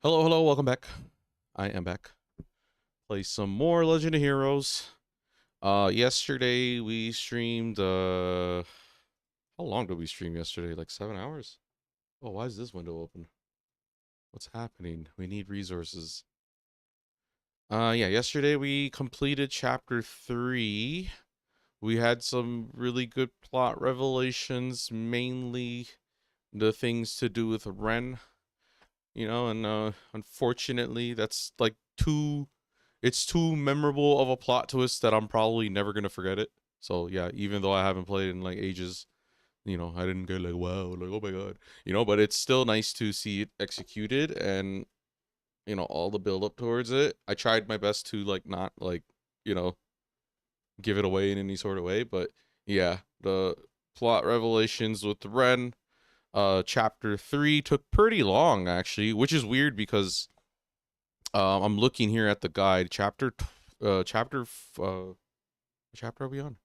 Hello, hello, welcome back. I am back. Play some more Legend of Heroes. Yesterday we streamed how long did we stream yesterday? Like 7 hours? Oh, why is this window open? What's happening? We need resources. Yeah, yesterday we completed chapter 3. We had some really good plot revelations, mainly the things to do with Ren, and unfortunately that's like it's too memorable of a plot twist that I'm probably never gonna forget it. So yeah, even though I haven't played in like ages, I didn't get like wow, like oh my god, but it's still nice to see it executed and all the build up towards it. I tried my best to like not like you know give it away in any sort of way, but yeah, the plot revelations with Ren, chapter 3 took pretty long actually, which is weird because I'm looking here at the guide. Chapter are we on?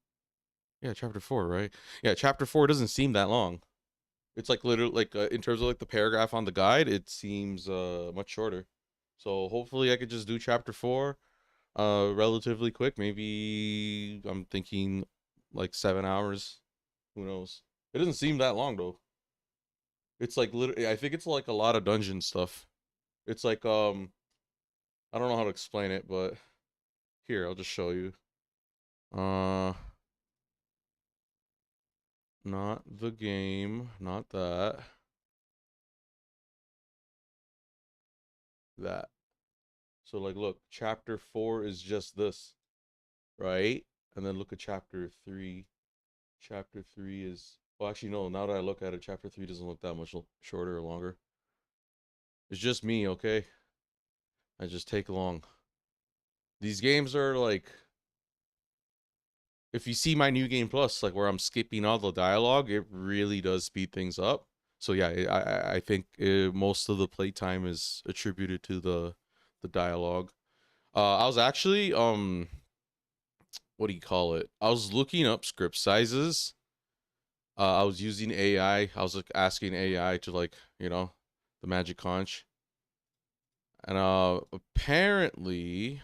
Yeah, chapter 4, right? Yeah, chapter 4 doesn't seem that long. It's like literally like in terms of like the paragraph on the guide, it seems much shorter. So hopefully I could just do chapter 4 relatively quick. Maybe I'm thinking like 7 hours. Who knows? It doesn't seem that long though. It's like literally I think it's like a lot of dungeon stuff. It's like I don't know how to explain it, but here, I'll just show you. Uh Not the game, not that. That. So like look, chapter 4 is just this, right? And then look at chapter 3. Chapter 3 is well actually no, now that I look at it, chapter 3 doesn't look that much shorter or longer. It's just me, okay? I just take long. These games are like if you see my new game plus, like where I'm skipping all the dialogue, it really does speed things up. So yeah, I think most of the playtime is attributed to the dialogue. I was actually what do you call it? I was looking up script sizes. I was using AI. I was like asking AI to like the magic conch, and apparently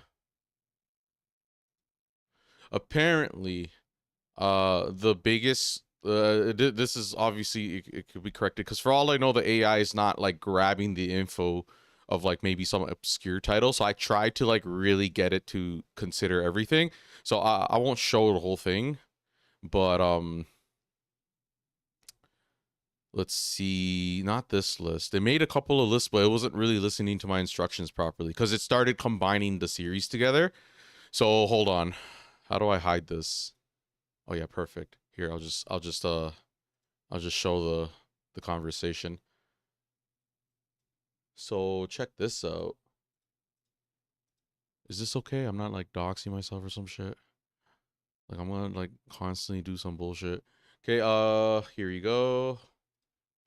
the biggest this is obviously it could be corrected because for all I know the AI is not like grabbing the info of like maybe some obscure title, so I tried to like really get it to consider everything, so I won't show the whole thing, but let's see, not this list. They made a couple of lists, but it wasn't really listening to my instructions properly because it started combining the series together. So hold on, how do I hide this? Oh yeah, perfect. Here, I'll just show the conversation. So check this out. Is this okay? I'm not like doxing myself or some shit. Like I'm gonna like constantly do some bullshit. Okay, here you go.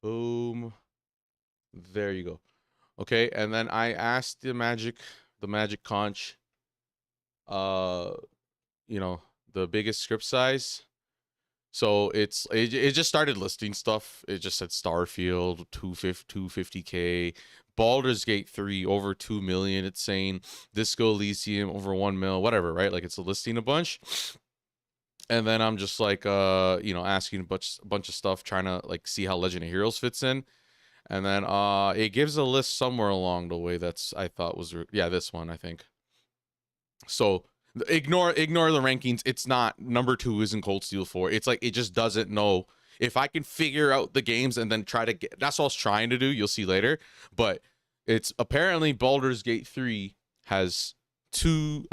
Boom. There you go. Okay, and then I asked the magic conch, uh, you know, the biggest script size. So it just started listing stuff. It just said Starfield 250k, Baldur's Gate 3 over 2 million. It's saying Disco Elysium over 1 mil, whatever, right? Like it's listing a bunch. And then I'm just like asking a bunch of stuff trying to like see how Legend of Heroes fits in. And then it gives a list somewhere along the way that's I thought was yeah, this one I think. So ignore the rankings. It's not number 2 isn't Cold Steel 4. It's like it just doesn't know. If I can figure out the games and then try to get that's what I was trying to do, you'll see later. But it's apparently Baldur's Gate 3 has two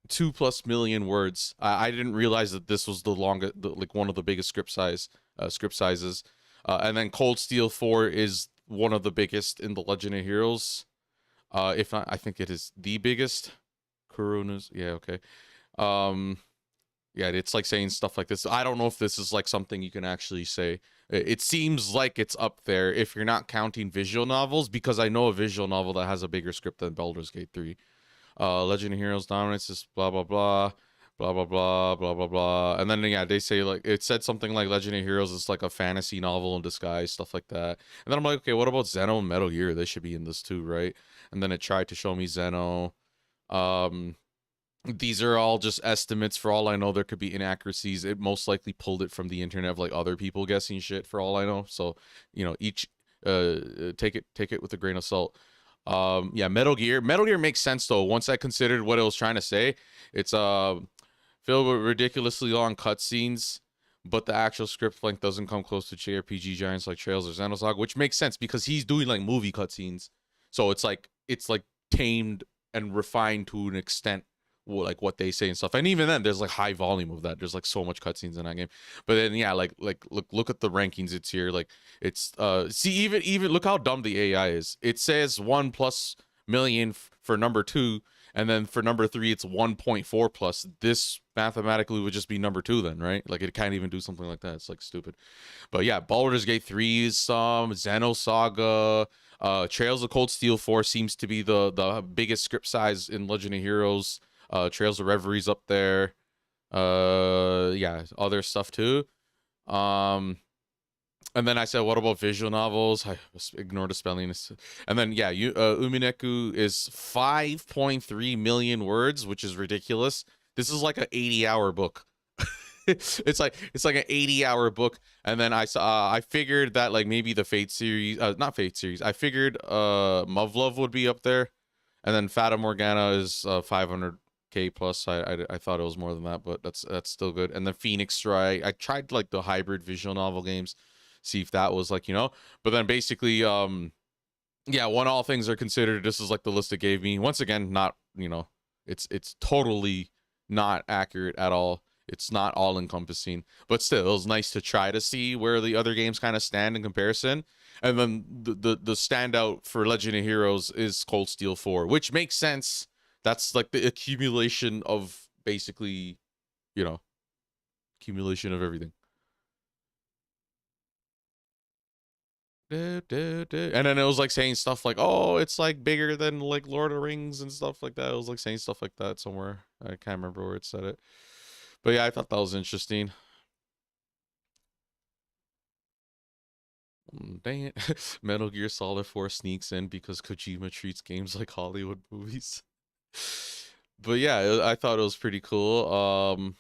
2+ million words. I didn't realize that this was the longest, like one of the biggest script sizes. And then Cold Steel 4 is one of the biggest in the Legend of Heroes. If not, I think it is the biggest. Kuruna's, yeah, okay. Um, yeah, it's like saying stuff like this. I don't know if this is like something you can actually say. It seems like it's up there if you're not counting visual novels, because I know a visual novel that has a bigger script than Baldur's Gate 3. Legend of Heroes dominance is blah blah blah. blah blah blah blah blah blah. And then yeah, they say like it said something like Legend of Heroes is like a fantasy novel in disguise, stuff like that. And then I'm like, okay, what about Xeno and Metal Gear? They should be in this too, right? And then it tried to show me Xeno. Um, these are all just estimates. For all I know, there could be inaccuracies. It most likely pulled it from the internet of like other people guessing shit. For all I know, so each take it with a grain of salt. Yeah, Metal Gear makes sense though. Once I considered what it was trying to say, it's filled with ridiculously long cutscenes, but the actual script length doesn't come close to JRPG giants like Trails or Xenosaga, which makes sense because he's doing like movie cutscenes. So it's like tamed and refined to an extent, like what they say and stuff. And even then, there's like high volume of that. There's like so much cutscenes in that game. But then yeah, like look at the rankings. It's here. Like it's see even look how dumb the AI is. It says 1+ million for number 2, and then for number 3 it's 1.4 plus. This mathematically would just be number 2 then, right? Like it can't even do something like that. It's like stupid. But yeah, Baldur's Gate 3 is some, Xenosaga, Trails of Cold Steel 4 seems to be the biggest script size in Legend of Heroes. Trails of Reveries up there. Yeah, other stuff too. And then I said, what about visual novels? I ignored the spelling. And then yeah, Umineku is 5.3 million words, which is ridiculous. This is like an 80-hour book. It's like an 80-hour book. And then I figured that like maybe the Fate series, not Fate series. I figured Muv-Luv would be up there, and then Fata Morgana is 500K plus. I thought it was more than that, but that's still good. And then Phoenix Strike. I tried like the hybrid visual novel games, see if that was like But then basically, yeah, when all things are considered, this is like the list it gave me. Once again, not it's totally not accurate at all. It's not all encompassing, but still, it was nice to try to see where the other games kind of stand in comparison. And then the standout for Legend of Heroes is Cold Steel 4, which makes sense. That's like the accumulation of basically, accumulation of everything. And then it was like saying stuff like, oh, it's like bigger than like Lord of the Rings and stuff like that. It was like saying stuff like that somewhere. I can't remember where it said it. But yeah, I thought that was interesting. Dang it. Metal Gear Solid 4 sneaks in because Kojima treats games like Hollywood movies. But yeah, I thought it was pretty cool.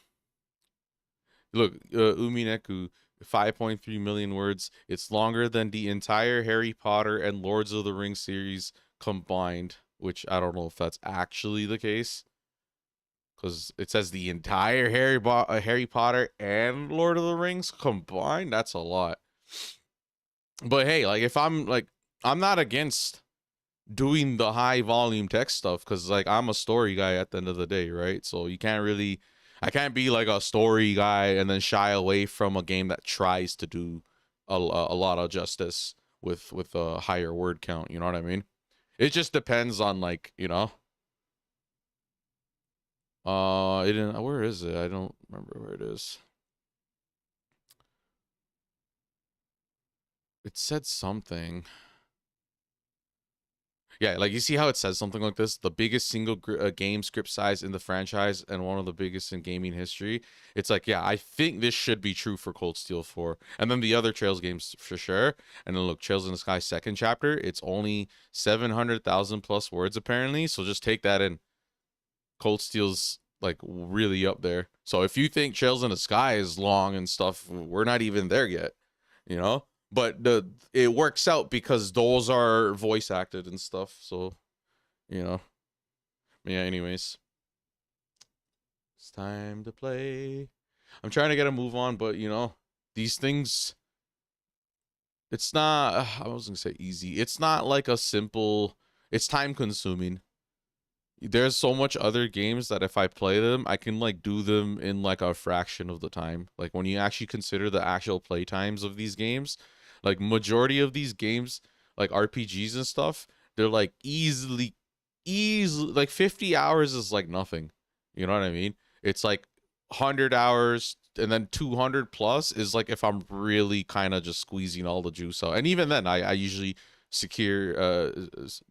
Look, Umineku, 5.3 million words. It's longer than the entire Harry Potter and Lords of the Rings series combined, which I don't know if that's actually the case, because it says the entire Harry Potter and Lord of the Rings combined. That's a lot. But hey, like if I'm not against doing the high volume text stuff, because like I'm a story guy at the end of the day, right? So I can't be like a story guy and then shy away from a game that tries to do a lot of justice with a higher word count. You know what I mean? It just depends on like it didn't, where is it? I don't remember where it is. It said something. Yeah, like you see how it says something like this, the biggest single game script size in the franchise and one of the biggest in gaming history. It's like, yeah, I think this should be true for Cold Steel 4. And then the other Trails games for sure. And then look, Trails in the Sky second chapter, it's only 700,000 plus words apparently. So just take that in. Cold Steel's like really up there. So if you think Trails in the Sky is long and stuff, we're not even there yet, you know? But it works out because those are voice acted and stuff. So, yeah, anyways. It's time to play. I'm trying to get a move on, but these things, it's not, I wasn't gonna say easy. It's not like a simple, it's time consuming. There's so much other games that if I play them, I can like do them in like a fraction of the time. Like when you actually consider the actual play times of these games, like majority of these games, like RPGs and stuff, they're like easily like 50 hours is like nothing. You know what I mean? It's like 100 hours and then 200 plus is like if I'm really kind of just squeezing all the juice out. And even then I usually secure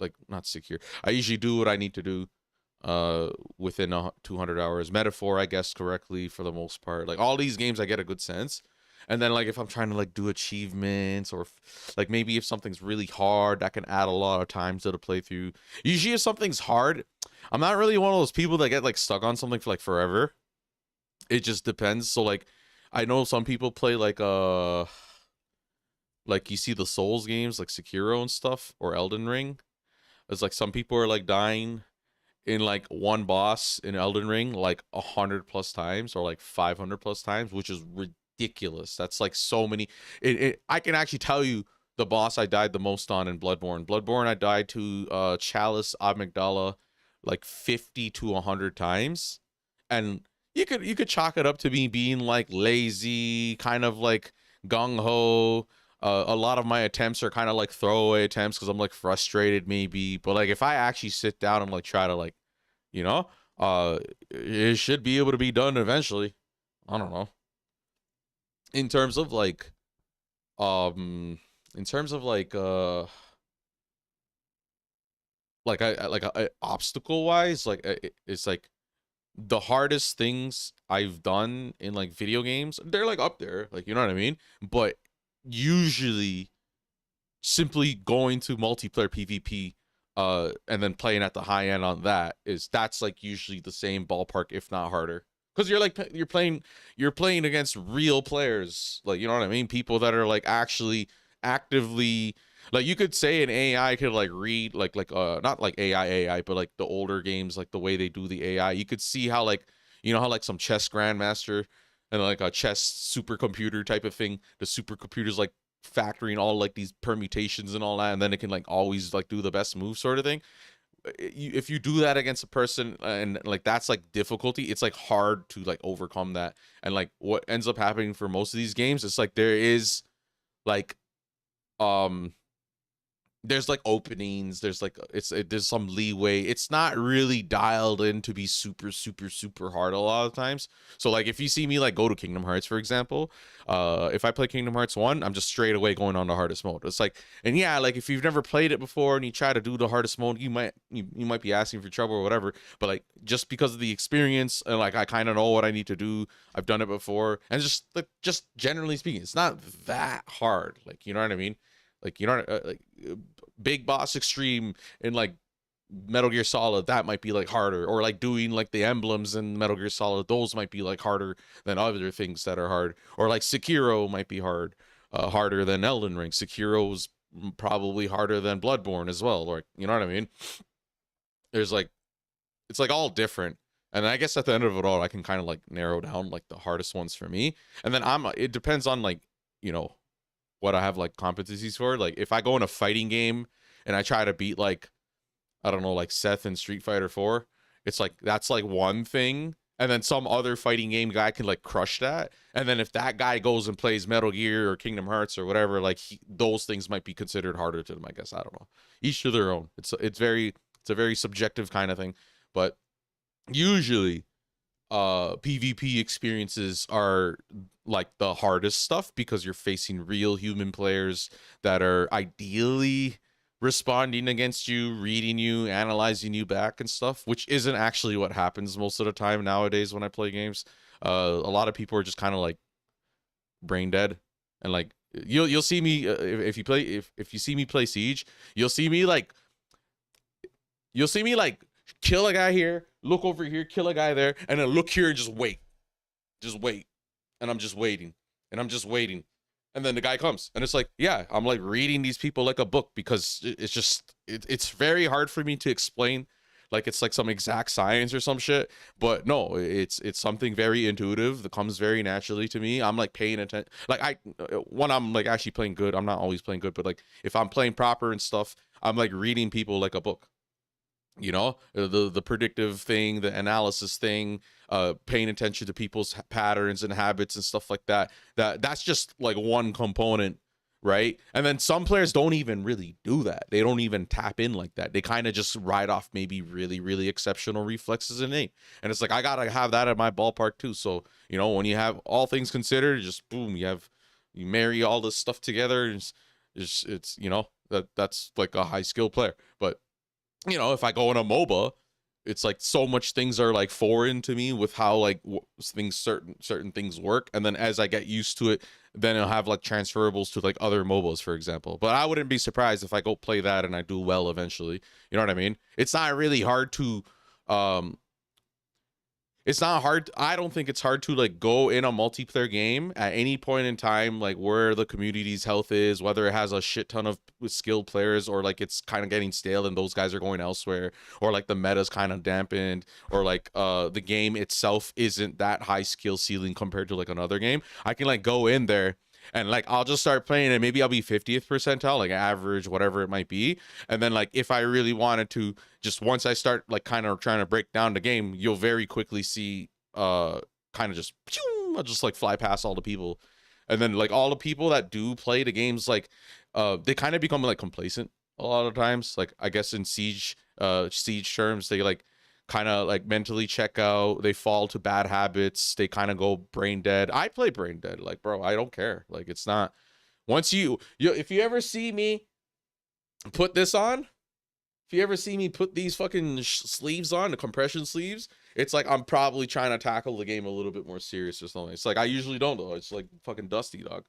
like not secure. I usually do what I need to do within 200 hours. Metaphor, I guess correctly for the most part. Like all these games, I get a good sense. And then like if I'm trying to like do achievements or like maybe if something's really hard, that can add a lot of time to the playthrough. Usually if something's hard, I'm not really one of those people that get like stuck on something for like forever. It just depends. So like I know some people play like you see the Souls games like Sekiro and stuff or Elden Ring. It's like some people are like dying in like one boss in Elden Ring like 100 plus times or like 500 plus times, which is ridiculous. That's like so many. I can actually tell you the boss I died the most on in Bloodborne. Bloodborne, I died to Chalice Amygdala like 50 to 100 times, and you could chalk it up to me being like lazy, kind of like gung ho. A lot of my attempts are kind of like throwaway attempts because I'm like frustrated maybe, but like if I actually sit down and like try to like, you know, it should be able to be done eventually. I don't know. In terms of like, um, in terms of like obstacle wise, like it's like the hardest things I've done in like video games. They're like up there, like you know what I mean. But usually simply going to multiplayer PvP and then playing at the high end on that's like usually the same ballpark if not harder, because you're playing against real players, like you know what I mean, people that are like actually actively, like you could say an AI could like read like not like AI but like the older games, like the way they do the AI, you could see how like you know how like some chess grandmaster and like a chess supercomputer type of thing, the supercomputer's like factoring all like these permutations and all that, and then it can like always like do the best move sort of thing. If you do that against a person and like that's like difficulty, it's like hard to like overcome that. And like what ends up happening for most of these games, it's like there is like um there's like openings, there's like there's some leeway, it's not really dialed in to be super super super hard a lot of times. So like if you see me like go to Kingdom Hearts for example, if I play Kingdom Hearts 1, I'm just straight away going on the hardest mode. It's like, and yeah, like if you've never played it before and you try to do the hardest mode, you might be asking for trouble or whatever, but like just because of the experience and like I kind of know what I need to do, I've done it before, and just generally speaking, it's not that hard, like you know what I mean. Like you know Big Boss Extreme in like Metal Gear Solid, that might be like harder, or like doing like the emblems in Metal Gear Solid, those might be like harder than other things that are hard, or like Sekiro might be harder than Elden Ring. Sekiro's probably harder than Bloodborne as well, like you know what I mean. There's like it's like all different, and I guess at the end of it all I can kind of like narrow down like the hardest ones for me, and then it depends on like you know what I have like competencies for. Like if I go in a fighting game and I try to beat like I don't know like Seth in Street Fighter 4, it's like that's like one thing, and then some other fighting game guy can like crush that. And then if that guy goes and plays Metal Gear or Kingdom Hearts or whatever, like those things might be considered harder to them, I guess. I don't know. Each to their own. It's a very subjective kind of thing, but usually PvP experiences are like the hardest stuff because you're facing real human players that are ideally responding against you, reading you, analyzing you back and stuff, which isn't actually what happens most of the time nowadays when I play games. A lot of people are just kind of like brain dead, and like you'll see me if you see me play Siege, you'll see me like kill a guy here, look over here, kill a guy there, and then look here and just wait, and I'm just waiting, and I'm just waiting, and then the guy comes, and it's like, yeah, I'm like reading these people like a book because it's very hard for me to explain, like it's like some exact science or some shit, but no, it's something very intuitive that comes very naturally to me. I'm like paying attention, like when I'm like actually playing good, I'm not always playing good, but like if I'm playing proper and stuff, I'm like reading people like a book, you know, the predictive thing, the analysis thing, paying attention to people's patterns and habits and stuff like that. That's just like one component, right? And then some players don't even really do that, they don't even tap in like that, they kind of just ride off maybe really really exceptional reflexes innate, and it's like I gotta have that at my ballpark too. So you know, when you have all things considered, just boom, you marry all this stuff together, and it's you know, that's like a high skill player. But you know, if I go in a MOBA it's like so much things are like foreign to me with how like things certain things work, and then as I get used to it, then it'll have like transferables to like other MOBAs, for example. But I wouldn't be surprised if I go play that and I do well eventually. You know what I mean? It's not really hard to um it's not hard. I don't think it's hard to like go in a multiplayer game at any point in time, like where the community's health is, whether it has a shit ton of skilled players or like it's kind of getting stale and those guys are going elsewhere, or like the meta's kind of dampened, or like the game itself isn't that high skill ceiling compared to like another game. I can like go in there and like I'll just start playing and maybe I'll be 50th percentile, like average, whatever it might be. And then like if I really wanted to, just once I start like kind of trying to break down the game, you'll very quickly see kind of just I'll just like fly past all the people. And then like all the people that do play the games, like they kind of become like complacent a lot of times. Like I guess in siege terms, they like kind of like mentally check out, they fall to bad habits, they kind of go brain dead. I play brain dead, like bro, I don't care. Like it's not, once you if you ever see me put this on, if you ever see me put these fucking sleeves on, the compression sleeves, it's like I'm probably trying to tackle the game a little bit more serious or something. It's like I usually don't though. It's like fucking dusty, dog.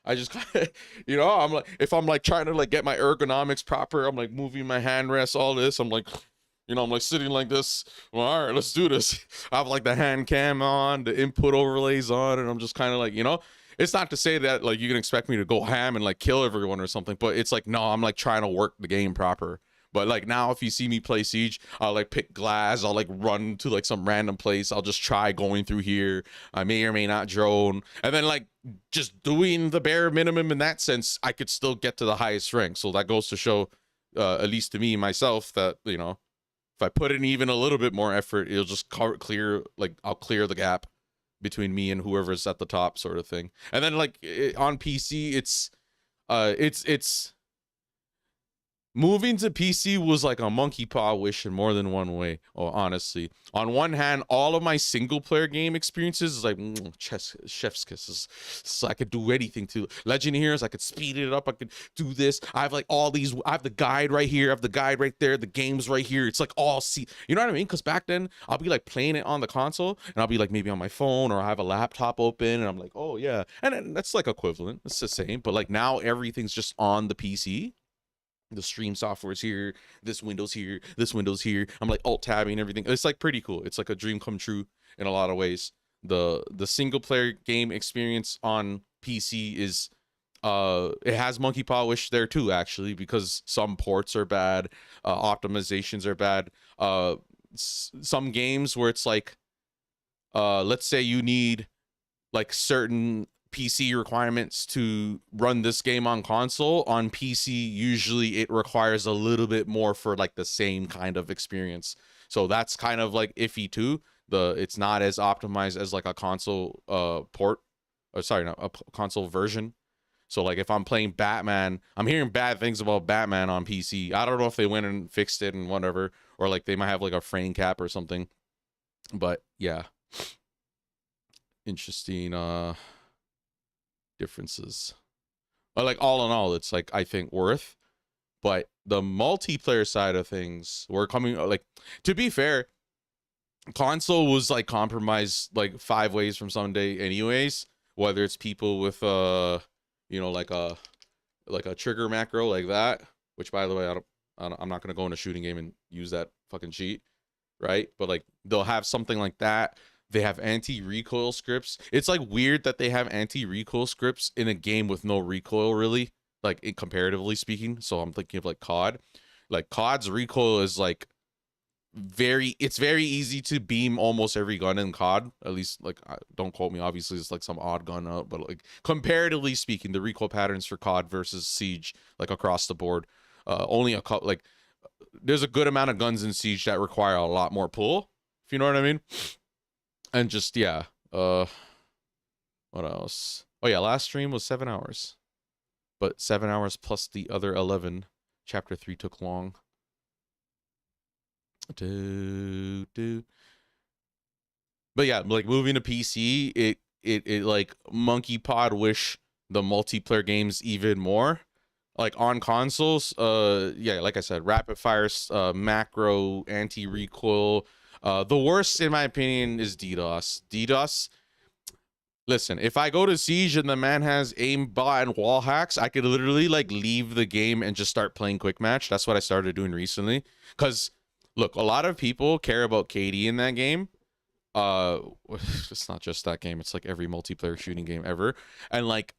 I just kind of, I'm like, if I'm like trying to like get my ergonomics proper, I'm like moving my hand rests, all this, I'm like, I'm like sitting like this. Well, all right, let's do this. I have like the hand cam on, the input overlays on, and I'm just kind of like, it's not to say that like you can expect me to go ham and like kill everyone or something, but it's like, no, I'm like trying to work the game proper. But like now, if you see me play Siege, I'll like pick glass, I'll like run to like some random place, I'll just try going through here. I may or may not drone. And then like just doing the bare minimum in that sense, I could still get to the highest rank. So that goes to show, at least to me, myself, that, if I put in even a little bit more effort, it'll just clear, like I'll clear the gap between me and whoever's at the top, sort of thing. And then like on PC, it's moving to PC was like a monkey paw wish in more than one way. Oh, honestly, on one hand, all of my single player game experiences is like chef's kisses. So I could do anything to Legend of Heroes. I could speed it up. I could do this. I have like all these. I have the guide right here. I have the guide right there. The game's right here. It's like all you know what I mean? Because back then I'll be like playing it on the console and I'll be like maybe on my phone or I have a laptop open and I'm like, oh yeah, and that's like equivalent. It's the same. But like now everything's just on the PC. The stream software is here, this window's here, this window's here. I'm like alt tabbing everything. It's like pretty cool. It's like a dream come true in a lot of ways. The single player game experience on PC is it has monkey paw wish there too, actually, because some ports are bad, optimizations are bad. Some games where it's like let's say you need like certain PC requirements to run this game on console. On PC, usually it requires a little bit more for like the same kind of experience. So that's kind of like iffy too. It's not as optimized as like a console port, or sorry, no, a console version. So like if I'm playing Batman, I'm hearing bad things about Batman on PC. I don't know if they went and fixed it and whatever, or like they might have like a frame cap or something. But yeah, interesting differences. But like all in all, it's like I think worth. But the multiplayer side of things, we're coming like, to be fair, console was like compromised like 5 ways from Sunday anyways, whether it's people with like a trigger macro like that, which by the way I'm not going to go in a shooting game and use that fucking cheat, right? But like they'll have something like that. They have anti-recoil scripts. It's like weird that they have anti-recoil scripts in a game with no recoil, really, like comparatively speaking. So I'm thinking of like COD. Like COD's recoil is like it's very easy to beam almost every gun in COD. At least like don't quote me. Obviously, it's like some odd gun out, but like comparatively speaking, the recoil patterns for COD versus Siege, like across the board, only a couple. Like there's a good amount of guns in Siege that require a lot more pull. If you know what I mean. And just, yeah, what else? Oh, yeah, last stream was 7 hours. But 7 hours plus the other 11. Chapter 3 took long. But yeah, like moving to PC, it like monkey pod wish the multiplayer games even more. like on consoles, yeah, like I said, rapid fire, macro, anti recoil. The worst in my opinion is DDoS. DDoS. Listen, if I go to Siege and the man has aimbot and wall hacks, I could literally like leave the game and just start playing quick match. That's what I started doing recently. Cause look, a lot of people care about KD in that game. It's not just that game, it's like every multiplayer shooting game ever. And like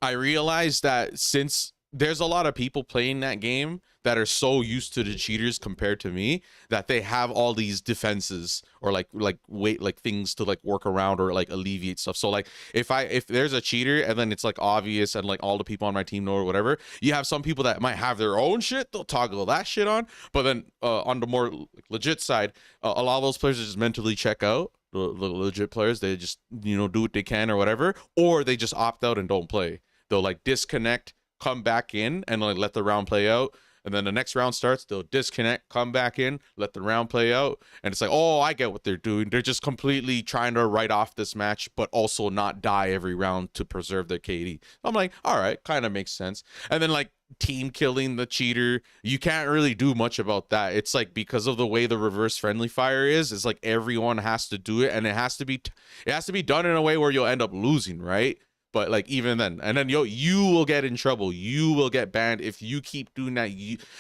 I realized that since there's a lot of people playing that game that are so used to the cheaters compared to me that they have all these defenses or like wait like things to like work around or like alleviate stuff. So like if there's a cheater and then it's like obvious and like all the people on my team know or whatever, you have some people that might have their own shit, they'll toggle that shit on. But then on the more legit side, a lot of those players just mentally check out. The legit players, they just do what they can or whatever, or they just opt out and don't play. They'll like disconnect, come back in, and like let the round play out. And then the next round starts, they'll disconnect, come back in, let the round play out. And it's like, oh, I get what they're doing. They're just completely trying to write off this match, but also not die every round to preserve their KD. I'm like, all right, kind of makes sense. And then like team killing the cheater, you can't really do much about that. It's like because of the way the reverse friendly fire is, it's like everyone has to do it, and it has to be done in a way where you'll end up losing, right? But like even then, and then you will get in trouble. You will get banned if you keep doing that.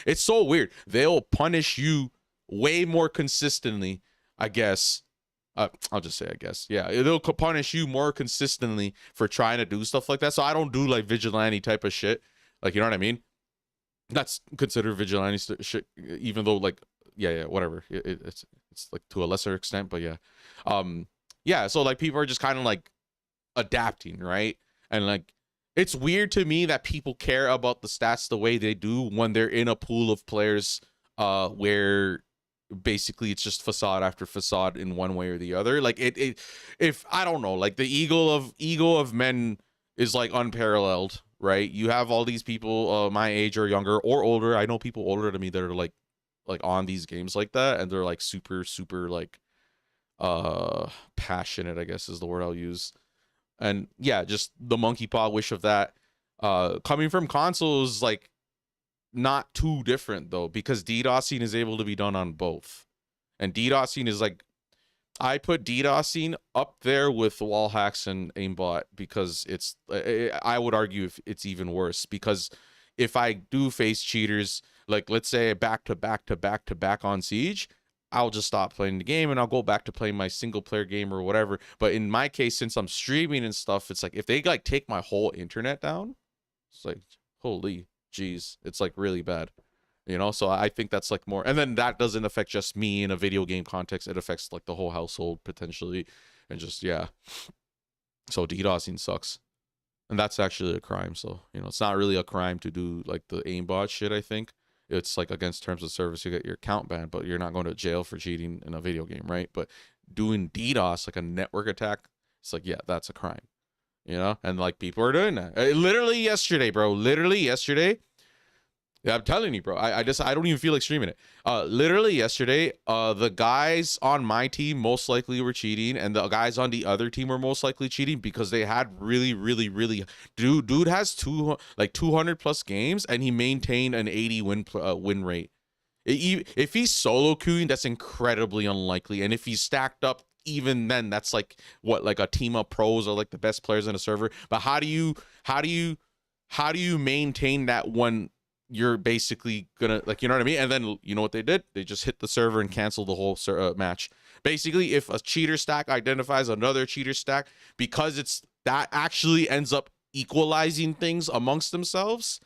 It's so weird. They'll punish you way more consistently, I guess. I'll just say I guess. Yeah, they'll punish you more consistently for trying to do stuff like that. So I don't do like vigilante type of shit. Like, you know what I mean? That's considered vigilante shit, even though like yeah, whatever. It's like to a lesser extent, but yeah. Yeah, so like people are just kind of like adapting, right? And like it's weird to me that people care about the stats the way they do when they're in a pool of players where basically it's just facade after facade in one way or the other. Like if I don't know, like the ego of men is like unparalleled, right? You have all these people my age or younger or older. I know people older than me that are like on these games like that, and they're like super like passionate, I guess is the word I'll use. And yeah, just the monkey paw wish of that. Coming from consoles, like not too different though, because DDoSing is able to be done on both. And DDoSing is like, I put DDoSing up there with wall hacks and aimbot because it's, I would argue if it's even worse, because if I do face cheaters, like let's say back to back on Siege, I'll just stop playing the game and I'll go back to playing my single player game or whatever. But in my case, since I'm streaming and stuff, it's like if they like take my whole internet down, it's like holy jeez, it's like really bad, so I think that's like more, and then that doesn't affect just me in a video game context, it affects like the whole household potentially. And just yeah, so DDoSing sucks, and that's actually a crime. So it's not really a crime to do like the aimbot shit. I think it's like against terms of service, you get your account banned, but you're not going to jail for cheating in a video game, right? But doing DDoS, like a network attack, it's like, yeah, that's a crime, and like people are doing that. Literally yesterday, bro. Literally yesterday. Yeah, I'm telling you, bro. I don't even feel like streaming it. Literally yesterday, the guys on my team most likely were cheating, and the guys on the other team were most likely cheating because they had really dude has 200 plus games, and he maintained an 80 win rate. If he's solo queuing, that's incredibly unlikely, and if he's stacked up, even then, that's like what, like a team of pros are like the best players in a server. But how do you maintain that when you're basically gonna, like, you know what I mean? And then you know what they did? They just hit the server and canceled the whole match. Basically, if a cheater stack identifies another cheater stack, because it's that actually ends up equalizing things amongst themselves,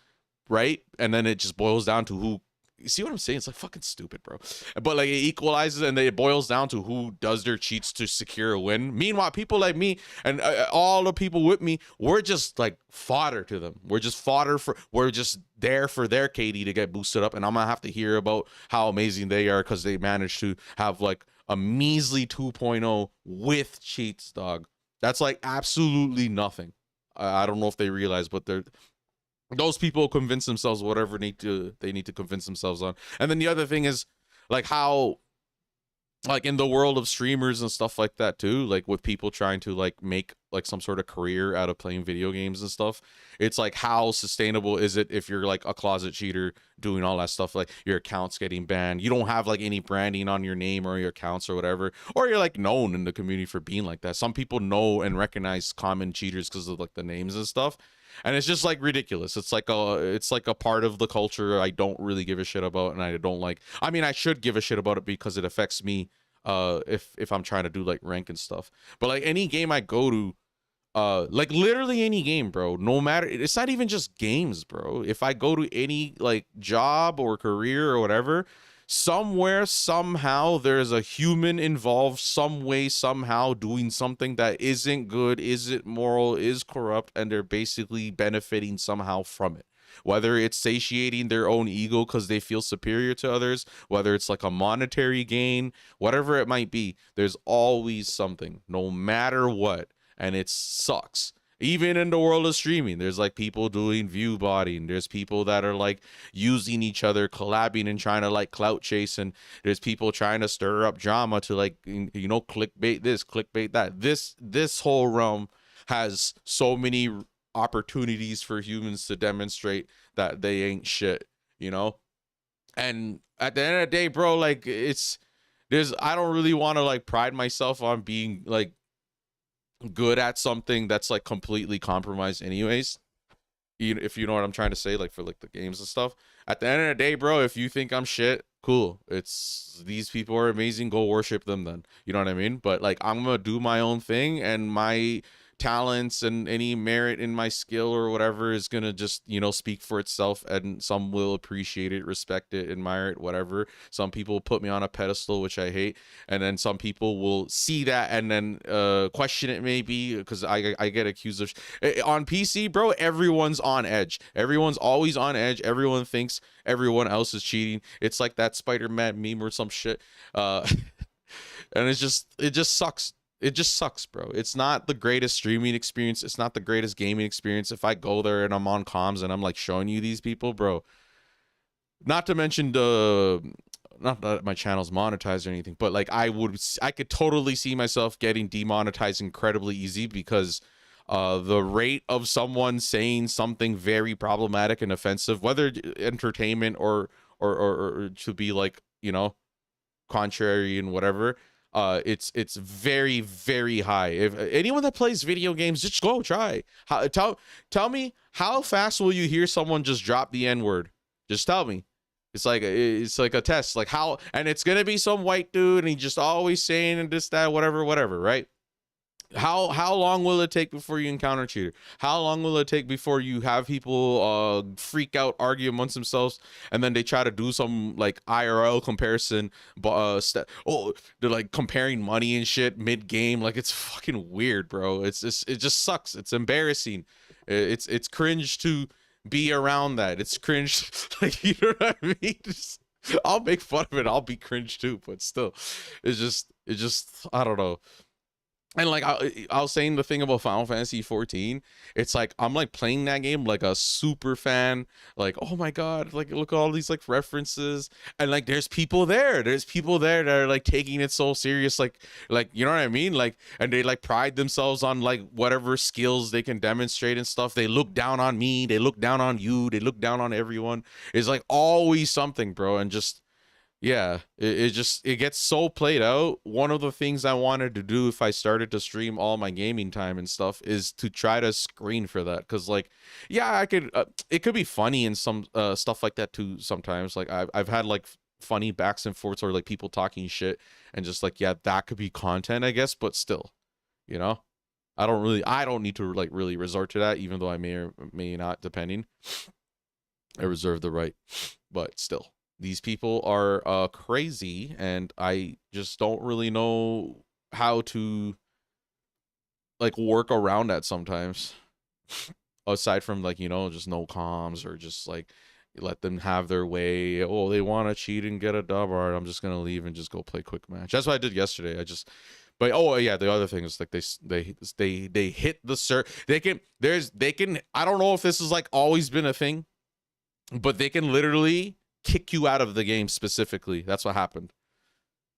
right? And then it just boils down to who. You see what I'm saying? It's like fucking stupid, bro. But like it equalizes, and it boils down to who does their cheats to secure a win. Meanwhile, people like me and all the people with me, we're just like fodder to them. We're just fodder we're just there for their KD to get boosted up. And I'm gonna have to hear about how amazing they are because they managed to have like a measly 2.0 with cheats, dog. That's like absolutely nothing. I don't know if they realize, but those people convince themselves whatever they need to convince themselves on. And then the other thing is like how like in the world of streamers and stuff like that too, like with people trying to like make like some sort of career out of playing video games and stuff. It's like, how sustainable is it if you're like a closet cheater doing all that stuff, like your accounts getting banned, you don't have like any branding on your name or your accounts or whatever, or you're like known in the community for being like that. Some people know and recognize common cheaters because of like the names and stuff, and it's just like ridiculous. It's like a part of the culture I don't really give a shit about, and I don't like. I mean, I should give a shit about it because it affects me if I'm trying to do like rank and stuff. But like any game I go to, like literally any game, bro, no matter, it's not even just games, bro. If I go to any like job or career or whatever, somewhere somehow there's a human involved some way somehow doing something that isn't good, isn't moral, is corrupt, and they're basically benefiting somehow from it, whether it's satiating their own ego because they feel superior to others, whether it's like a monetary gain, whatever it might be. There's always something, no matter what, and it sucks. Even in the world of streaming, there's like people doing view botting. There's people that are like using each other, collabing and trying to like clout chase. And there's people trying to stir up drama to like, you know, clickbait this, clickbait that. This whole realm has so many opportunities for humans to demonstrate that they ain't shit, you know? And at the end of the day, bro, like I don't really want to like pride myself on being like good at something that's like completely compromised anyways, if you know what I'm trying to say, like for like the games and stuff. At the end of the day, bro, if you think I'm shit, cool, it's these people are amazing, go worship them then, you know what I mean? But like, I'm gonna do my own thing, and my talents and any merit in my skill or whatever is gonna just, you know, speak for itself, and some will appreciate it, respect it, admire it, whatever. Some people put me on a pedestal, which I hate, and then some people will see that and then question it, maybe because I get accused of on PC, bro. Everyone's on edge, everyone's always on edge, everyone thinks everyone else is cheating. It's like that Spider-Man meme or some shit, and it just sucks. It just sucks, bro. It's not the greatest streaming experience. It's not the greatest gaming experience. If I go there and I'm on comms and I'm like showing you these people, bro, not to mention not that my channel's monetized or anything, but like I could totally see myself getting demonetized incredibly easy because the rate of someone saying something very problematic and offensive, whether entertainment or to be like, you know, contrary and whatever, it's very, very high. If anyone that plays video games, just go try. Tell me, how fast will you hear someone just drop the N-word? Just tell me. It's like a test, like how, and it's gonna be some white dude and he just always saying and this, that, whatever, right? How long will it take before you encounter a cheater? How long will it take before you have people freak out, argue amongst themselves, and then they try to do some like IRL comparison, they're like comparing money and shit mid game? Like, it's fucking weird, bro. It just sucks. It's embarrassing. It's cringe to be around that. It's cringe. Like, you know what I mean? I'll make fun of it, I'll be cringe too, but still, it just I don't know. And like I was saying the thing about Final Fantasy 14, it's like I'm like playing that game like a super fan, like, oh my god, like look at all these like references, and like there's people there that are like taking it so serious, like you know what I mean, like, and they like pride themselves on like whatever skills they can demonstrate and stuff. They look down on me, they look down on you, they look down on everyone. It's like always something, bro. And just, yeah, it gets so played out. One of the things I wanted to do if I started to stream all my gaming time and stuff is to try to screen for that, because like, yeah, I could it could be funny and some stuff like that too sometimes. Like I've had like funny backs and forths, or like people talking shit, and just like, yeah, that could be content, I guess, but still, you know, I don't need to like really resort to that, even though I may or may not, depending. I reserve the right, but still, these people are crazy, and I just don't really know how to like work around that sometimes. Aside from like, you know, just no comms, or just like let them have their way. Oh, they want to cheat and get a dub, all right, I'm just gonna leave and just go play quick match. That's what I did yesterday. But oh yeah, the other thing is like they hit the they can, I don't know if this has like always been a thing, but they can literally kick you out of the game specifically. That's what happened.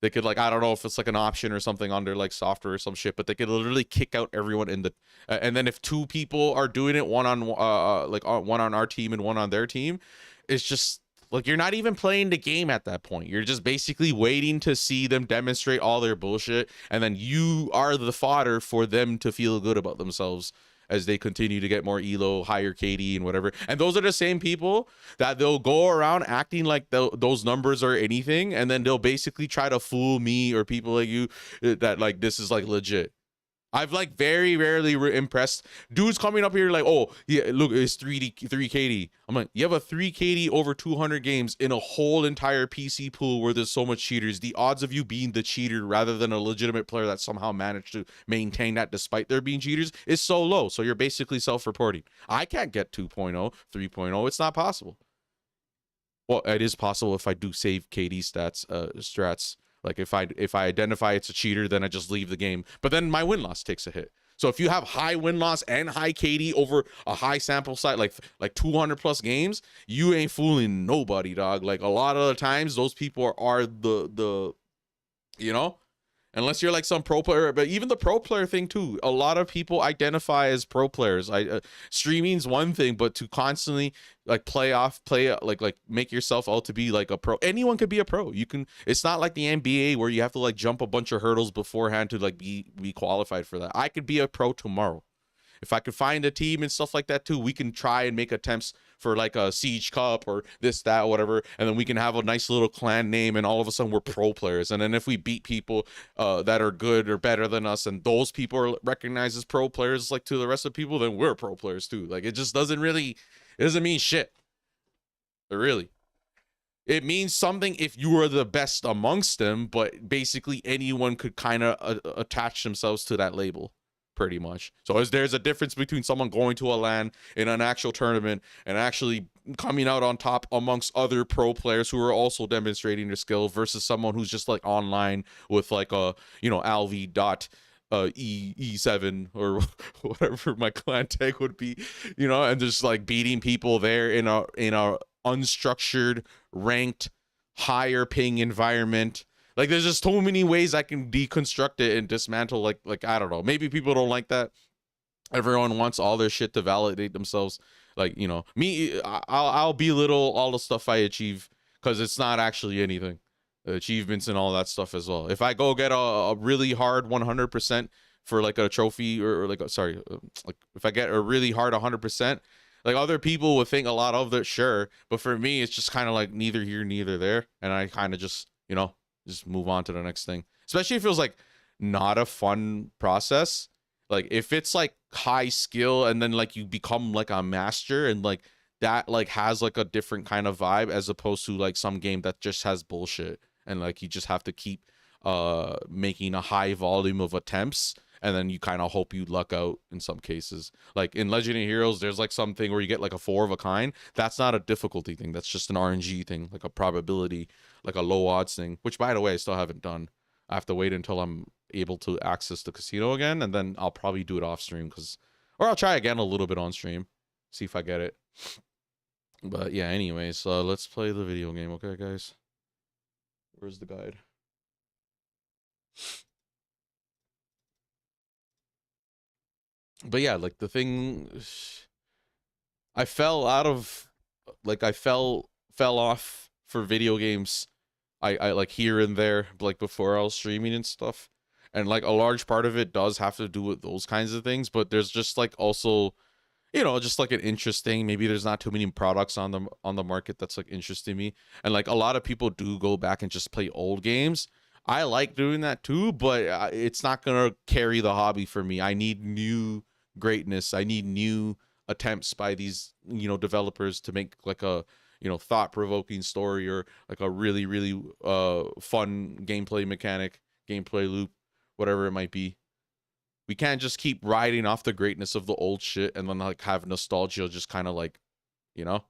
They could like, I don't know if it's like an option or something under like software or some shit, but they could literally kick out everyone in the and then if two people are doing it, one on one on our team and one on their team, it's just like you're not even playing the game at that point. You're just basically waiting to see them demonstrate all their bullshit, and then you are the fodder for them to feel good about themselves as they continue to get more elo, higher KD, and whatever. And those are the same people that they'll go around acting like those numbers are anything, and then they'll basically try to fool me or people like you that like this is like legit. I've like very rarely impressed dudes coming up here like, oh yeah, look, it's 3 KD. I'm like, you have a 3 KD over 200 games in a whole entire PC pool where there's so much cheaters. The odds of you being the cheater rather than a legitimate player that somehow managed to maintain that despite there being cheaters is so low. So you're basically self-reporting. I can't get 2.0, 3.0. It's not possible. Well, it is possible if I do save KD strats. Like if I identify it's a cheater, then I just leave the game. But then my win-loss takes a hit. So if you have high win-loss and high KD over a high sample size, like 200 plus games, you ain't fooling nobody, dog. Like a lot of the times, those people are the you know, unless you're like some pro player. But even the pro player thing too, a lot of people identify as pro players. Streaming's one thing, but to constantly like like make yourself out to be like a pro, anyone could be a pro. You can, it's not like the NBA where you have to like jump a bunch of hurdles beforehand to like be qualified for that. I could be a pro tomorrow. If I could find a team and stuff like that too, we can try and make attempts for like a Siege Cup or this, that, whatever. And then we can have a nice little clan name and all of a sudden we're pro players. And then if we beat people that are good or better than us and those people are recognized as pro players like to the rest of the people, then we're pro players too. Like it just doesn't really, it doesn't mean shit. Really. It means something if you are the best amongst them, but basically anyone could kind of attach themselves to that label. Pretty much. So there's a difference between someone going to a LAN in an actual tournament and actually coming out on top amongst other pro players who are also demonstrating their skill versus someone who's just like online with like a, you know, alv dot E7 or whatever my clan tag would be, you know, and just like beating people there in a unstructured, ranked, higher ping environment. Like there's just so many ways I can deconstruct it and dismantle like I don't know. Maybe people don't like that. Everyone wants all their shit to validate themselves. Like, you know, me, I'll belittle all the stuff I achieve because it's not actually anything. Achievements and all that stuff as well. If I go get a really hard 100% for like a trophy or like like if I get a really hard 100%, like other people would think a lot of that, sure, but for me it's just kind of like neither here neither there, and I kind of just, you know, just move on to the next thing. Especially if it was like not a fun process. Like if it's like high skill and then like you become like a master and like that like has like a different kind of vibe as opposed to like some game that just has bullshit and like you just have to keep making a high volume of attempts and then you kind of hope you luck out in some cases. Like in Legend of Heroes, there's like something where you get like a 4 of a kind. That's not a difficulty thing. That's just an RNG thing, like a probability, like a low odds thing, which by the way, I still haven't done. I have to wait until I'm able to access the casino again, and then I'll probably do it off stream or I'll try again a little bit on stream, see if I get it. But yeah, anyways, let's play the video game, okay, guys? Where's the guide? But yeah, like the thing, I fell out of, like I fell off for video games. I like here and there, like before I was streaming and stuff. And like a large part of it does have to do with those kinds of things, but there's just like also, you know, just like an interesting, maybe there's not too many products on the market that's like interesting me. And like a lot of people do go back and just play old games. I like doing that too, but it's not going to carry the hobby for me. I need new greatness. I need new attempts by these, you know, developers to make like a, you know, thought-provoking story or like a really fun gameplay mechanic, gameplay loop, whatever it might be. We can't just keep riding off the greatness of the old shit and then like have nostalgia just kind of like, you know.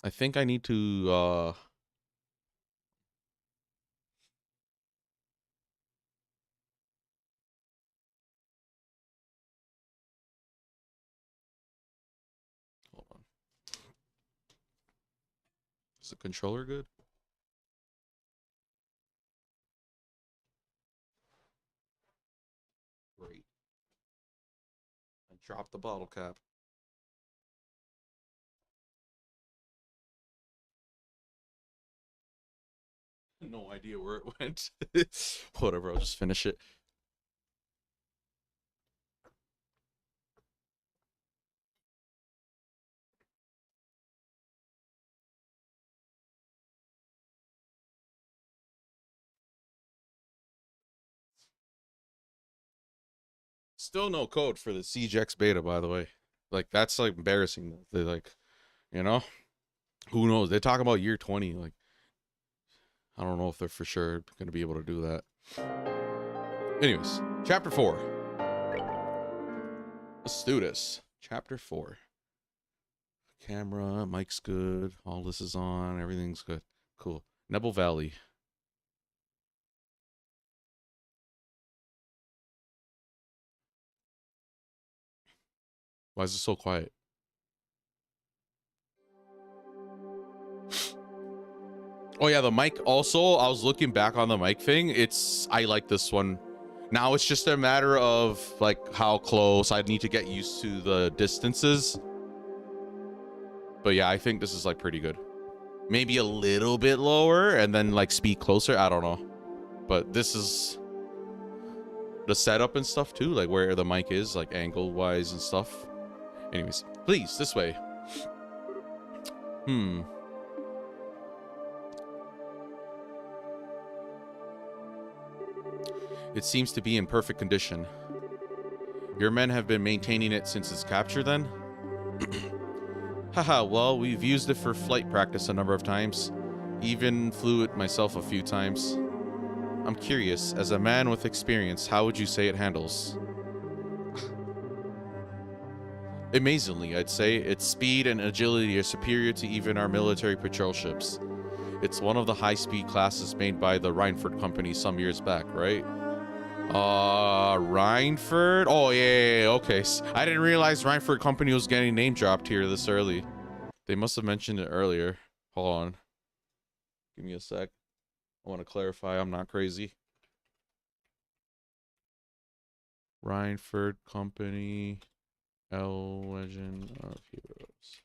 I think I need to Is the controller good? Great. I dropped the bottle cap. No idea where it went. Whatever, I'll just finish it. Still no code for the Siege X beta, by the way. Like, that's like embarrassing. They're like, you know, who knows? They talk about year 20. Like, I don't know if they're for sure going to be able to do that. Anyways, chapter 4. Let's do this. Chapter 4. Camera, mic's good. All this is on. Everything's good. Cool. Nebel Valley. Why is it so quiet? Oh yeah, the mic also, I was looking back on the mic thing. I like this one. Now it's just a matter of like how close. I need to get used to the distances. But yeah, I think this is like pretty good. Maybe a little bit lower and then like speak closer. I don't know. But this is the setup and stuff too, like where the mic is, like angle wise and stuff. Anyways, please, this way. It seems to be in perfect condition. Your men have been maintaining it since its capture then? Haha, well, we've used it for flight practice a number of times. Even flew it myself a few times. I'm curious, as a man with experience, how would you say it handles? Amazingly, I'd say. Its speed and agility are superior to even our military patrol ships. It's one of the high-speed classes made by the Reinford Company some years back, right? Reinford? Oh, yeah, okay. I didn't realize Reinford Company was getting name dropped here this early. They must have mentioned it earlier. Hold on. Give me a sec. I want to clarify I'm not crazy. Reinford Company, L Legend of Heroes.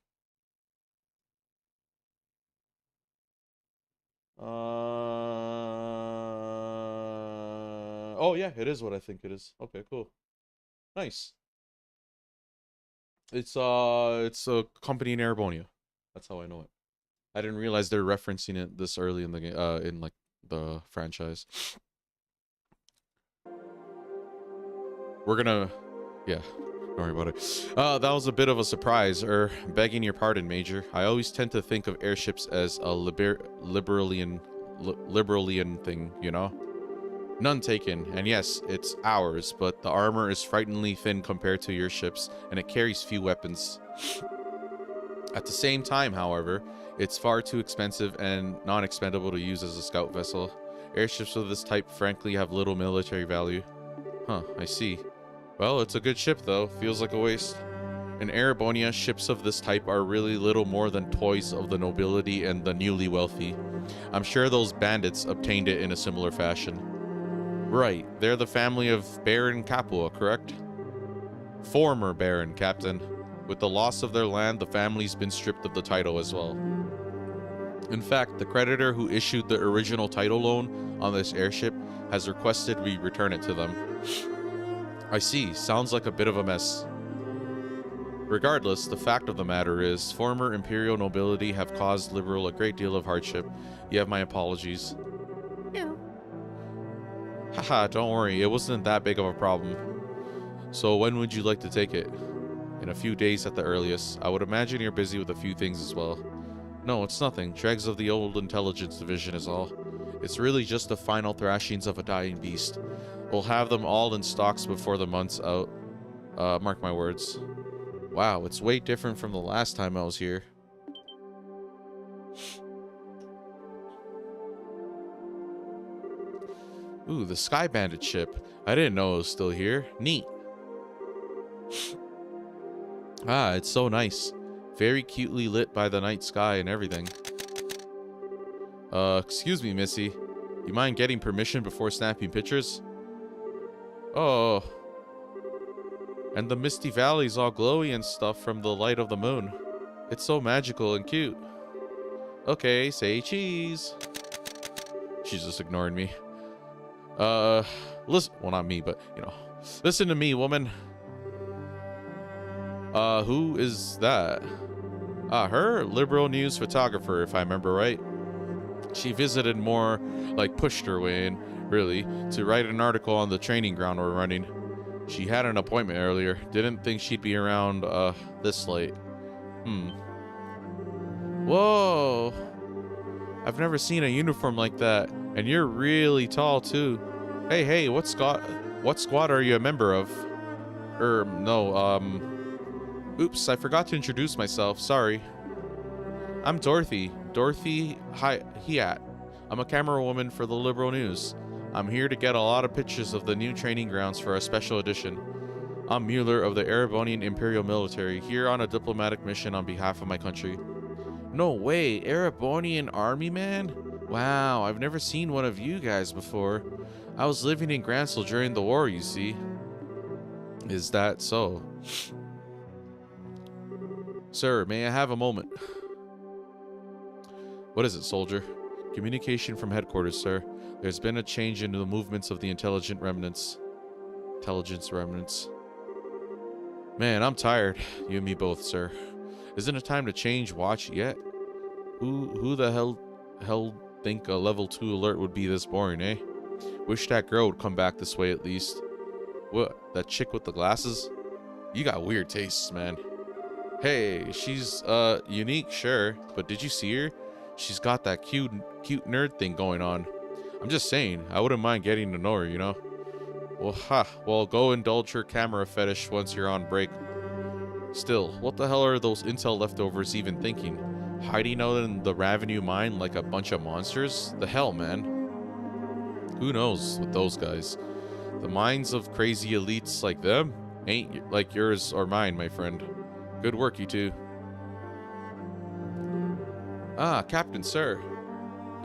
Oh yeah, it is what I think it is. Okay, cool. Nice. It's a company in Erebonia. That's how I know it. I didn't realize they're referencing it this early in the game, in like the franchise. We're gonna, yeah, don't worry about it. That was a bit of a surprise, begging your pardon, Major. I always tend to think of airships as a liberalian thing, you know? None taken, and yes, it's ours, but the armor is frighteningly thin compared to your ships, and it carries few weapons. At the same time, however, it's far too expensive and non-expendable to use as a scout vessel. Airships of this type frankly have little military value. Huh, I see. Well, it's a good ship though, feels like a waste. In Erebonia, ships of this type are really little more than toys of the nobility and the newly wealthy. I'm sure those bandits obtained it in a similar fashion. Right, they're the family of Baron Capua, correct? Former Baron, Captain. With the loss of their land, the family's been stripped of the title as well. In fact, the creditor who issued the original title loan on this airship has requested we return it to them. I see, sounds like a bit of a mess. Regardless, the fact of the matter is, former imperial nobility have caused Liberal a great deal of hardship. You have my apologies. Haha, don't worry, it wasn't that big of a problem. So when would you like to take it? In a few days at the earliest. I would imagine you're busy with a few things as well. No, it's nothing. Dregs of the old intelligence division is all. It's really just the final thrashings of a dying beast. We'll have them all in stocks before the month's out. Mark my words. Wow, it's way different from the last time I was here. Ooh, the Sky Bandit ship. I didn't know it was still here. Neat. Ah, it's so nice. Very cutely lit by the night sky and everything. Excuse me, Missy. You mind getting permission before snapping pictures? Oh. And the misty valley's all glowy and stuff from the light of the moon. It's so magical and cute. Okay, say cheese. She's just ignoring me. Listen. Well, not me, but, you know. Listen to me, woman. Who is that? Her liberal news photographer, if I remember right. She visited more, like pushed her way in, really, to write an article on the training ground we're running. She had an appointment earlier. Didn't think she'd be around, this late. Whoa. I've never seen a uniform like that. And you're really tall, too. Hey, what squad are you a member of? Oops, I forgot to introduce myself. Sorry. I'm Dorothy. Dorothy Hiat. I'm a camerawoman for the Liberal News. I'm here to get a lot of pictures of the new training grounds for a special edition. I'm Mueller of the Erebonian Imperial Military, here on a diplomatic mission on behalf of my country. No way, Erebonian Army, man? Wow, I've never seen one of you guys before. I was living in Gransel during the war, you see. Is that so? Sir, may I have a moment? What is it, soldier? Communication from headquarters, sir. There's been a change in the movements of the intelligence remnants. Man, I'm tired. You and me both, sir. Isn't it time to change watch yet? Who the hell think a level 2 alert would be this boring, eh? Wish that girl would come back this way at least. What? That chick with the glasses? You got weird tastes, man. Hey, she's unique, sure, but did you see her? She's got that cute nerd thing going on. I'm just saying, I wouldn't mind getting to know her, you know? Well, go indulge her camera fetish once you're on break. Still, what the hell are those intel leftovers even thinking? Hiding out in the Ravenue mine like a bunch of monsters? The hell, man? Who knows with those guys? The minds of crazy elites like them ain't like yours or mine, my friend. Good work, you two. Ah, Captain, sir.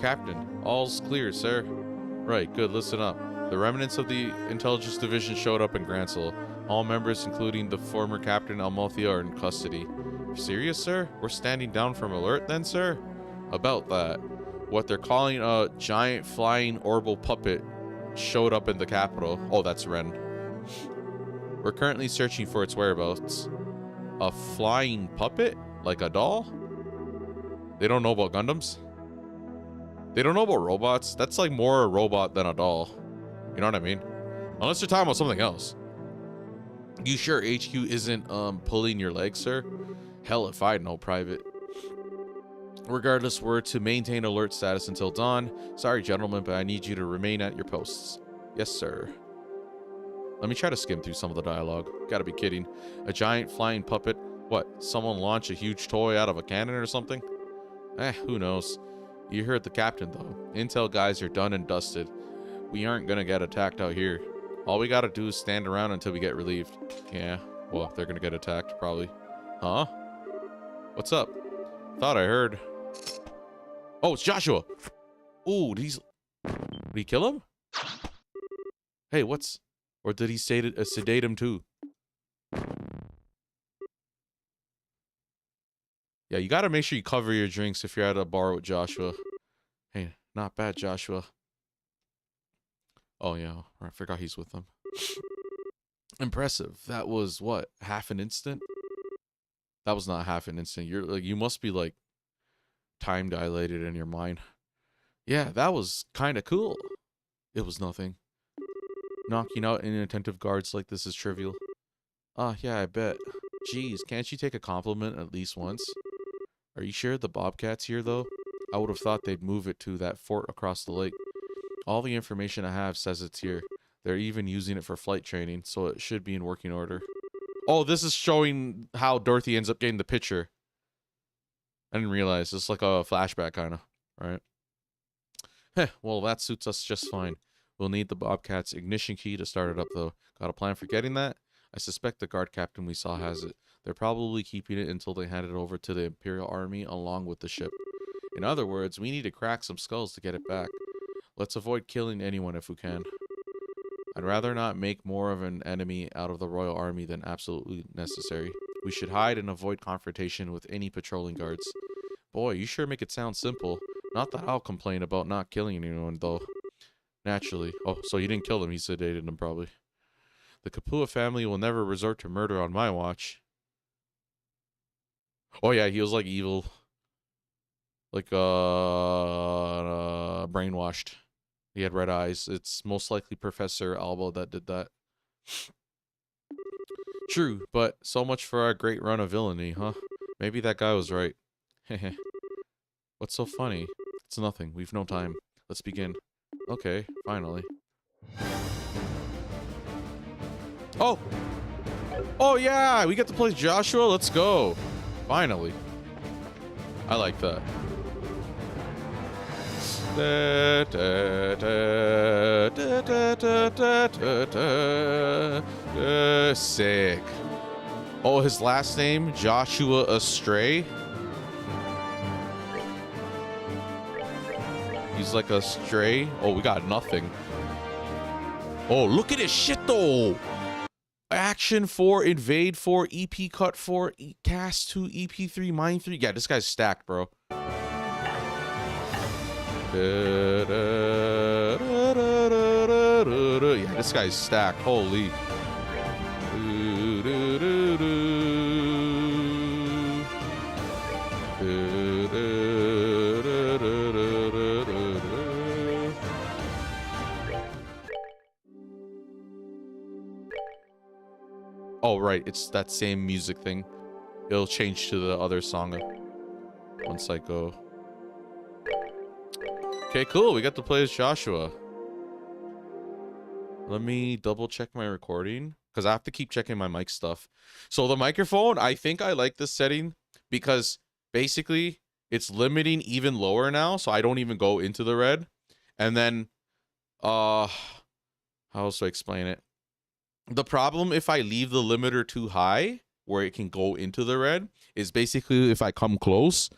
Captain, all's clear, sir. Right, good, listen up. The remnants of the intelligence division showed up in Gransel. All members, including the former Captain Almothia, are in custody. Serious, sir? We're standing down from alert then, sir? About that. What they're calling a giant flying orbital puppet showed up in the capital. Oh, that's Ren. We're currently searching for its whereabouts. A flying puppet? Like a doll? They don't know about Gundams? They don't know about robots? That's like more a robot than a doll. You know what I mean? Unless you're talking about something else. You sure HQ isn't pulling your leg, sir? Hell if I know, Private. Regardless, we're to maintain alert status until dawn. Sorry, gentlemen, but I need you to remain at your posts. Yes, sir. Let me try to skim through some of the dialogue. Gotta be kidding. A giant flying puppet? What, someone launch a huge toy out of a cannon or something? Who knows. You heard the captain, though. Intel guys are done and dusted. We aren't gonna get attacked out here. All we gotta do is stand around until we get relieved. Yeah, well, they're gonna get attacked, probably. Huh? What's up? Thought I heard. Oh, it's Joshua! Ooh, did he kill him? Hey, what's... Or did he sedate him too? Yeah, you gotta make sure you cover your drinks if you're at a bar with Joshua. Hey, not bad, Joshua. Oh, yeah, I forgot he's with them. Impressive. That was, what, half an instant? That was not half an instant. You must be, like, time dilated in your mind. Yeah, that was kind of cool. It was nothing. Knocking out inattentive guards like this is trivial. Yeah, I bet. Jeez, can't you take a compliment at least once? Are you sure the Bobcat's here, though? I would have thought they'd move it to that fort across the lake. All the information I have says it's here. They're even using it for flight training, so it should be in working order. Oh, this is showing how Dorothy ends up getting the picture. I didn't realize. It's like a flashback, kind of, right? Heh, well, that suits us just fine. We'll need the Bobcat's ignition key to start it up, though. Got a plan for getting that? I suspect the guard captain we saw has it. They're probably keeping it until they hand it over to the Imperial Army along with the ship. In other words, we need to crack some skulls to get it back. Let's avoid killing anyone if we can. I'd rather not make more of an enemy out of the royal army than absolutely necessary. We should hide and avoid confrontation with any patrolling guards. Boy, you sure make it sound simple. Not that I'll complain about not killing anyone, though. Naturally. Oh, so he didn't kill them, he sedated them, probably. The Kapua family will never resort to murder on my watch. Oh yeah, he was like evil. Like, brainwashed. He had red eyes. It's most likely Professor Albo that did that. True, but so much for our great run of villainy, huh? Maybe that guy was right. Heh. What's so funny? It's nothing. We've no time. Let's begin. Okay, finally. Oh! Oh yeah! We get to play Joshua? Let's go! Finally. I like that. Sick. Oh, his last name? Joshua Astray? He's like a stray. Oh, we got nothing. Oh, look at his shit though. Action 4, Invade 4, EP Cut 4, Cast 2, EP3, Mine 3. Yeah, this guy's stacked, bro. Yeah, this guy's stacked. Holy. Oh, right. It's that same music thing. It'll change to the other song once I go. Okay, cool. We got to play as Joshua. Let me double check my recording because I have to keep checking my mic stuff. So the microphone, I think I like this setting because basically it's limiting even lower now. So I don't even go into the red. And then, how else do I explain it? The problem if I leave the limiter too high where it can go into the red is basically if I come close,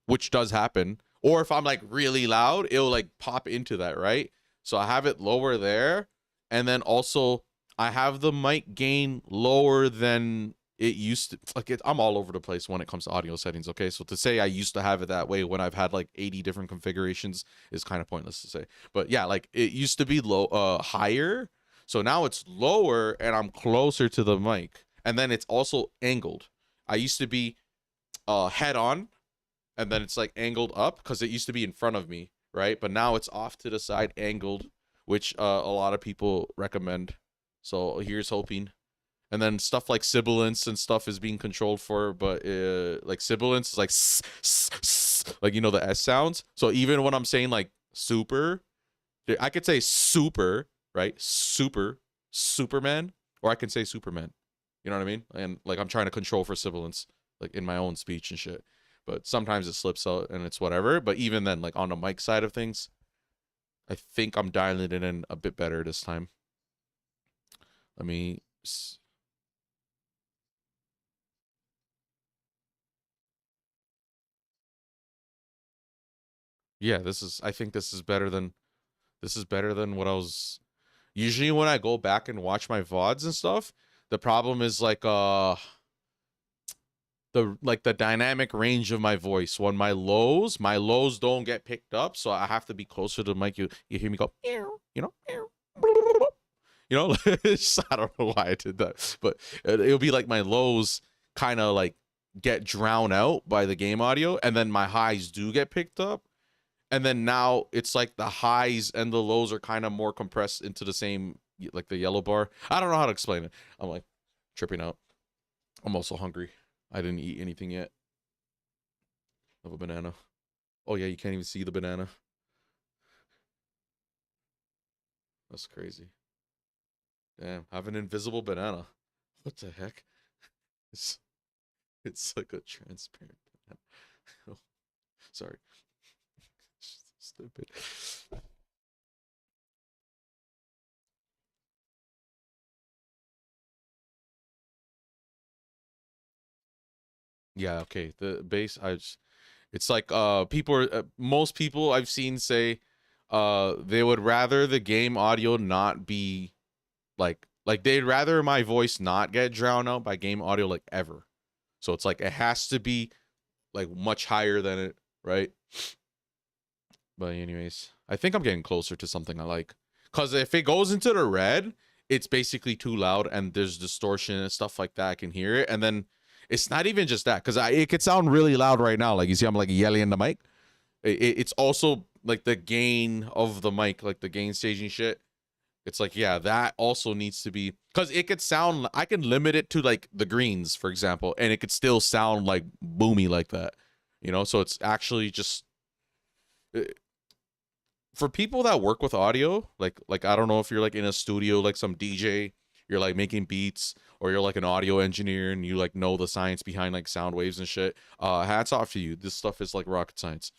which does happen, or if I'm like really loud, it'll like pop into that, right? So I have it lower there. And then also I have the mic gain lower than it used to. Like I'm all over the place when it comes to audio settings. Okay. So to say I used to have it that way when I've had like 80 different configurations is kind of pointless to say, but yeah, like it used to be higher. So now it's lower and I'm closer to the mic. And then it's also angled. I used to be head on and then it's like angled up because it used to be in front of me, right? But now it's off to the side angled, which a lot of people recommend. So here's hoping. And then stuff like sibilance and stuff is being controlled for, but like sibilance is like like, you know, the S sounds. So even when I'm saying like super, I could say super, right? Superman, or I can say Superman. You know what I mean? And like I'm trying to control for sibilance, like in my own speech and shit. But sometimes it slips out and it's whatever. But even then, like on the mic side of things, I think I'm dialing it in a bit better this time. Let me. Yeah, I think this is better than what I was. Usually when I go back and watch my VODs and stuff, the problem is like the dynamic range of my voice. When my lows don't get picked up, so I have to be closer to the mic. You hear me go, you know, you know. I don't know why I did that, but it'll be like my lows kind of like get drowned out by the game audio, and then my highs do get picked up. And then now it's like the highs and the lows are kind of more compressed into the same, like the yellow bar. I don't know how to explain it. I'm like tripping out. I'm also hungry. I didn't eat anything yet. Of a banana. Oh yeah, you can't even see the banana. That's crazy. Damn, I have an invisible banana. What the heck? It's, it's like a transparent banana. Oh, sorry. Stupid. Yeah, okay. The base, It's like people are most people I've seen say they would rather the game audio not be like they'd rather my voice not get drowned out by game audio like ever. So it's like it has to be like much higher than it, right? But anyways, I think I'm getting closer to something I like. Cause if it goes into the red, it's basically too loud and there's distortion and stuff like that. I can hear it. And then it's not even just that, because it could sound really loud right now. Like you see, I'm like yelling in the mic. It's also like the gain of the mic, like the gain staging shit. It's like, yeah, that also needs to be, because it could sound, I can limit it to like the greens, for example, and it could still sound like boomy like that, you know? So it's actually just, for people that work with audio, like I don't know if you're like in a studio, like some DJ, you're like making beats, or you're like an audio engineer and you like know the science behind like sound waves and shit. Hats off to you. This stuff is like rocket science.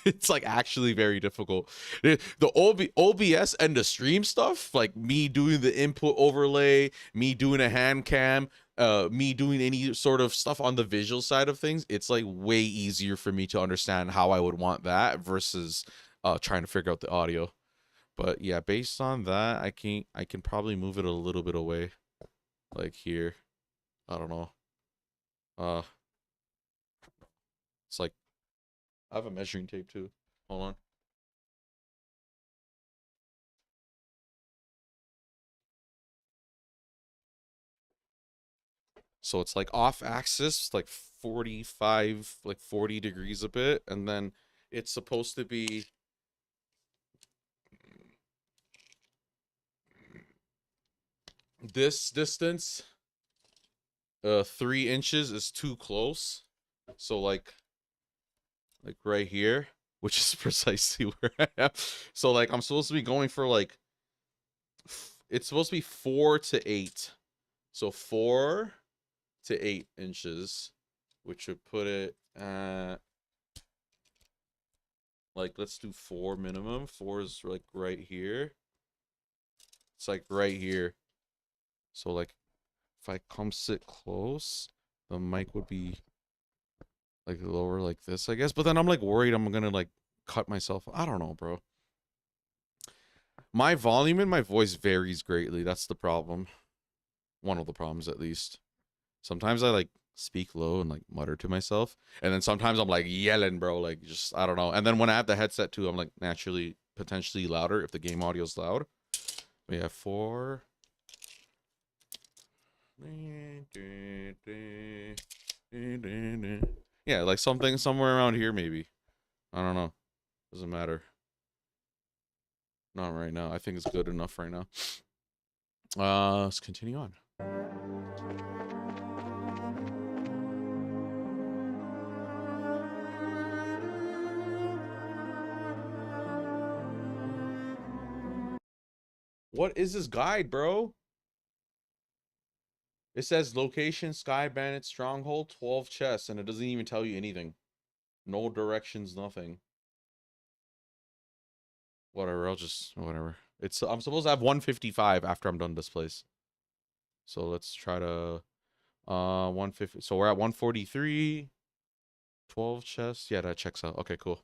It's like actually very difficult. The OBS and the stream stuff, like me doing the input overlay, me doing a hand cam, me doing any sort of stuff on the visual side of things, it's like way easier for me to understand how I would want that versus trying to figure out the audio. But yeah, based on that, I can probably move it a little bit away, like here. I don't know. It's like I have a measuring tape too. Hold on. So it's like off axis, like 45, like 40 degrees a bit. And then it's supposed to be this distance. 3 inches is too close. So like right here, which is precisely where I am. So like I'm supposed to be going for like, it's supposed to be 4 to 8. So 4 to 8 inches, which would put it at like, let's do 4 minimum. 4 is like right here. It's like right here. So like if I come sit close, the mic would be like lower like this, I guess. But then I'm like worried I'm gonna like cut myself. I don't know, bro. My volume in my voice varies greatly. That's the problem. One of the problems, at least. Sometimes I like speak low and like mutter to myself, and then sometimes I'm like yelling, bro, like just I don't know. And then when I have the headset too, I'm like naturally potentially louder if the game audio's loud. We have 4. Yeah, like something somewhere around here, maybe. I don't know. Doesn't matter. Not right now. I think it's good enough right now. Let's continue on. What is this guide, bro? It says location, Sky Bandit Stronghold, 12 chests, and it doesn't even tell you anything. No directions, nothing. Whatever, I'll just, whatever. I'm supposed to have 155 after I'm done this place. So let's try to, 150. So we're at 143. 12 chests. Yeah, that checks out. Okay, cool.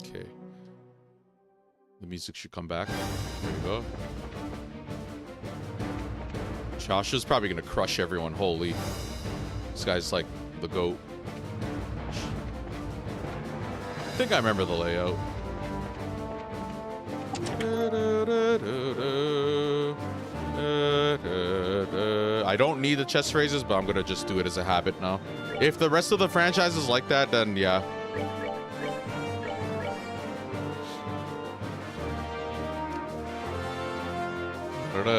Okay. The music should come back. There you go. Josh is probably gonna crush everyone. Holy. This guy's like the GOAT. I think I remember the layout. I don't need the chest phrases, but I'm gonna just do it as a habit now. If the rest of the franchise is like that, then yeah. No,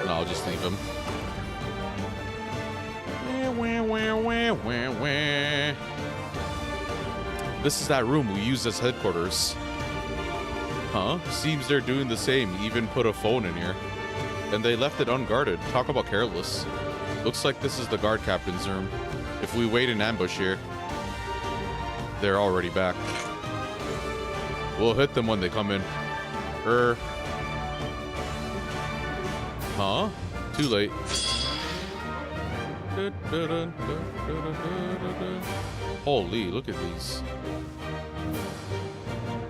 I'll just leave him. This is that room we use as headquarters. Huh? Seems they're doing the same, even put a phone in here. And they left it unguarded. Talk about careless. Looks like this is the guard captain's room. If we wait in ambush here, they're already back. We'll hit them when they come in. Huh? Too late. Holy, look at these.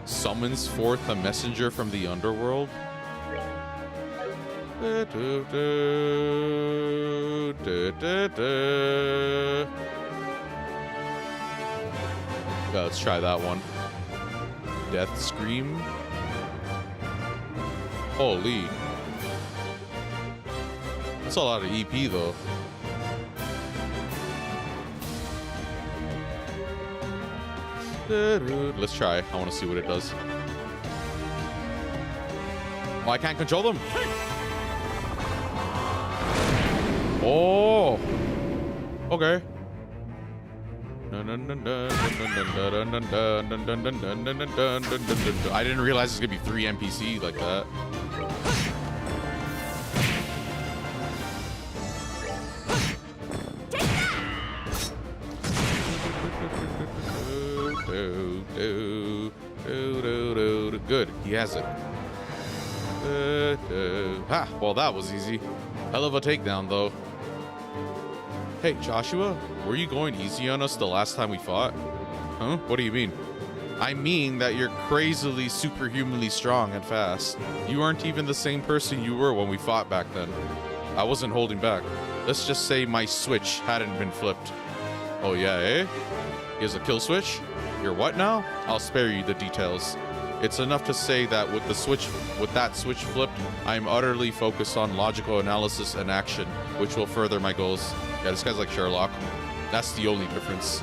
Summons forth a messenger from the underworld. Okay, let's try that one. Death Scream. Holy. That's a lot of EP though. Let's try. I want to see what it does. Oh, I can't control them. Oh. Okay. I didn't realize it's gonna be 3 NPC like that. Good, he has it. Ha, well that was easy. Hell of a takedown though. Hey Joshua, were you going easy on us the last time we fought? Huh? What do you mean? I mean that you're crazily, superhumanly strong and fast. You aren't even the same person you were when we fought back then. I wasn't holding back. Let's just say my switch hadn't been flipped. Oh yeah, eh? He has a kill switch? You're what now? I'll spare you the details. It's enough to say that with that switch flipped, I am utterly focused on logical analysis and action, which will further my goals. Yeah, this guy's like Sherlock. That's the only difference.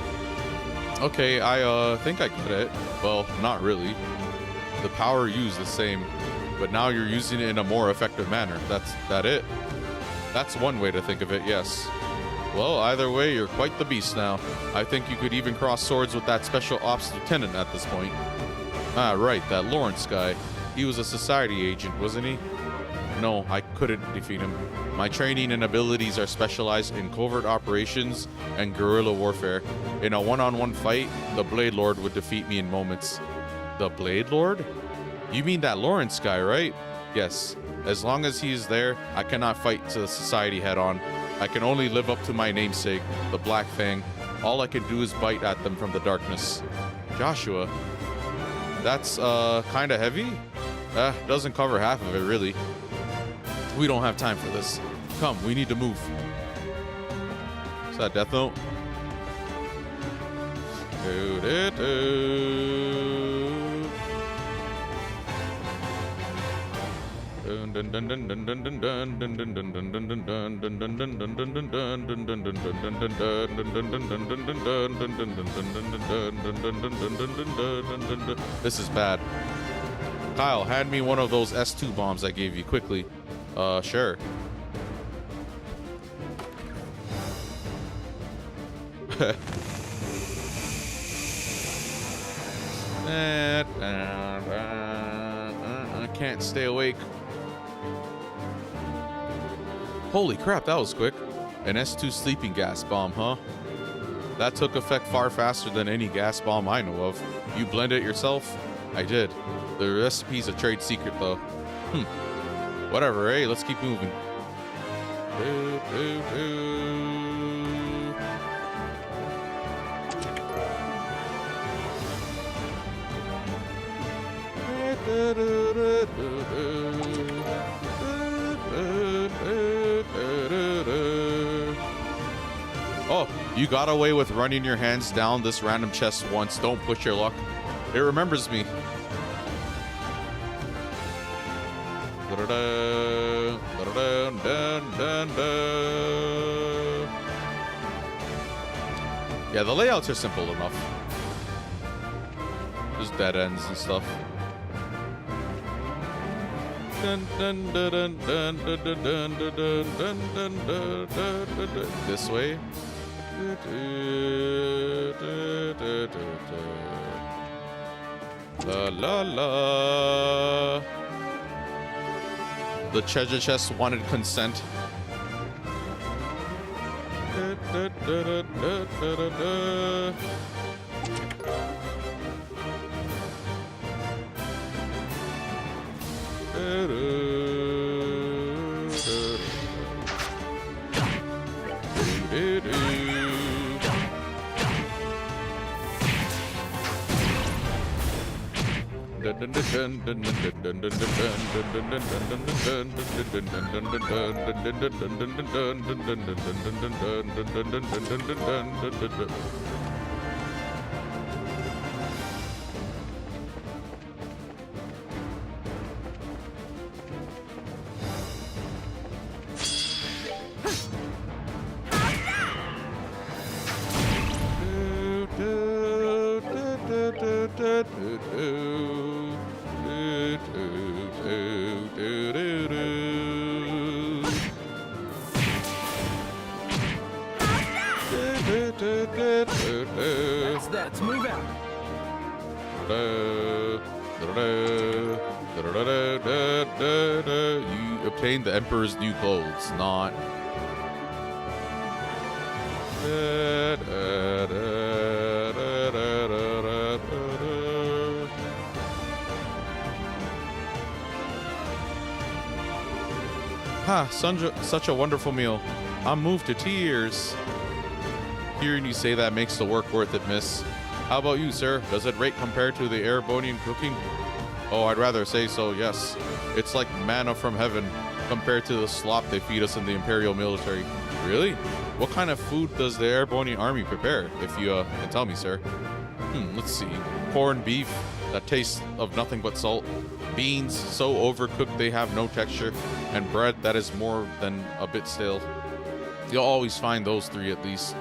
Okay, I think I get it. Well, not really. The power used the same, but now you're using it in a more effective manner. That's it. That's one way to think of it, yes. Well, either way, you're quite the beast now. I think you could even cross swords with that special ops lieutenant at this point. Ah, right, that Lawrence guy. He was a society agent, wasn't he? No, I couldn't defeat him. My training and abilities are specialized in covert operations and guerrilla warfare. In a one-on-one fight, the Blade Lord would defeat me in moments. The Blade Lord? You mean that Lawrence guy, right? Yes. As long as he is there, I cannot fight to the society head-on. I can only live up to my namesake, the Black Fang. All I can do is bite at them from the darkness. Joshua, that's kind of heavy. Doesn't cover half of it, really. We don't have time for this. Come, we need to move. Is that Death Note? This is bad. Kyle, hand me one of those S2 bombs I gave you quickly. Sure. I can't stay awake. Holy crap, that was quick. An S2 sleeping gas bomb, huh? That took effect far faster than any gas bomb I know of. You blend it yourself? I did. The recipe's a trade secret, though. Whatever, eh? Let's keep moving. Oh, you got away with running your hands down this random chest once. Don't push your luck. It remembers me. Yeah, the layouts are simple enough. Just dead ends and stuff. This way. La la la. The treasure chest wanted consent. That's move out. You obtained the Emperor's new clothes, not. Such a wonderful meal. I'm moved to tears. Hearing you say that makes the work worth it, miss. How about you, sir? Does it rate compared to the Erebonian cooking? Oh, I'd rather say so, yes. It's like manna from heaven compared to the slop they feed us in the Imperial military. Really? What kind of food does the Erebonian army prepare, if you can tell me, sir? Let's see. Corned beef that tastes of nothing but salt. Beans so overcooked they have no texture. And bread that is more than a bit stale. You'll always find those three at least.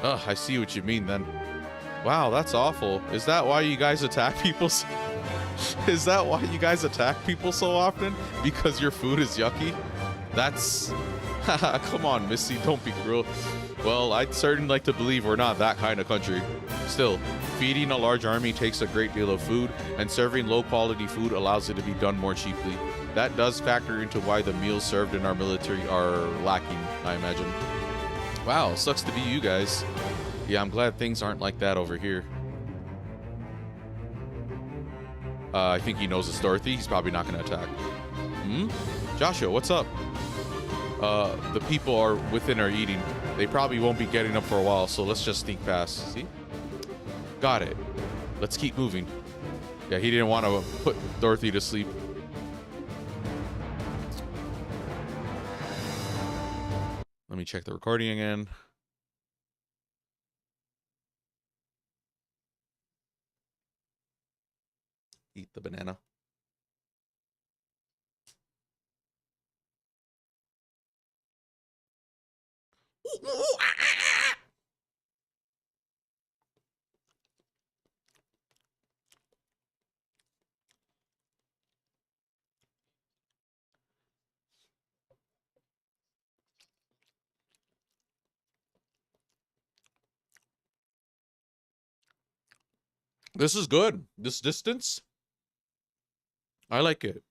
Ugh, I see what you mean then. Wow, that's awful. Is that why you guys attack people? Is that why you guys attack people so often? Because your food is yucky? That's... Come on, Missy, don't be cruel. Well, I'd certainly like to believe we're not that kind of country. Still, feeding a large army takes a great deal of food, and serving low-quality food allows it to be done more cheaply. That does factor into why the meals served in our military are lacking, I imagine. Wow, sucks to be you guys. Yeah, I'm glad things aren't like that over here. I think he knows it's Dorothy. He's probably not going to attack. Joshua, what's up? The people are within are eating. They probably won't be getting up for a while, so let's just sneak past. See? Got it. Let's keep moving. Yeah, he didn't want to put Dorothy to sleep. Let me check the recording again. Eat the banana. This is good. This distance, I like it.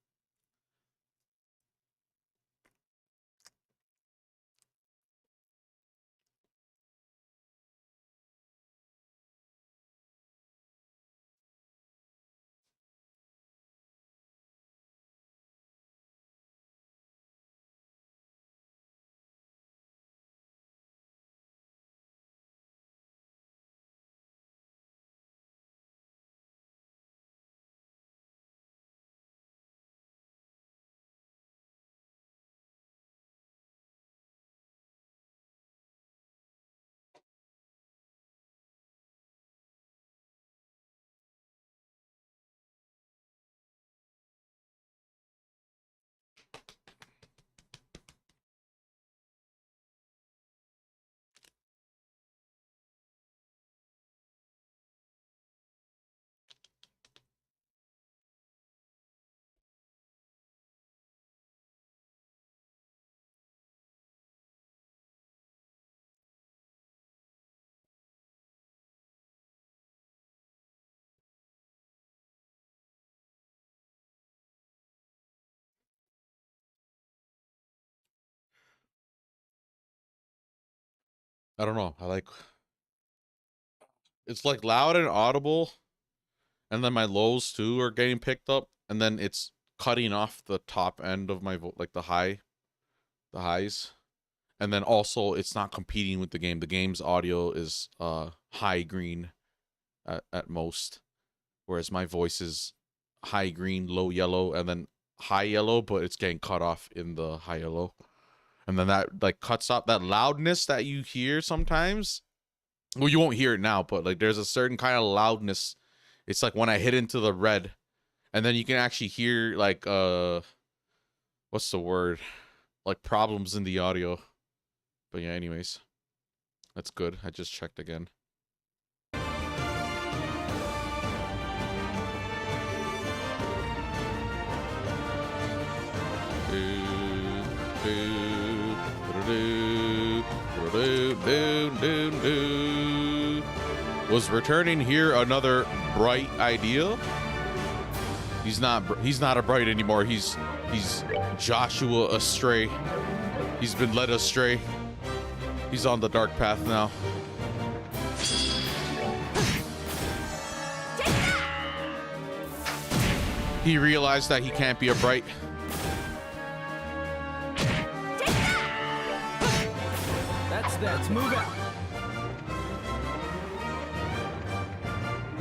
I don't know. I like it's like loud and audible, and then my lows too are getting picked up, and then it's cutting off the top end of my like the highs. And then also it's not competing with the game. The game's audio is high green at most, whereas my voice is high green, low yellow, and then high yellow, but it's getting cut off in the high yellow. And then that like cuts off that loudness that you hear sometimes. Well, you won't hear it now, but like there's a certain kind of loudness. It's like when I hit into the red, and then you can actually hear like what's the word? Like problems in the audio. But yeah, anyways. That's good. I just checked again. Was returning here another bright idea? He's not a bright anymore. He's Joshua astray. He's been led astray. He's on the dark path now. He realized that he can't be a bright. That's move out.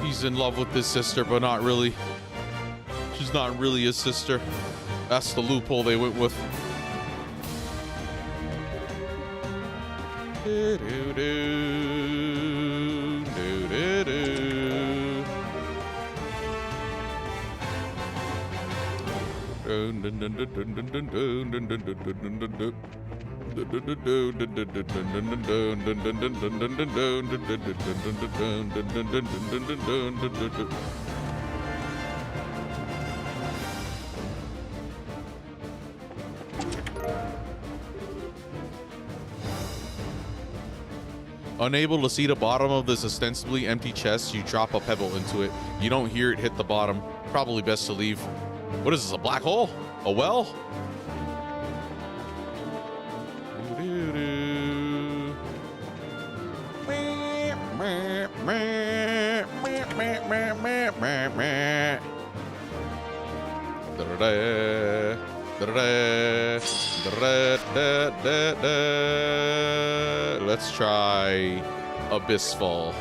He's in love with his sister, but not really. She's not really his sister. That's the loophole they went with. Unable to see the bottom of this ostensibly empty chest, you drop a pebble into it. You don't hear it hit the bottom. Probably best to leave. What is this, a black hole? A well? Let's try Abyss Fall.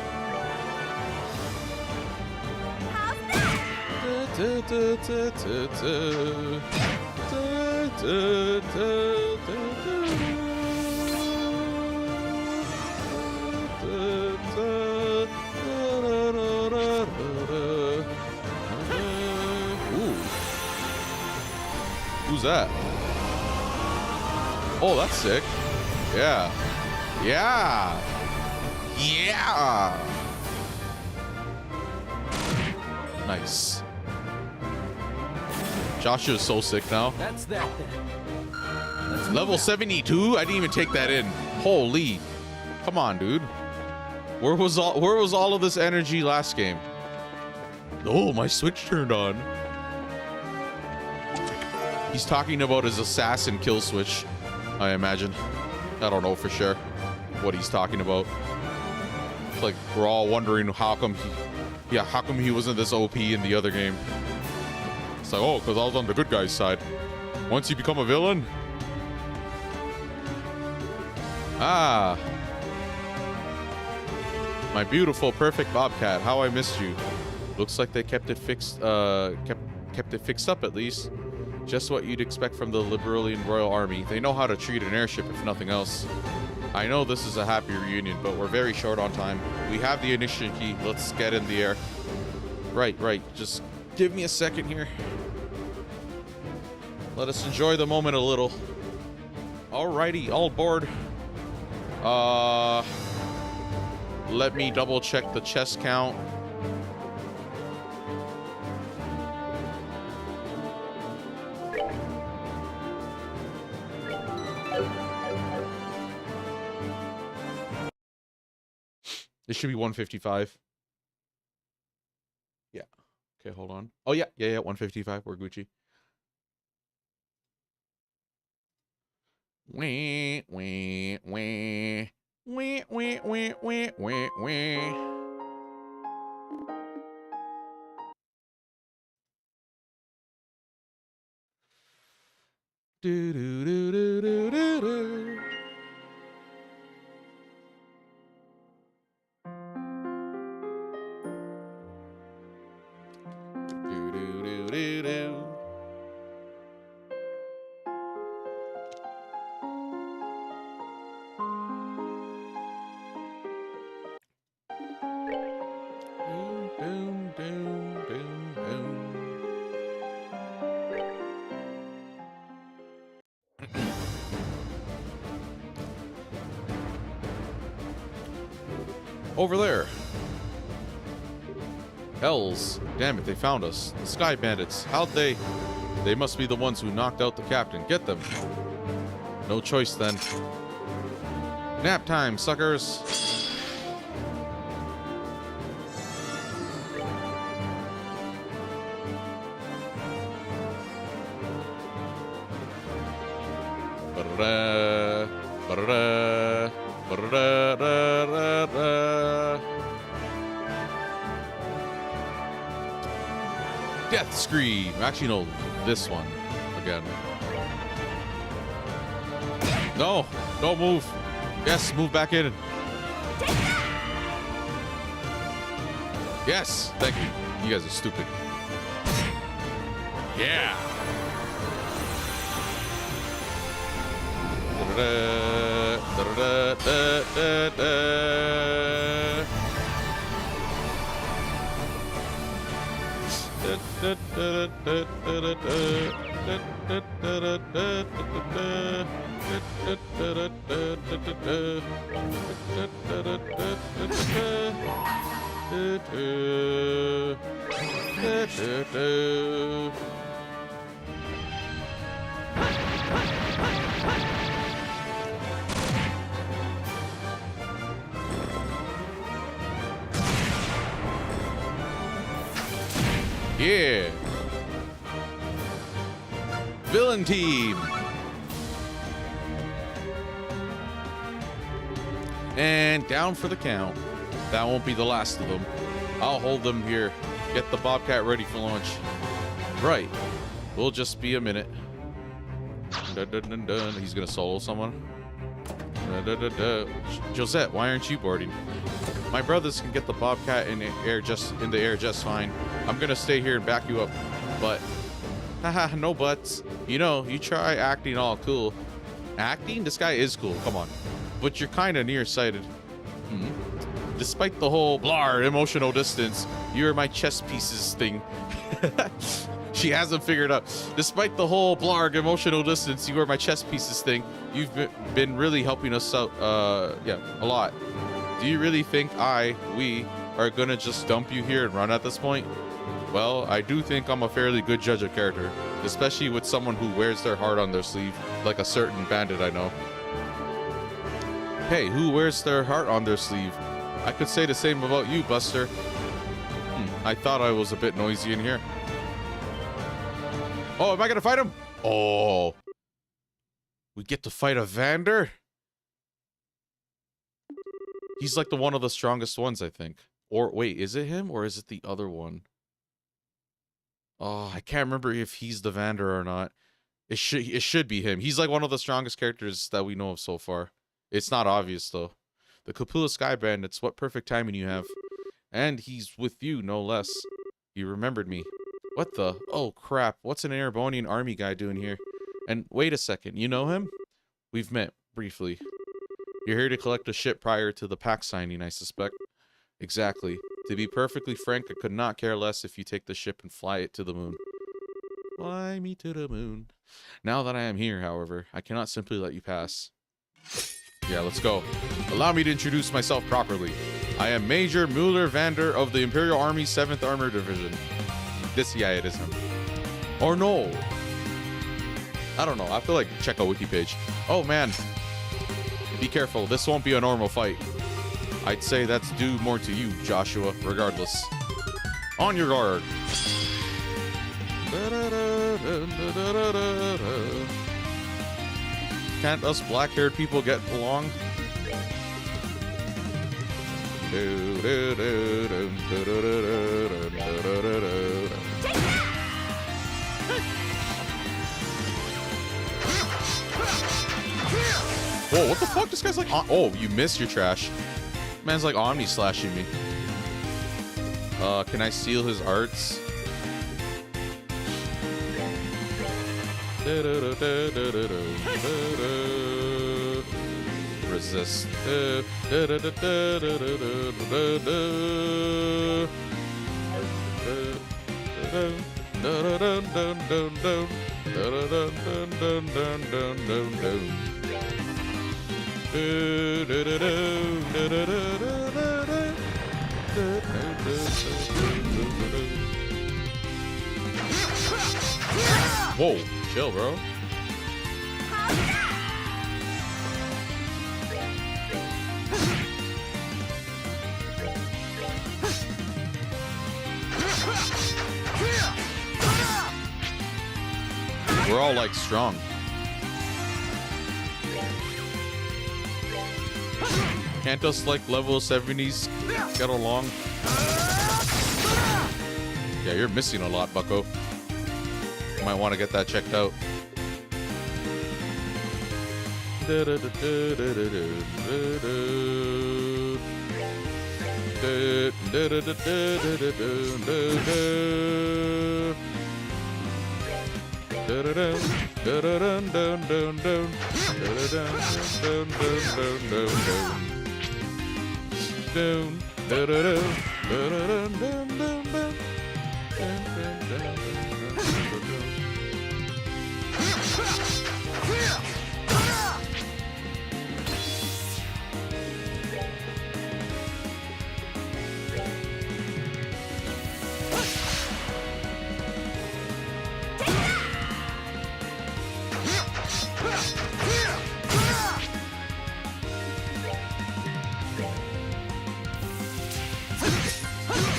Who's that? Oh, that's sick. Yeah. Yeah. Yeah. Nice. Joshua is so sick now. That's that then. Level 72? I didn't even take that in. Holy. Come on, dude. Where was all of this energy last game? Oh, my switch turned on. He's talking about his assassin kill switch, I imagine. I don't know for sure what he's talking about. It's like we're all wondering how come he wasn't this OP in the other game. It's like, oh, because I was on the good guy's side. Once you become a villain. Ah. My beautiful, perfect Bobcat. How I missed you. Looks like they kept it fixed. Kept it fixed up at least. Just what you'd expect from the Liberalian Royal Army. They know how to treat an airship, if nothing else. I know this is a happy reunion, but we're very short on time. We have the initiative key. Let's get in the air. Right. Just give me a second here. Let us enjoy the moment a little. Alrighty, all aboard. Let me double check the chest count. This should be 155. Yeah. Okay, hold on. Oh, yeah, 155. We're Gucci. Wah, wah, wah. Wah, wah, wah, wah, wah, wah. Do, do, do, do, do, do, do. Do, do, do, do, do. Doom, doom, doom, doom, Over there. Hells. Damn it, they found us. The Sky Bandits. How'd they... They must be the ones who knocked out the captain. Get them. No choice then. Nap time, suckers. Ba-da-da, ba-da-da, ba-da-da-da-da-da. Death Scream. Actually, no, this one again. No, don't move. Yes, move back in. Yes, thank you. You guys are stupid. Yeah. Da-da-da, da-da-da-da-da-da. Yeah. Villain team. And down for the count. That won't be the last of them. I'll hold them here. Get the Bobcat ready for launch. Right. We'll just be a minute. Dun, dun, dun, dun. He's gonna solo someone. Dun, dun, dun, dun. Josette, why aren't you boarding? My brothers can get the Bobcat in the air just fine. I'm gonna stay here and back you up. But haha, no buts. You know, you try acting all cool. Acting? This guy is cool, come on. But you're kinda nearsighted. Despite the whole blar emotional distance, you're my chess pieces thing. She hasn't figured out. Despite the whole blarg emotional distance, you are my chess pieces thing. You've been really helping us out, yeah, a lot. Do you really think we are gonna just dump you here and run at this point? Well, I do think I'm a fairly good judge of character, especially with someone who wears their heart on their sleeve, like a certain bandit I know. Hey, who wears their heart on their sleeve? I could say the same about you, Buster. I thought I was a bit noisy in here. Oh, am I gonna fight him? Oh. We get to fight a Vander? He's like one of the strongest ones, I think. Or wait, is it him or is it the other one? Oh, I can't remember if he's the Vander or not. It should be him. He's like one of the strongest characters that we know of so far. It's not obvious though. The Kapula Sky Bandits, what perfect timing you have. And he's with you, no less. You remembered me. What the? Oh crap, what's an Erebonian army guy doing here? And wait a second, you know him? We've met, briefly. You're here to collect a ship prior to the pact signing, I suspect. Exactly. To be perfectly frank, I could not care less if you take the ship and fly it to the moon. Fly me to the moon. Now that I am here, however, I cannot simply let you pass. Yeah, let's go. Allow me to introduce myself properly. I am Major Mueller Vander of the Imperial Army 7th Armored Division. Yeah, it is him. Or no. I don't know. I feel like check a wiki page. Oh, man. Be careful. This won't be a normal fight. I'd say that's due more to you, Joshua, regardless. On your guard. Can't us black-haired people get along? Whoa, what the fuck? This guy's like, oh, you missed your trash. Man's like omni slashing me. Can I steal his arts? Resist. Whoa, chill, bro. We're all like strong. Can't us like level 70s get along? Yeah, you're missing a lot, bucko. You might want to get that checked out.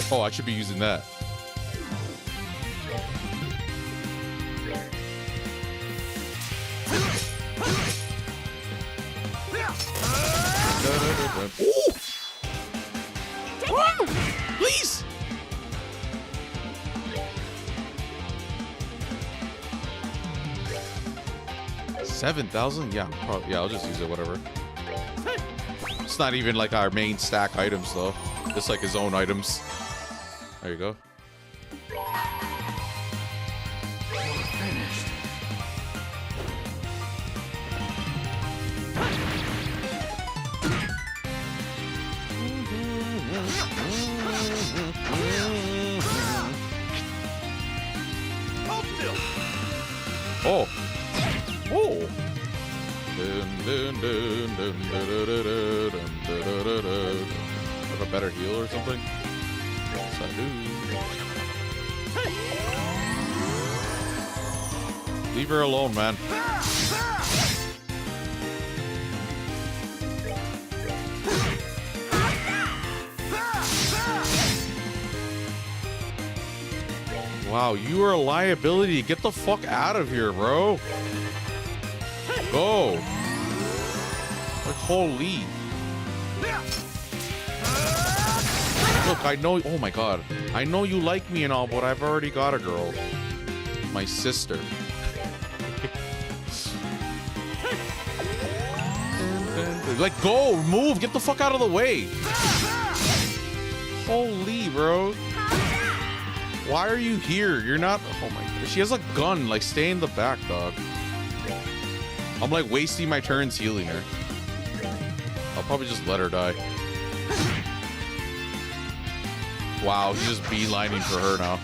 Oh, I should be using that. Ooh! Woo! Please! $7,000? Yeah, probably. Yeah, I'll just use it. Whatever. It's not even like our main stack items, though. It's like his own items. There you go. Finished. Oh. Oh. Have a better heal or something? Yes, I do. Leave her alone, man. Wow, you are a liability. Get the fuck out of here, bro. Go. Like, holy. Look, I know. Oh my god. I know you like me and all, but I've already got a girl. My sister. Like, go, move, get the fuck out of the way. Holy, bro. Why are you here? You're not. Oh my god. She has a gun. Like, stay in the back, dog. I'm like wasting my turns healing her. I'll probably just let her die. Wow, he's just beelining for her now.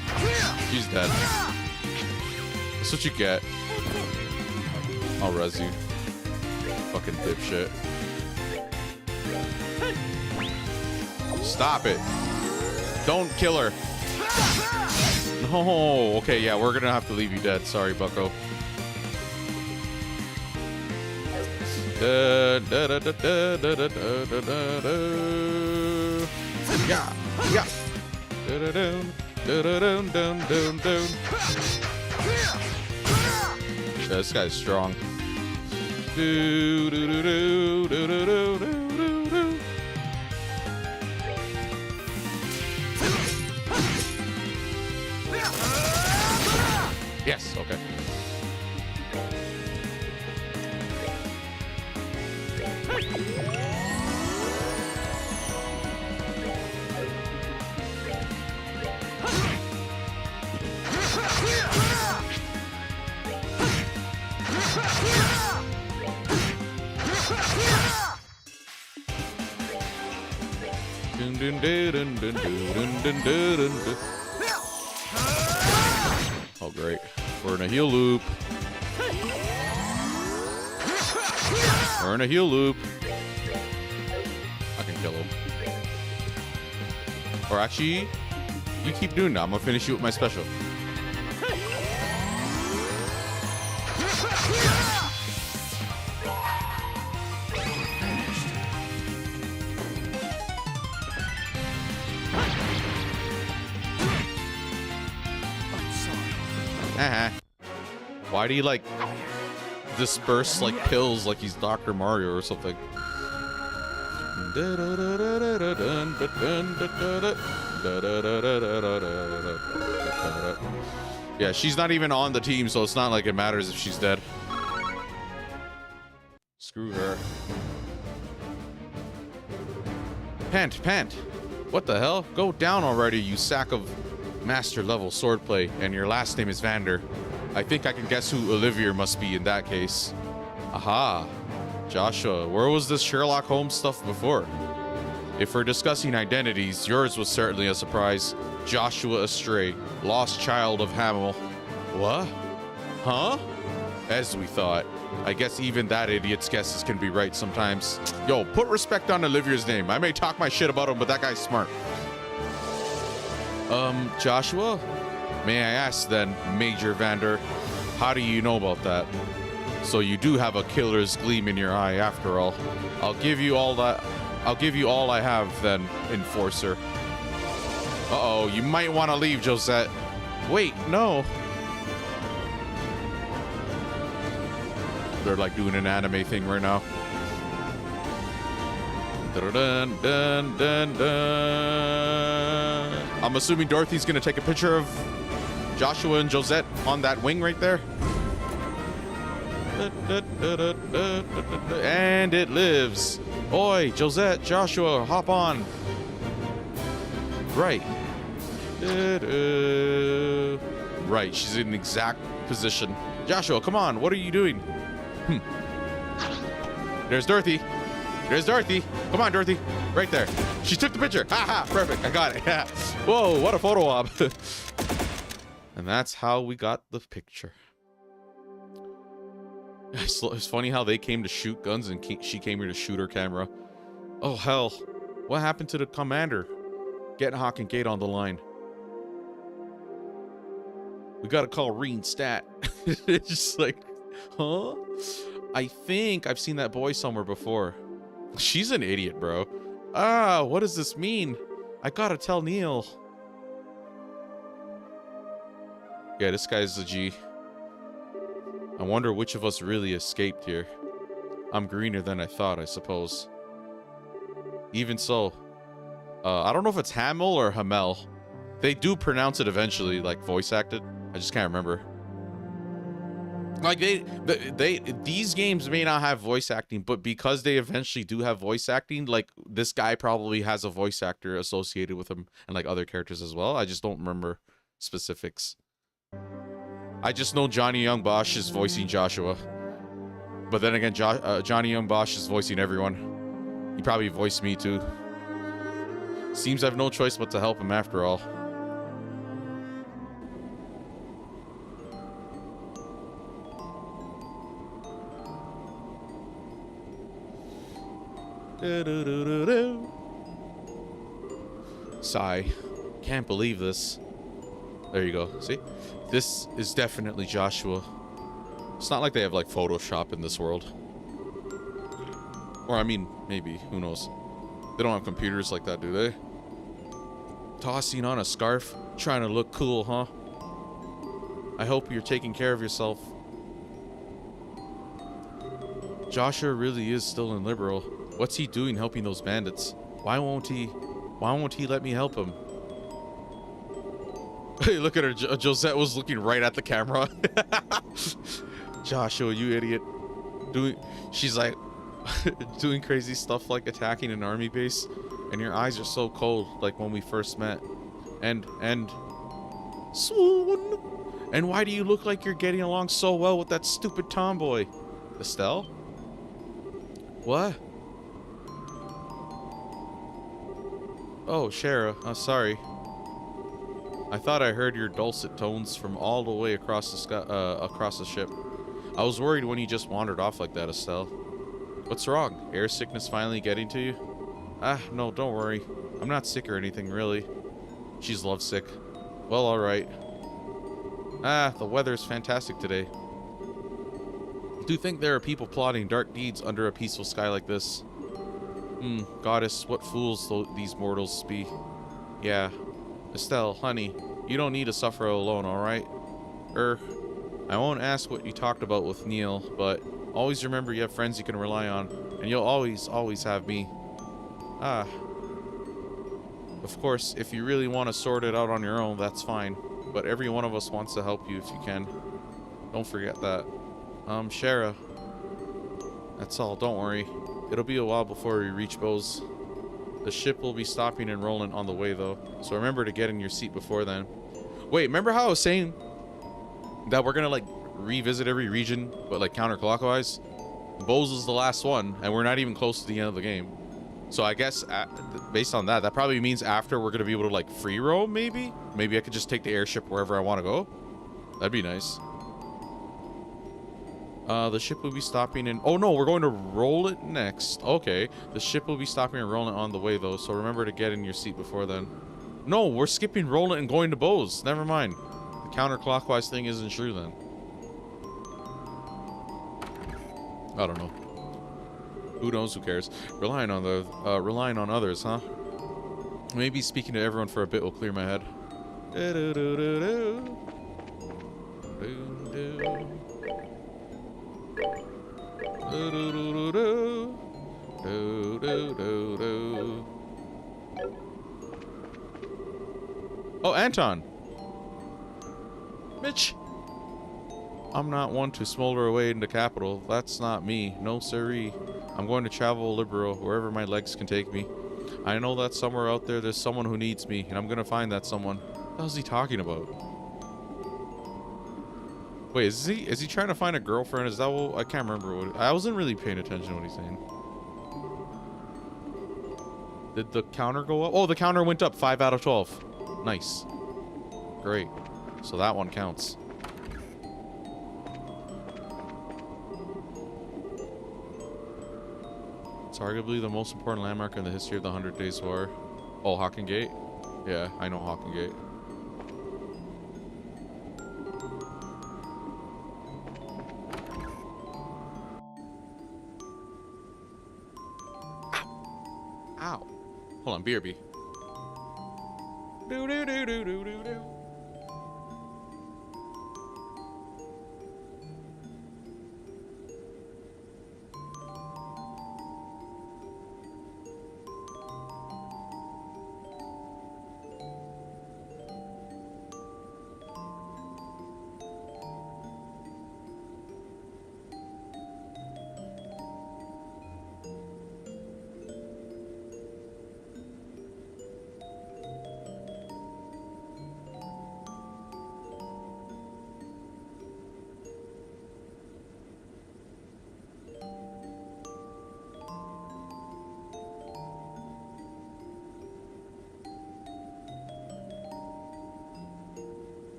She's dead. That's what you get. I'll res you. Fucking dipshit. Stop it. Don't kill her. No. Okay, yeah, we're gonna have to leave you dead. Sorry, bucko. Yeah, yeah. Yeah, this guy's strong. Yes, okay. Dun, dun, dun, dun, dun, dun, dun, dun, dun, dun. Oh, great. We're in a heel loop. We're in a heel loop. I can kill him. Or actually, you keep doing that. I'm gonna finish you with my special. Why do you like disperse like pills like he's Dr. Mario or something? Yeah, she's not even on the team, so it's not like it matters if she's dead. Screw her. Pant. What the hell? Go down already, you sack of master level swordplay, and your last name is Vander. I think I can guess who Olivier must be in that case. Aha. Joshua, where was this Sherlock Holmes stuff before? If we're discussing identities, yours was certainly a surprise. Joshua Astray, lost child of Hamill. What? Huh? As we thought. I guess even that idiot's guesses can be right sometimes. Yo, put respect on Olivier's name. I may talk my shit about him, but that guy's smart. Joshua? May I ask then, Major Vander, how do you know about that? So you do have a killer's gleam in your eye after all. I'll give you all I have then, Enforcer. Uh-oh, you might want to leave, Josette. Wait, no. They're like doing an anime thing right now. Dun, dun, dun, dun. I'm assuming Dorothy's gonna take a picture of Joshua and Josette on that wing right there. And it lives. Oi, Josette, Joshua, hop on. Right. Right, she's in the exact position. Joshua, come on, what are you doing? There's Dorothy. There's Dorothy. Come on, Dorothy. Right there. She took the picture. Haha, perfect. I got it. Whoa, what a photo op. And that's how we got the picture. It's funny how they came to shoot guns and she came here to shoot her camera. Oh, hell. What happened to the commander? Get Hawk and Gate on the line. We gotta call Reen Stat. It's just like, huh? I think I've seen that boy somewhere before. She's an idiot, bro. Ah, what does this mean? I gotta tell Neil. Yeah, this guy's a G. I wonder which of us really escaped here. I'm greener than I thought, I suppose. Even so, I don't know if it's Hamill or Hamel. They do pronounce it eventually, like voice acted. I just can't remember. Like these games may not have voice acting, but because they eventually do have voice acting, like this guy probably has a voice actor associated with him and like other characters as well. I just don't remember specifics. I just know Johnny Young Bosch is voicing Joshua, but then again, Johnny Young Bosch is voicing everyone. He probably voiced me too. Seems I have no choice but to help him after all. Sigh. Can't believe this. There you go. See? This is definitely Joshua. It's not like they have like Photoshop in this world. Or I mean, maybe. Who knows? They don't have computers like that, do they? Tossing on a scarf, trying to look cool, huh? I hope you're taking care of yourself. Joshua really is still in Liberal. What's he doing helping those bandits? Why won't he let me help him? Hey, look at her. Josette was looking right at the camera. Joshua, you idiot. She's like, doing crazy stuff like attacking an army base, and your eyes are so cold, like when we first met. And swoon. And why do you look like you're getting along so well with that stupid tomboy? Estelle? What? Oh, Shara, sorry. I thought I heard your dulcet tones from all the way across the sky, across the ship. I was worried when you just wandered off like that, Estelle. What's wrong? Air sickness finally getting to you? Ah, no, don't worry. I'm not sick or anything, really. She's lovesick. Well, alright. Ah, the weather's fantastic today. Do you think there are people plotting dark deeds under a peaceful sky like this? Goddess, what fools these mortals be. Yeah. Estelle, honey, you don't need to suffer alone, alright? I won't ask what you talked about with Neil, but always remember you have friends you can rely on, and you'll always have me. Ah. Of course, if you really want to sort it out on your own, that's fine. But every one of us wants to help you if you can. Don't forget that. Shara. That's all, don't worry. It'll be a while before we reach Bose. The ship will be stopping and rolling on the way, though. So remember to get in your seat before then. Wait, remember how I was saying that we're gonna, like, revisit every region, but, like, counterclockwise? Bose is the last one, and we're not even close to the end of the game. So I guess, based on that, that probably means after we're gonna be able to, like, free roam, maybe? Maybe I could just take the airship wherever I want to go? That'd be nice. The ship will be stopping in... Oh, no, we're going to roll it next. Okay. The ship will be stopping and rolling on the way, though, so remember to get in your seat before then. No, we're skipping rolling and going to Bose. Never mind. The counterclockwise thing isn't true, then. I don't know. Who knows? Who cares? Relying on others, huh? Maybe speaking to everyone for a bit will clear my head. Oh, Anton! Mitch! I'm not one to smolder away in the capital. That's not me. No siree. I'm going to travel liberal, wherever my legs can take me. I know that somewhere out there's someone who needs me, and I'm gonna find that someone. What the hell is he talking about? Wait, is he trying to find a girlfriend? Is that what... I can't remember what... I wasn't really paying attention to what he's saying. Did the counter go up? Oh, the counter went up. 5 out of 12. Nice. Great. So that one counts. It's arguably the most important landmark in the history of the 100 Days War. Oh, Hawken Gate? Yeah, I know Hawken Gate. Ow. Hold on, BRB. Do do do do do do do.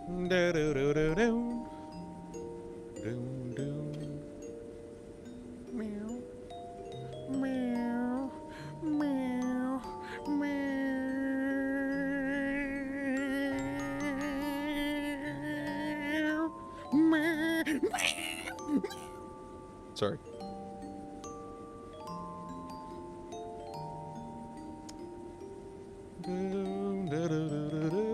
Do do do do do. Do do. Meow. Meow. Meow. Meow. Meow. Sorry. Doom, do, do, do, do, do.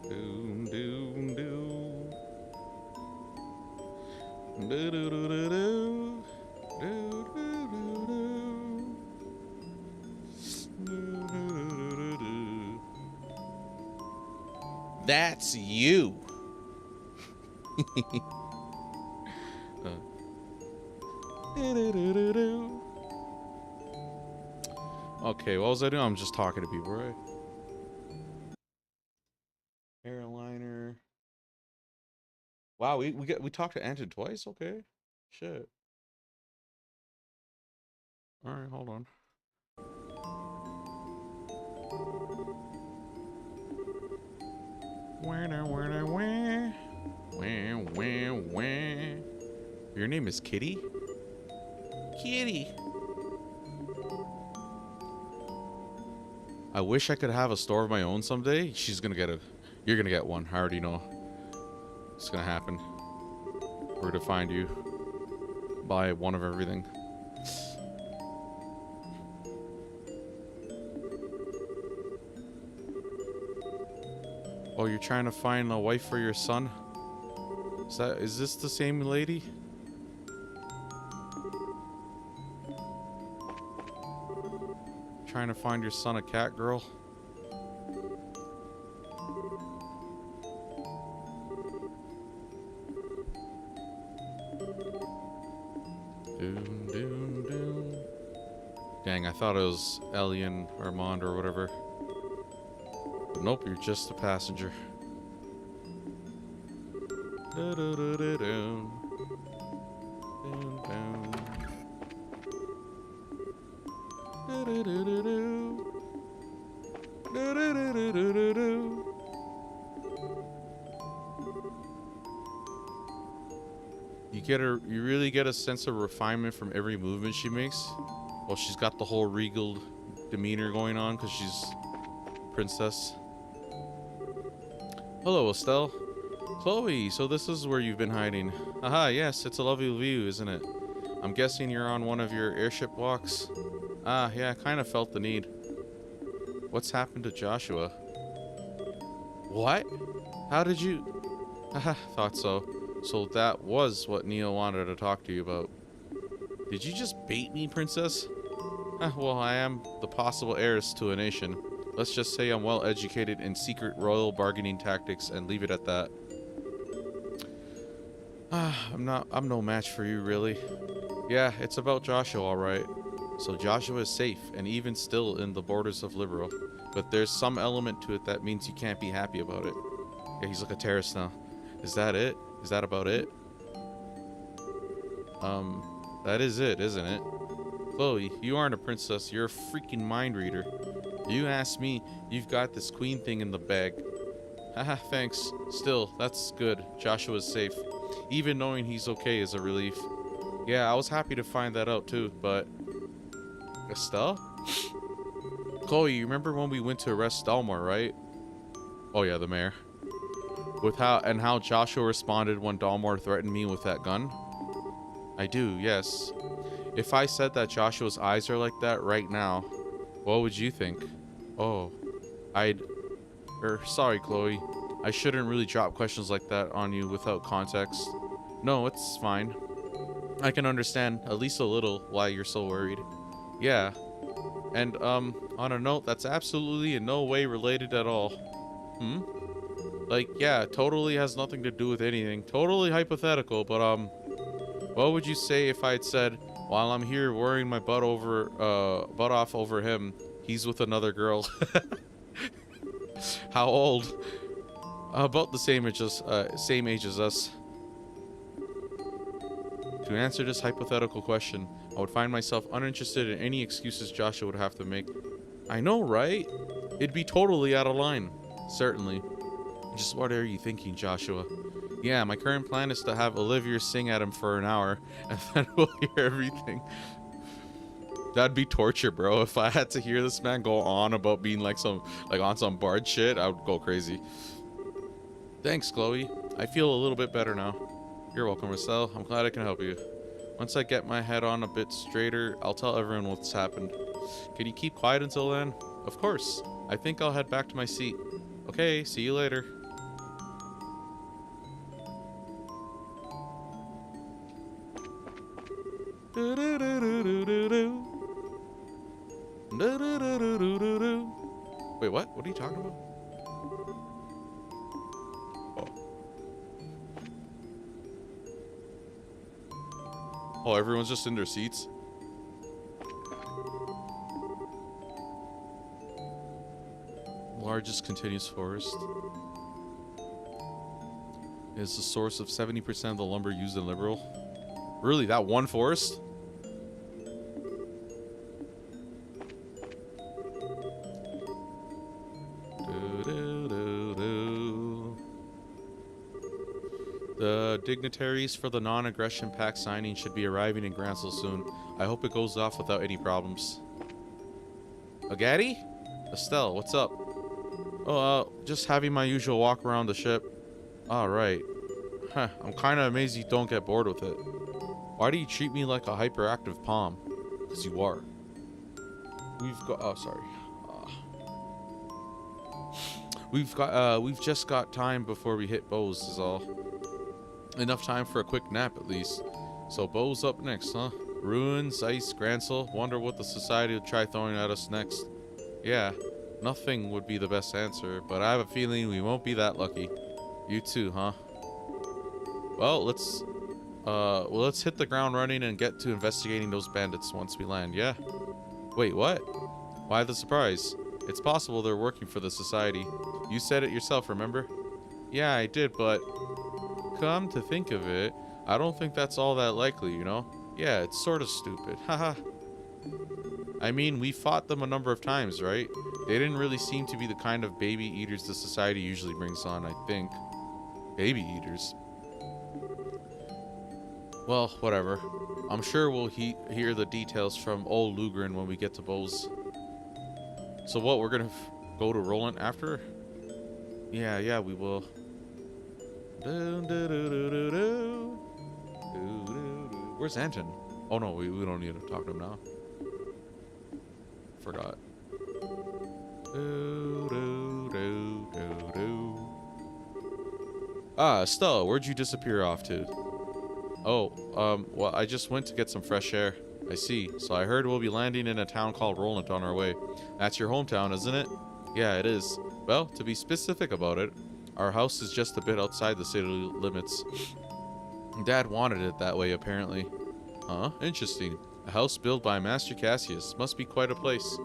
Doom, doom, doom. Do, do, do, do, do. Do, do, do, do. Do, do, do, do, do. That's you. Do, do, do, do, do. Okay, what was I doing? I'm just talking to people, right? Airliner. Wow, we talked to Anton twice. Okay, shit. All right, hold on. Your name is Kitty? Kitty. I wish I could have a store of my own someday. She's gonna get a... You're gonna get one. I already know. It's gonna happen. We're gonna find you. Buy one of everything. Oh, you're trying to find a wife for your son? Is this the same lady? Trying to find your son a cat girl? Doom, doom, doom. Dang, I thought it was Elian Armand or whatever. But nope, you're just a passenger. Do, do, do, do, do. Doom, doom. Do, do, do, do, do. Do, do, do, do, do, do, do. You really get a sense of refinement from every movement she makes. Well, she's got the whole regal demeanor going on because she's princess. Hello, Estelle. Chloe, so this is where you've been hiding. Aha, yes, it's a lovely view, isn't it? I'm guessing you're on one of your airship walks. Ah, yeah, I kind of felt the need. What's happened to Joshua? What? How did you... Haha, thought so. So that was what Neil wanted to talk to you about. Did you just bait me, princess? Well, I am the possible heiress to a nation. Let's just say I'm well educated in secret royal bargaining tactics and leave it at that. I'm no match for you, really. Yeah, it's about Joshua, alright. So Joshua is safe, and even still in the borders of Liberal. But there's some element to it that means you can't be happy about it. Yeah, he's like a terrorist now. Is that it? Is that about it? That is it, isn't it? Chloe, you aren't a princess, you're a freaking mind reader. You ask me, you've got this queen thing in the bag. Haha, thanks. Still, that's good. Joshua's safe. Even knowing he's okay is a relief. Yeah, I was happy to find that out too, but... Estelle? Chloe, you remember when we went to arrest Dalmor, right? Oh yeah, the mayor. With how Joshua responded when Dalmor threatened me with that gun? I do, yes. If I said that Joshua's eyes are like that right now, what would you think? Oh, sorry, Chloe. I shouldn't really drop questions like that on you without context. No, it's fine. I can understand, at least a little, why you're so worried. Yeah. And, on a note, that's absolutely in no way related at all. Like, yeah, totally has nothing to do with anything. Totally hypothetical, but, what would you say if I'd said, while I'm here worrying my butt off over him, he's with another girl? How old? About the same age as us. To answer this hypothetical question, I would find myself uninterested in any excuses Joshua would have to make. I know, right? It'd be totally out of line. Certainly. Just what are you thinking, Joshua? Yeah, my current plan is to have Olivia sing at him for an hour, and then we'll hear everything. That'd be torture, bro. If I had to hear this man go on about being like on some bard shit, I would go crazy. Thanks, Chloe. I feel a little bit better now. You're welcome, Estelle. I'm glad I can help you. Once I get my head on a bit straighter, I'll tell everyone what's happened. Can you keep quiet until then? Of course. I think I'll head back to my seat. Okay, see you later. Wait, what? What are you talking about? Oh, everyone's just in their seats? Largest continuous forest is the source of 70% of the lumber used in Liberal. Really, that one forest? The dignitaries for the non-aggression pact signing should be arriving in Gransel soon. I hope it goes off without any problems. Agatti? Estelle, what's up? Oh, just having my usual walk around the ship. Alright. Huh, I'm kinda amazed you don't get bored with it. Why do you treat me like a hyperactive palm? Because you are. We've got... Oh, sorry. We've just got time before we hit Bose is all. Enough time for a quick nap at least. So Bose up next, huh? Ruins, ice, Gransel. Wonder what the society will try throwing at us next. Yeah, nothing would be the best answer, but I have a feeling we won't be that lucky. You too, huh? Well, let's hit the ground running and get to investigating those bandits once we land, yeah? Wait, what? Why the surprise? It's possible they're working for the society. You said it yourself, remember? Yeah, I did, but... Come to think of it, I don't think that's all that likely, you know? Yeah, it's sort of stupid. Haha. I mean, we fought them a number of times, right? They didn't really seem to be the kind of baby eaters the society usually brings on, I think. Baby eaters. Well, whatever. I'm sure we'll hear the details from old Lugren when we get to Bose. So what, we're gonna go to Roland after? Yeah, we will. Where's Anton? Oh no, we don't need to talk to him now. Forgot. Ah, Estelle, where'd you disappear off to? Oh, well, I just went to get some fresh air. I see. So I heard we'll be landing in a town called Roland on our way. That's your hometown, isn't it? Yeah, it is. Well, to be specific about it, our house is just a bit outside the city limits. Dad wanted it that way, apparently. Huh? Interesting. A house built by Master Cassius. Must be quite a place.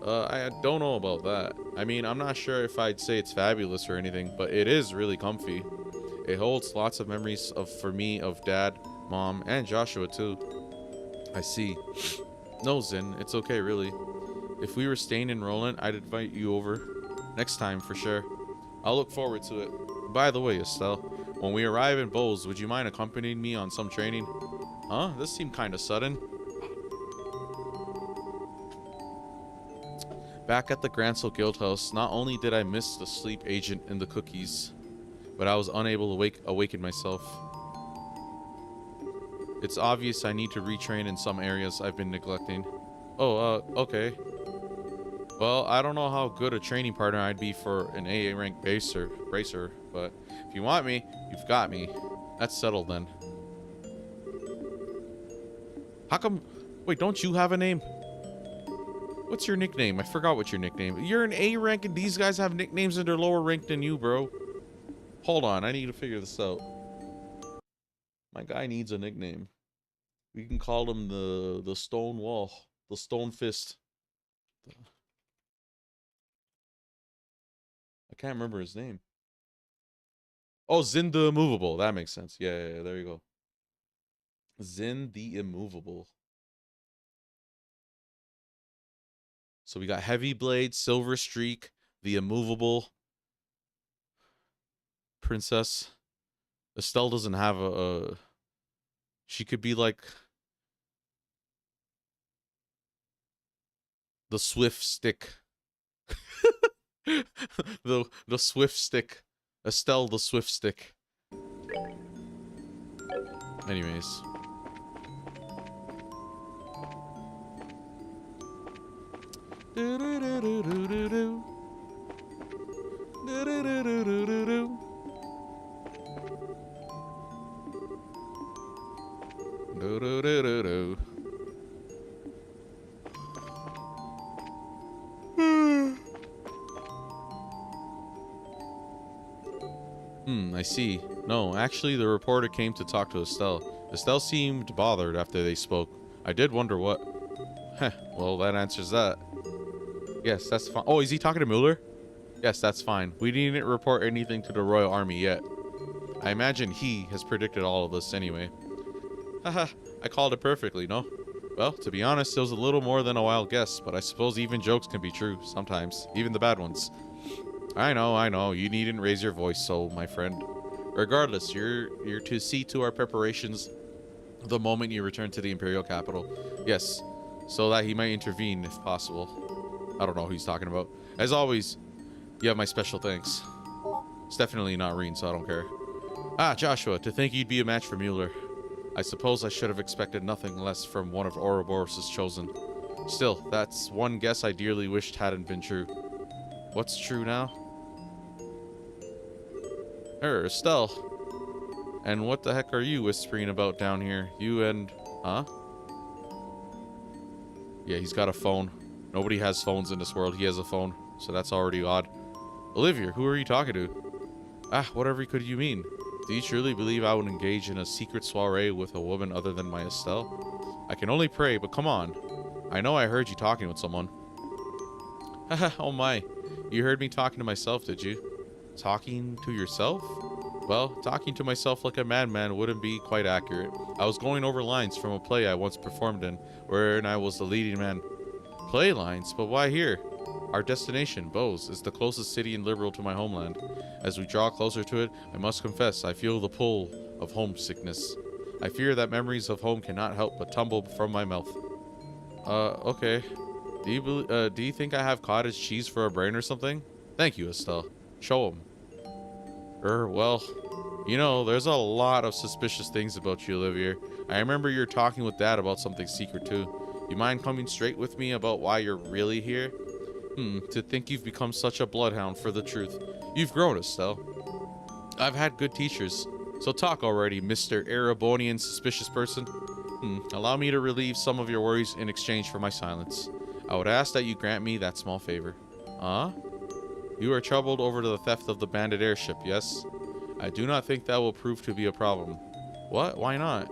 I don't know about that. I mean, I'm not sure if I'd say it's fabulous or anything, but it is really comfy. It holds lots of memories for me of Dad, Mom, and Joshua too. I see. No, Zin, it's okay, really. If we were staying in Roland, I'd invite you over. Next time, for sure. I'll look forward to it. By the way, Estelle, when we arrive in Bose, would you mind accompanying me on some training? Huh? This seemed kinda sudden. Back at the Gransel Guildhouse, not only did I miss the sleep agent and the cookies, but I was unable to awaken myself. It's obvious I need to retrain in some areas I've been neglecting. Oh, okay. Well, I don't know how good a training partner I'd be for an AA rank racer, but if you want me, you've got me. That's settled then. How come... Wait, don't you have a name? What's your nickname? I forgot what your nickname. You're an A rank and these guys have nicknames and they're lower ranked than you, bro. Hold on, I need to figure this out. My guy needs a nickname. We can call him the Stone Wall. The Stone Fist. I can't remember his name. Oh, Zin the Immovable. That makes sense. Yeah, there you go. Zin the Immovable. So we got Heavy Blade, Silver Streak, the Immovable. princess. Estelle doesn't have a she could be like the swift stick. the swift stick. Estelle the swift stick. Anyways. Do-do-do-do-do-do-do. Do-do-do-do-do-do-do. Do-do-do-do-do. I see. No, actually, the reporter came to talk to Estelle. Estelle seemed bothered after they spoke. I did wonder what. Heh, well, that answers that. Yes, that's fine. Oh, is he talking to Mueller? Yes, that's fine. We didn't report anything to the Royal Army yet. I imagine he has predicted all of this anyway. Haha, I called it perfectly, no? Well, to be honest, it was a little more than a wild guess, but I suppose even jokes can be true, sometimes. Even the bad ones. I know. You needn't raise your voice, so, my friend. Regardless, you're to see to our preparations the moment you return to the Imperial capital. Yes, so that he might intervene if possible. I don't know who he's talking about. As always, you have my special thanks. It's definitely not Reen, so I don't care. Ah, Joshua, to think you'd be a match for Mueller. I suppose I should have expected nothing less from one of Ouroboros' chosen. Still, that's one guess I dearly wished hadn't been true. What's true now? Estelle. And what the heck are you whispering about down here? You and... Huh? Yeah, he's got a phone. Nobody has phones in this world. He has a phone, so that's already odd. Olivia, who are you talking to? Ah, whatever could you mean? Do you truly believe I would engage in a secret soiree with a woman other than my Estelle? I can only pray, but come on. I know I heard you talking with someone. Haha, oh my. You heard me talking to myself, did you? Talking to yourself? Well, talking to myself like a madman wouldn't be quite accurate. I was going over lines from a play I once performed in, wherein I was the leading man. Play lines? But why here? Our destination, Bose, is the closest city in Liberal to my homeland. As we draw closer to it, I must confess I feel the pull of homesickness. I fear that memories of home cannot help but tumble from my mouth. Okay. Do you think I have cottage cheese for a brain or something? Thank you, Estelle. Show him. Well, you know, there's a lot of suspicious things about you, Olivier. I remember you're talking with Dad about something secret too. You mind coming straight with me about why you're really here? To think you've become such a bloodhound for the truth. You've grown, Estelle. I've had good teachers. So talk already, Mr. Erebonian suspicious person. Allow me to relieve some of your worries in exchange for my silence. I would ask that you grant me that small favor. You are troubled over the theft of the bandit airship, yes? I do not think that will prove to be a problem. What? Why not?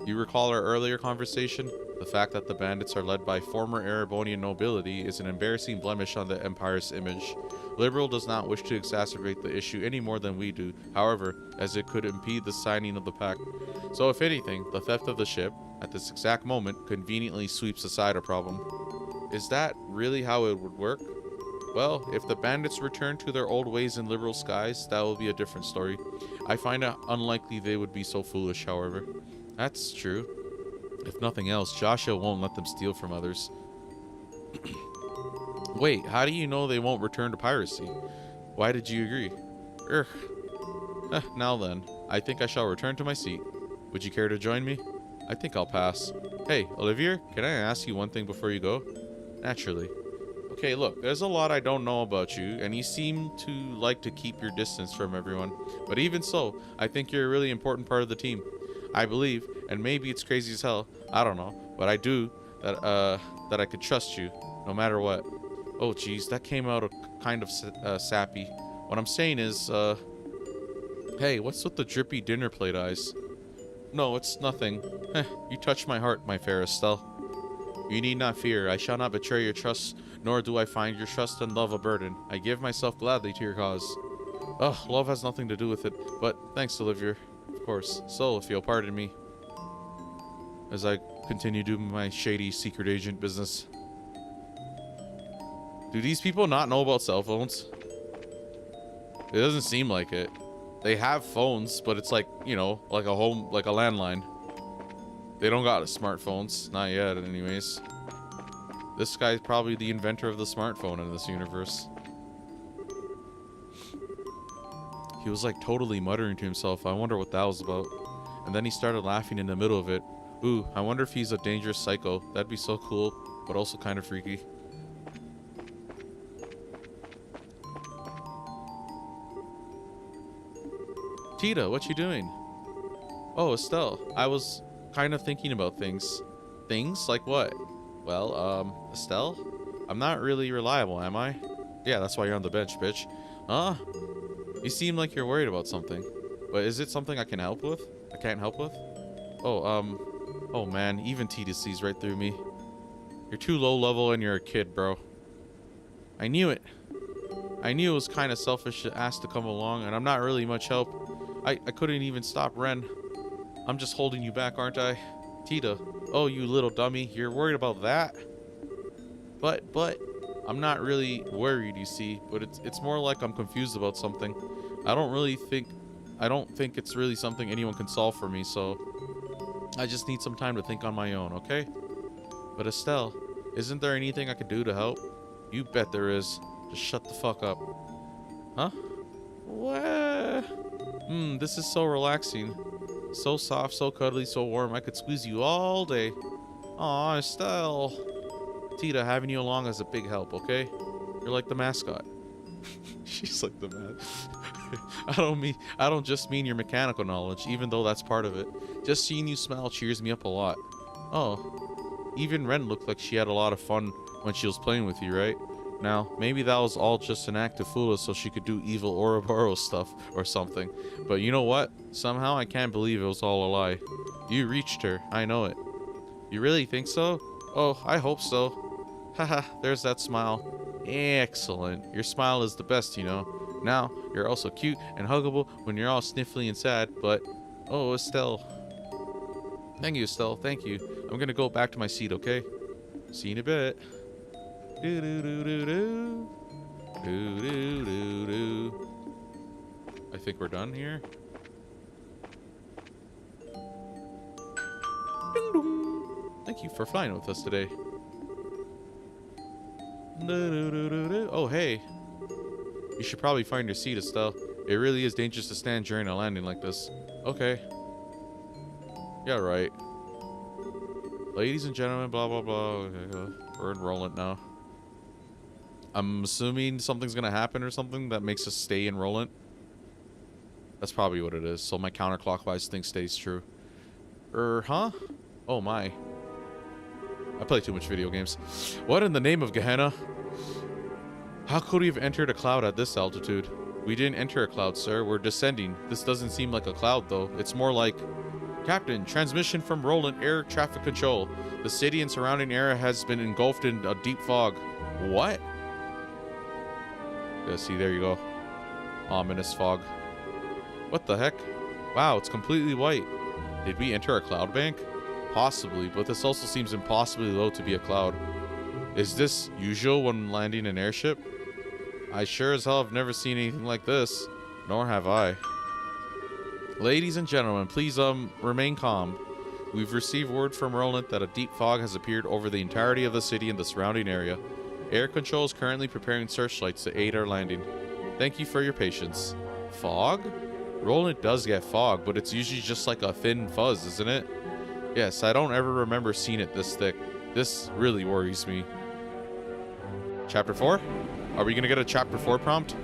You recall our earlier conversation? The fact that the bandits are led by former Erebonian nobility is an embarrassing blemish on the Empire's image. Liberal does not wish to exacerbate the issue any more than we do, however, as it could impede the signing of the pact. So if anything, the theft of the ship, at this exact moment, conveniently sweeps aside a problem. Is that really how it would work? Well, if the bandits return to their old ways in Liberal skies, that will be a different story. I find it unlikely they would be so foolish, however. That's true. If nothing else, Joshua won't let them steal from others. Wait, how do you know they won't return to piracy? Why did you agree? Now then, I think I shall return to my seat. Would you care to join me? I think I'll pass. Hey, Olivier, can I ask you one thing before you go? Naturally. Okay, look, there's a lot I don't know about you, and you seem to like to keep your distance from everyone. But even so, I think you're a really important part of the team. I believe, and maybe it's crazy as hell, I don't know, but I do, that I could trust you, no matter what. Oh, geez, that came out kind of sappy. What I'm saying is, hey, what's with the drippy dinner plate eyes? No, it's nothing. You touch my heart, my fair Estelle. You need not fear, I shall not betray your trust, nor do I find your trust and love a burden. I give myself gladly to your cause. Ugh, love has nothing to do with it, but thanks, Olivier. Of course. So, if you'll pardon me, as I continue doing my shady secret agent business. Do these people not know about cell phones? It doesn't seem like it. They have phones, but it's like, you know, like a home, like a landline. They don't got smartphones. Not yet, anyways. This guy's probably the inventor of the smartphone in this universe. He was like totally muttering to himself. I wonder what that was about. And then he started laughing in the middle of it. Ooh, I wonder if he's a dangerous psycho. That'd be so cool, but also kind of freaky. Tita, what you doing? Oh, Estelle, I was kind of thinking about things. Things? Like what? Well, Estelle? I'm not really reliable, am I? Yeah, that's why you're on the bench, bitch. Huh? You seem like you're worried about something. But is it something I can help with? I can't help with? Oh, oh man, even Tita sees right through me. You're too low level and you're a kid, bro. I knew it. I knew it was kind of selfish to ask to come along, and I'm not really much help. I couldn't even stop Ren. I'm just holding you back, aren't I? Tita, oh, you little dummy, you're worried about that? But, I'm not really worried, you see, but it's more like I'm confused about something. I don't think it's really something anyone can solve for me, so I just need some time to think on my own, okay? But Estelle, isn't there anything I could do to help? You bet there is. Just shut the fuck up. Huh? What? This is so relaxing. So soft, so cuddly, so warm. I could squeeze you all day. Aw, Estelle. Tita, having you along is a big help, okay? You're like the mascot. She's like the man. I don't just mean your mechanical knowledge, even though that's part of it. Just seeing you smile cheers me up a lot. Oh, even Ren looked like she had a lot of fun when she was playing with you, right? Now, maybe that was all just an act to fool us so she could do evil Ouroboros stuff or something. But you know what? Somehow I can't believe it was all a lie. You reached her. I know it. You really think so? Oh, I hope so. Haha, there's that smile. Excellent. Your smile is the best, you know. Now, you're also cute and huggable when you're all sniffly and sad, but... Oh, Estelle. Thank you, Estelle. Thank you. I'm gonna go back to my seat, okay? See you in a bit. Do do do do do. Do do do do. I think we're done here. Ding dong. Thank you for flying with us today. Do do do do do. Oh, hey. You should probably find your seat, Estelle. It really is dangerous to stand during a landing like this. Okay. Yeah, right. Ladies and gentlemen, blah, blah, blah. Okay, we're in Roland now. I'm assuming something's gonna happen or something that makes us stay in Roland. That's probably what it is. So my counterclockwise thing stays true. Huh? Oh my. I play too much video games. What in the name of Gehenna? How could we have entered a cloud at this altitude? We didn't enter a cloud, sir. We're descending. This doesn't seem like a cloud, though. It's more like... Captain, transmission from Roland Air Traffic Control. The city and surrounding area has been engulfed in a deep fog. What? Yeah, see, there you go. Ominous fog. What the heck? Wow, it's completely white. Did we enter a cloud bank? Possibly, but this also seems impossibly low to be a cloud. Is this usual when landing an airship? I sure as hell have never seen anything like this. Nor have I. Ladies and gentlemen, please, remain calm. We've received word from Roland that a deep fog has appeared over the entirety of the city and the surrounding area. Air Control is currently preparing searchlights to aid our landing. Thank you for your patience. Fog? Roland does get fog, but it's usually just like a thin fuzz, isn't it? Yes, I don't ever remember seeing it this thick. This really worries me. Chapter 4? Are we gonna get a Chapter 4 prompt?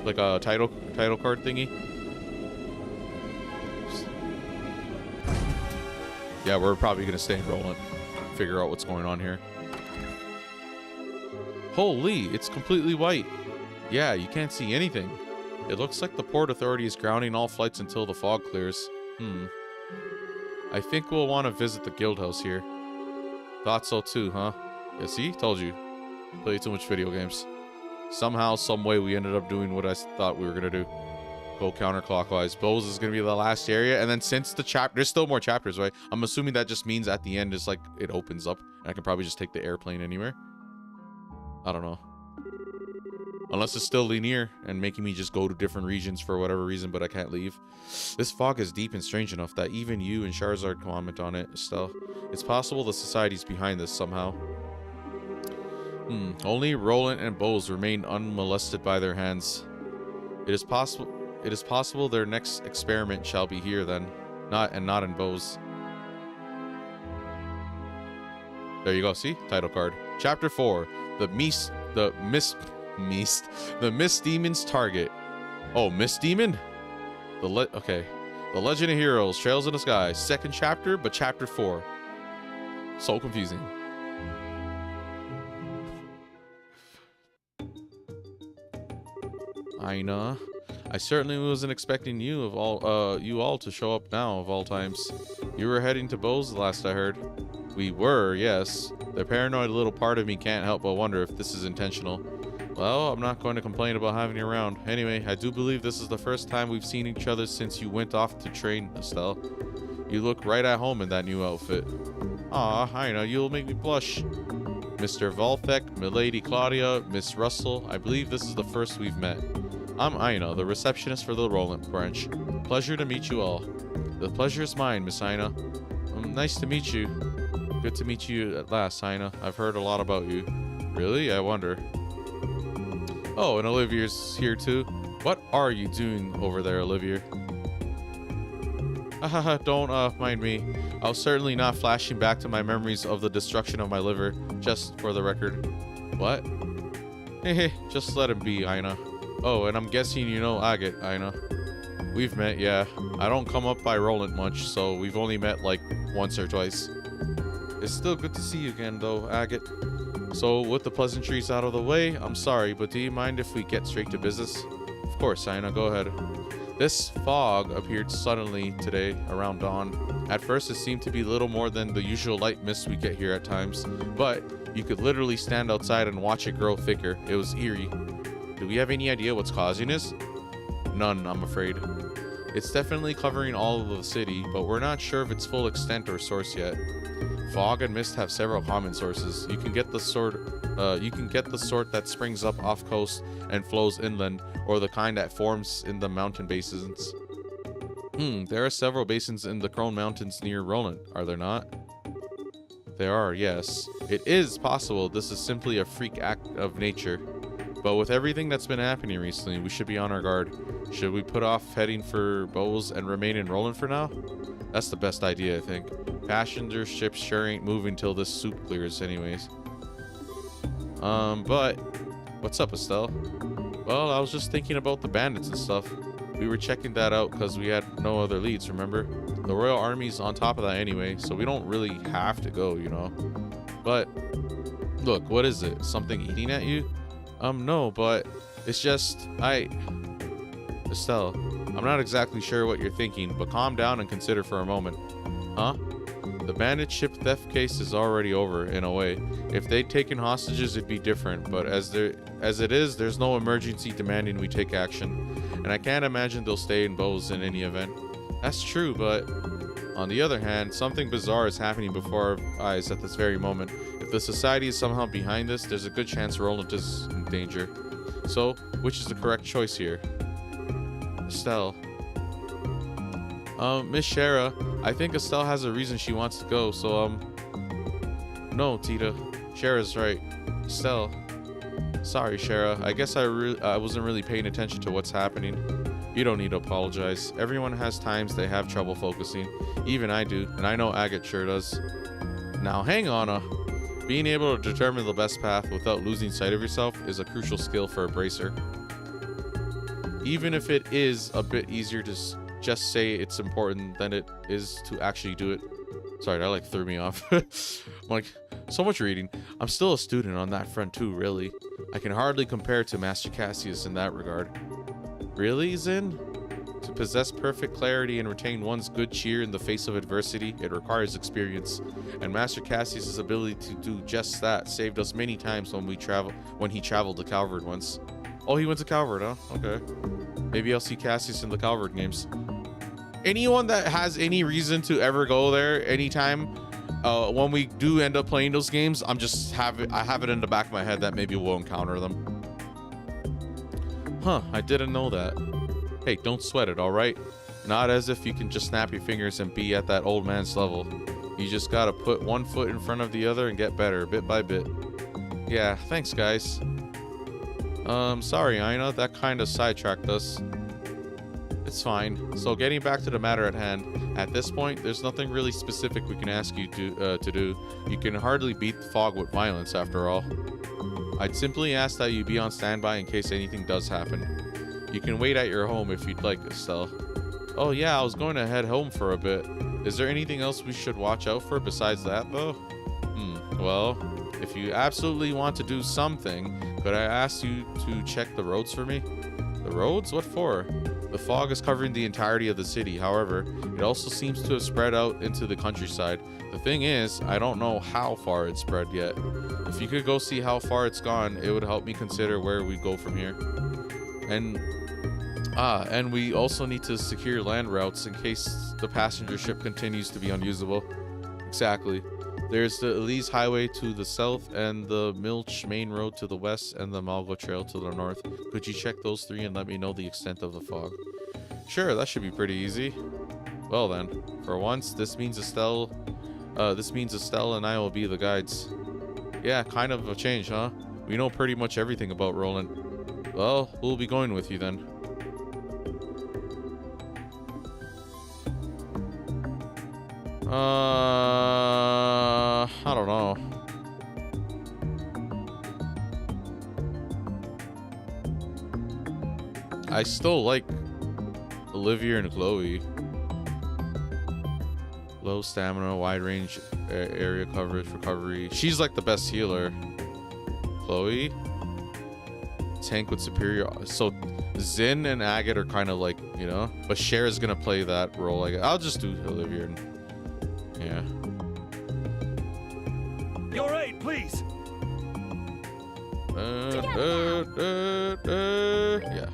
Like a title card thingy? Yeah, we're probably gonna stay in Roland. Figure out what's going on here. Holy, it's completely white. Yeah, you can't see anything. It looks like the Port Authority is grounding all flights until the fog clears. I think we'll want to visit the guild house here. Thought so too, huh? Yeah, see? Told you. Play too much video games. Somehow, some way, we ended up doing what I thought we were gonna do. Go counterclockwise. Bose is gonna be the last area, and then since the chapter, there's still more chapters, right? I'm assuming that just means at the end is like it opens up, and I can probably just take the airplane anywhere. I don't know. Unless it's still linear and making me just go to different regions for whatever reason, but I can't leave. This fog is deep and strange enough that even you and Charizard comment on it, Estelle. It's possible the society's behind this somehow. Only Roland and Bose remain unmolested by their hands. It is possible their next experiment shall be here then, not in Bose. There you go, see? Title card. Chapter 4. The Mist Demon's target. Oh, Mist Demon? Okay. The Legend of Heroes, Trails in the Sky. Second chapter, but chapter 4. So confusing. Aina. I certainly wasn't expecting you all to show up now of all times. You were heading to Bose last I heard. We were, yes. The paranoid little part of me can't help but wonder if this is intentional. Well, I'm not going to complain about having you around. Anyway, I do believe this is the first time we've seen each other since you went off to train, Estelle. You look right at home in that new outfit. Aw, Aina, you'll make me blush. Mr. Volfek, Milady Claudia, Miss Russell, I believe this is the first we've met. I'm Aina, the receptionist for the Roland branch. Pleasure to meet you all. The pleasure is mine, Miss Aina. Nice to meet you. Good to meet you at last, Aina. I've heard a lot about you. Really? I wonder. Oh, and Olivia's here too. What are you doing over there, Olivia? Haha, don't mind me. I was certainly not flashing back to my memories of the destruction of my liver, just for the record. What? Hehe, just let him be, Aina. Oh, and I'm guessing you know Agate, Aina. We've met, yeah. I don't come up by Roland much, so we've only met like once or twice. It's still good to see you again, though, Agate. So, with the pleasantries out of the way, I'm sorry, but do you mind if we get straight to business? Of course, Aina, go ahead. This fog appeared suddenly today, around dawn. At first, it seemed to be little more than the usual light mist we get here at times, but you could literally stand outside and watch it grow thicker. It was eerie. Do we have any idea what's causing this? None, I'm afraid. It's definitely covering all of the city, but we're not sure of its full extent or source yet. Fog and mist have several common sources. You can get the sort that springs up off coast and flows inland, or the kind that forms in the mountain basins. There are several basins in the Crone Mountains near Roland, are there not? There are, yes. It is possible this is simply a freak act of nature. But with everything that's been happening recently, we should be on our guard. Should we put off heading for Bose and remain in Roland for now? That's the best idea, I think. Passenger ships sure ain't moving till this soup clears anyways. But what's up, Estelle? Well, I was just thinking about the bandits and stuff. We were checking that out because we had no other leads, remember? The Royal Army's on top of that anyway, so we don't really have to go, you know? But, look, what is it? Something eating at you? No, but it's just, Estelle, I'm not exactly sure what you're thinking, but calm down and consider for a moment. Huh? The bandit ship theft case is already over, in a way. If they'd taken hostages, it'd be different, but as it is, there's no emergency demanding we take action, and I can't imagine they'll stay in Bose in any event. That's true, but on the other hand, something bizarre is happening before our eyes at this very moment. If the society is somehow behind this, there's a good chance Roland is in danger. So, which is the correct choice here? Estelle. Miss Shara, I think Estelle has a reason she wants to go, so, no, Tita. Shara's right. Estelle. Sorry, Shara. I guess I wasn't really paying attention to what's happening. You don't need to apologize. Everyone has times they have trouble focusing. Even I do, and I know Agate sure does. Now, hang on, being able to determine the best path without losing sight of yourself is a crucial skill for a bracer. Even if it is a bit easier to just say it's important than it is to actually do it. Sorry, that like threw me off. I'm like, so much reading. I'm still a student on that front too, really. I can hardly compare to Master Cassius in that regard. Really, Zin? To possess perfect clarity and retain one's good cheer in the face of adversity, it requires experience. And Master Cassius' ability to do just that saved us many times when he traveled to Calvard once. Oh, he went to Calvard, huh? Okay. Maybe I'll see Cassius in the Calvard games. Anyone that has any reason to ever go there anytime, when we do end up playing those games, I have it in the back of my head that maybe we'll encounter them. Huh, I didn't know that. Hey, don't sweat it, alright? Not as if you can just snap your fingers and be at that old man's level. You just gotta put one foot in front of the other and get better, bit by bit. Yeah, thanks, guys. Sorry, Aina, that kinda sidetracked us. It's fine. So getting back to the matter at hand, at this point, there's nothing really specific we can ask you to do. You can hardly beat the fog with violence, after all. I'd simply ask that you be on standby in case anything does happen. You can wait at your home if you'd like, Estelle. Oh yeah, I was going to head home for a bit. Is there anything else we should watch out for besides that, though? Well, if you absolutely want to do something, could I ask you to check the roads for me? The roads? What for? The fog is covering the entirety of the city. However, it also seems to have spread out into the countryside. The thing is, I don't know how far it's spread yet. If you could go see how far it's gone, it would help me consider where we go from here. And we also need to secure land routes in case the passenger ship continues to be unusable. Exactly. There's the Elise Highway to the south and the Milch Main Road to the west and the Malgo Trail to the north. Could you check those three and let me know the extent of the fog? Sure, that should be pretty easy. Well then, for once, this means Estelle and I will be the guides. Yeah, kind of a change, huh? We know pretty much everything about Roland. Well, we'll be going with you then. I don't know. I still like Olivia and Chloe. Low stamina, wide range area coverage, recovery. She's like the best healer. Chloe. Tank with superior. So Zin and Agate are kind of like, you know, but Cher is gonna play that role. Like, I'll just do Olivia. And, yeah. Your aid, please. Yeah.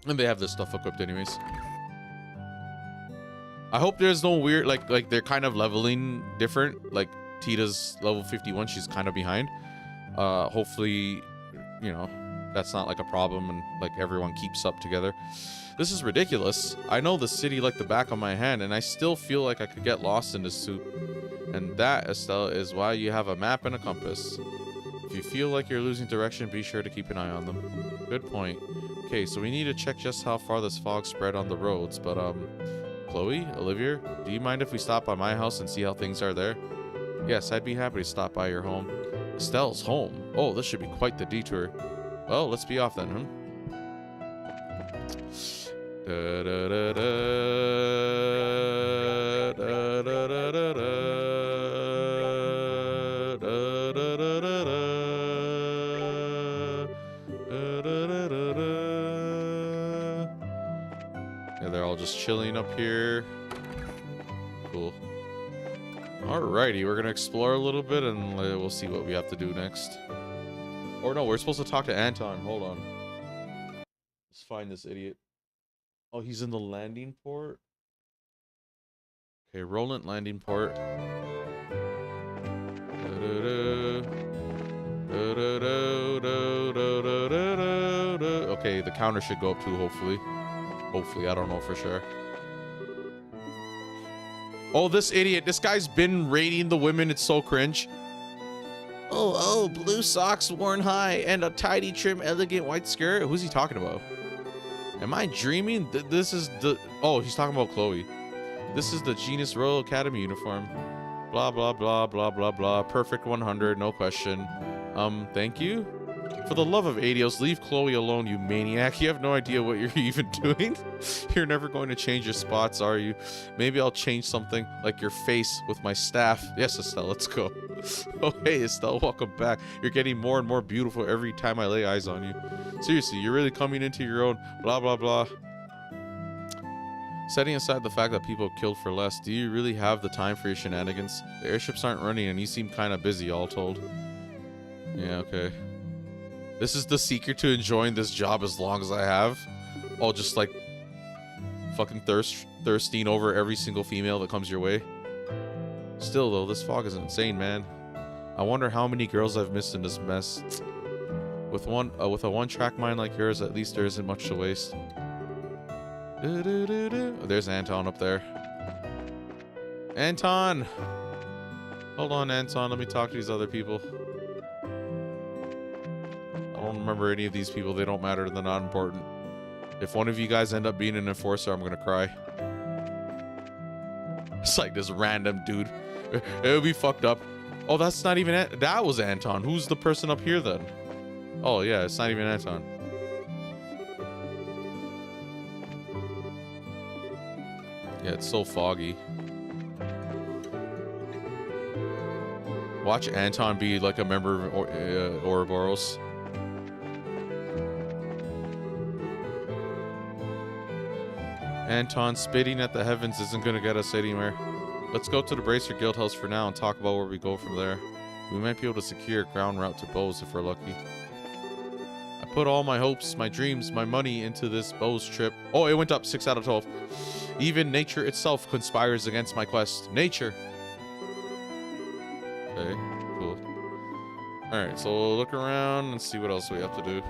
And they have this stuff equipped anyways. I hope there's no weird, like they're kind of leveling different. Like Tita's level 51, she's kind of behind. Hopefully, you know, that's not like a problem and like everyone keeps up together. This is ridiculous. I know the city like the back of my hand and I still feel like I could get lost in this soup. And that, Estelle, is why you have a map and a compass. If you feel like you're losing direction, be sure to keep an eye on them. Good point. Okay, so we need to check just how far this fog spread on the roads, but Chloe, Olivia, do you mind if we stop by my house and see how things are there? Yes, I'd be happy to stop by your home. Estelle's home? Oh, this should be quite the detour. Well, let's be off then, huh? Da, da, da, da, da, da, da, da, da. Yeah, they're all just chilling up here. Cool. Alrighty, we're gonna explore a little bit and we'll see what we have to do next. Or no, we're supposed to talk to Anton. Hold on. Let's find this idiot. Oh, he's in the landing port? Okay, Roland landing port. Okay, the counter should go up too, hopefully. Hopefully, I don't know for sure. Oh, this idiot. This guy's been raiding the women. It's so cringe. Oh, blue socks worn high and a tidy, trim, elegant white skirt. Who's he talking about? Am I dreaming? This is the... Oh, he's talking about Chloe. This is the Genus Royal Academy uniform. Blah, blah, blah, blah, blah, blah. Perfect 100, no question. Thank you? For the love of Adios, leave Chloe alone, you maniac. You have no idea what you're even doing. You're never going to change your spots, are you? Maybe I'll change something like your face with my staff. Yes, Estelle, let's go. Oh, hey, Estelle, welcome back. You're getting more and more beautiful every time I lay eyes on you. Seriously, you're really coming into your own. Blah, blah, blah. Setting aside the fact that people killed for less, do you really have the time for your shenanigans? The airships aren't running and you seem kind of busy, all told. Yeah, okay. This is the secret to enjoying this job as long as I have. Oh, just like fucking thirsting over every single female that comes your way. Still though, this fog is insane, man. I wonder how many girls I've missed in this mess. With a one-track mind like yours, at least there isn't much to waste. Oh, there's Anton up there. Anton! Hold on, Anton. Let me talk to these other people. I don't remember any of these people. They don't matter. They're not important. If one of you guys end up being an enforcer, I'm gonna cry. It's like this random dude. It would be fucked up. Oh, that's not even it. That was Anton. Who's the person up here then? Oh, yeah, it's not even Anton. Yeah, it's so foggy. Watch Anton be like a member of Ouroboros. Anton, spitting at the heavens isn't gonna get us anywhere. Let's go to the Bracer Guildhouse for now and talk about where we go from there. We might be able to secure a ground route to Bose if we're lucky. I put all my hopes, my dreams, my money into this Bose trip. Oh, it went up 6 out of 12. Even nature itself conspires against my quest. Nature! Okay, cool. Alright, so we'll look around and see what else we have to do.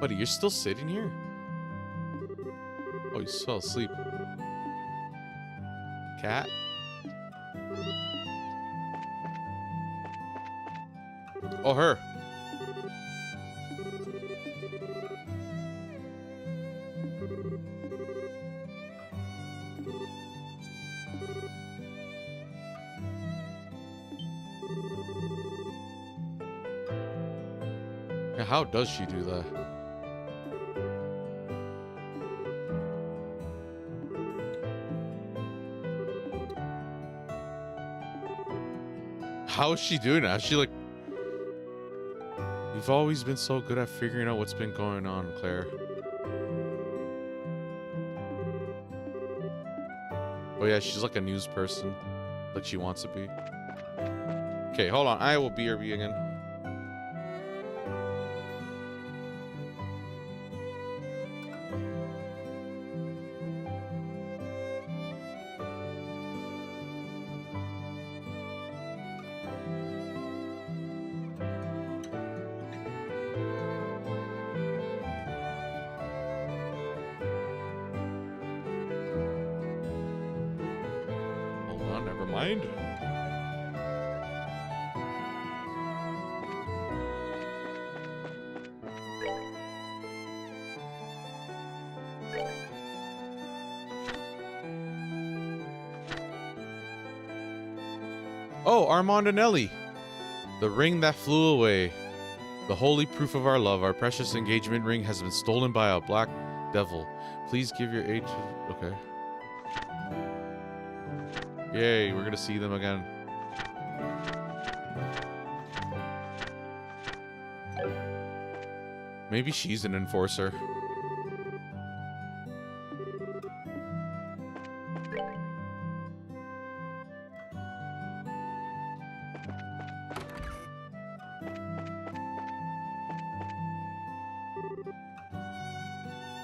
Buddy, you're still sitting here? Oh, you fell asleep. Cat? Oh, her. Yeah, how does she do that? How is she doing that? Is she like... You've always been so good at figuring out what's been going on, Claire. Oh yeah, she's like a news person. Like she wants to be. Okay, hold on. I will BRB again. Never mind. Oh, Armand and Ellie. The ring that flew away. The holy proof of our love. Our precious engagement ring has been stolen by a black devil. Please give your aid to... Okay. Yay, we're gonna see them again. Maybe she's an enforcer.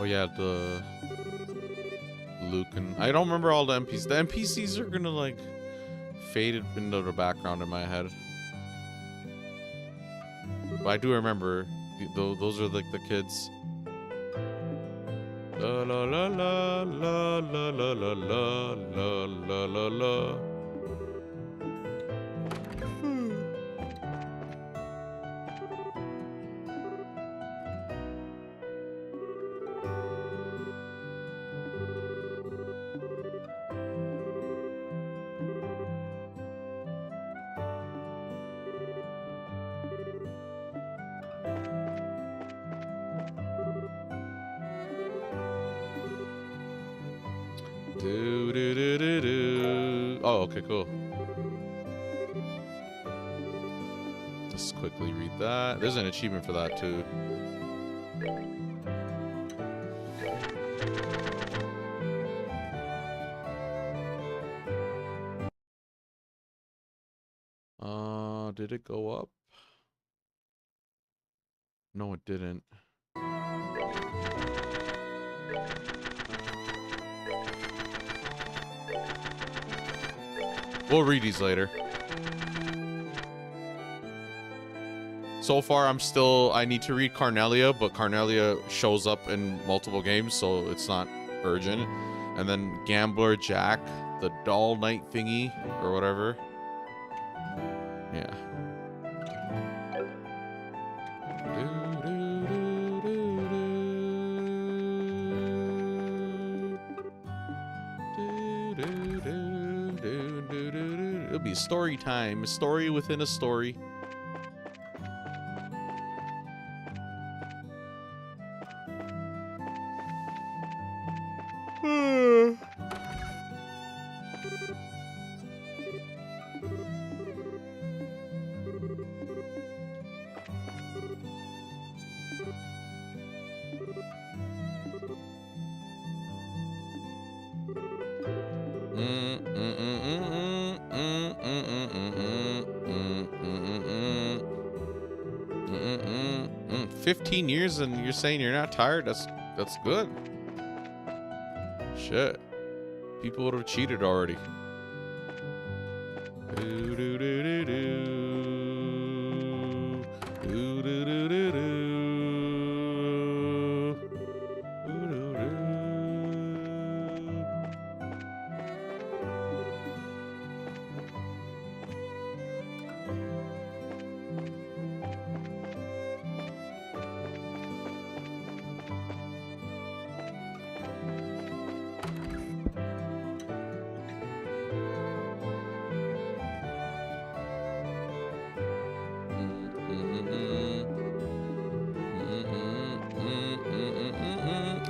Oh yeah, the... Lucan. I don't remember all the NPCs. The NPCs are gonna like fade into the background in my head. But I do remember those are like the kids. La la la la la la la la la la la la. Do-do-do-do-do. Oh, okay, cool. Let's quickly read that. There's an achievement for that too. Did it go up? No, it didn't. We'll read these later. So far, I need to read Carnelia, but Carnelia shows up in multiple games, so it's not urgent. And then Gambler Jack, the doll knight thingy, or whatever. Yeah. It'll be story time. A story within a story. Mm. 15 years and you're saying you're not tired? That's good. Shit. People would have cheated already.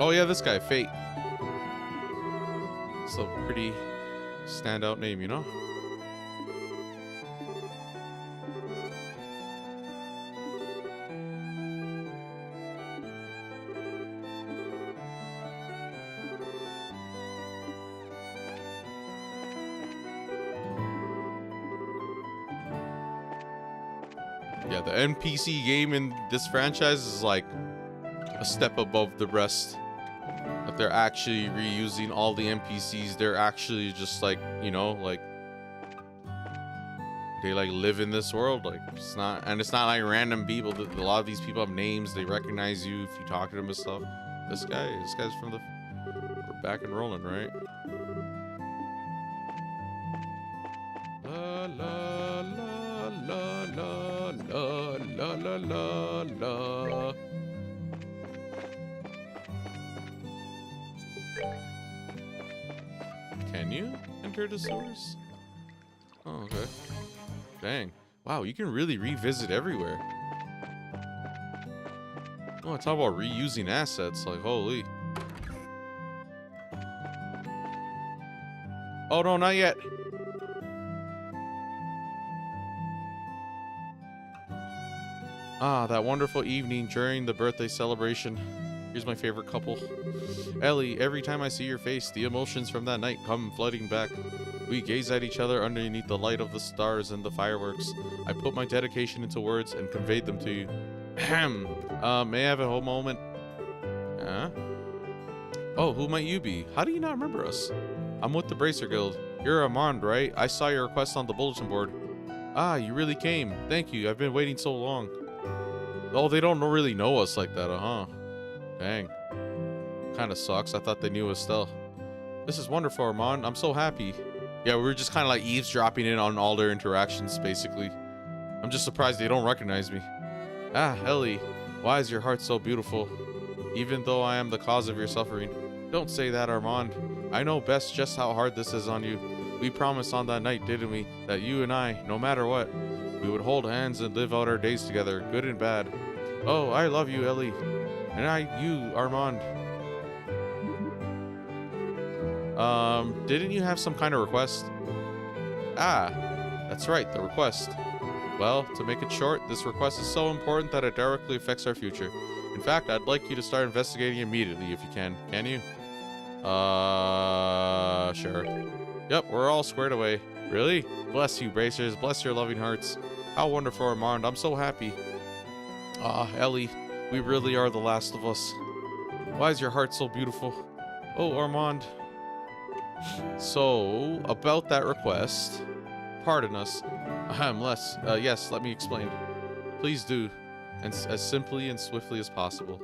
Oh yeah, this guy, Fate. It's a pretty standout name, you know? Yeah, the NPC game in this franchise is like a step above the rest. That they're actually reusing all the NPCs. They're actually just like, you know, like they like live in this world. Like it's not like random people. A lot of these people have names. They recognize you if you talk to them and stuff. This guy's from the, we're back and rolling, right? La la la la la la la la la. Can you enter the sewers? Oh, okay. Dang. Wow, you can really revisit everywhere. Oh, talk about reusing assets. Like, holy. Oh, no, not yet. Ah, that wonderful evening during the birthday celebration. Here's my favorite couple. Ellie, every time I see your face, the emotions from that night come flooding back. We gaze at each other underneath the light of the stars and the fireworks. I put my dedication into words and conveyed them to you. Ahem. May I have a whole moment? Huh? Oh, who might you be? How do you not remember us? I'm with the Bracer Guild. You're Armand, right? I saw your request on the bulletin board. Ah, you really came. Thank you. I've been waiting so long. Oh, they don't really know us like that, huh? Dang. Kind of sucks. I thought they knew us still. This is wonderful, Armand. I'm so happy. Yeah, we were just kind of like eavesdropping in on all their interactions, basically. I'm just surprised they don't recognize me. Ah, Ellie, why is your heart so beautiful? Even though I am the cause of your suffering. Don't say that, Armand. I know best just how hard this is on you. We promised on that night, didn't we, that you and I, no matter what, we would hold hands and live out our days together, good and bad. Oh, I love you, Ellie. And you, Armand. Didn't you have some kind of request? Ah, that's right, the request. Well, to make it short, this request is so important that it directly affects our future. In fact, I'd like you to start investigating immediately if you can. Can you? Sure. Yep, we're all squared away. Really? Bless you, Bracers. Bless your loving hearts. How wonderful, Armand. I'm so happy. Ah, Ellie, we really are the last of us. Why is your heart so beautiful? Oh, Armand. So, about that request. Pardon us. Yes, let me explain. Please do, and as simply and swiftly as possible.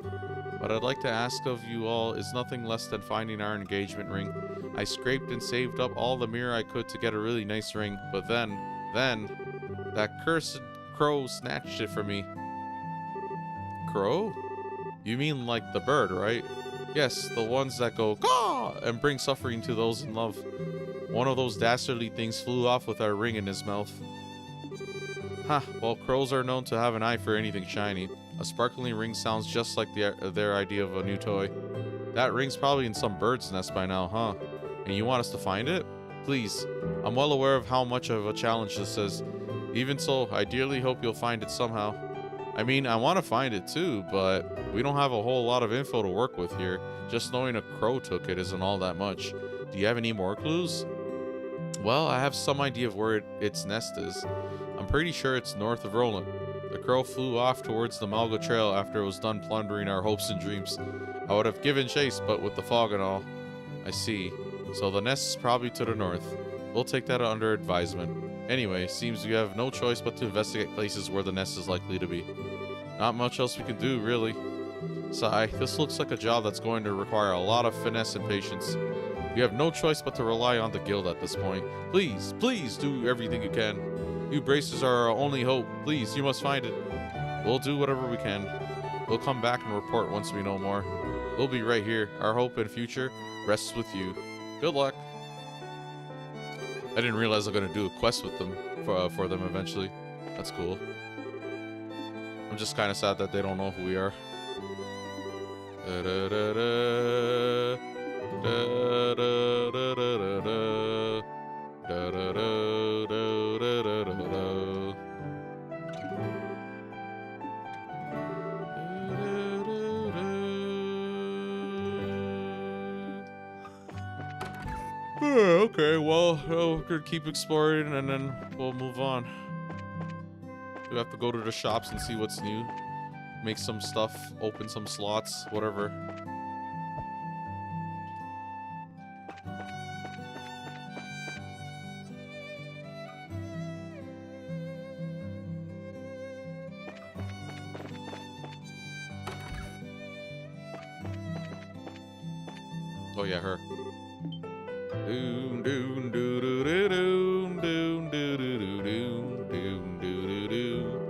What I'd like to ask of you all is nothing less than finding our engagement ring. I scraped and saved up all the mirror I could to get a really nice ring, but then, that cursed crow snatched it from me. Crow? You mean like the bird, right? Yes, the ones that go caw and bring suffering to those in love. One of those dastardly things flew off with our ring in his mouth. Ha, well, crows are known to have an eye for anything shiny. A sparkling ring sounds just like their idea of a new toy. That ring's probably in some bird's nest by now, huh? And you want us to find it? Please, I'm well aware of how much of a challenge this is. Even so, I dearly hope you'll find it somehow. I mean, I want to find it too, but we don't have a whole lot of info to work with here. Just knowing a crow took it isn't all that much. Do you have any more clues? Well, I have some idea of where its nest is. I'm pretty sure it's north of Roland. The crow flew off towards the Malga Trail after it was done plundering our hopes and dreams. I would have given chase, but with the fog and all. I see. So the nest is probably to the north. We'll take that under advisement. Anyway, seems we have no choice but to investigate places where the nest is likely to be. Not much else we can do, really. Sigh, this looks like a job that's going to require a lot of finesse and patience. You have no choice but to rely on the guild at this point. Please, please do everything you can. You Bracers are our only hope. Please, you must find it. We'll do whatever we can. We'll come back and report once we know more. We'll be right here. Our hope and future rests with you. Good luck. I didn't realize I'm going to do a quest with them for them eventually. That's cool. I'm just kind of sad that they don't know who we are. Okay, well, we're gonna keep exploring and then we'll move on. We have to go to the shops and see what's new. Make some stuff, open some slots, whatever. Oh yeah, her. Doom doom doo doo doo doom doom doo doo doo doom doom doo doo doo.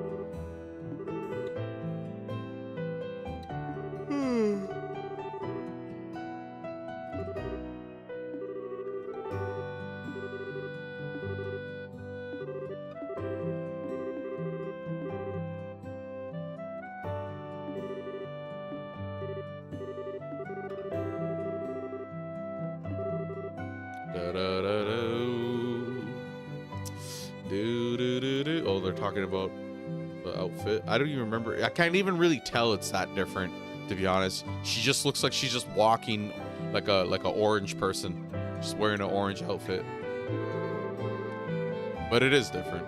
Oh, they're talking about the outfit. I don't even remember. I can't even really tell it's that different, to be honest. She just looks like she's just walking like a orange person, just wearing an orange outfit. But it is different.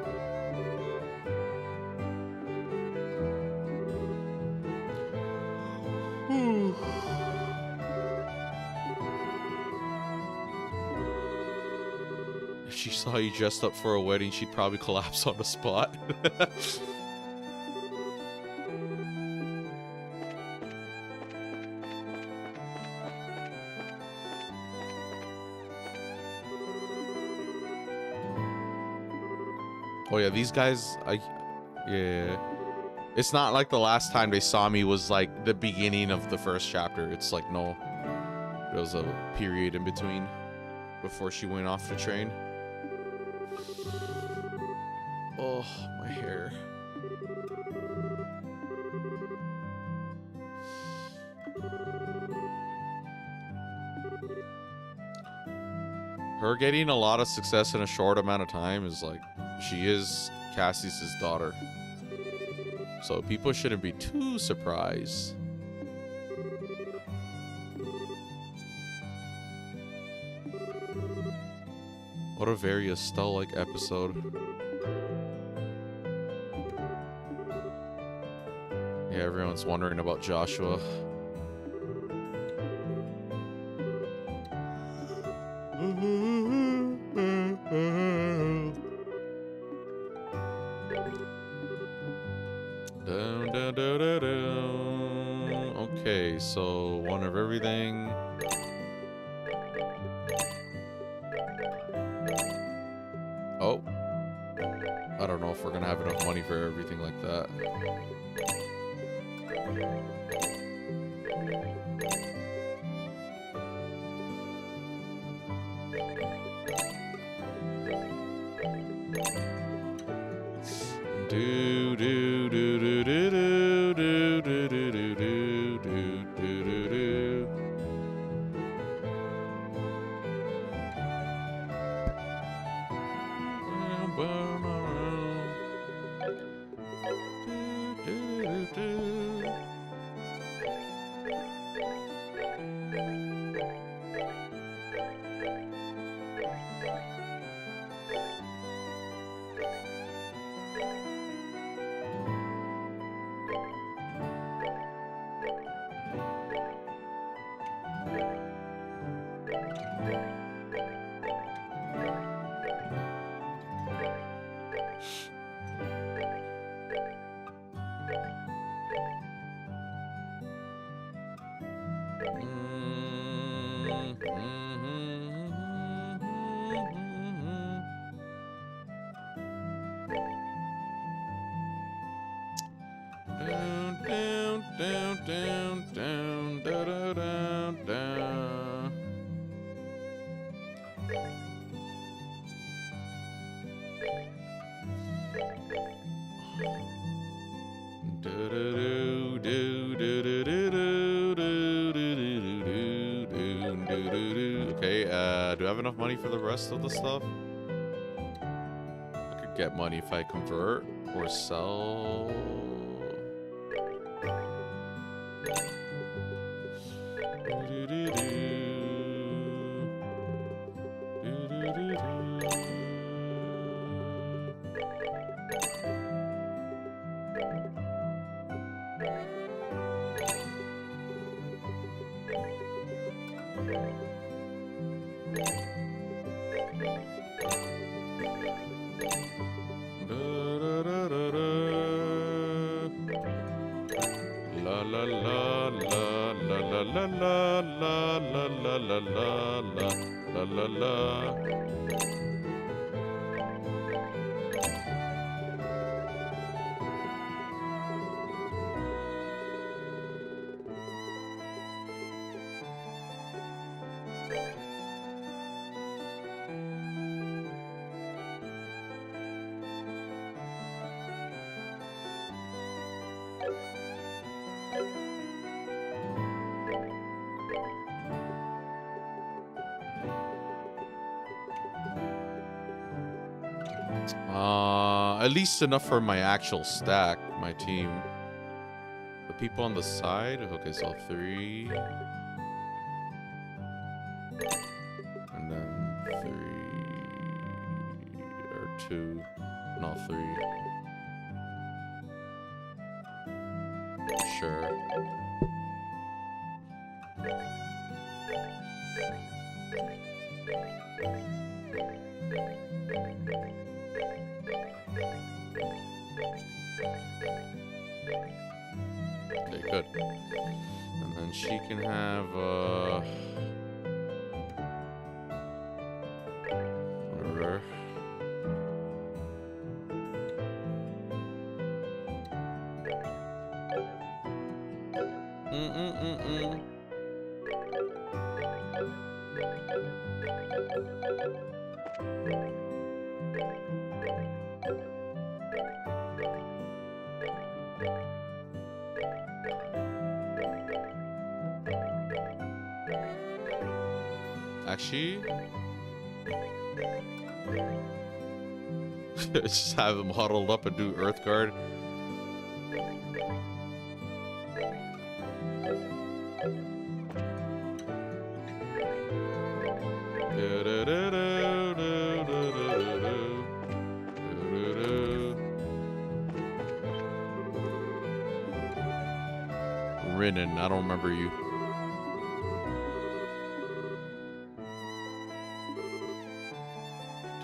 If she saw you dressed up for a wedding, she'd probably collapse on the spot. Oh yeah, these guys, yeah. It's not like the last time they saw me was like the beginning of the first chapter. It's like, no, there was a period in between before she went off the train. Oh, my hair. her getting a lot of success in a short amount of time is like, she is Cassie's daughter. So people shouldn't be too surprised. What a very Estelle-like episode. Yeah, everyone's wondering about Joshua. Down, down, down, down, down. Okay, so one of everything. Oh. I don't know if we're gonna have enough money for everything like that. Do do do do do do do do do do do do do do. Down, down, down, down, down, da, da, down, down. Do do do do do do do do do do do do do do. Okay, do I have enough money for the rest of the stuff? I could get money if I convert or sell. Do, do, do, do. Do, do, do, do. La la la la la la la la la la la la la la la. At least enough for my actual stack, my team. The people on the side, okay, so 3. And then 3 or 2. No, 3. Sure. Okay, good. And then she can have, whatever. Actually, Just have them huddled up and do Earth Guard. Rinnan, I don't remember you.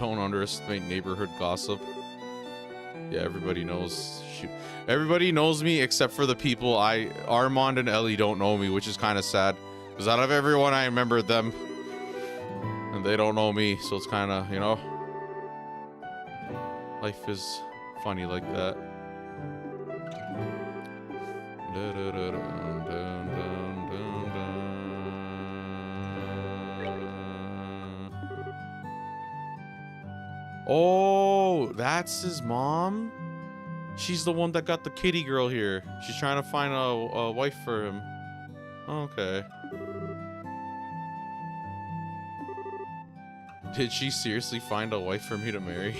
Don't underestimate neighborhood gossip. Yeah, everybody knows. Shoot. Everybody knows me except for the people Armand and Ellie don't know me, which is kind of sad. Because out of everyone, I remember them. And they don't know me, so it's kind of, you know. Life is funny like that. Oh, that's his mom? She's the one that got the kitty girl here. She's trying to find a wife for him. Okay. Did she seriously find a wife for me to marry?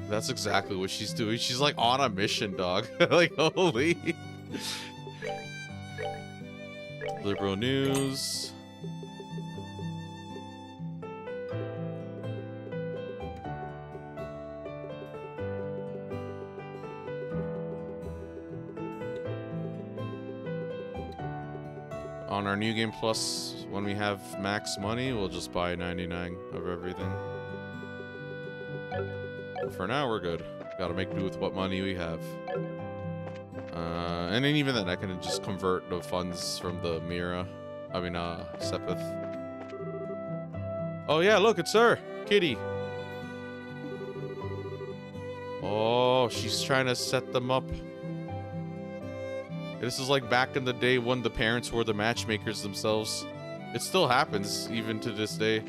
That's exactly what she's doing. She's like on a mission, dog. Like, holy. Liberal news. On our New Game Plus, when we have max money, we'll just buy 99 of everything. But for now, we're good. Gotta make do with what money we have. And then even then, I can just convert the funds from the Mira. I mean, Sepith. Oh yeah, look, it's her! Kitty! Oh, she's trying to set them up. This is like back in the day when the parents were the matchmakers themselves. It still happens, even to this day.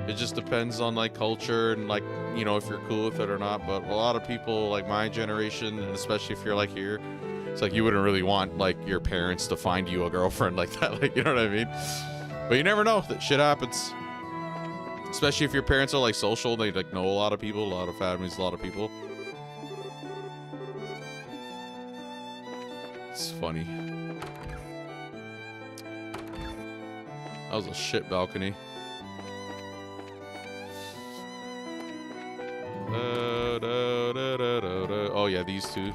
It just depends on, like, culture and, like, you know, if you're cool with it or not. But a lot of people, like my generation, and especially if you're, like, here, it's like you wouldn't really want, like, your parents to find you a girlfriend like that. Like, you know what I mean? But you never know. That shit happens. Especially if your parents are, like, social. They, like, know a lot of people, a lot of families, a lot of people. It's funny. That was a shit balcony. Oh yeah, these two.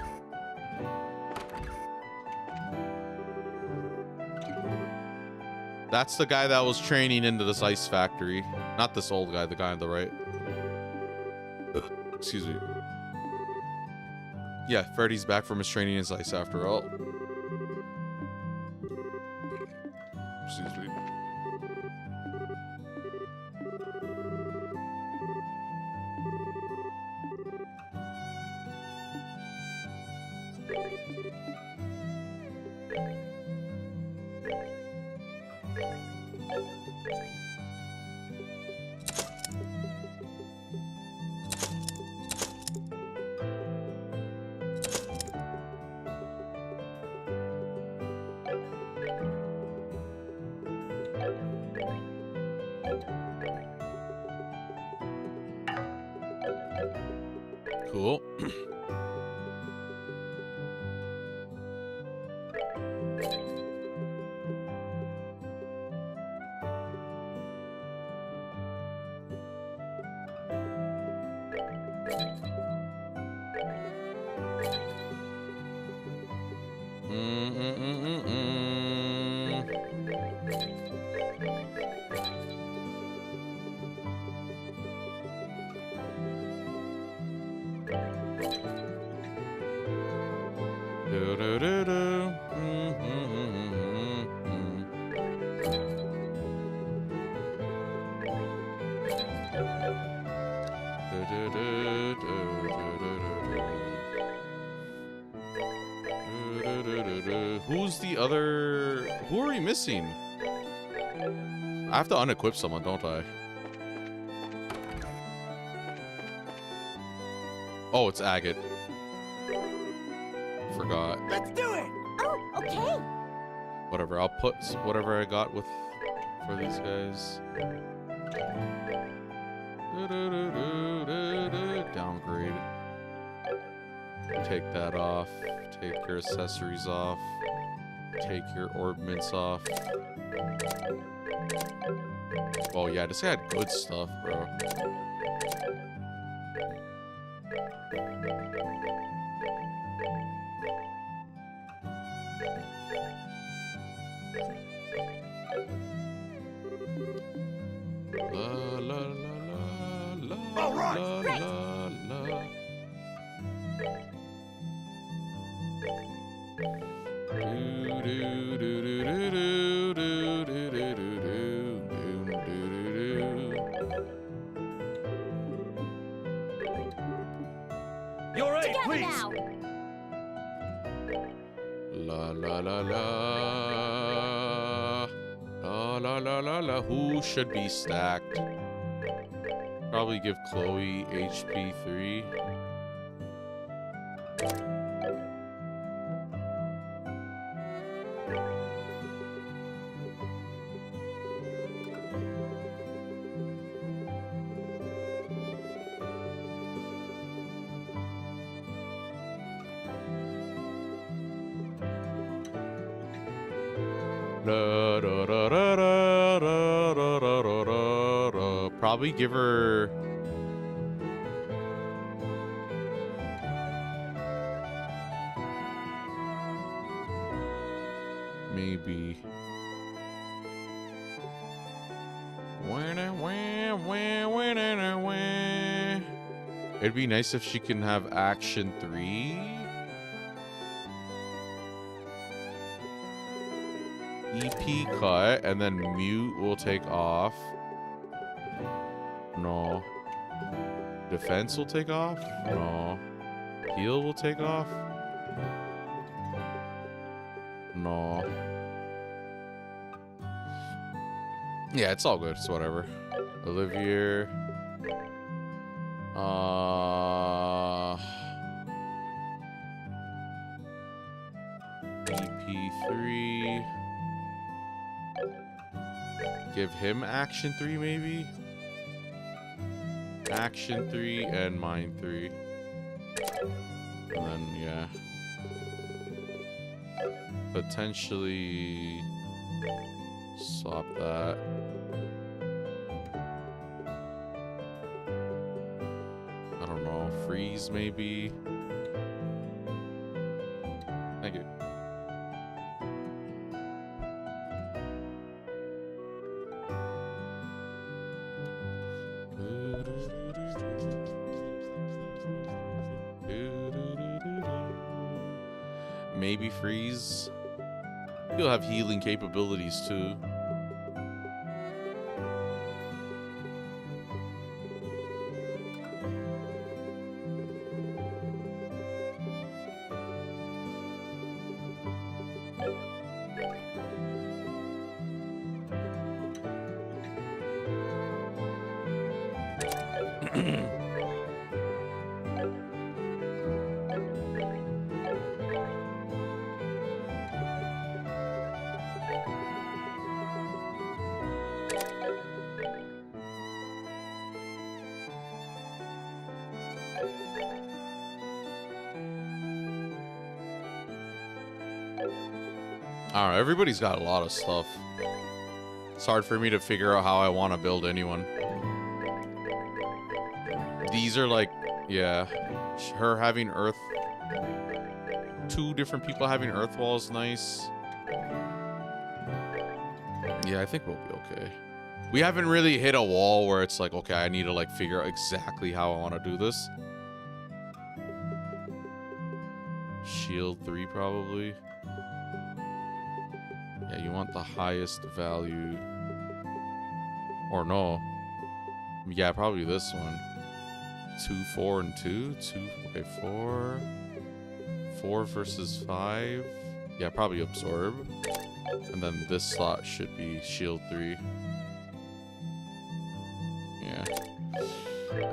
That's the guy that was training into this ice factory. Not this old guy, the guy on the right. Excuse me. Yeah, Freddy's back from his training in ice after all. Excuse me. Cool. Who's the other? Who are we missing? I have to unequip someone, don't I? Oh, it's Agate. Forgot. Let's do it! Oh, okay. Whatever, I'll put whatever I got with for these guys. Downgrade. Take that off. Take your accessories off. Take your orbments off. Oh yeah, this guy had good stuff, bro. La la la la la All right, la great. la la. Do do do do do do do do do do do do. Your aid, Together please. now. La la la la. La la la la la. Who should be stacked? Probably give Chloe HP 3. Da, da, da, da, da, da, da, da, da, da, da. Probably give her. Maybe. It'd be nice if she can have action 3. EP cut, and then mute will take off. No. Defense will take off? No. Heal will take off? No. Yeah, it's all good. It's whatever. Olivier. EP3. Give him action 3 maybe? Action 3 and mine 3. And then, yeah. Potentially swap that. I don't know. Freeze maybe? Thank you. Maybe freeze. He'll have healing capabilities too. I don't know, everybody's got a lot of stuff. It's hard for me to figure out how I want to build anyone. These are like, yeah, her having Earth. 2 different people having Earth Wall is nice. Yeah, I think we'll be okay. We haven't really hit a wall where it's like, okay, I need to like figure out exactly how I want to do this. Shield 3 probably. Yeah, you want the highest value. Or no. Yeah, probably this one. 2, 4, and 2. 2, okay, 4. 4 versus 5. Yeah, probably absorb. And then this slot should be shield 3. Yeah.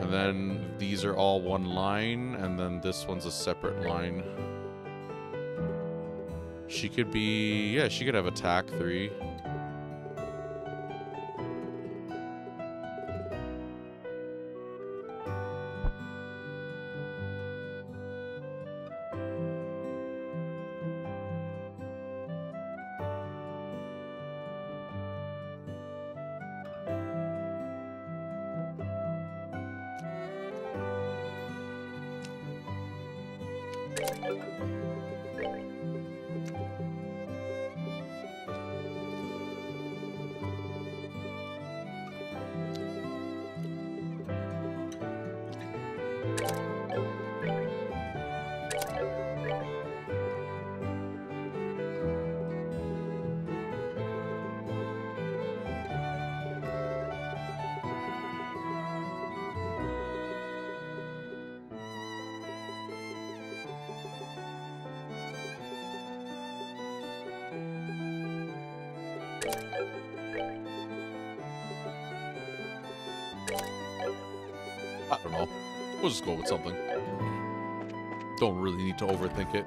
And then these are all one line, and then this one's a separate line. She could be, yeah, she could have attack 3. I don't know. We'll just go with something. Don't really need to overthink it.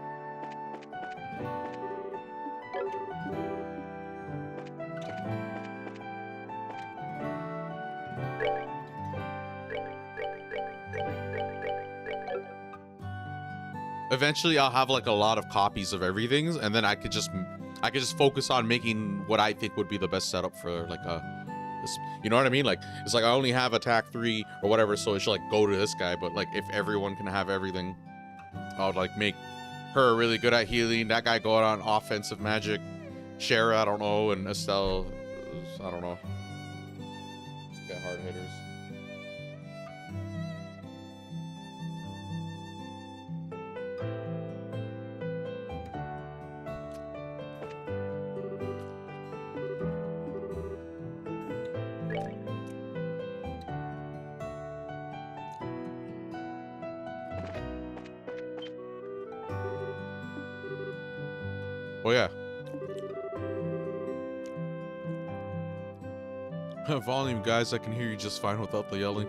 Eventually, I'll have like a lot of copies of everything, and then I could just focus on making what I think would be the best setup for like this, you know what I mean? Like it's like I only have attack 3 or whatever, so it should like go to this guy. But like if everyone can have everything, I would like make her really good at healing. That guy go out on offensive magic. Shara, I don't know, and Estelle, I don't know. Got hard hitters. Oh yeah. Volume, guys, I can hear you just fine without the yelling.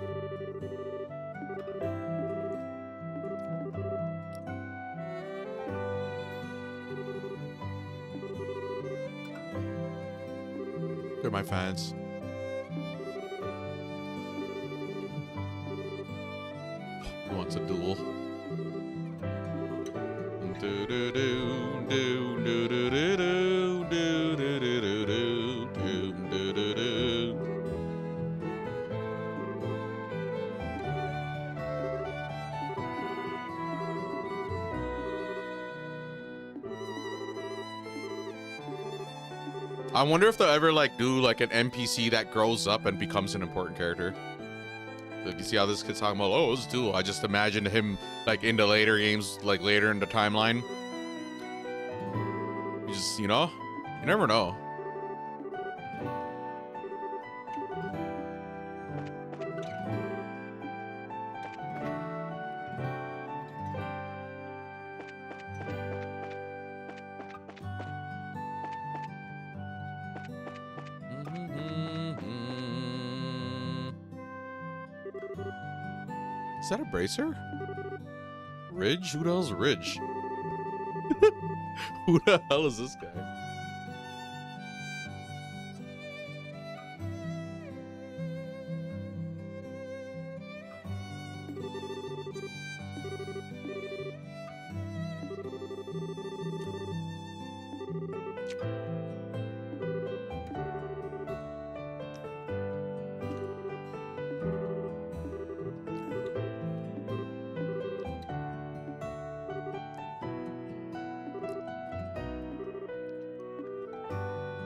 They're my fans. Who wants a duel? Do do do do do do do do do do do do do do do. I wonder if they'll ever like do like an NPC that grows up and becomes an important character. Like you see how this kid's talking about, oh, it's duel. I just imagined him like into later games, like later in the timeline. You just, you know, you never know. Is that a bracer? Ridge? Who the hell's Ridge? Who the hell is this guy?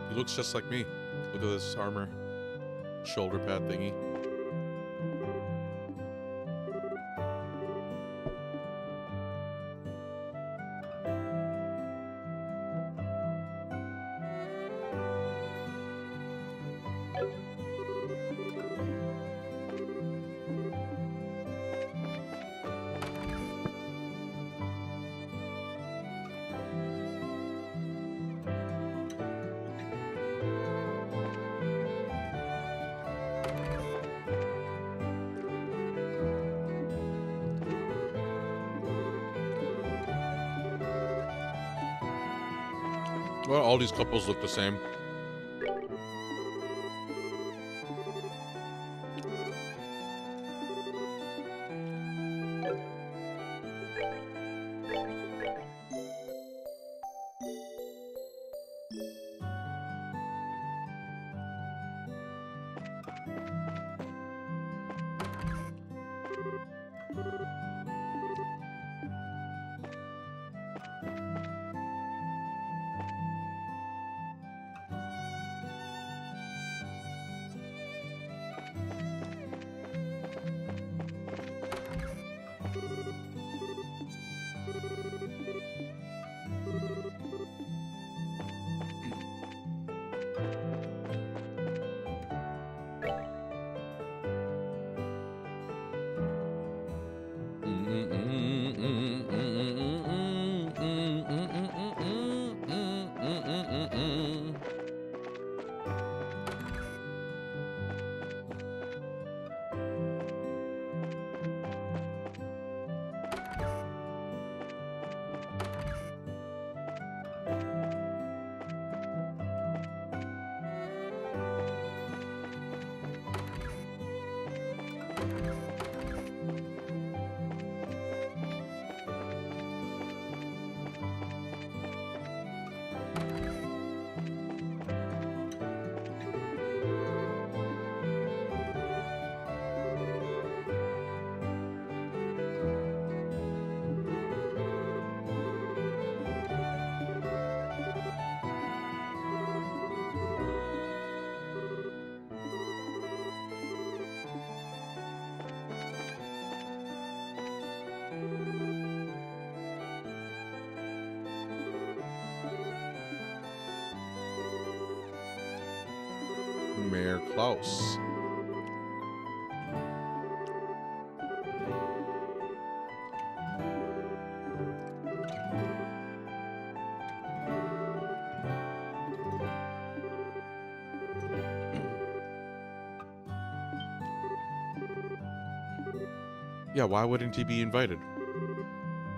He looks just like me. Look at this armor. Shoulder pad thingy. Well, all these couples look the same. Mayor Klaus. Yeah, why wouldn't he be invited?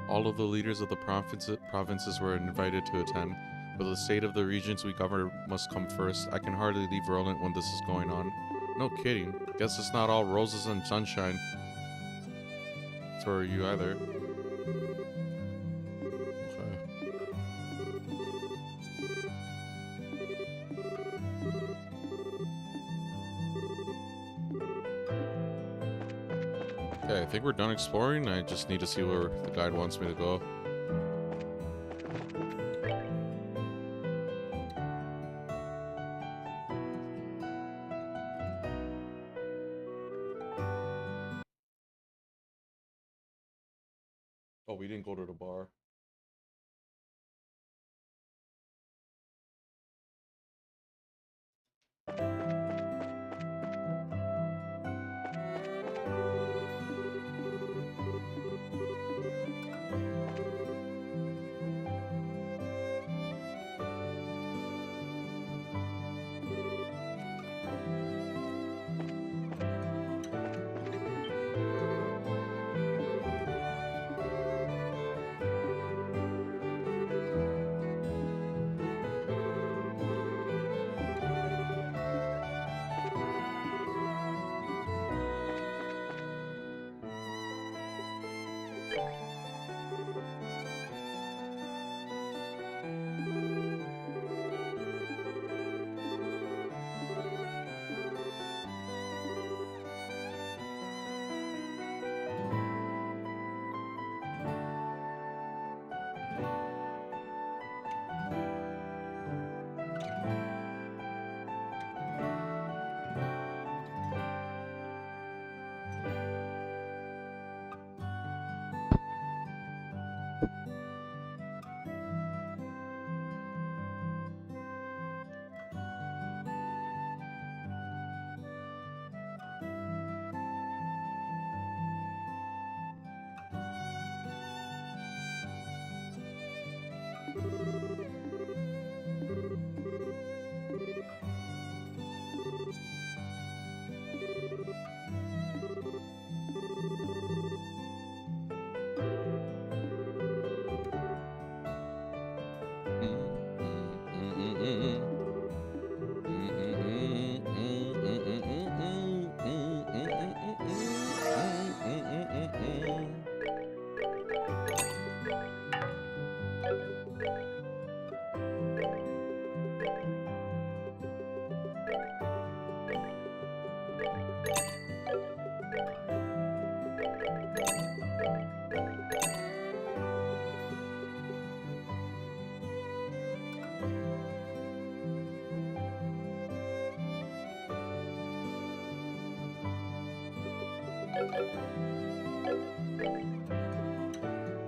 All of the leaders of the provinces were invited to attend, but the state of the regions we govern must come first. I can hardly leave Roland when this is going on. No kidding. Guess it's not all roses and sunshine for you either. Okay. Okay, I think we're done exploring. I just need to see where the guide wants me to go. Oh, we didn't go to the bar.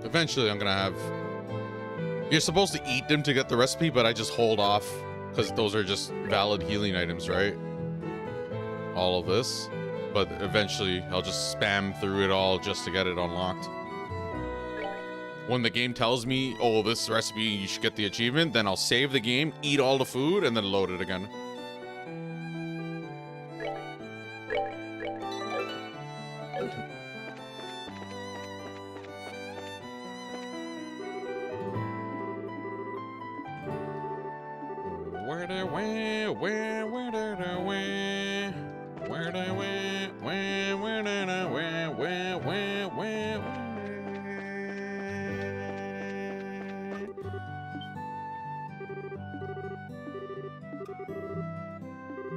Eventually, I'm gonna have... You're supposed to eat them to get the recipe, but I just hold off because those are just valid healing items, right? All of this. But eventually, I'll just spam through it all just to get it unlocked. when the game tells me, oh, this recipe, you should get the achievement, then I'll save the game, eat all the food, and then load it again.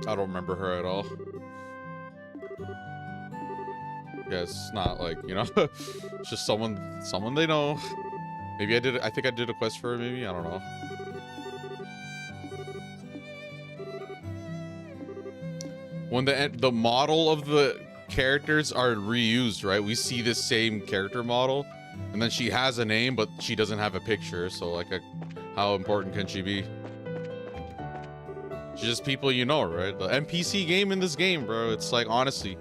I don't remember her at all. Yeah, it's not like, you know, it's just someone they know. Maybe I think I did a quest for her, maybe, I don't know. When the model of the characters are reused, right? We see this same character model, and then she has a name, but she doesn't have a picture, so like, how important can she be? She's just people you know, right? The NPC game in this game, bro. It's like, honestly,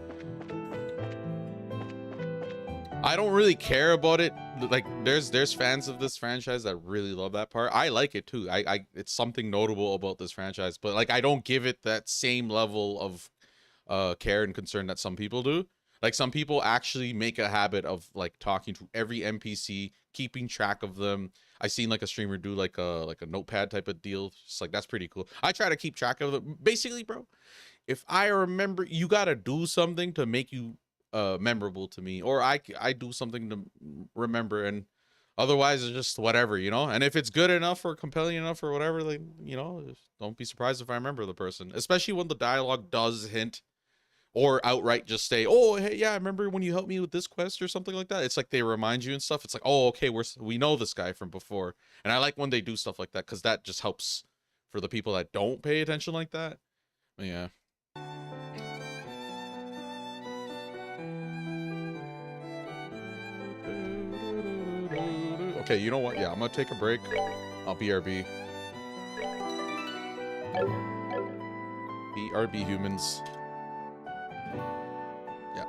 I don't really care about it. Like, there's fans of this franchise that really love that part. I like it too. It's something notable about this franchise, but like, I don't give it that same level of care and concern that some people do. Like, some people actually make a habit of like talking to every NPC, keeping track of them. I seen like a streamer do like a notepad type of deal. It's like, that's pretty cool. I try to keep track of them. Basically, bro, if I remember, you gotta do something to make you memorable to me, or I do something to remember, and otherwise it's just whatever, you know. And if it's good enough or compelling enough or whatever, like, you know, don't be surprised if I remember the person, especially when the dialogue does hint or outright just say, oh, hey, yeah, I remember when you helped me with this quest or something like that. It's like they remind you and stuff. It's like, oh, okay, we know this guy from before. And I like when they do stuff like that, because that just helps for the people that don't pay attention like that. But yeah. Okay, you know what? Yeah, I'm gonna take a break. I'll BRB. BRB humans. Yeah.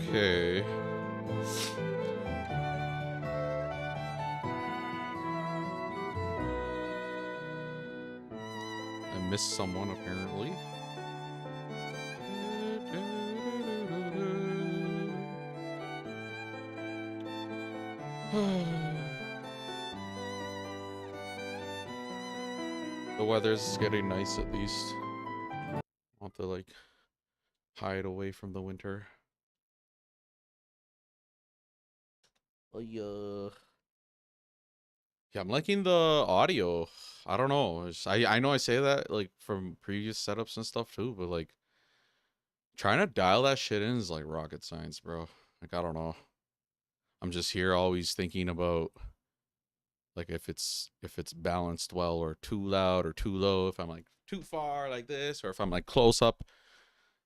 Okay. I missed someone apparently. The weather's getting nice at least. I want to like hide away from the winter. Oh yeah. Yeah, I'm liking the audio. I don't know. I know I say that like from previous setups and stuff too, but like trying to dial that shit in is like rocket science, bro. Like I don't know. I'm just here always thinking about like if it's balanced well or too loud or too low, if I'm like too far like this or if I'm like close up.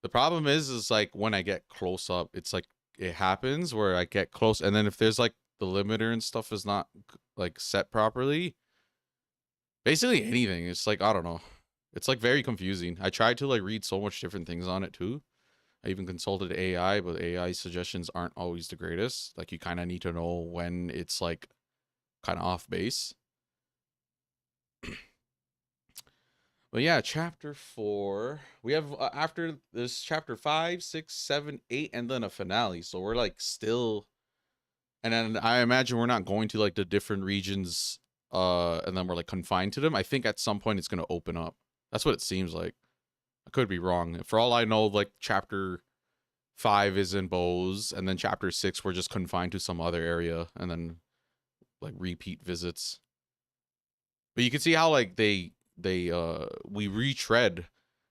The problem is like when I get close up, it's like it happens where I get close and then if there's like the limiter and stuff is not like set properly, basically anything, it's like I don't know. It's like very confusing. I tried to like read so much different things on it too. I even consulted AI, but AI suggestions aren't always the greatest. Like you kind of need to know when it's like kind of off base. But yeah, chapter 4. We have after this chapter 5, 6, 7, 8, and then a finale. So we're like still, and then I imagine we're not going to like the different regions, and then we're like confined to them. I think at some point it's gonna open up. That's what it seems like. I could be wrong. For all I know, like chapter 5 is in Bose, and then chapter 6 we're just confined to some other area, and then like repeat visits. But you can see how like we retread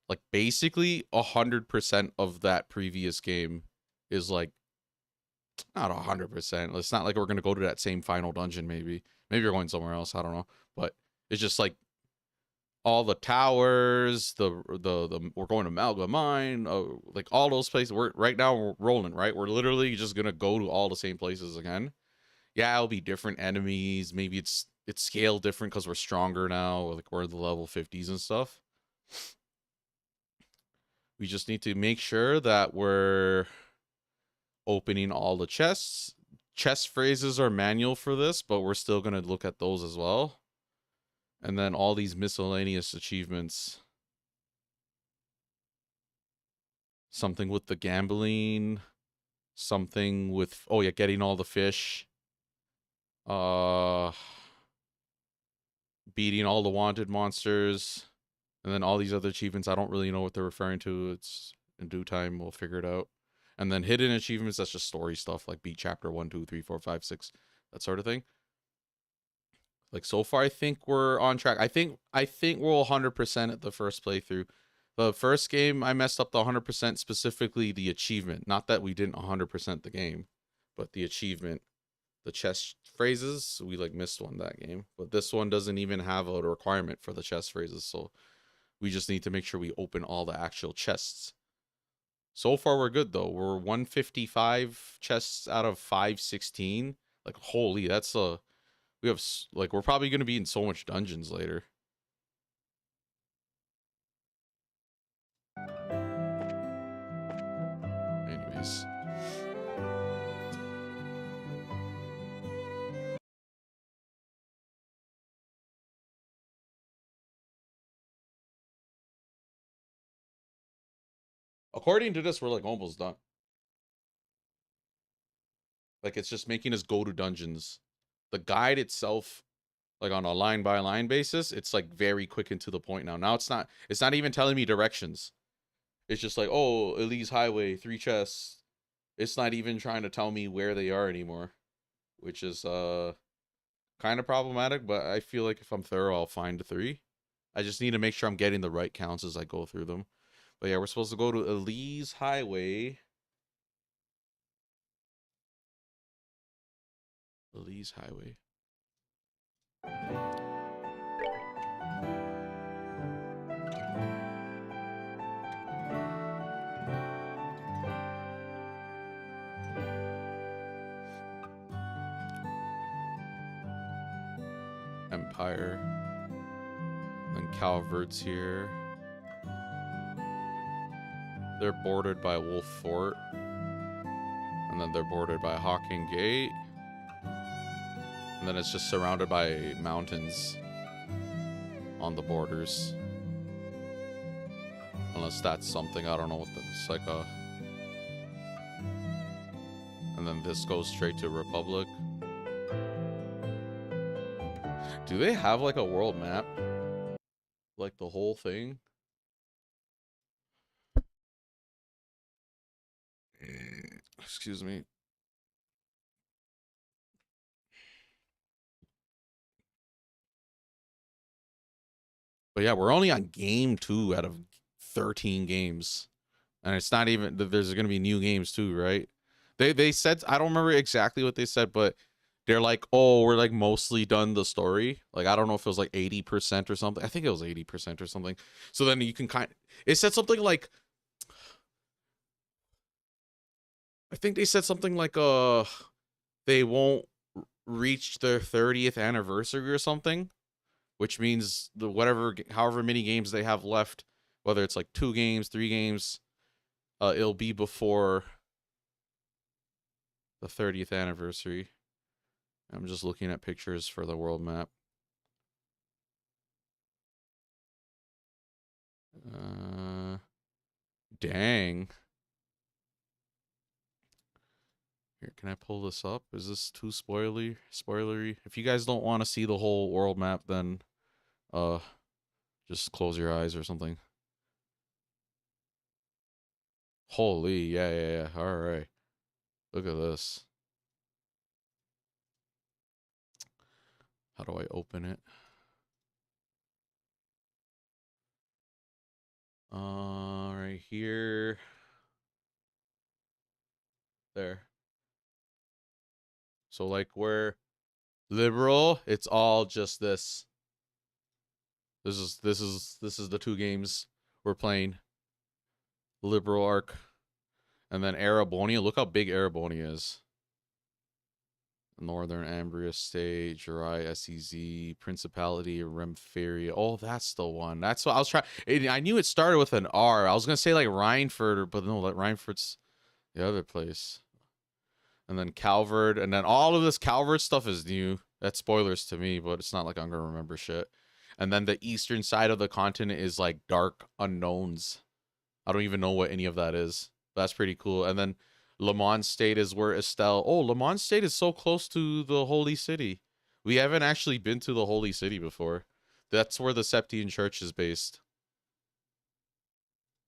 like basically 100% of that previous game is like not 100%. It's not like we're gonna go to that same final dungeon. Maybe we're going somewhere else. I don't know. But it's just like all the towers, the we're going to Malga Mine, like all those places. We're right now we're rolling, right? We're literally just gonna go to all the same places again. Yeah, it'll be different enemies. Maybe it's scaled different because we're stronger now. Like we're the level 50s and stuff. We just need to make sure that we're opening all the chests. Chest phrases are manual for this, but we're still gonna look at those as well. And then all these miscellaneous achievements. Something with the gambling. Something with, oh yeah, getting all the fish. Beating all the wanted monsters. And then all these other achievements, I don't really know what they're referring to. It's in due time, we'll figure it out. And then hidden achievements, that's just story stuff, like beat chapter 1, 2, 3, 4, 5, 6, that sort of thing. Like so far, I think we're on track. I think we're 100% at the first playthrough. The first game, I messed up the 100%, specifically the achievement. Not that we didn't 100% the game, but the achievement. The chest phrases, we like missed one that game. But this one doesn't even have a requirement for the chest phrases, so we just need to make sure we open all the actual chests. So far, we're good, though. We're 155 chests out of 516. Like, holy, that's a... We have, like, we're probably going to be in so much dungeons later. Anyways. According to this, we're, like, almost done. Like, it's just making us go to dungeons. The guide itself, like, on a line-by-line basis, it's, like, very quick and to the point now. Now it's not even telling me directions. It's just like, oh, Elise Highway, 3 chests. It's not even trying to tell me where they are anymore, which is kind of problematic, but I feel like if I'm thorough, I'll find 3. I just need to make sure I'm getting the right counts as I go through them. But yeah, we're supposed to go to Elise Highway. Elise Highway. Empire. Then Calvert's here. They're bordered by Wolf Fort. And then they're bordered by Hawking Gate. And then it's just surrounded by mountains on the borders. Unless that's something, I don't know what it's like a... And then this goes straight to Republic. Do they have like a world map? Like the whole thing? Excuse me. But yeah, we're only on game 2 out of 13 games. And it's not even, there's going to be new games too, right? They said, I don't remember exactly what they said, but they're like, oh, we're like mostly done the story. Like, I don't know if it was like 80% or something. I think it was 80% or something. So then you can it said something like, I think they said something like, they won't reach their 30th anniversary or something, which means however many games they have left, whether it's like 2 games, 3 games, it'll be before the 30th anniversary. I'm just looking at pictures for the world map. Dang. Here, can I pull this up? Is this too spoilery? If you guys don't want to see the whole world map, then just close your eyes or something. Holy, yeah. All right. Look at this. How do I open it? Right here. There. So like we're liberal, it's all just this. This is the 2 games we're playing. Liberal arc. And then Arabonia. Look how big Arabonia is. Northern Ambria State, Jirai, SEZ, Principality, Remferia. Oh, that's the one. That's what I was trying. I knew it started with an R. I was gonna say like Rhineford, but no, Rhineford's the other place. And then Calvard, and then all of this Calvard stuff is new. That's spoilers to me, but it's not like I'm gonna remember shit. And then the eastern side of the continent is like Dark Unknowns. I don't even know what any of that is. That's pretty cool. And then Le Mans State is where Estelle... Oh, Le Mans State is so close to the Holy City. We haven't actually been to the Holy City before. That's where the Septine Church is based.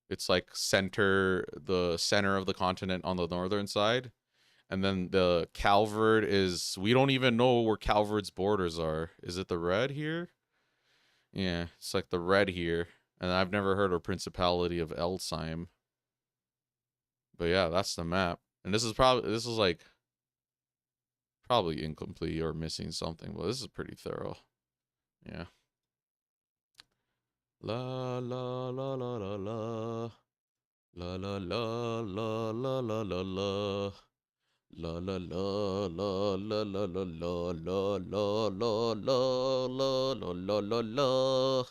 It's like the center of the continent on the northern side. And then the Calvard is... We don't even know where Calvard's borders are. Is it the red here? Yeah, it's like the red here. And I've never heard of Principality of Elzheim. But yeah, that's the map. And this is like probably incomplete or missing something, but this is pretty thorough. Yeah. La la la la la la. La la la la la la la la. La la la la la la la la la la la la la la la.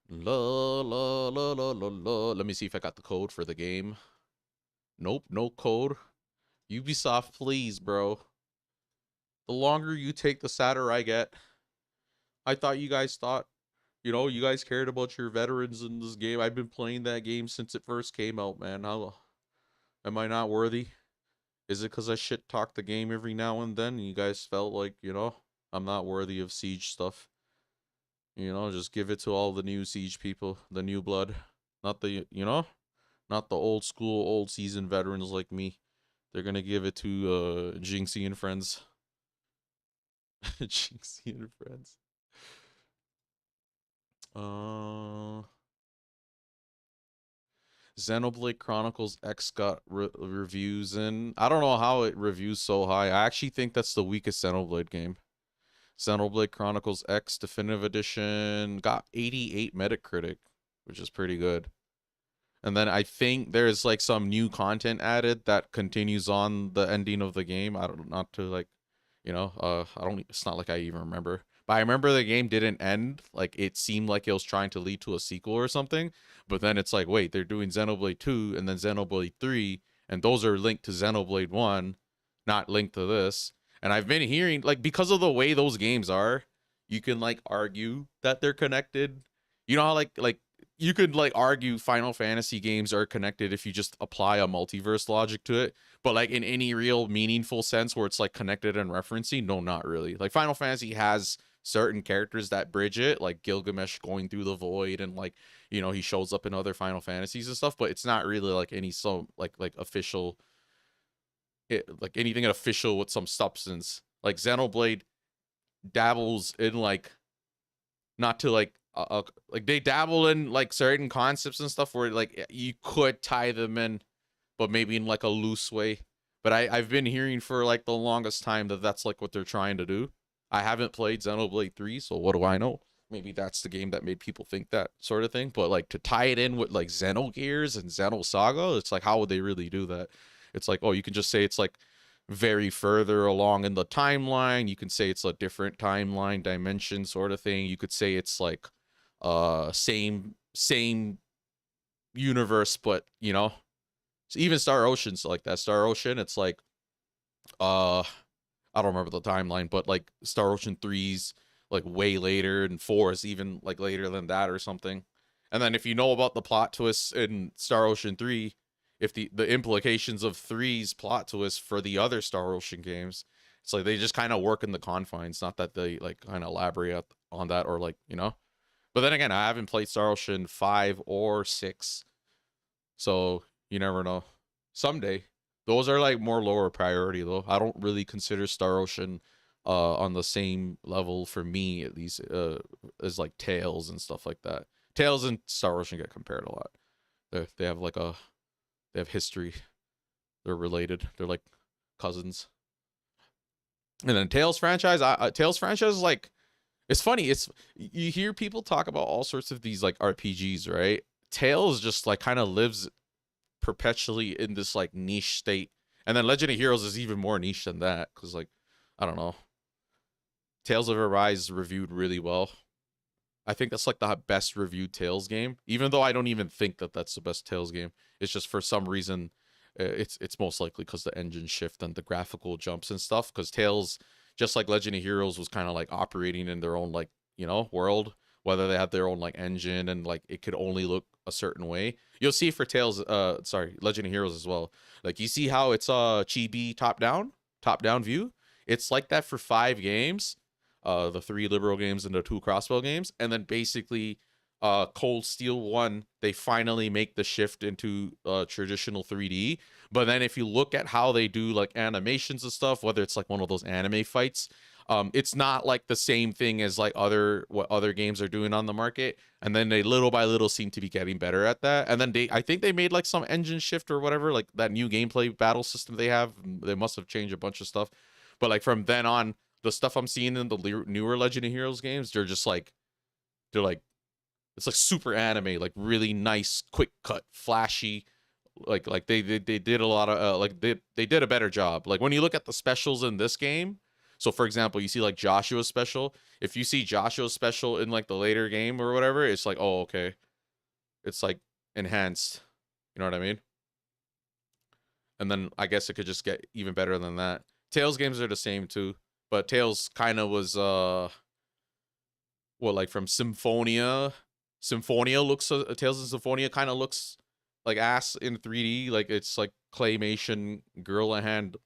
La la la la la la. Let me see if I got the code for the game. Nope, no code. Ubisoft, please, bro. The longer you take, the sadder I get. I thought you guys you guys cared about your veterans in this game. I've been playing that game since it first came out, man. Am I not worthy? Is it because I shit talk the game every now and then? And you guys felt like, I'm not worthy of Siege stuff. Just give it to all the new Siege people, the new blood. Not the, not the old school, old season veterans like me. They're gonna give it to Jinxie and friends. Jinxie and friends. Xenoblade Chronicles X got reviews in. I don't know how it reviews so high. I actually think that's the weakest Xenoblade game. Xenoblade Chronicles X Definitive Edition got 88 Metacritic, which is pretty good. And then I think there's like some new content added that continues on the ending of the game. I don't, not to like, it's not like I even remember. But I remember the game didn't end. Like, it seemed like it was trying to lead to a sequel or something. But then it's like, wait, they're doing Xenoblade 2 and then Xenoblade 3. and those are linked to Xenoblade 1, not linked to this. And I've been hearing, like, because of the way those games are, you can like argue that they're connected. You know how like you could like argue Final Fantasy games are connected if you just apply a multiverse logic to it, but like in any real meaningful sense where it's like connected and referencing, no, not really. Like Final Fantasy has certain characters that bridge it, like Gilgamesh going through the void, and like, you know, he shows up in other Final Fantasies and stuff, but it's not really like any so like official like anything official with some substance. Like Xenoblade dabbles in like, not to like they dabble in like certain concepts and stuff where like you could tie them in, but maybe in like a loose way. But I've been hearing for like the longest time that that's like what they're trying to do. I haven't played Xenoblade 3, so what do I know? Maybe that's the game that made people think that sort of thing. But like to tie it in with like Xenogears and Xenosaga, it's like, how would they really do that? It's like, oh, you can just say it's like very further along in the timeline. You can say it's a different timeline dimension sort of thing. You could say it's like same universe, but you know, so even Star Ocean's like that. Star Ocean, it's like I don't remember the timeline, but like Star Ocean 3's like way later, and 4 is even like later than that or something. And then if you know about the plot twists in Star Ocean 3, if the implications of 3's plot twist for the other Star Ocean games, it's like they just kind of work in the confines, not that they like kind of elaborate on that, or like, you know. But then again, I haven't played Star Ocean 5 or 6, so you never know. Someday. Those are like more lower priority though. I don't really consider Star Ocean on the same level, for me at least, as like Tales and stuff like that. Tales and Star Ocean get compared a lot. They have like they have history. They're related. They're like cousins. And then Tales franchise, Tales franchise is like, it's funny. It's, you hear people talk about all sorts of these like RPGs, right? Tales just like kind of lives perpetually in this like niche state, and then Legend of Heroes is even more niche than that, because like, I don't know, Tales of Arise reviewed really well. I think that's like the best reviewed Tales game, even though I don't even think that that's the best Tales game. It's just for some reason, it's most likely because the engine shift and the graphical jumps and stuff, because Tales, just like Legend of Heroes, was kind of like operating in their own like, you know, world, whether they had their own like engine and like it could only look a certain way. You'll see for Tales, Legend of Heroes as well. Like you see how it's chibi top down view. It's like that for 5 games, the 3 liberal games and the 2 crossbow games, and then basically Cold Steel 1, they finally make the shift into traditional 3D. But then if you look at how they do like animations and stuff, whether it's like one of those anime fights, it's not like the same thing as like what other games are doing on the market. And then they little by little seem to be getting better at that. And then I think they made like some engine shift or whatever, like that new gameplay battle system they have. They must have changed a bunch of stuff. But like from then on, the stuff I'm seeing in the newer Legend of Heroes games, they're like, it's like super anime, like really nice, quick cut, flashy. Like they did a lot of like they did a better job. Like when you look at the specials in this game, so for example, you see like Joshua's special. If you see Joshua's special in like the later game or whatever, it's like, oh, okay, it's like enhanced. You know what I mean? And then I guess it could just get even better than that. Tales games are the same too, but Tales kind of was like from Symphonia. Symphonia looks Tales of Symphonia kind of looks like ass in 3D, like it's like claymation girl hand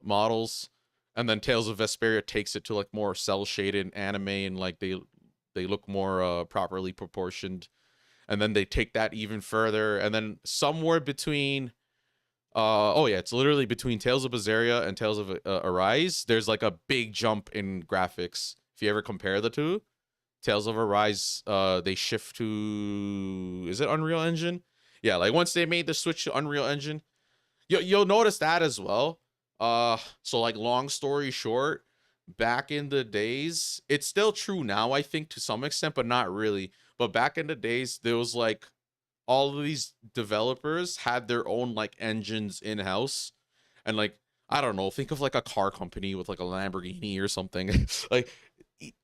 models. And then Tales of Vesperia takes it to like more cell shaded anime, and like they look more properly proportioned. And then they take that even further, and then somewhere between oh yeah, it's literally between Tales of Berseria and Tales of Arise, there's like a big jump in graphics. If you ever compare the two, Tales of Arise, they shift to, is it Unreal Engine? Yeah, like once they made the switch to Unreal Engine, you'll notice that as well. So like long story short, back in the days, it's still true now, I think, to some extent, but not really. But back in the days, there was like all of these developers had their own like engines in-house, and like, I don't know, think of like a car company with like a Lamborghini or something. Like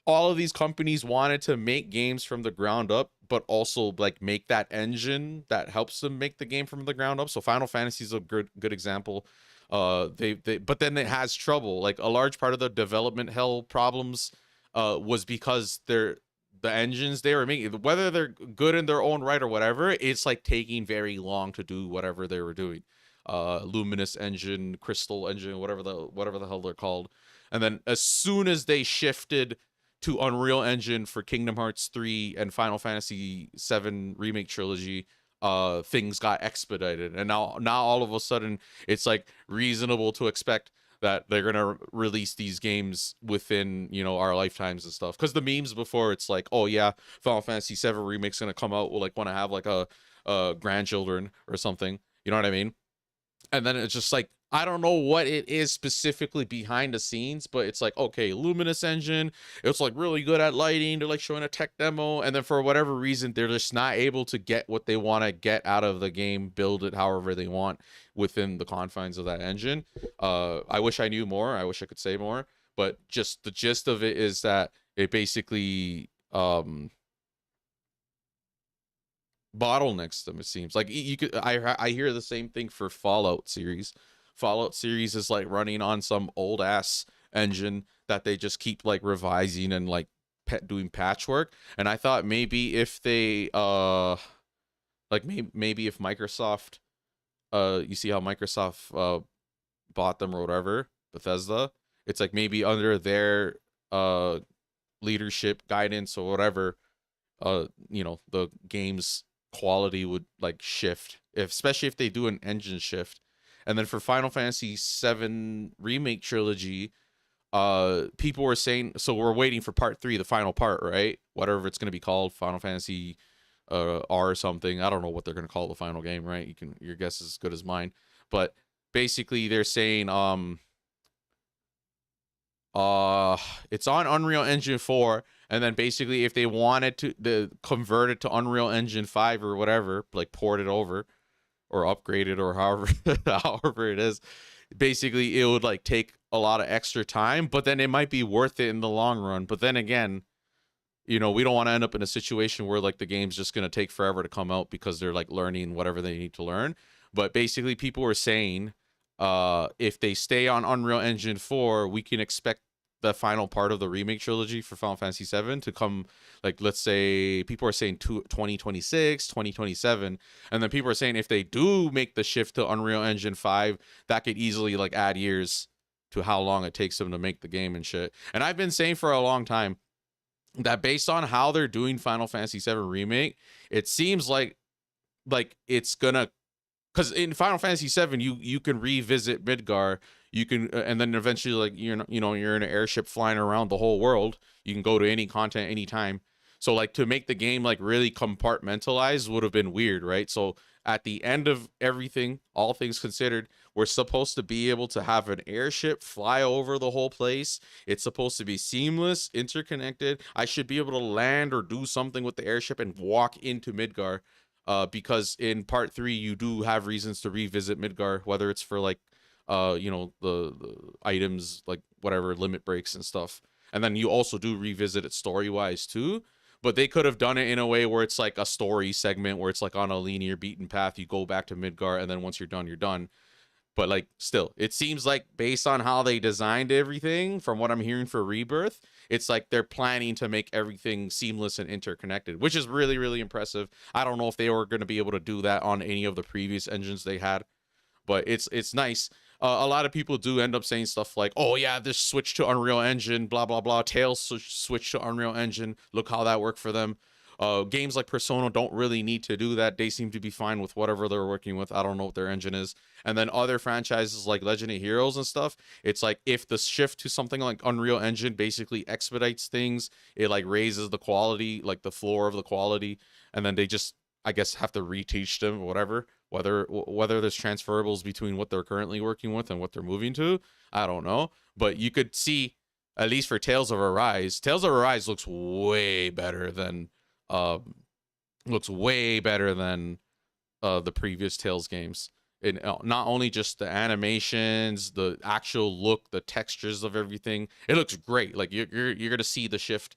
all of these companies wanted to make games from the ground up, but also like make that engine that helps them make the game from the ground up. So Final Fantasy is a good example. They but then it has trouble. Like a large part of the development hell problems was because the engines they were making, whether they're good in their own right or whatever, it's like taking very long to do whatever they were doing. Luminous engine, Crystal engine, whatever the hell they're called. And then as soon as they shifted to Unreal Engine for Kingdom Hearts 3 and Final Fantasy 7 remake trilogy, things got expedited. And now all of a sudden it's like reasonable to expect that they're gonna release these games within, you know, our lifetimes and stuff. Because the memes before, it's like, oh yeah, Final Fantasy 7 remake's gonna come out, we'll like want to have like a grandchildren or something, you know what I mean? And then it's just like, I don't know what it is specifically behind the scenes, but it's like, okay, Luminous engine, it's like really good at lighting, they're like showing a tech demo, and then for whatever reason they're just not able to get what they want to get out of the game, build it however they want within the confines of that engine. I wish I knew more, I wish I could say more, but just the gist of it is that it basically bottlenecks them. It seems like you could, I hear the same thing for Fallout series. Fallout series is like running on some old ass engine that they just keep like revising and like doing patchwork. And I thought maybe if they like maybe if Microsoft, you see how Microsoft bought them or whatever, Bethesda, it's like maybe under their leadership, guidance or whatever, you know, the game's quality would like shift, especially if they do an engine shift. And then for Final Fantasy 7 remake trilogy, people were saying, so we're waiting for part 3, the final part, right? Whatever it's going to be called, Final Fantasy R or something. I don't know what they're going to call the final game, right? Your guess is as good as mine. But basically they're saying it's on Unreal Engine 4, and then basically if they wanted to convert it to Unreal Engine 5 or whatever, like port it over or upgrade it or however it is, basically it would like take a lot of extra time, but then it might be worth it in the long run. But then again, you know, we don't want to end up in a situation where like the game's just going to take forever to come out because they're like learning whatever they need to learn. But basically people were saying if they stay on Unreal Engine 4, we can expect the final part of the remake trilogy for Final Fantasy 7 to come, like, let's say people are saying 2026, 2027, and then people are saying if they do make the shift to Unreal Engine 5, that could easily like add years to how long it takes them to make the game and shit. And I've been saying for a long time that based on how they're doing Final Fantasy 7 remake, it seems like it's gonna, because in Final Fantasy 7 you can revisit Midgar, you can and then eventually like you're in an airship flying around the whole world, you can go to any content anytime. So like to make the game like really compartmentalized would have been weird, right? So at the end of everything, all things considered, we're supposed to be able to have an airship fly over the whole place. It's supposed to be seamless, interconnected. I should be able to land or do something with the airship and walk into Midgar. Because in part 3 you do have reasons to revisit Midgar, whether it's for like you know, the items, like whatever limit breaks and stuff, and then you also do revisit it story wise too. But they could have done it in a way where it's like a story segment where it's like on a linear beaten path, you go back to Midgar, and then once you're done. But like still, it seems like based on how they designed everything, from what I'm hearing for Rebirth, it's like they're planning to make everything seamless and interconnected, which is really, really impressive. I don't know if they were going to be able to do that on any of the previous engines they had, but it's nice. A lot of people do end up saying stuff like, oh yeah, this switch to Unreal Engine, blah, blah, blah. Tales switch to Unreal Engine. Look how that worked for them. Games like Persona don't really need to do that. They seem to be fine with whatever they're working with. I don't know what their engine is. And then other franchises like Legend of Heroes and stuff, it's like if the shift to something like Unreal Engine basically expedites things, it like raises the quality, like the floor of the quality, and then they just, I guess, have to reteach them whatever. Whether there's transferables between what they're currently working with and what they're moving to, I don't know. But you could see, at least for Tales of Arise looks way better than the previous Tales games. And not only just the animations, the actual look, the textures of everything. It looks great. Like you're gonna see the shift.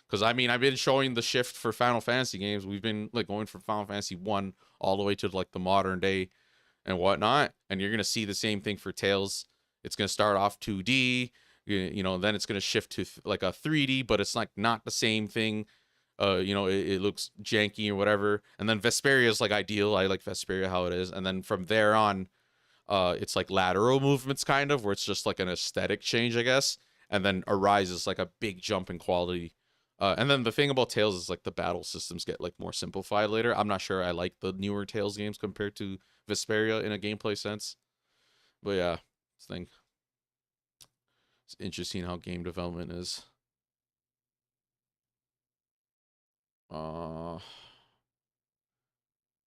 Because I mean, I've been showing the shift for Final Fantasy games. We've been like going from Final Fantasy 1 all the way to like the modern day and whatnot. And you're gonna see the same thing for Tales. It's gonna start off 2D, you know, then it's gonna shift to like a 3D, but it's like not the same thing. You know, it looks janky or whatever. And then Vesperia is like ideal. I like Vesperia how it is. And then from there on, it's like lateral movements kind of, where it's just like an aesthetic change, I guess. And then Arise is like a big jump in quality. And then the thing about Tales is like the battle systems get like more simplified later. I'm not sure I like the newer Tales games compared to Vesperia in a gameplay sense. But yeah, this thing. It's interesting how game development is.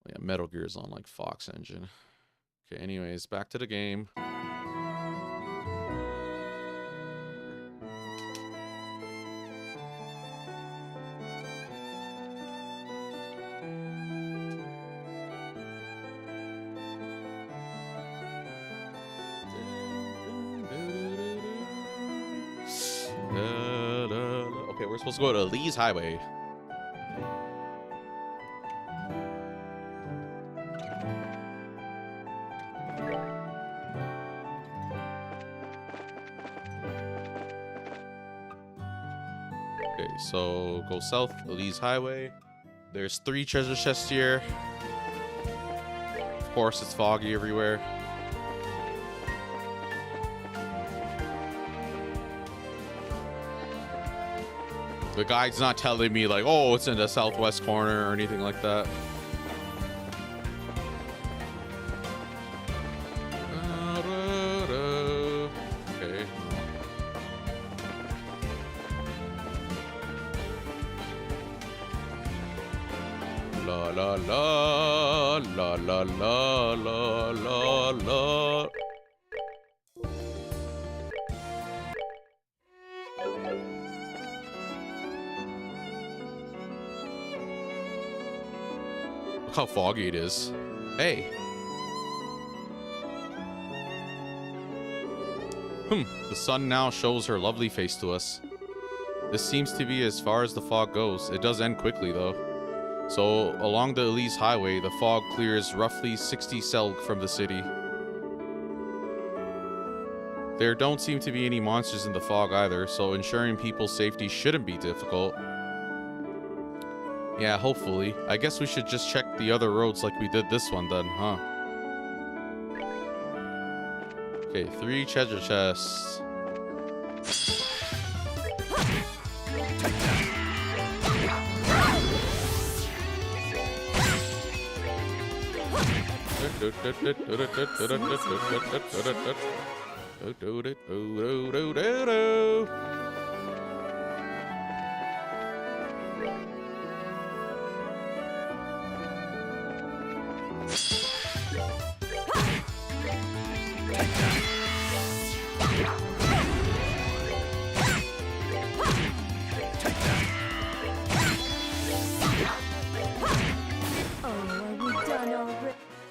Yeah, Metal Gear is on like Fox Engine. Okay, anyways, back to the game. Okay, we're supposed to go to Lee's Highway. Okay, so go south, Lee's Highway. There's 3 treasure chests here. Of course, it's foggy everywhere. The guide's not telling me like, oh, it's in the southwest corner or anything like that. Okay. La la la la la la la la la. Look how foggy it is. Hey. The sun now shows her lovely face to us. This seems to be as far as the fog goes. It does end quickly though. So along the Elise Highway, the fog clears roughly 60 selg from the city. There don't seem to be any monsters in the fog either, so ensuring people's safety shouldn't be difficult. Yeah, hopefully. I guess we should just check the other roads like we did this one then, huh? Okay, 3 treasure chests.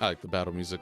I like the battle music.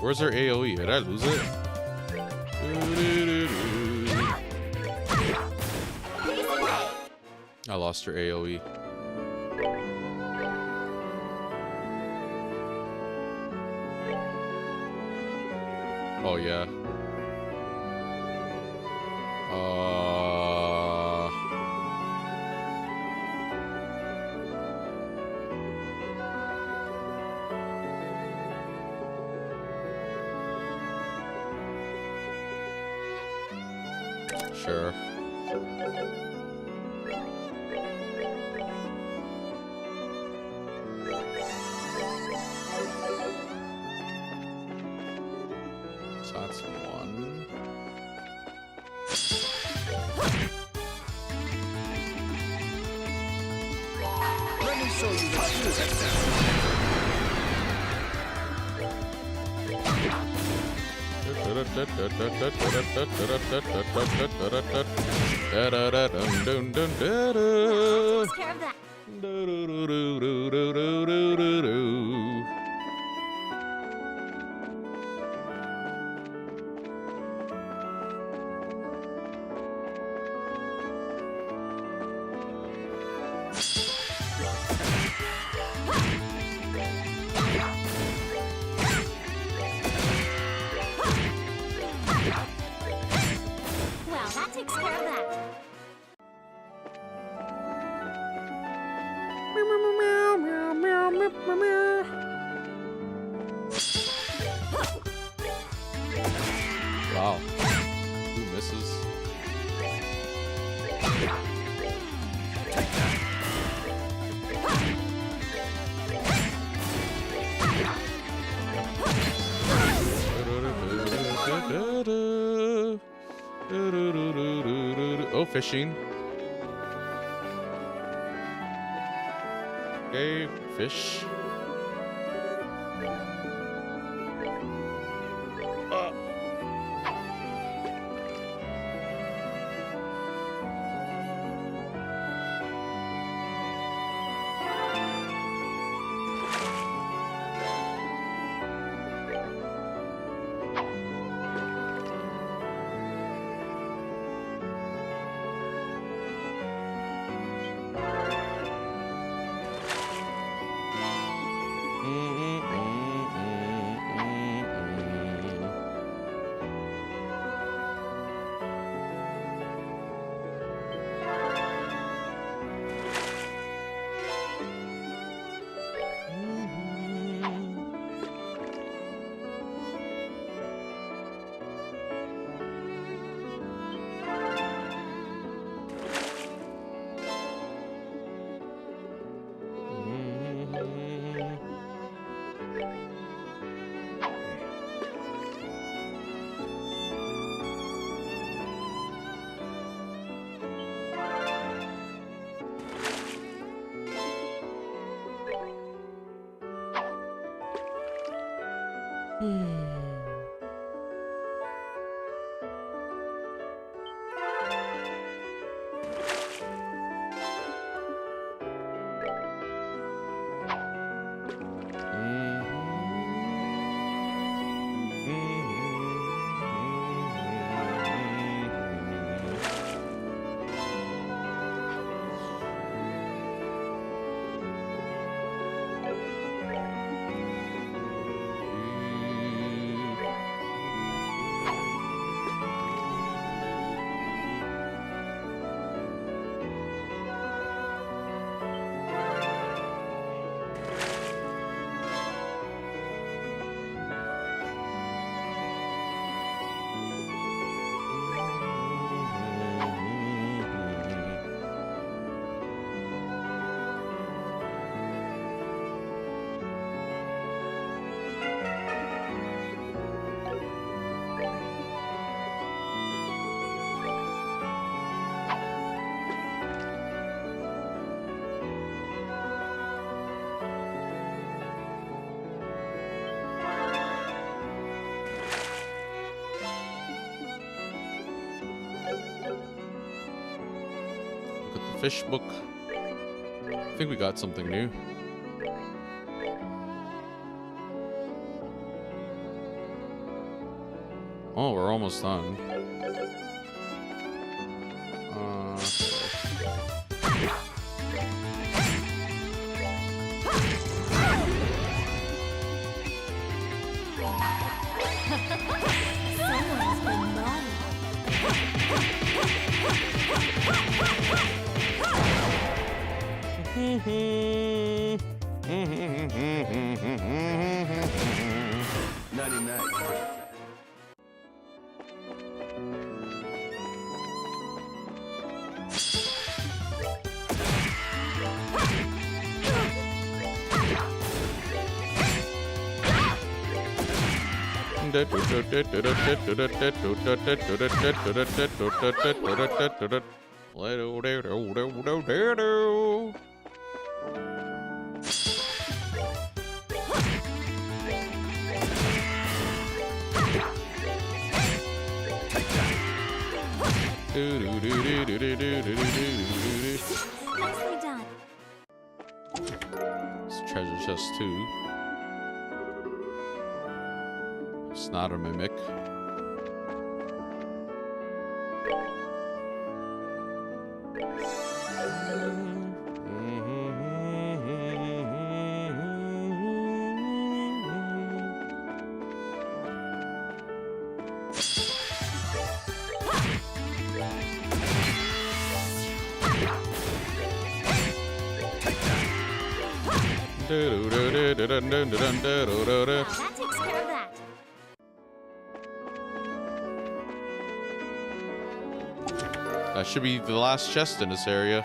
Where's her AoE? Did I lose it? I lost her AoE. Oh yeah. Sure. So that's one. Let me show you the truth. Takes care of that. Well, that takes care of that. Wow. Who misses? Oh, fishing. Okay, fish. Look at the fish book. I think we got something new. Oh, we're almost done. Someone's been naughty. Nicely done. It's treasure chest too. It's not a mimic. Well, that takes care of that. That should be the last chest in this area.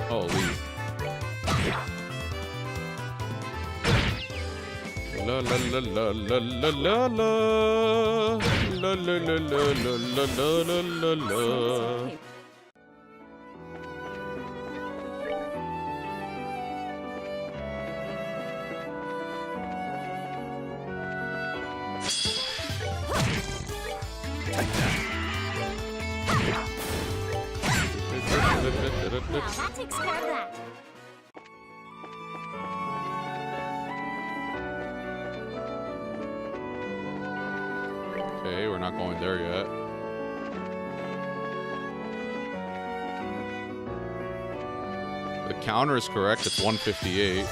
Holy. La la la la la la la la la la la la la la la la. Well, that takes care of that. Okay, we're not going there yet. The counter is correct. It's 158.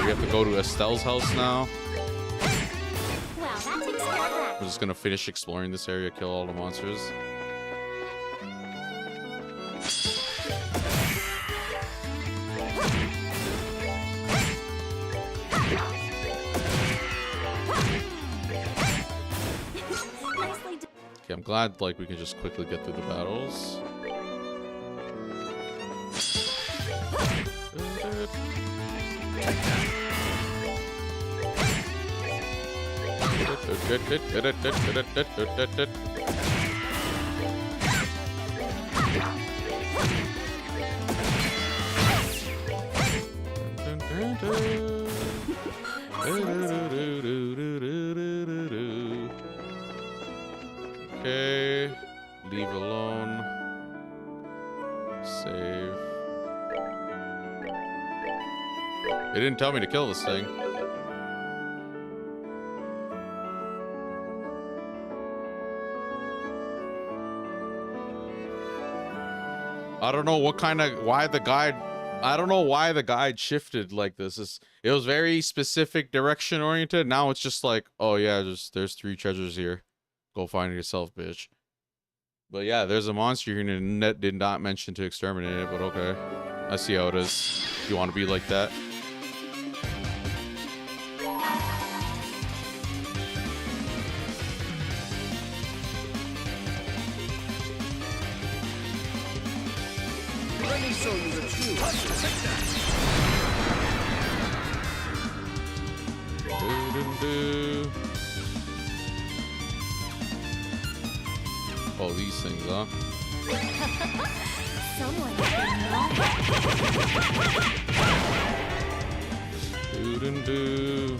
We have to go to Estelle's house now. Well, that takes care of that. We're just gonna finish exploring this area, kill all the monsters. Nicely done. Okay, I'm glad like we can just quickly get through the battles. Okay, leave alone. Save. They didn't tell me to kill this thing. I don't know what kind of why the guide. I don't know why the guide shifted like this. It was very specific direction oriented. Now it's just like, oh yeah, there's 3 treasures here. Go find it yourself, bitch. But yeah, there's a monster here and Net did not mention to exterminate it, but okay. I see how it is. You want to be like that? Let me show you the truth. Doo-doo-doo. Oh, these things, huh? Someone Doo-doo-doo.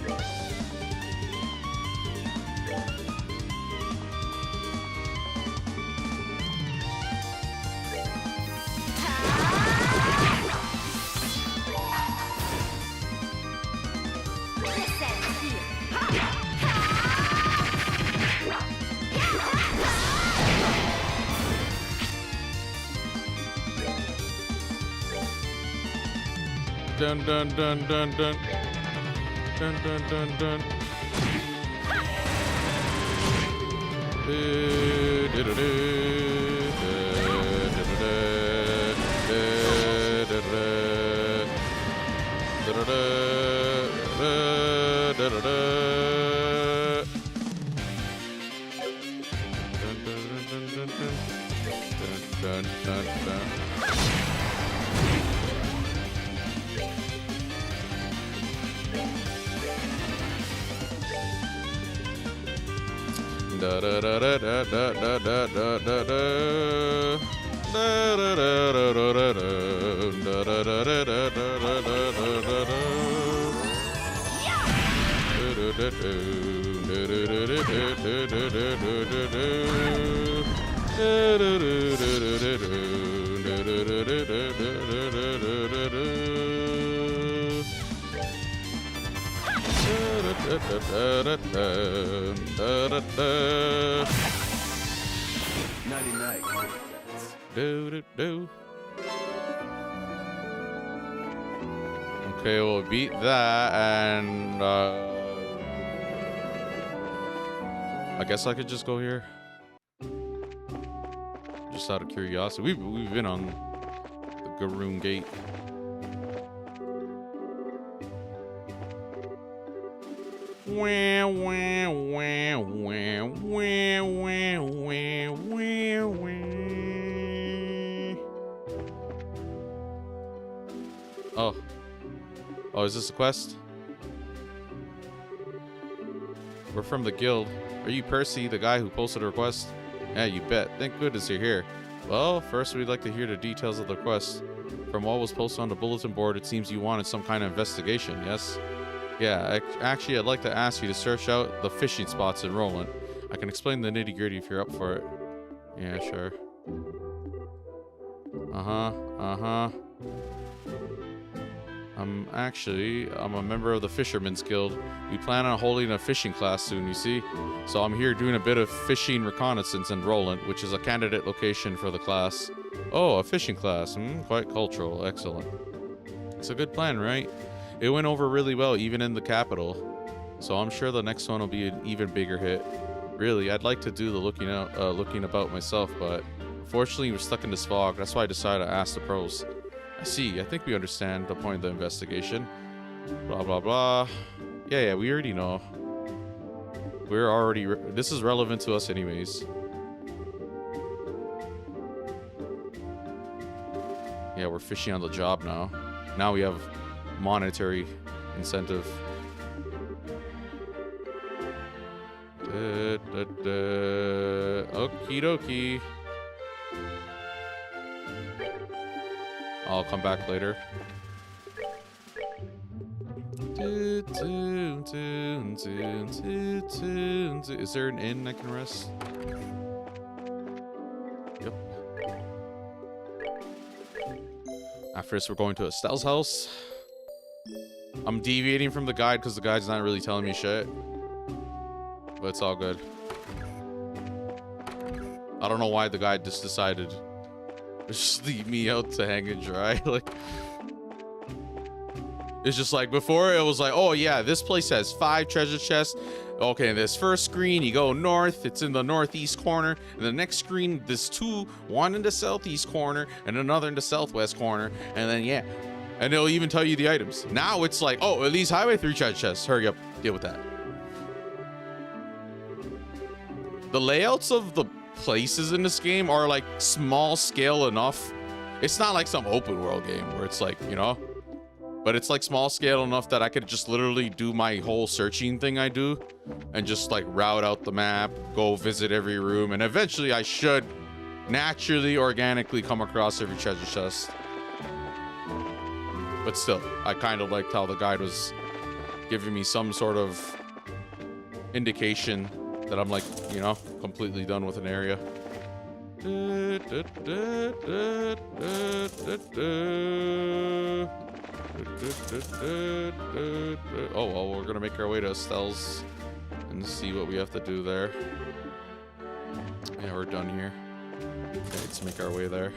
Dun dun dun dun dun. Dun dun dun dun. Nighty night, kitty cats. Do. Okay, we'll beat that, and I guess I could just go here. Just out of curiosity, we've been on the Garoon Gate. Wah, wah, wah, wah, wah, wah, wah, wah, wah. Oh, is this a quest? We're from the guild. Are you Percy, the guy who posted a request? Yeah, you bet. Thank goodness you're here. Well, first we'd like to hear the details of the request. From what was posted on the bulletin board, it seems you wanted some kind of investigation, yes? Yeah, actually, I'd like to ask you to search out the fishing spots in Roland. I can explain the nitty-gritty if you're up for it. Yeah, sure. I'm a member of the Fisherman's Guild. We plan on holding a fishing class soon, you see? So I'm here doing a bit of fishing reconnaissance in Roland, which is a candidate location for the class. Oh, a fishing class. Quite cultural. Excellent. It's a good plan, right? It went over really well, even in the capital. So I'm sure the next one will be an even bigger hit. Really, I'd like to do the looking about myself, but fortunately we're stuck in this fog. That's why I decided to ask the pros. I see. I think we understand the point of the investigation. Blah, blah, blah. Yeah, we already know. We're already... this is relevant to us anyways. Yeah, we're fishing on the job now. Now we have monetary incentive. Okie dokie. I'll come back later. Is there an inn I can rest? Yep. After this, we're going to Estelle's house. I'm deviating from the guide because the guide's not really telling me shit. But it's all good. I don't know why the guide just decided to just leave me out to hang and dry. Like, it's just like before it was like, oh yeah, this place has 5 treasure chests. Okay, this first screen, you go north, it's in the northeast corner. And the next screen, there's 2, one in the southeast corner and another in the southwest corner. And then, yeah. And it'll even tell you the items. Now it's like, oh, at least highway 3 treasure chests. Hurry up, deal with that. The layouts of the places in this game are like small scale enough. It's not like some open world game where it's like, you know, but it's like small scale enough that I could just literally do my whole searching thing I do and just like route out the map, go visit every room, and eventually I should naturally, organically come across every treasure chest. But still, I kind of liked how the guide was giving me some sort of indication that I'm like, you know, completely done with an area. Oh, well, we're gonna make our way to Estelle's and see what we have to do there. Yeah, we're done here. Okay, let's make our way there.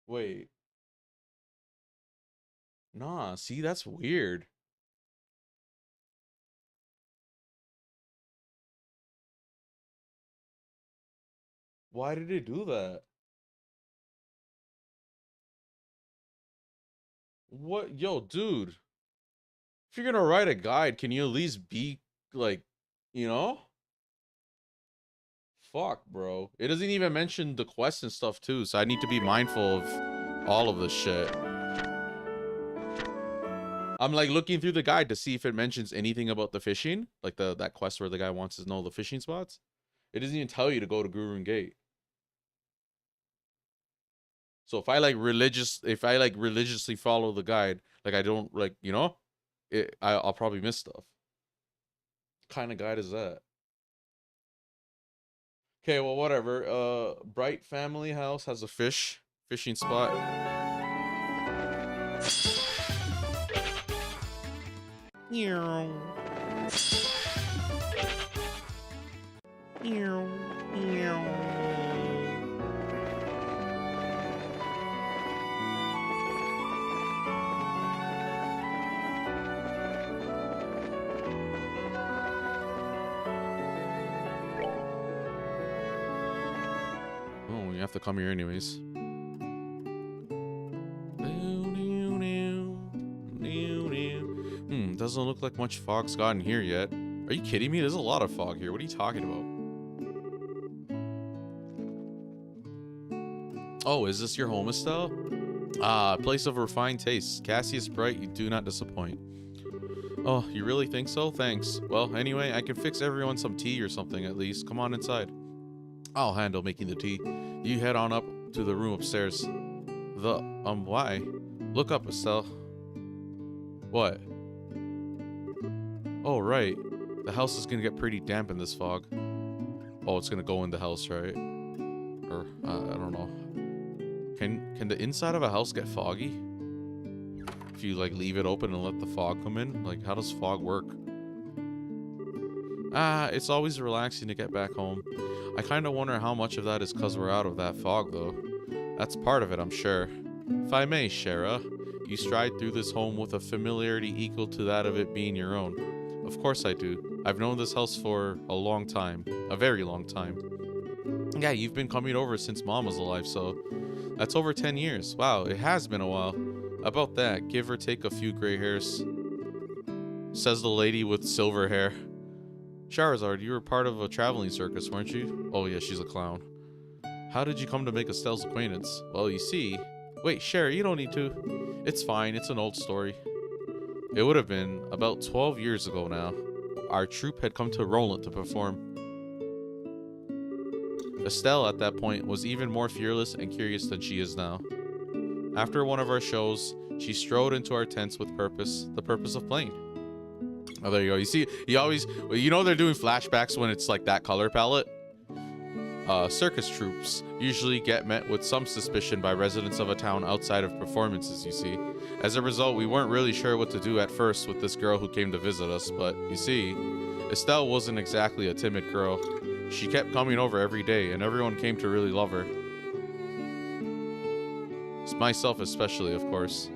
Wait. Nah, see, that's weird. Why did it do that? What? Yo, dude. If you're gonna write a guide, can you at least be like, you know? Fuck, bro. It doesn't even mention the quest and stuff too, so I need to be mindful of all of this shit. I'm like looking through the guide to see if it mentions anything about the fishing, like that quest where the guy wants to know the fishing spots. It doesn't even tell you to go to Gurun Gate. So if I like religiously follow the guide, like I don't like, you know, I'll probably miss stuff. What kind of guide is that? Okay, well, whatever. Bright Family House has a fishing spot. Meow. Meow. Meow. Oh, you have to come here anyways. Doesn't look like much fog's gotten here yet. Are you kidding me? There's a lot of fog here. What are you talking about? Oh, is this your home, Estelle? Ah, place of refined taste. Cassius Bright, you do not disappoint. Oh, you really think so? Thanks. Well, anyway, I can fix everyone some tea or something at least. Come on inside. I'll handle making the tea. You head on up to the room upstairs. Why? Look up, Estelle. What? Oh, right. The house is gonna get pretty damp in this fog. Oh, it's gonna go in the house, right? Or, I don't know. Can the inside of a house get foggy? If you, like, leave it open and let the fog come in? Like, how does fog work? It's always relaxing to get back home. I kind of wonder how much of that is because we're out of that fog, though. That's part of it, I'm sure. If I may, Shara, you stride through this home with a familiarity equal to that of it being your own. Of course I do. I've known this house for a long time. A very long time. Yeah, you've been coming over since Mom was alive, so... That's over 10 years. Wow, it has been a while. About that, give or take a few gray hairs. Says the lady with silver hair. Charizard, you were part of a traveling circus, weren't you? Oh yeah, she's a clown. How did you come to make Estelle's acquaintance? Well, you see... Wait, Cher, you don't need to. It's fine, it's an old story. It would have been about 12 years ago now. Our troupe had come to Roland to perform. Estelle, at that point, was even more fearless and curious than she is now. After one of our shows, she strode into our tents with purpose, the purpose of playing. Oh, there you go. You see, you know they're doing flashbacks when it's like that color palette? Circus troupes usually get met with some suspicion by residents of a town outside of performances, you see. As a result, we weren't really sure what to do at first with this girl who came to visit us, but you see, Estelle wasn't exactly a timid girl. She kept coming over every day, and everyone came to really love her. Myself especially, of course.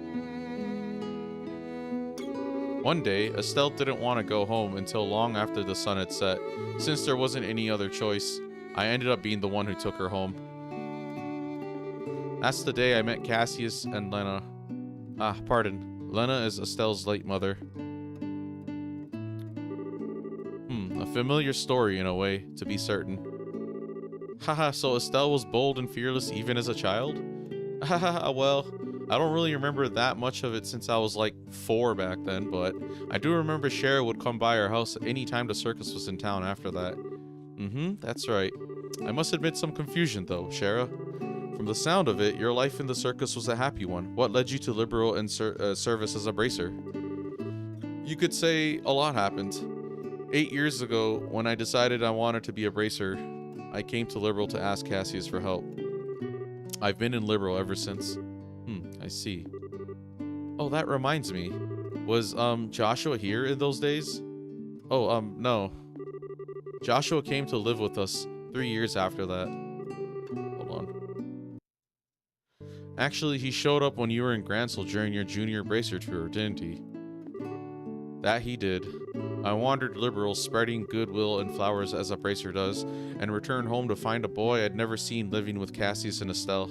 One day, Estelle didn't want to go home until long after the sun had set. Since there wasn't any other choice, I ended up being the one who took her home. That's the day I met Cassius and Lena. Lena is Estelle's late mother. A familiar story in a way, to be certain. Haha, so Estelle was bold and fearless even as a child? Haha, well, I don't really remember that much of it since I was like 4 back then, but I do remember Shara would come by our house anytime the circus was in town after that. That's right. I must admit some confusion though, Shara. From the sound of it, your life in the circus was a happy one. What led you to Liberal and service as a bracer? You could say a lot happened. 8 years ago, when I decided I wanted to be a bracer, I came to Liberal to ask Cassius for help. I've been in Liberal ever since. I see. Oh, that reminds me. Was, Joshua here in those days? Oh, no. Joshua came to live with us 3 years after that. Hold on. Actually, he showed up when you were in Gransel during your junior bracer tour, didn't he? That he did. I wandered liberal, spreading goodwill and flowers as a bracer does, and returned home to find a boy I'd never seen living with Cassius and Estelle.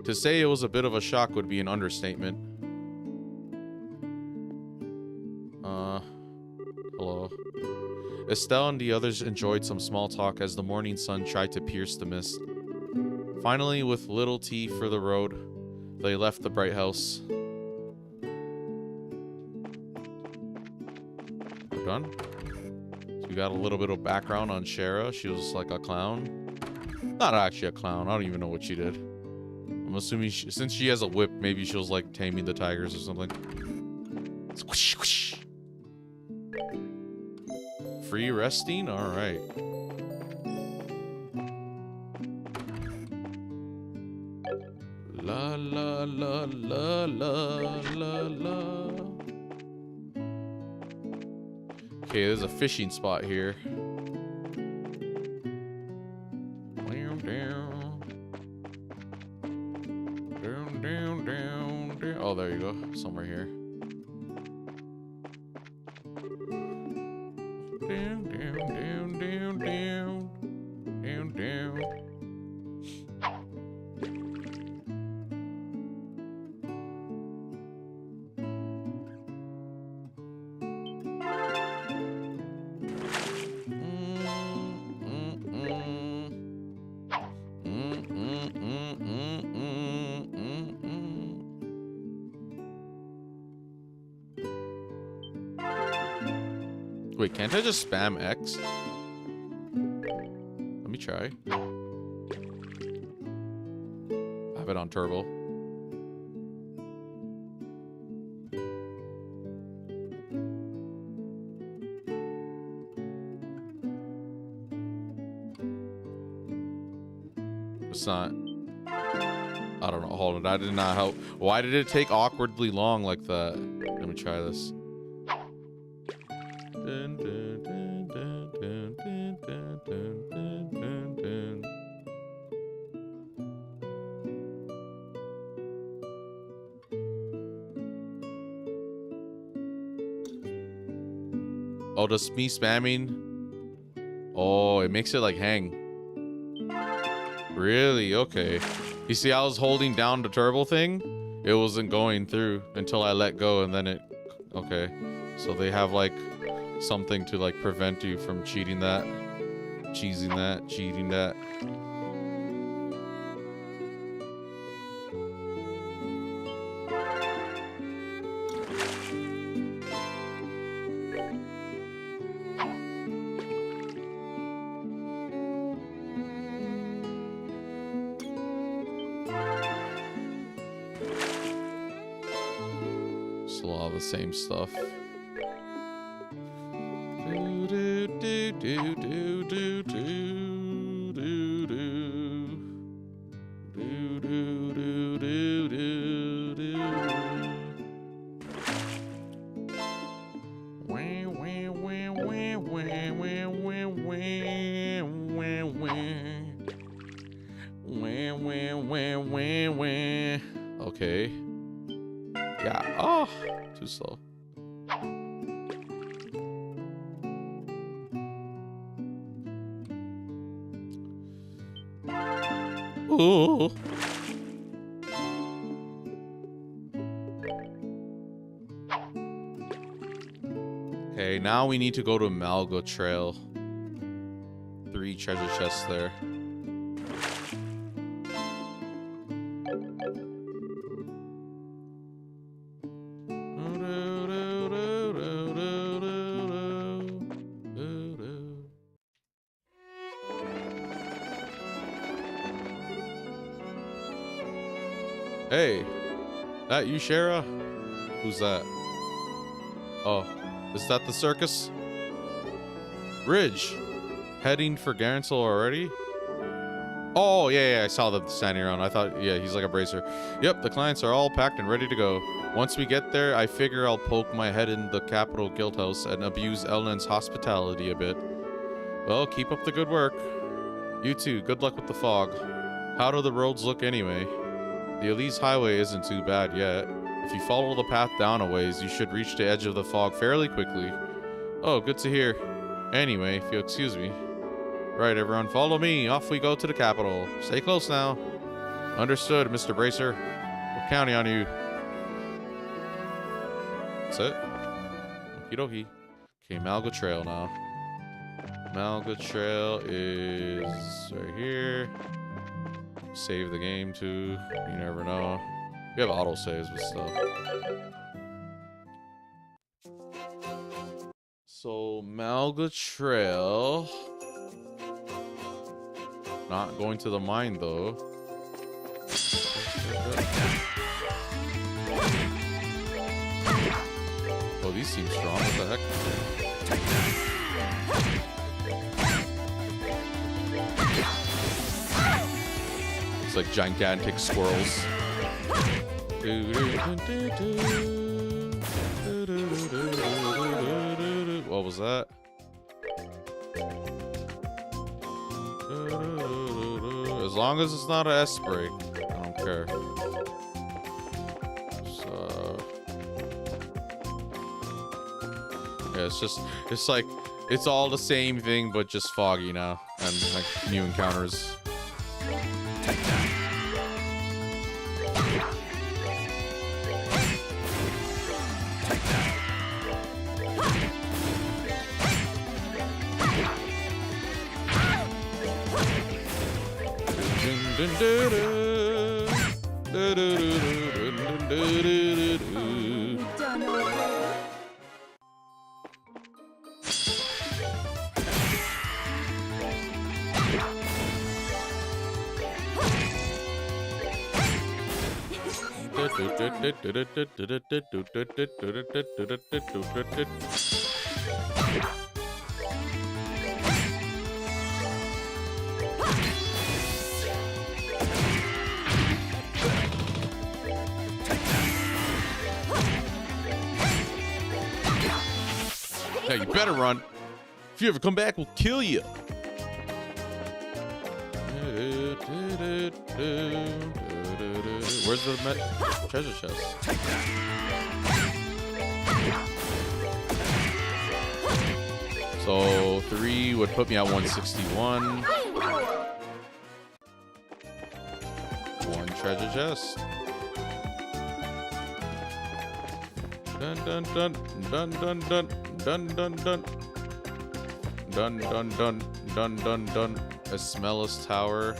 To say it was a bit of a shock would be an understatement. Hello. Estelle and the others enjoyed some small talk as the morning sun tried to pierce the mist. Finally, with little tea for the road, they left the bright house. We're done? So we got a little bit of background on Shara. She was like a clown. Not actually a clown. I don't even know what she did. I'm assuming since she has a whip, maybe she was like taming the tigers or something. Squish, squish. Free resting? Alright. La la la la la la la. Okay, there's a fishing spot here. Down, down. Down, down, down, down. Oh, there you go. Somewhere here. Down, down, down, down, down. Down, down. Wait, can't I just spam X? Let me try. I have it on turbo. It's not. I don't know. Hold on. That did not help. Why did it take awkwardly long like that? Let me try this. Dun, dun, dun, dun, dun, dun, dun, dun, dun, dun. Oh, just me spamming? Oh, it makes it like hang. Really? Okay. You see, I was holding down the turbo thing. It wasn't going through until I let go, and then it... Okay. So they have like something to like prevent you from cheating that. Cheesing that. Cheating that. Still all the same stuff. Do, do, do, do, do, do, do, do, do. Do, do, do, do, do, do. Wah, wah, wah, wah, wah, wah, wah, wah, wah, wah, wah, wah, wah. Okay. Yeah. Oh, too slow. Ooh. Okay, now we need to go to Malga Trail. 3 treasure chests there. Hey, that you, Shara? Who's that? Oh, is that the circus? Ridge, heading for Garansel already? Oh, yeah, I saw them standing around. I thought, yeah, he's like a bracer. Yep, the clients are all packed and ready to go. Once we get there, I figure I'll poke my head in the Capital Guildhouse and abuse Elnen's hospitality a bit. Well, keep up the good work. You too, good luck with the fog. How do the roads look anyway? The Elise Highway isn't too bad yet. If you follow the path down a ways, you should reach the edge of the fog fairly quickly. Oh, good to hear. Anyway, if you'll excuse me. Right, everyone, follow me. Off we go to the capital. Stay close now. Understood, Mr. Bracer. We're counting on you. That's it. Okie dokie. Okay, Malga Trail now. Malga Trail is right here. Save the game too. You never know. We have auto saves, but still. So Malga Trail. Not going to the mine though. Oh, these seem strong. What the heck? It's like gigantic squirrels. What was that? As long as it's not an S break, I don't care. So yeah, it's like it's all the same thing but just foggy now and like new encounters. Done already? Yeah, you better run. If you ever come back, we'll kill you. Where's the treasure chest? So 3 would put me at 161. One treasure chest. Dun dun dun dun dun dun dun dun dun dun dun dun dun dun dun. Esmelis Tower.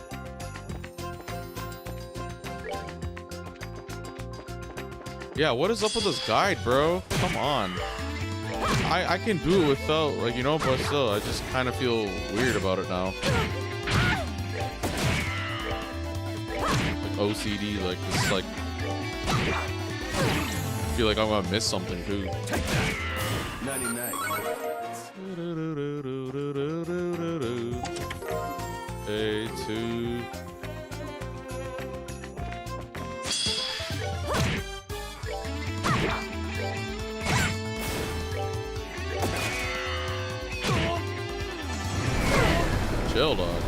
Yeah, what is up with this guide, bro? Come on. I can do it without, like, you know, but still, I just kind of feel weird about it now. Like OCD, like, it's like... I feel like I'm gonna miss something, too. 99. A2. Chill, dog.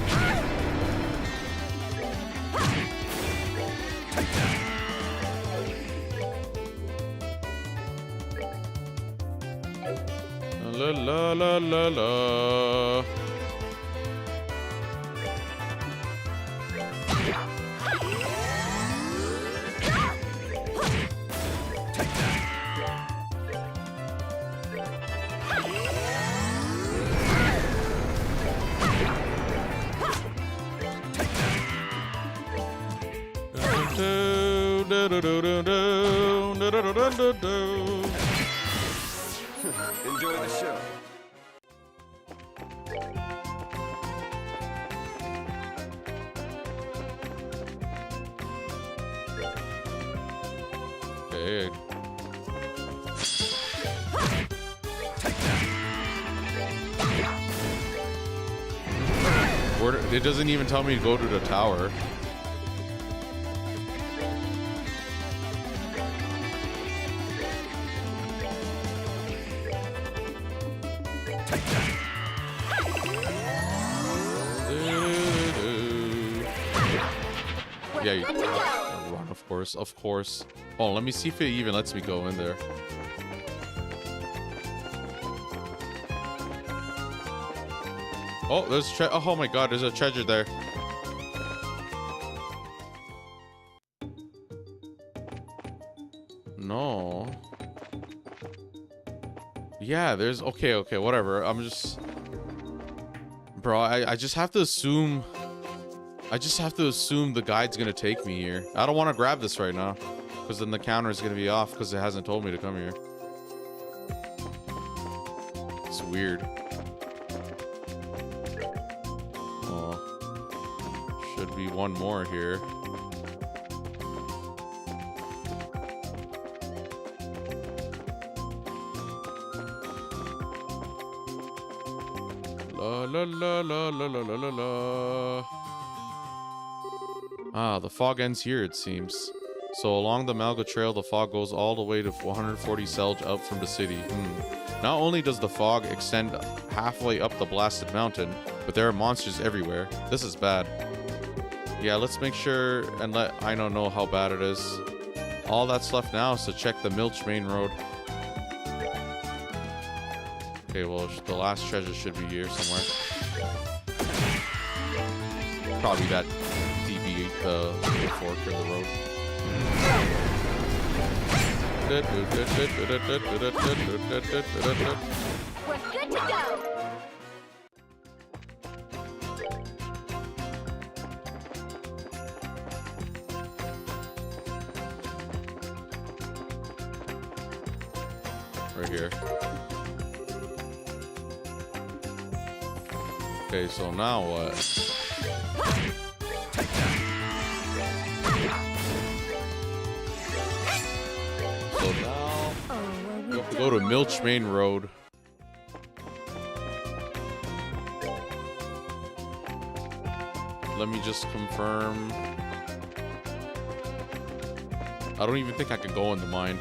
La la la la la. Enjoy the show. Hey. It doesn't even tell me to go to the tower. Yeah, you run Of course, of course. Oh, let me see if it even lets me go in there. Oh, there's oh my god, there's a treasure there. No. Yeah, there's okay, whatever. I'm just bro, I just have to assume the guide's gonna take me here. I don't want to grab this right now, because then the counter is gonna be off because it hasn't told me to come here. It's weird. Oh, should be one more here. La la la la la la la la la. Ah, the fog ends here, it seems. So along the Malga Trail, the fog goes all the way to 140 Selge up from the city. Not only does the fog extend halfway up the blasted mountain, but there are monsters everywhere. This is bad. Yeah, let's make sure and let Aino know how bad it is. All that's left now is to check the Milch main road. Okay, well, the last treasure should be here somewhere. Probably that DB fork in the road. We're good to go. Right here. Okay, so now what? So now we have to go to Milch Main Road. Let me just confirm. I don't even think I can go in the mine.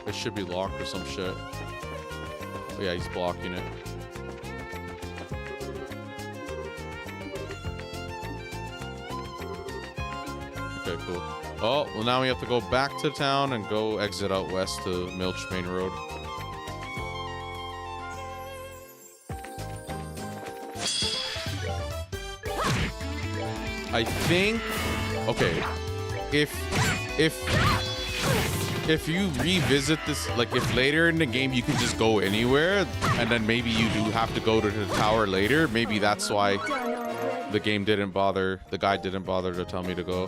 It should be locked or some shit. Oh yeah, he's blocking it. Okay, cool. Oh, well now we have to go back to town and go exit out west to Milch Main Road. I think... Okay. If you revisit this, like if later in the game you can just go anywhere, and then maybe you do have to go to the tower later, maybe that's why the game didn't bother, the guide didn't bother to tell me to go.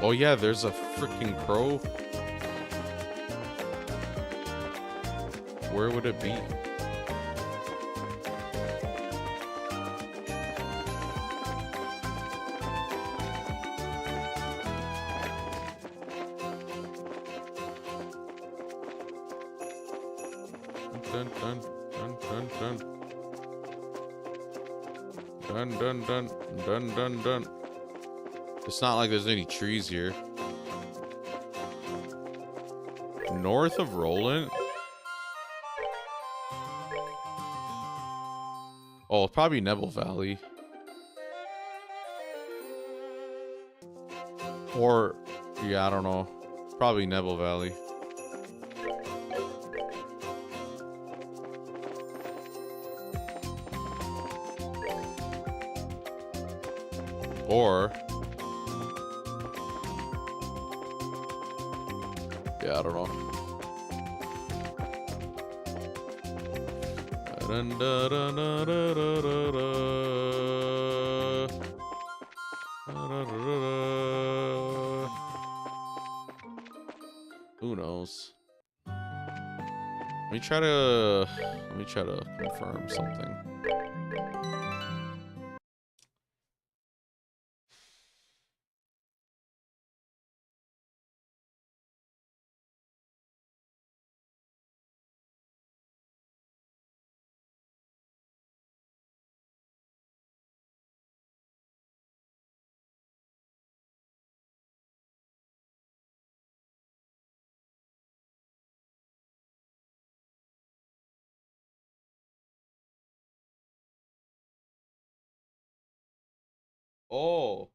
Oh yeah, there's a freaking crow. Where would it be? Dun dun dun dun dun. Dun dun dun dun dun dun. It's not like there's any trees here. North of Roland? Oh, probably Nebel Valley. Or, yeah, I don't know. Probably Nebel Valley. Or... yeah, I don't know. Who knows? Let me try to confirm something. Oh.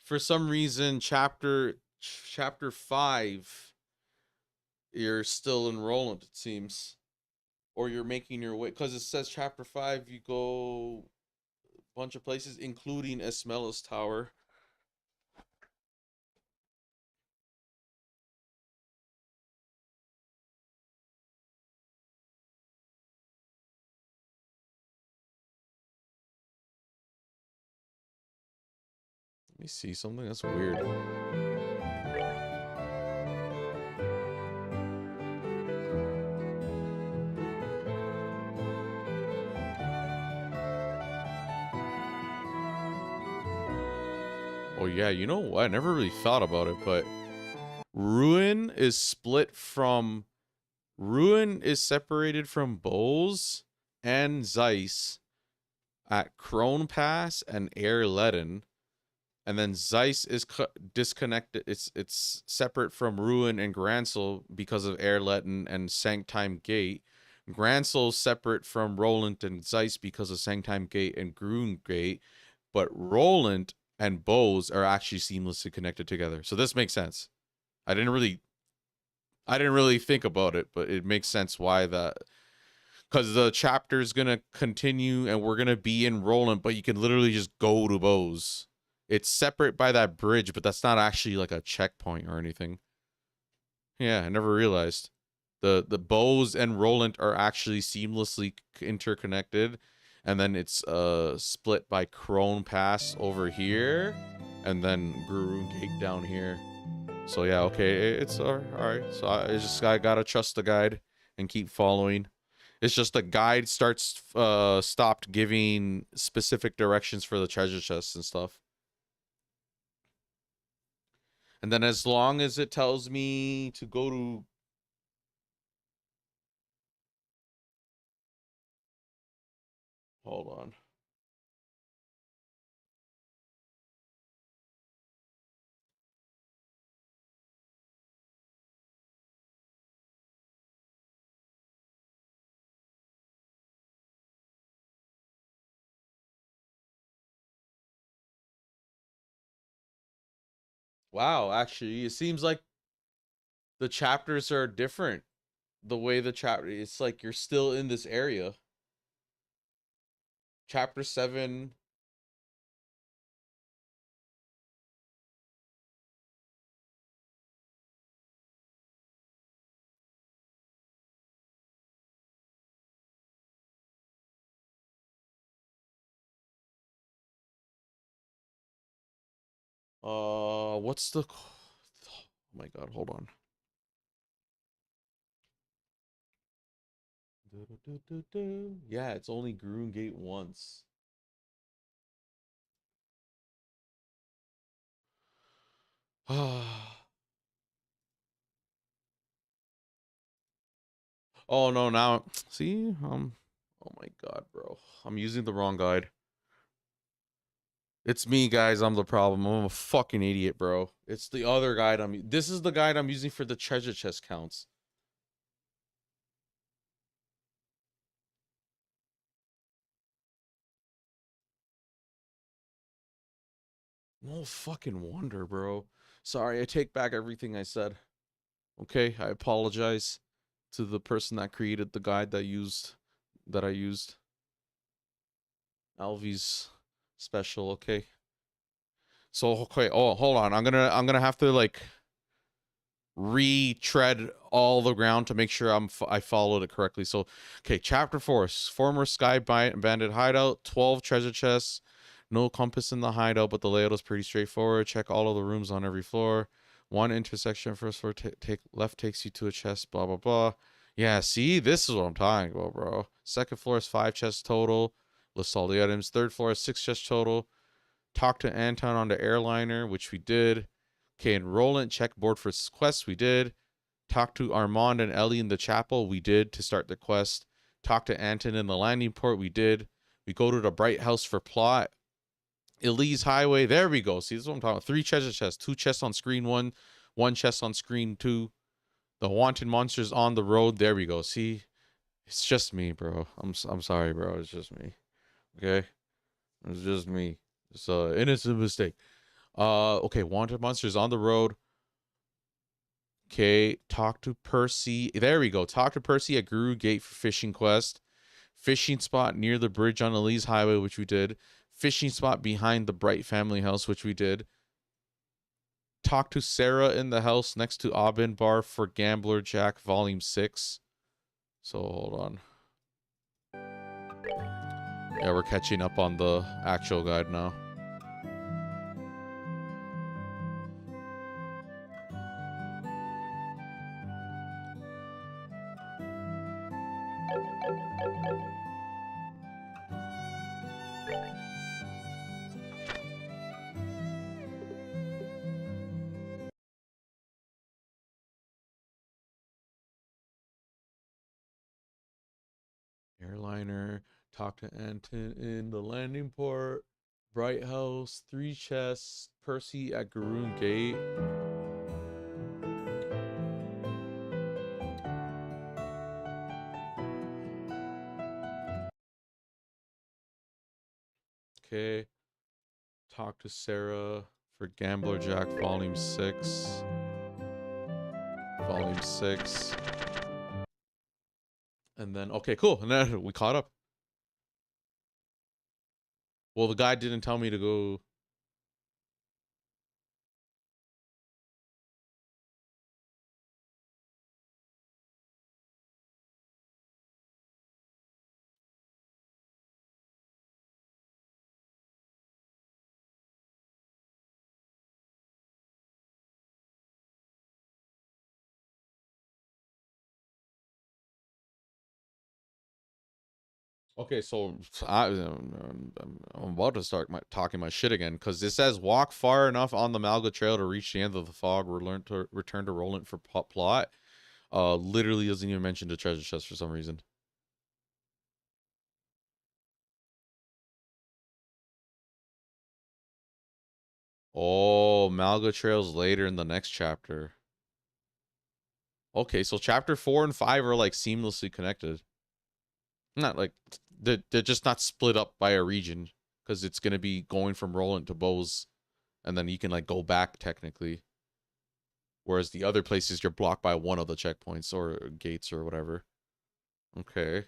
For some reason, chapter 5, you're still in Roland, it seems. Or you're making your way, because it says chapter 5, you go a bunch of places, including Esmelas Tower. Let me see something that's weird. Oh yeah, you know what? I never really thought about it, but Ruin is separated from Bowes and Zeiss at Krone Pass and Air Leden, and then Zeiss is disconnected. It's separate from Ruin and Gransel because of Air Leden and Sanctime Gate. Gransel's separate from Roland and Zeiss because of Sanctime Gate and Grun Gate, but Roland and Bowes are actually seamlessly connected together. So this makes sense. I didn't really think about it, but it makes sense why that, because the chapter is gonna continue and we're gonna be in Roland, but you can literally just go to Bowes. It's separate by that bridge, but that's not actually like a checkpoint or anything. Yeah, I never realized. The Bowes and Roland are actually seamlessly interconnected, and then it's split by Krone Pass over here, and then Guru Gate down here. So yeah, okay, it's all right. So I gotta trust the guide and keep following. It's just the guide stopped giving specific directions for the treasure chests and stuff. And then as long as it tells me to go to, hold on. Wow, actually, it seems like the chapters are different. The way the chapter, it's like you're still in this area. Chapter 7. What's the, oh my god, hold on. Yeah, it's only Grun Gate once. Oh no, now see, oh my god, bro. I'm using the wrong guide. It's me, guys. I'm the problem. I'm a fucking idiot, bro. It's the other guide this is the guide I'm using for the treasure chest counts. No fucking wonder, bro. Sorry, I take back everything I said. Okay, I apologize to the person that created the guide that I used. Alvy's special, okay. So okay, oh hold on. I'm gonna have to like retread all the ground to make sure I followed it correctly. So okay, chapter 4, former Sky Bandit hideout, 12 treasure chests. No compass in the hideout, but the layout is pretty straightforward. Check all of the rooms on every floor. One intersection, first floor, take left takes you to a chest, blah, blah, blah. Yeah, see, this is what I'm talking about, bro. Second floor is 5 chests total. List all the items. Third floor is 6 chests total. Talk to Anton on the airliner, which we did. Okay, and Roland, check board for quests, we did. Talk to Armand and Ellie in the chapel, we did to start the quest. Talk to Anton in the landing port, we did. We go to the Bright House for plot. Elise Highway, there we go. See, this is what I'm talking about. 3 treasure chests, 2 chests on screen 1, 1 chest on screen 2. The wanted monsters on the road. There we go. See, it's just me, bro. I'm sorry, bro. It's just me. Okay, it's just me. It's an innocent mistake. Okay, wanted monsters on the road. Okay, talk to Percy. There we go. Talk to Percy at Guru Gate for fishing quest. Fishing spot near the bridge on Elise Highway, which we did. Fishing spot behind the Bright family house, which we did. Talk to Sarah in the house next to Aubin Bar for Gambler Jack Volume 6. So, hold on. Yeah, we're catching up on the actual guide now. Airliner, talk to Anton in the landing port, Bright House, 3 chests, Percy at Garoon Gate. Okay. Talk to Sarah for Gambler Jack Volume 6. Volume 6. And then, okay, cool. And then we caught up. Well, the guy didn't tell me to go. Okay, so I'm about to start talking my shit again because it says walk far enough on the Malga Trail to reach the end of the fog. Return to Roland for plot. Literally doesn't even mention the treasure chest for some reason. Oh, Malga Trail's later in the next chapter. Okay, so chapter 4 and 5 are like seamlessly connected. Not like they're just not split up by a region because it's gonna be going from Roland to Bose, and then you can like go back technically. Whereas the other places you're blocked by one of the checkpoints or gates or whatever. Okay.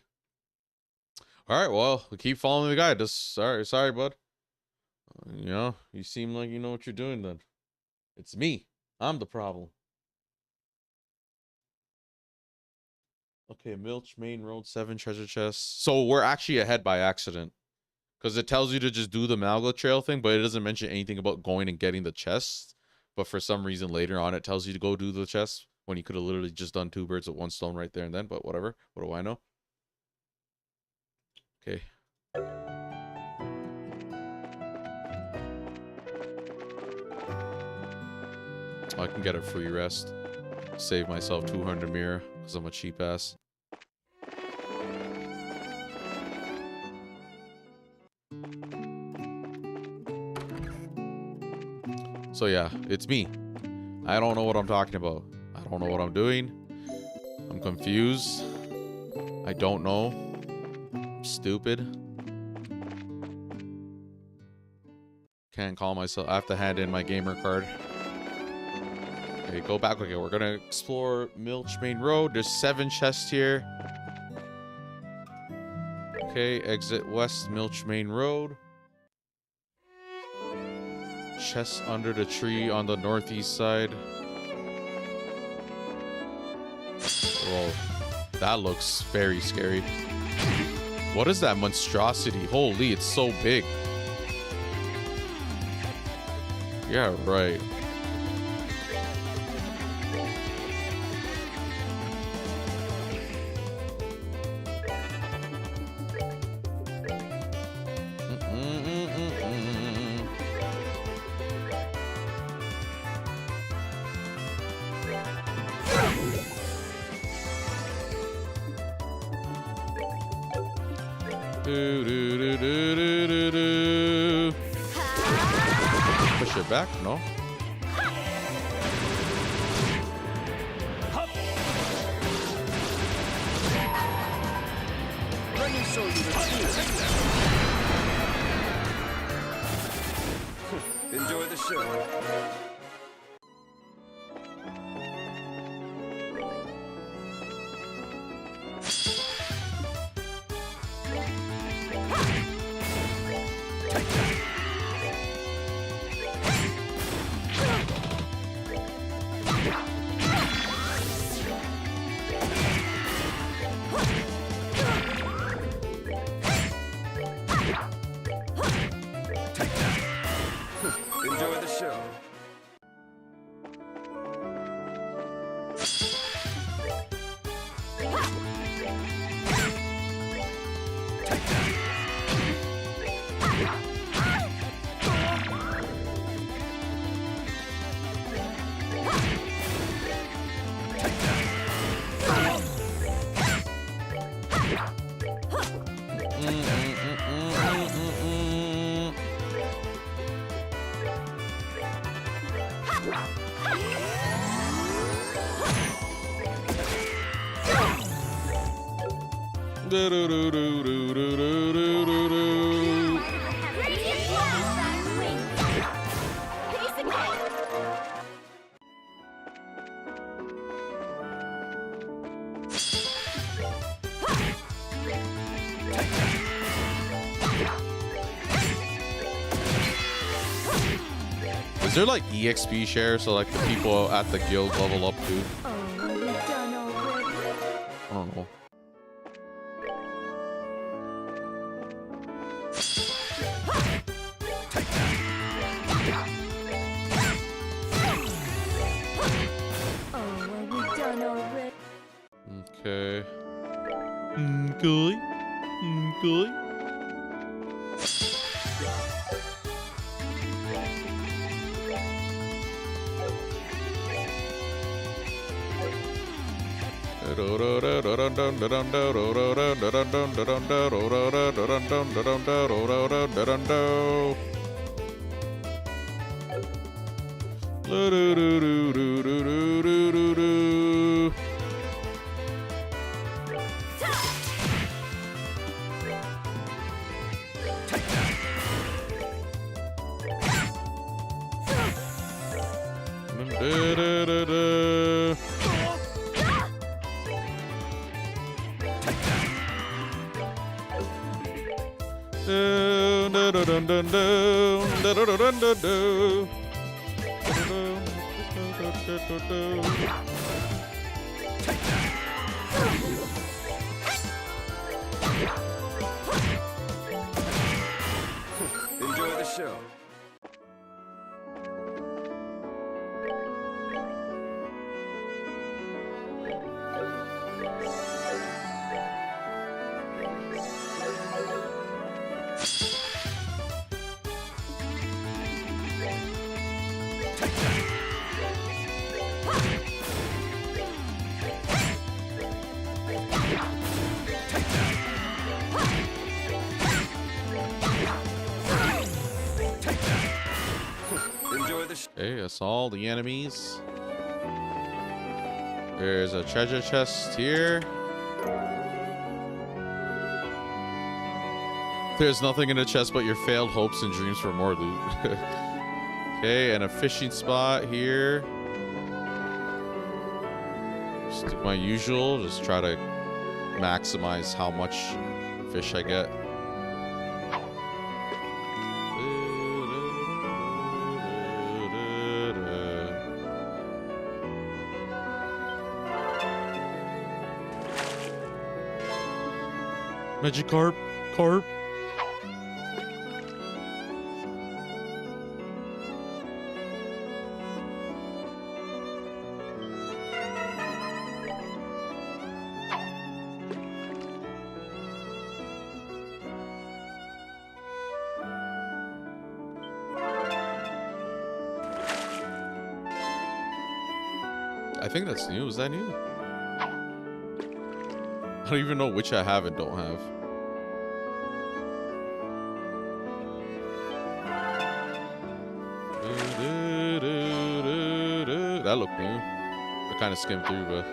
All right. Well, we keep following the guide. Just sorry, bud. You know, you seem like you know what you're doing. Then it's me. I'm the problem. Okay, Milch Main Road 7 treasure chests. So we're actually ahead by accident. Because it tells you to just do the Malga Trail thing, but it doesn't mention anything about going and getting the chests. But for some reason later on it tells you to go do the chests when you could have literally just done 2 birds with 1 stone right there and then, but whatever. What do I know? Okay. I can get a free rest. Save myself 200 mirror because I'm a cheap ass. So yeah, it's me. I don't know what I'm talking about. I don't know what I'm doing. I'm confused. I don't know. I'm stupid. Can't call myself. I have to hand in my gamer card. Okay, go back. Okay, we're gonna explore Milch Main Road. There's 7 chests here. Okay, exit west Milch Main Road. Chest under the tree on the northeast side. Whoa, that looks very scary. What is that monstrosity? Holy, it's so big. Yeah, right. Push it back? No? Enjoy the show. Enjoy the show. Radiant blast! Piece of cake! Is there like EXP share so like the people at the guild level up too? Oh, are we done already? I don't know. Oh, are we done already? Okay. Okay. Okay. Enjoy the show. Enjoy the show. Okay, that's all the enemies. There's a treasure chest here. There's nothing in the chest but your failed hopes and dreams for more loot. Okay, and a fishing spot here. Just do my usual, just try to maximize how much fish I get. Magikarp, carp. I think that's new. Is that new? I don't even know which I have and don't have. That looked new. I kind of skimmed through, but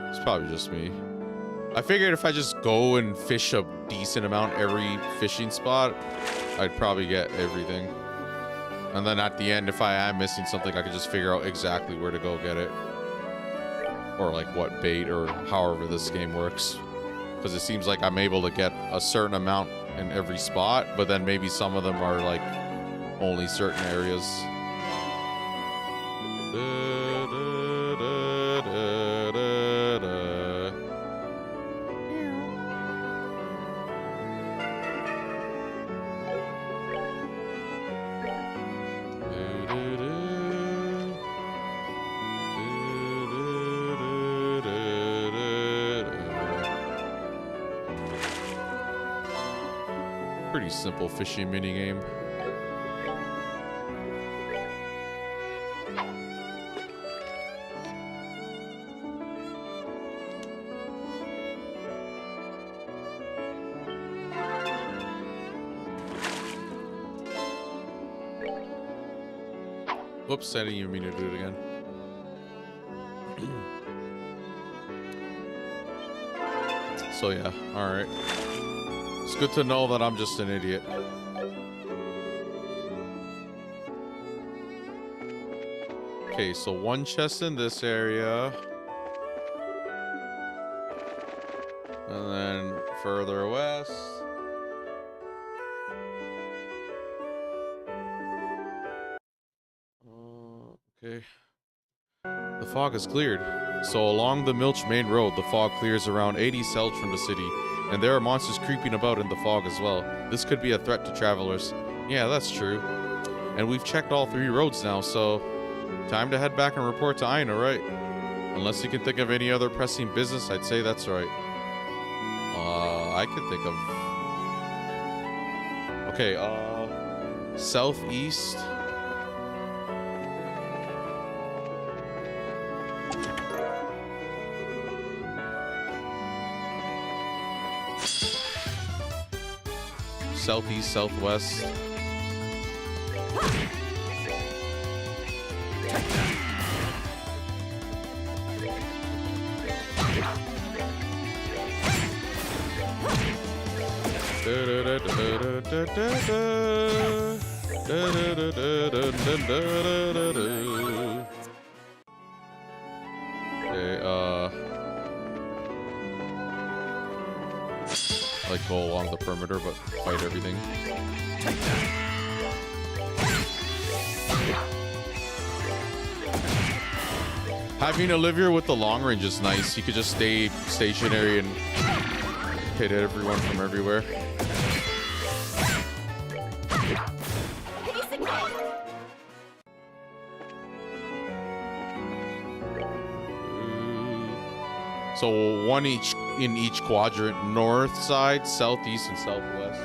it's probably just me. I figured if I just go and fish a decent amount every fishing spot, I'd probably get everything. And then at the end, if I am missing something, I could just figure out exactly where to go get it. Or like what bait or however this game works. Because it seems like I'm able to get a certain amount in every spot, but then maybe some of them are like only certain areas. Pretty simple fishing minigame. Whoops, I didn't even mean to do it again. So yeah, alright. It's good to know that I'm just an idiot. Okay, so one chest in this area. And then further west. Okay. The fog has cleared. So along the Milch Main Road, the fog clears around 80 south from the city. And there are monsters creeping about in the fog as well. This could be a threat to travelers. Yeah, that's true. And we've checked all 3 roads now, so time to head back and report to Aina, right? Unless you can think of any other pressing business, I'd say that's right. I can think of... Okay, southeast... Southeast, southwest. Okay, like go along the perimeter but fight everything. Having Olivia with the long range is nice. You could just stay stationary and hit everyone from everywhere. So one each in each quadrant, north side, southeast, and southwest.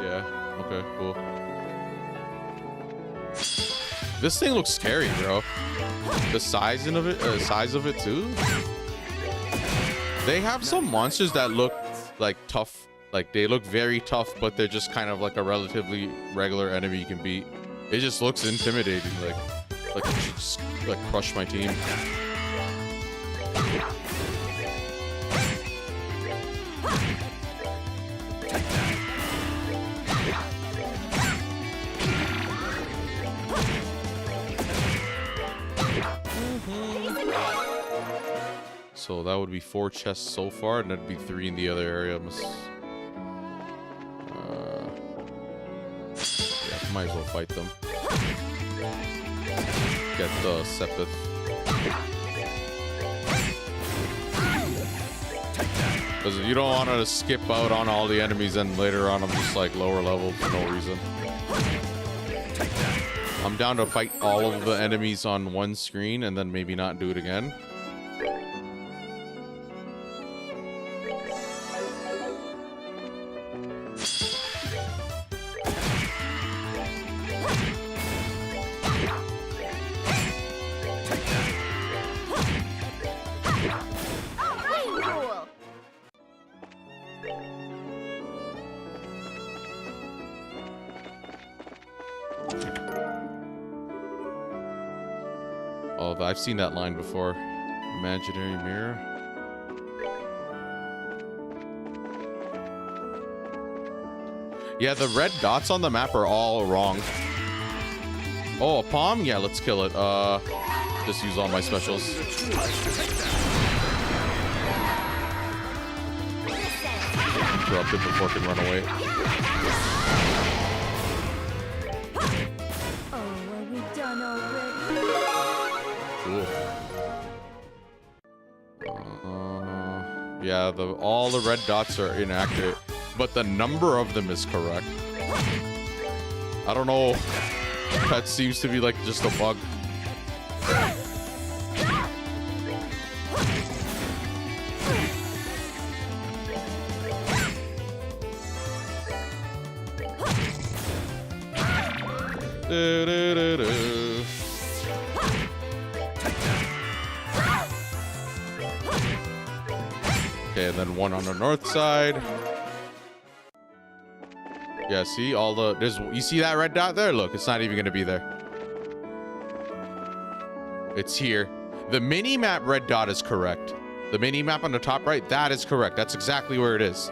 Yeah, okay, cool. This thing looks scary, bro. The size of it too. They have some monsters that look like tough, like they look very tough, but they're just kind of like a relatively regular enemy you can beat. It just looks intimidating, like it should just like crush my team. So that would be 4 chests so far, and that'd be 3 in the other area. Yeah, might as well fight them. Get the Sepith. Because you don't want to skip out on all the enemies and later on I'm just like lower level for no reason. I'm down to fight all of the enemies on one screen and then maybe not do it again. Oh, I've seen that line before. Imaginary mirror. Yeah, the red dots on the map are all wrong. Oh, a palm? Yeah, let's kill it. Just use all my specials. Interrupt it before it can run away. Oh, are we done already? Cool. Yeah, all the red dots are inaccurate, but the number of them is correct. I don't know. That seems to be like just a bug. Okay, and then one on the north side. Yeah, see all the you see that red dot there? Look, it's not even gonna be there. It's here. The mini map red dot is correct. The mini map on the top right, that is correct. That's exactly where it is.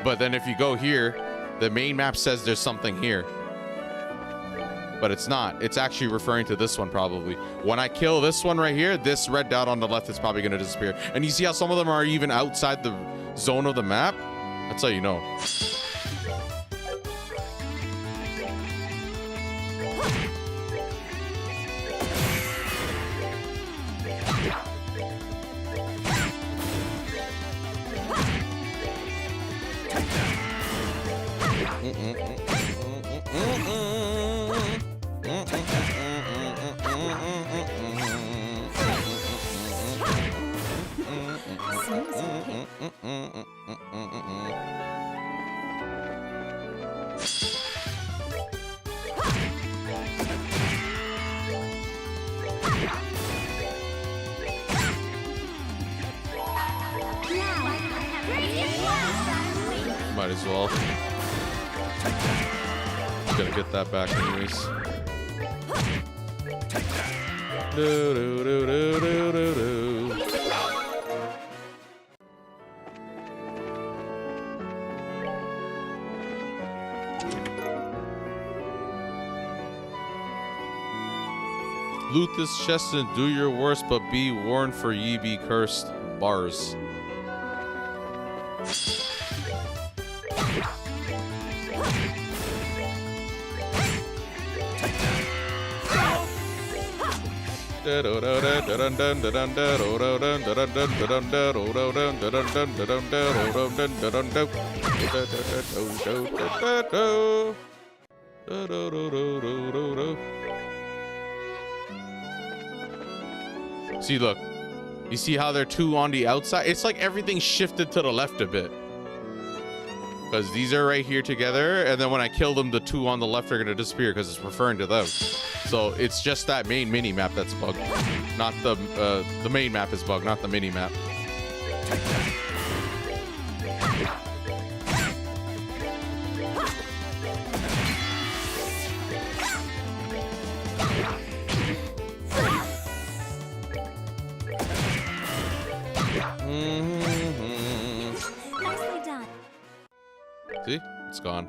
But then if you go here, the main map says there's something here. But it's not. It's actually referring to this one probably. When I kill this one right here, this red dot on the left is probably gonna disappear. And you see how some of them are even outside the zone of the map? That's how you know. Might as well. Gonna get that back anyways. Do, do, do, do, do, do, do. Loot this chest and do your worst, but be warned for ye be cursed. Bars. See, look. You see how they're two on the outside? It's like everything shifted to the left a bit. Because these are right here together, and then when I kill them, the two on the left are going to disappear because it's referring to them. So it's just that main mini map that's bugged. Not the main map is bugged, not the mini map. Nicely done. See? It's gone.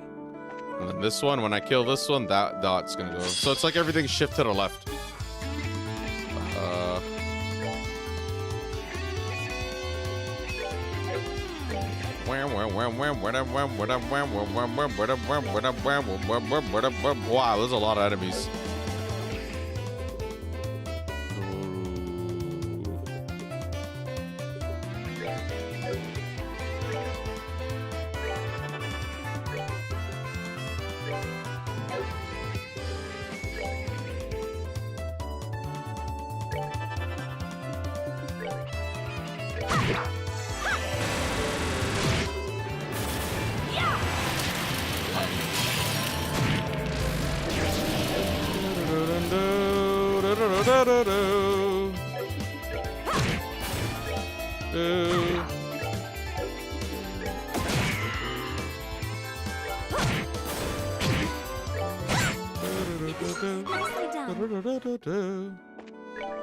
And then this one, when I kill this one, that dot's gonna go. So it's like everything shift to the left. Wow, there's a lot of enemies.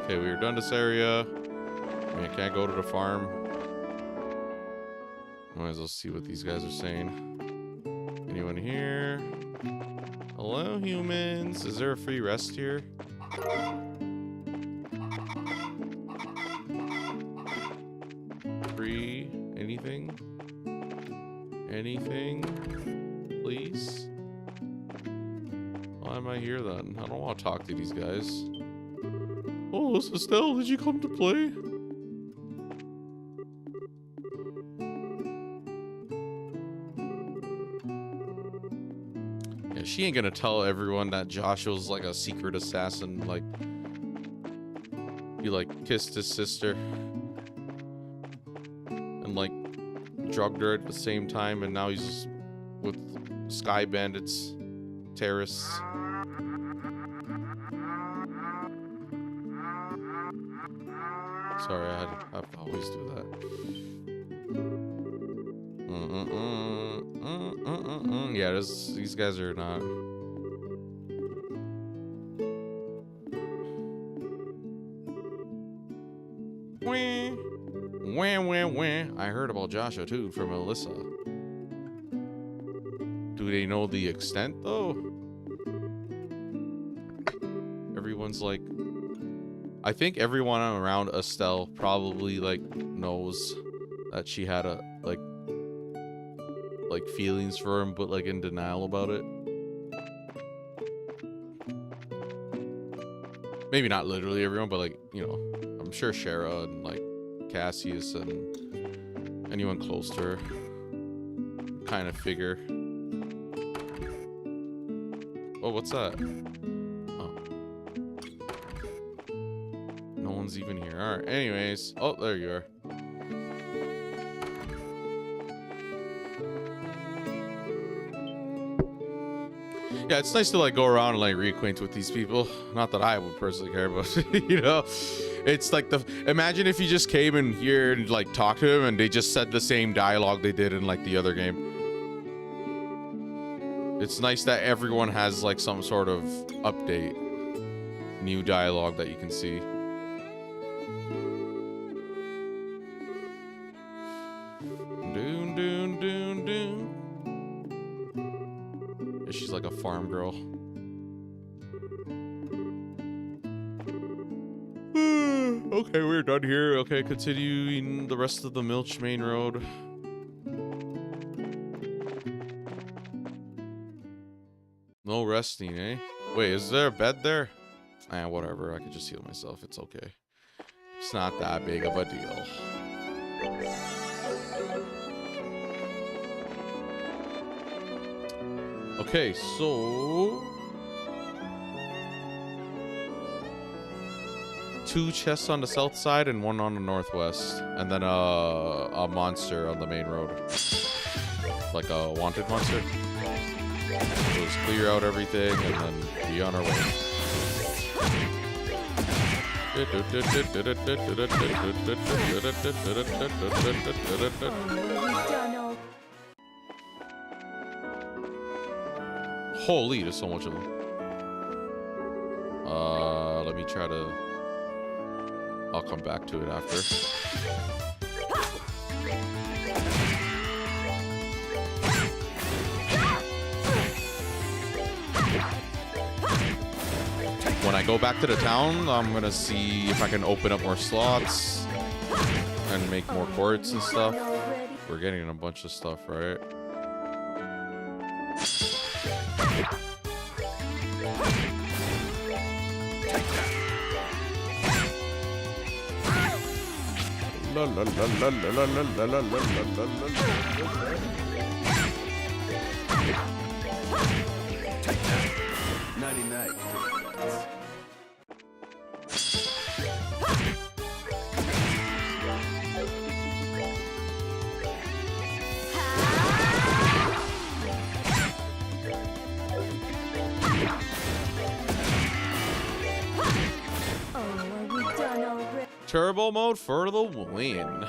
Okay, we are done this area. I mean, I can't go to the farm. Might as well see what these guys are saying. Any Anyone here? Hello, humans. Is there a free rest here? Free? Anything? Anything? Please? Why am I here then? I don't want to talk to these guys. Oh, Estelle, did you come to play? Yeah, she ain't gonna tell everyone that Joshua's like a secret assassin, like he like kissed his sister and like drugged her at the same time, and now he's with Sky Bandits, terrorists. Sorry, I have to always do that. Yeah, these guys are not. Wah, wah, wah, wah. I heard about Joshua too from Alyssa. Do they know the extent though? Everyone's like, I think everyone around Estelle probably like knows that she had a like feelings for him, but like in denial about it. Maybe not literally everyone, but like, you know, I'm sure Shara and like Cassius and anyone close to her kind of figure. Oh, what's that? Oh. No one's even here. Alright, anyways. Oh, there you are. Yeah, it's nice to like go around and like reacquaint with these people. Not that I would personally care, but you know, it's like imagine if you just came in here and like talked to them and they just said the same dialogue they did in like the other game. It's nice that everyone has like some sort of update, new dialogue that you can see. Doon, doon, doon, doon. She's like a farm girl. Okay, we're done here. Okay, continuing the rest of the Milch Main Road. No resting, eh? Wait, is there a bed there? Whatever. I could just heal myself. It's okay. It's not that big of a deal. Okay, so 2 chests on the south side and 1 on the northwest, and then a monster on the main road, like a wanted monster. So just clear out everything and then be on our way. Holy, there's so much of them. Let me try to... I'll come back to it after. When I go back to the town, I'm gonna see if I can open up more slots and make more quartz and stuff. We're getting a bunch of stuff, right? La la la la la la la la la la la. Nighty-night. Turbo mode for the win.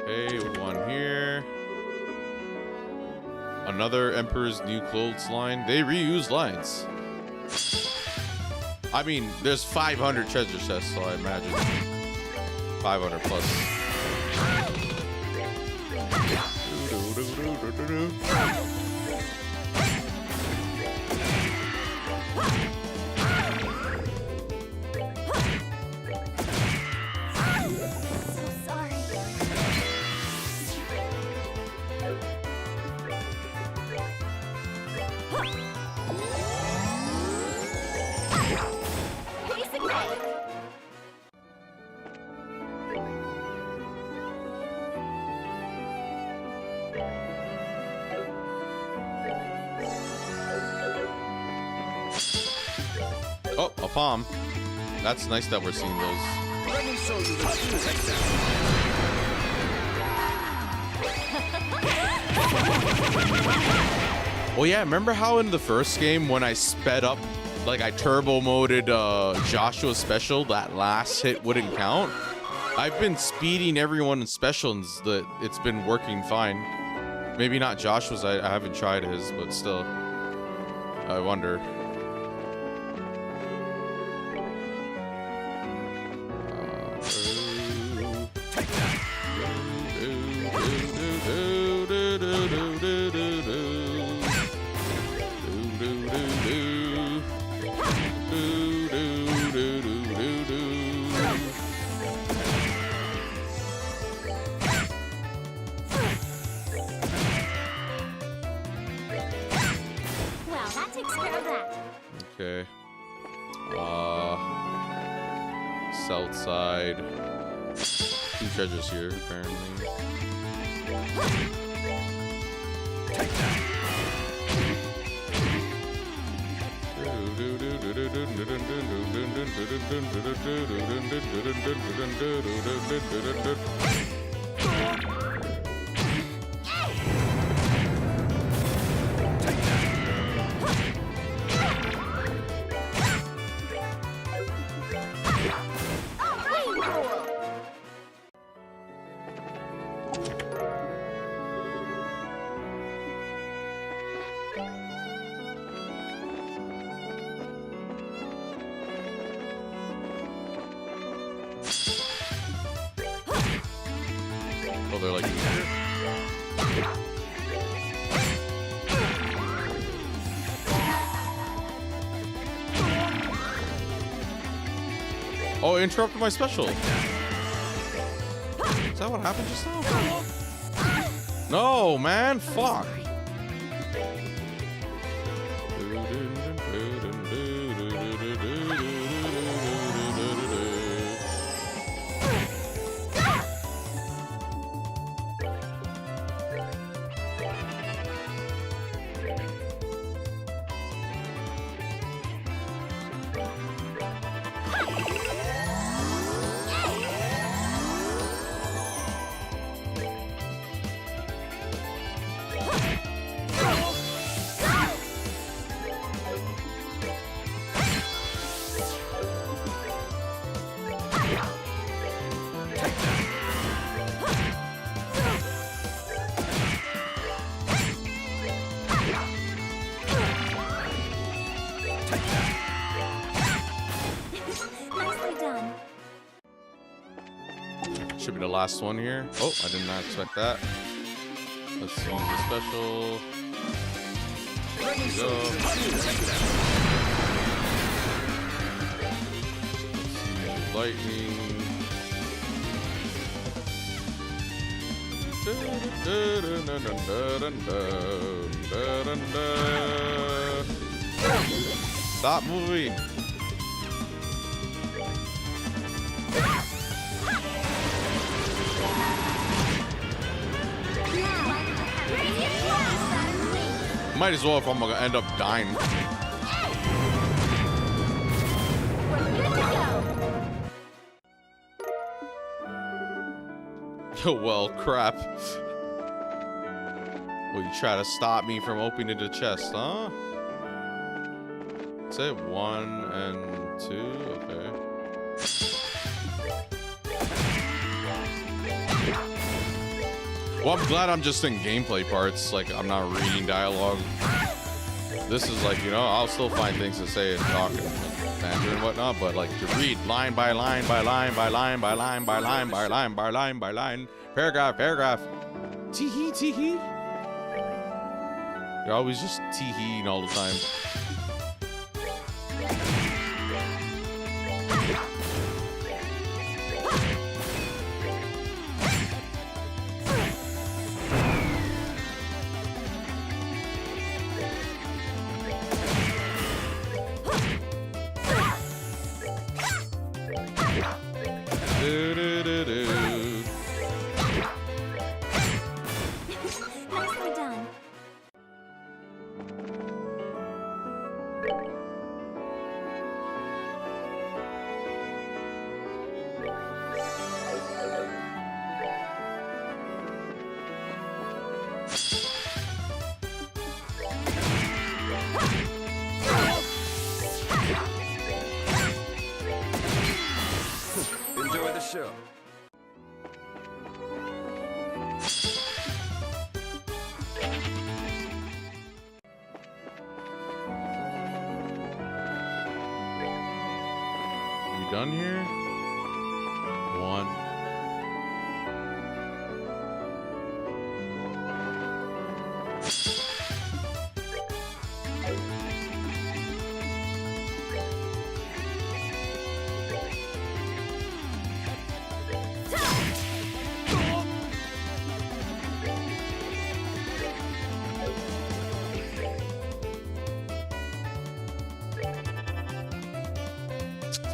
Okay, one here. Another Emperor's New Clothes line. They reuse lines. I mean, there's 500 treasure chests, so I imagine 500 plus. So sorry. Basic break. Oh, a palm. That's nice that we're seeing those. Let me show you the true technique. Well, yeah, remember how in the first game when I sped up, like I turbo moded Joshua's special, that last hit wouldn't count? I've been speeding everyone in specials, that it's been working fine. Maybe not Joshua's, I haven't tried his, but still. I wonder. Well, that takes care of that. Okay. South side. Two treasures here, apparently. Oh, way cool. Oh, they're like here. Oh, it interrupted my special. Is that what happened just now? No, man, fuck. Nicely done. Should be the last one here. Oh, I did not expect that. Let's use the special. Let me There we show go. you the true technique. Let's use lightning. Stop moving. Might as well if I'm gonna end up dying. Well, crap. Well, you try to stop me from opening the chest, huh? Say 1 and 2, okay. Well, I'm glad I'm just in gameplay parts, like I'm not reading dialogue. This is like, you know, I'll still find things to say and talk and banter and whatnot, but like to read line by line by line by line by line by line by line by line by line, paragraph, paragraph. Tee-hee, tee-hee. You're always just tee-heeing all the time. Do-do-do-do. Nicely done. Enjoy the show. We done here? One.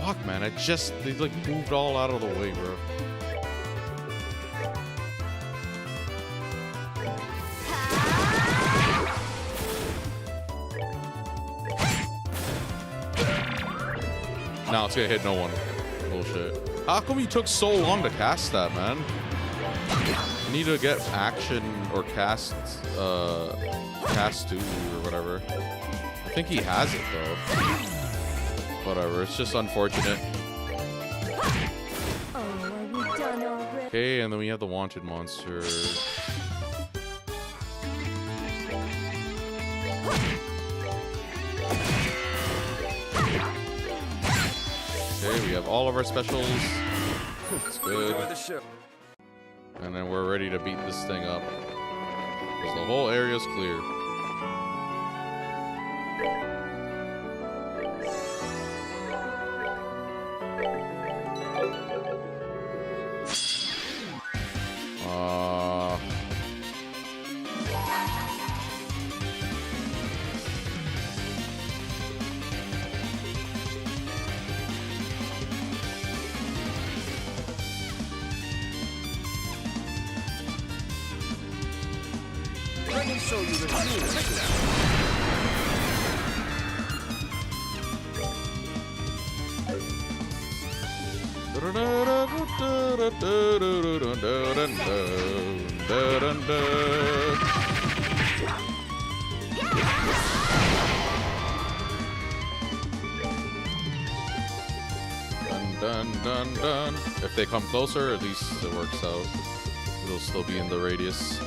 Fuck, man, they like moved all out of the way, bro. Now it's gonna hit no one. Bullshit. How come you took so long to cast that, man? You need to get action or cast 2 or whatever. I think he has it though. Whatever, it's just unfortunate. Oh, are we done already? Okay, and then we have the wanted monster. Okay, we have all of our specials. It's good. Enjoy the show. And then we're ready to beat this thing up. Because the whole area's clear. Let me show you the rules. Dun, dun, dun. If they come closer, at least it works out. It'll still be in the radius.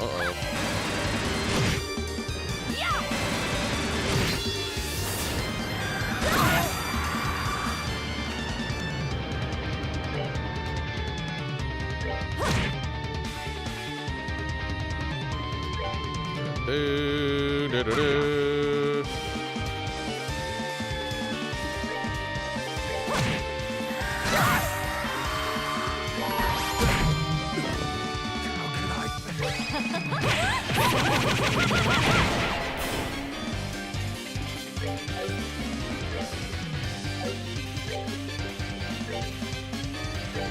Uh-oh. Do, do, do, do.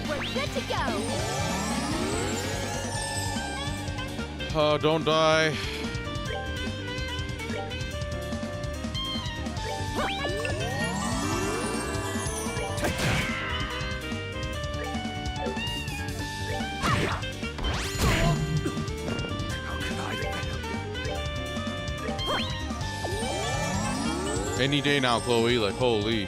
We're good to go. Don't die. Any day now, Chloe. Like, holy.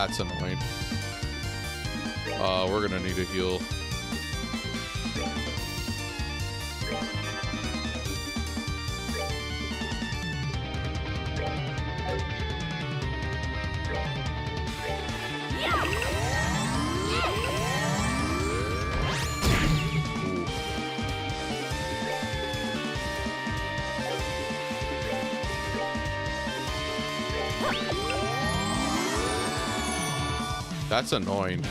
That's annoying. We're gonna need a heal. That's annoying.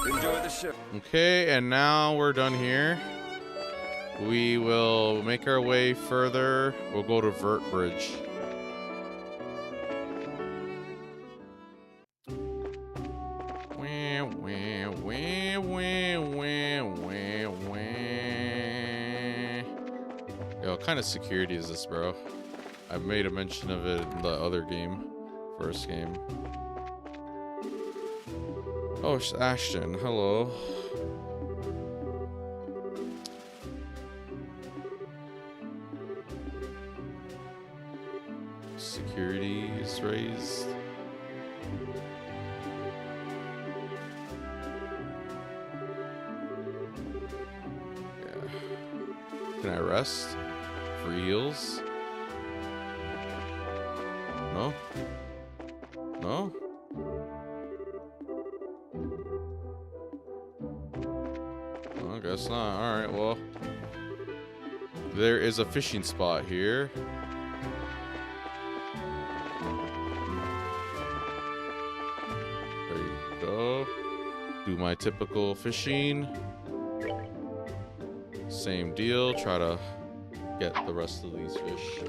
Enjoy the show. Okay, and now we're done here. We will make our way further. We'll go to Vert Bridge. Yo, what kind of security is this, bro? I made a mention of it in the other game. First game. Oh, it's Ashton. Hello. Security is raised. Yeah. Can I rest? For heals? No? No? I guess not. Alright, well. There is a fishing spot here. There you go. Do my typical fishing. Same deal. Try to get the rest of these fish.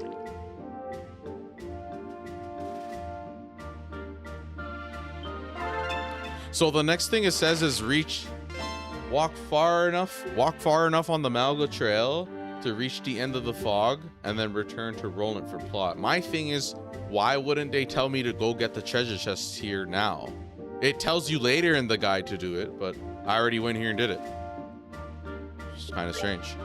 So the next thing it says is walk far enough on the Malga Trail to reach the end of the fog and then return to Roland for plot. My thing is, why wouldn't they tell me to go get the treasure chests here now? It tells you later in the guide to do it, but I already went here and did it. It's kind of strange.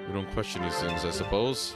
We don't question these things, I suppose.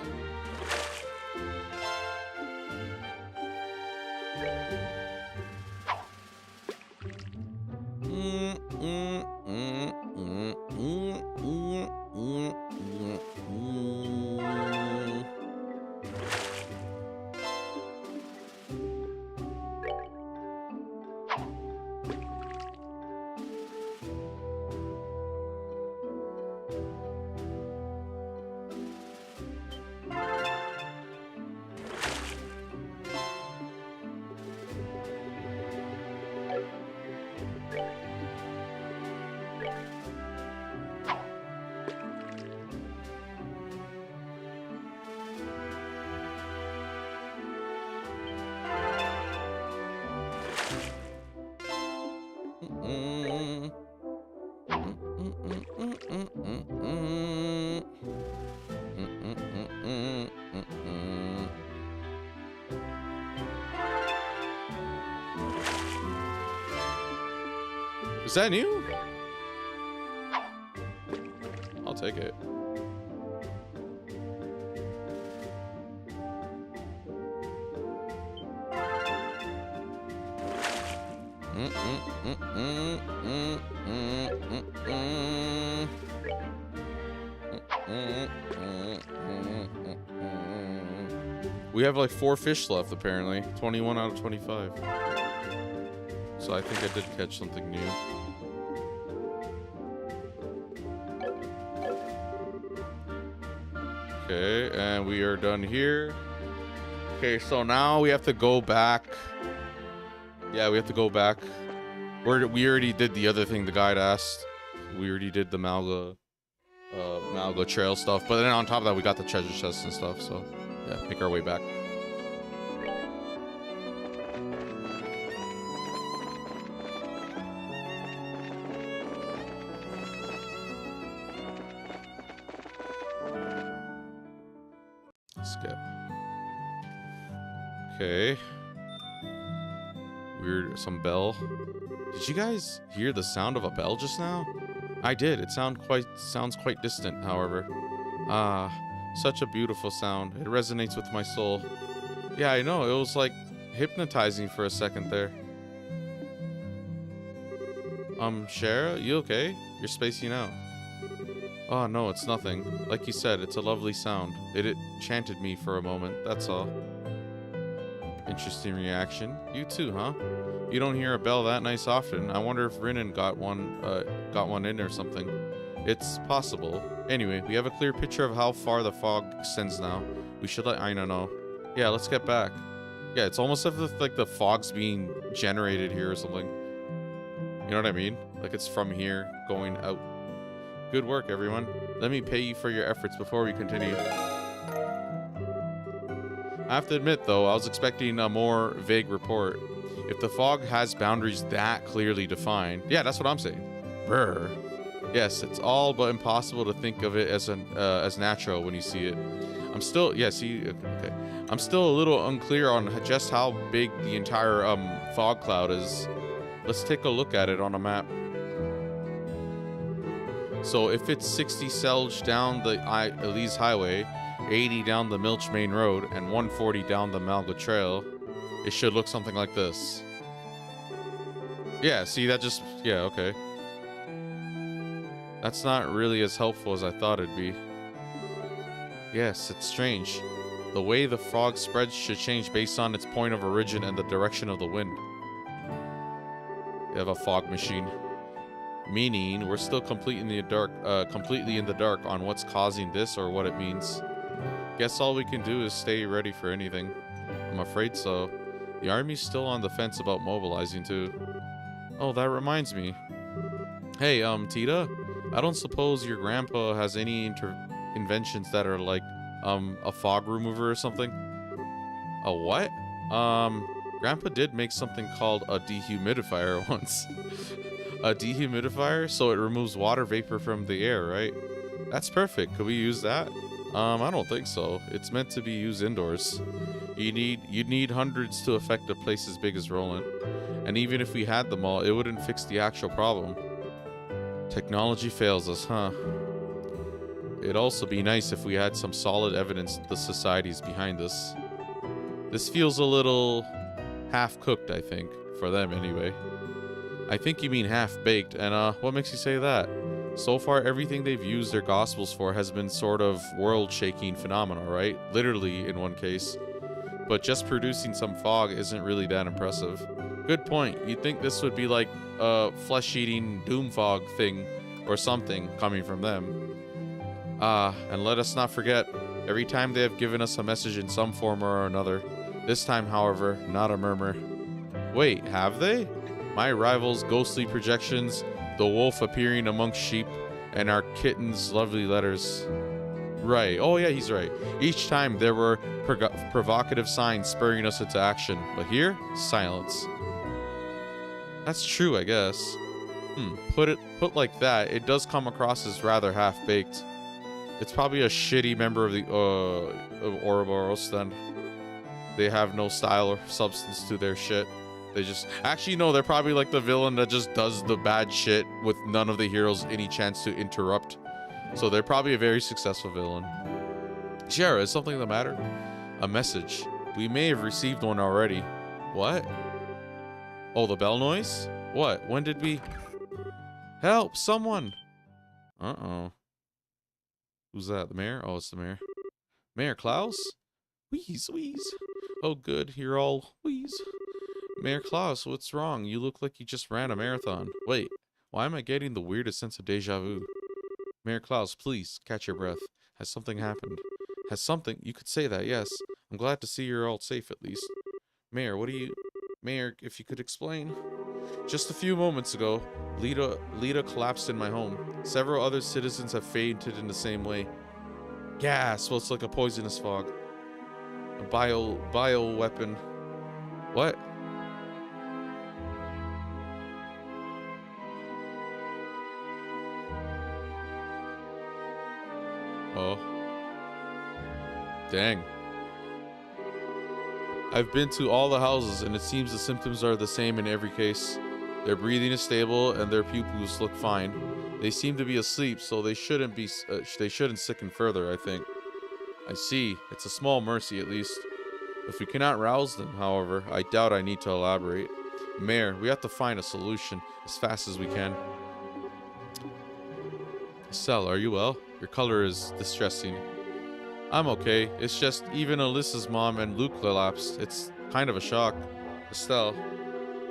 Is that new? I'll take it. We have like 4 fish left apparently. 21 out of 25. So I think I did catch something new. Okay, and we are done here. Okay, so now we have to go back. Yeah, we have to go back. We already did the other thing the guide asked. We already did the Malga Trail stuff. But then on top of that, we got the treasure chests and stuff. So yeah, make our way back. Skip. Okay. Weird, some bell. Did you guys hear the sound of a bell just now? I did. It sounds quite distant, however. Ah, such a beautiful sound. It resonates with my soul. Yeah, I know. It was like hypnotizing for a second there. Shara, you okay? You're spacing out. Oh, no, it's nothing. Like you said, it's a lovely sound. It enchanted me for a moment, that's all. Interesting reaction. You too, huh? You don't hear a bell that nice often. I wonder if Rinnan got one in or something. It's possible. Anyway, we have a clear picture of how far the fog extends now. We should let Aina know. Yeah, let's get back. Yeah, it's almost as if like the fog's being generated here or something. You know what I mean? Like it's from here going out. Good work, everyone. Let me pay you for your efforts before we continue. I have to admit, though, I was expecting a more vague report. If the fog has boundaries that clearly defined, yeah, that's what I'm saying. Brr. Yes, it's all but impossible to think of it as natural when you see it. I'm still, yeah, see, okay. I'm still a little unclear on just how big the entire fog cloud is. Let's take a look at it on a map. So if it's 60 Selge down the Elise Highway, 80 down the Milch Main Road, and 140 down the Malga Trail, it should look something like this. Yeah, see, that just, yeah, okay. That's not really as helpful as I thought it'd be. Yes, it's strange. The way the fog spreads should change based on its point of origin and the direction of the wind. You have a fog machine. Meaning, we're still completely in the dark on what's causing this or what it means. Guess all we can do is stay ready for anything. I'm afraid so. The army's still on the fence about mobilizing too. Oh, that reminds me. Hey, Tita, I don't suppose your grandpa has any inventions that are like, a fog remover or something? A what? Grandpa did make something called a dehumidifier once. A dehumidifier? So it removes water vapor from the air, right? That's perfect. Could we use that? I don't think so. It's meant to be used indoors. You'd need hundreds to affect a place as big as Roland. And even if we had them all, it wouldn't fix the actual problem. Technology fails us, huh? It'd also be nice if we had some solid evidence that the society's behind this. This feels a little half-cooked, I think. For them, anyway. I think you mean half-baked, and what makes you say that? So far, everything they've used their gospels for has been sort of world-shaking phenomena, right? Literally, in one case. But just producing some fog isn't really that impressive. Good point. You'd think this would be like a flesh-eating doom fog thing or something coming from them. And let us not forget, every time they have given us a message in some form or another. This time, however, not a murmur. Wait, have they? My rival's ghostly projections, the wolf appearing amongst sheep, and our kitten's lovely letters. Right. Oh, yeah, he's right. Each time there were provocative signs spurring us into action. But here, silence. That's true, I guess. Put like that, it does come across as rather half-baked. It's probably a shitty member of the of Ouroboros, then. They have no style or substance to their shit. They just... Actually, no, they're probably like the villain that just does the bad shit with none of the heroes any chance to interrupt. So they're probably a very successful villain. Shara, is something the matter? A message. We may have received one already. What? Oh, the bell noise? What? When did we... Help! Someone! Uh-oh. Who's that? The mayor? Oh, it's the mayor. Mayor Klaus? Wheeze, wheeze. Oh, good. You're all wheeze. Mayor Klaus, what's wrong? You look like you just ran a marathon. Wait, why am I getting the weirdest sense of deja vu? Mayor Klaus, please, catch your breath. Has something happened? Has something? You could say that, yes. I'm glad to see you're all safe, at least. Mayor, what do you... Mayor, if you could explain. Just a few moments ago, Lita collapsed in my home. Several other citizens have fainted in the same way. Gas! Well, it's like a poisonous fog. A bio weapon. What? Oh. Dang. I've been to all the houses, and it seems the symptoms are the same in every case. Their breathing is stable, and their pupils look fine. They seem to be asleep, so they shouldn't sicken further, I think. I see. It's a small mercy, at least. If we cannot rouse them, however, I doubt I need to elaborate. Mayor, we have to find a solution as fast as we can. Estelle, are you well? Your color is distressing. I'm okay. It's just even Alyssa's mom and Luke collapsed. It's kind of a shock. Estelle,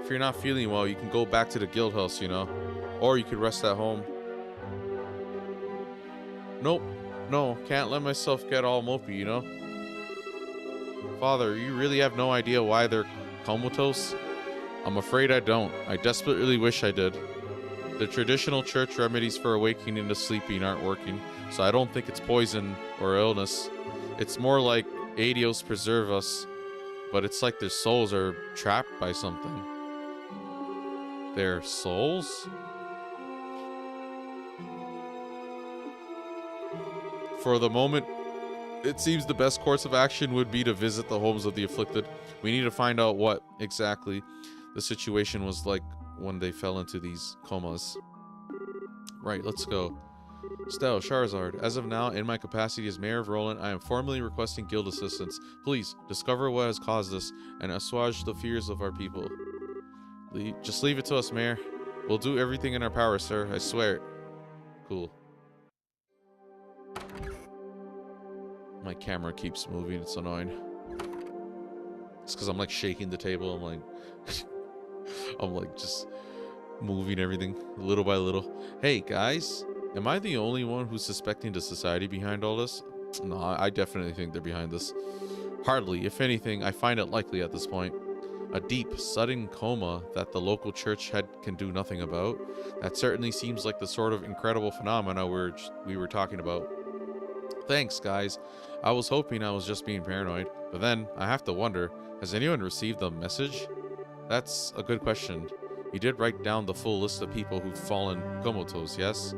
if you're not feeling well, you can go back to the guild house, you know. Or you could rest at home. Nope. No, can't let myself get all mopey, you know. Father, you really have no idea why they're comatose? I'm afraid I don't. I desperately wish I did. The traditional church remedies for awakening to sleeping aren't working, so I don't think it's poison or illness. It's more like Adios preserve us, but it's like their souls are trapped by something. Their souls? For the moment, it seems the best course of action would be to visit the homes of the afflicted. We need to find out what exactly the situation was like when they fell into these comas. Right, let's go. Stell, Charizard, as of now, in my capacity as Mayor of Roland, I am formally requesting guild assistance. Please, discover what has caused this and assuage the fears of our people. Just leave it to us, Mayor. We'll do everything in our power, sir. I swear. Cool. My camera keeps moving. It's annoying. It's because I'm like shaking the table. I'm like just moving everything little by little. Hey guys, am I the only one who's suspecting the society behind all this? No, I definitely think they're behind this. Hardly. If anything, I find it likely at this point. A deep, sudden coma that the local church head can do nothing about. That certainly seems like the sort of incredible phenomena we were talking about. Thanks, guys. I was hoping I was just being paranoid, but then I have to wonder, has anyone received the message? That's a good question. You did write down the full list of people who've fallen comatose, yes?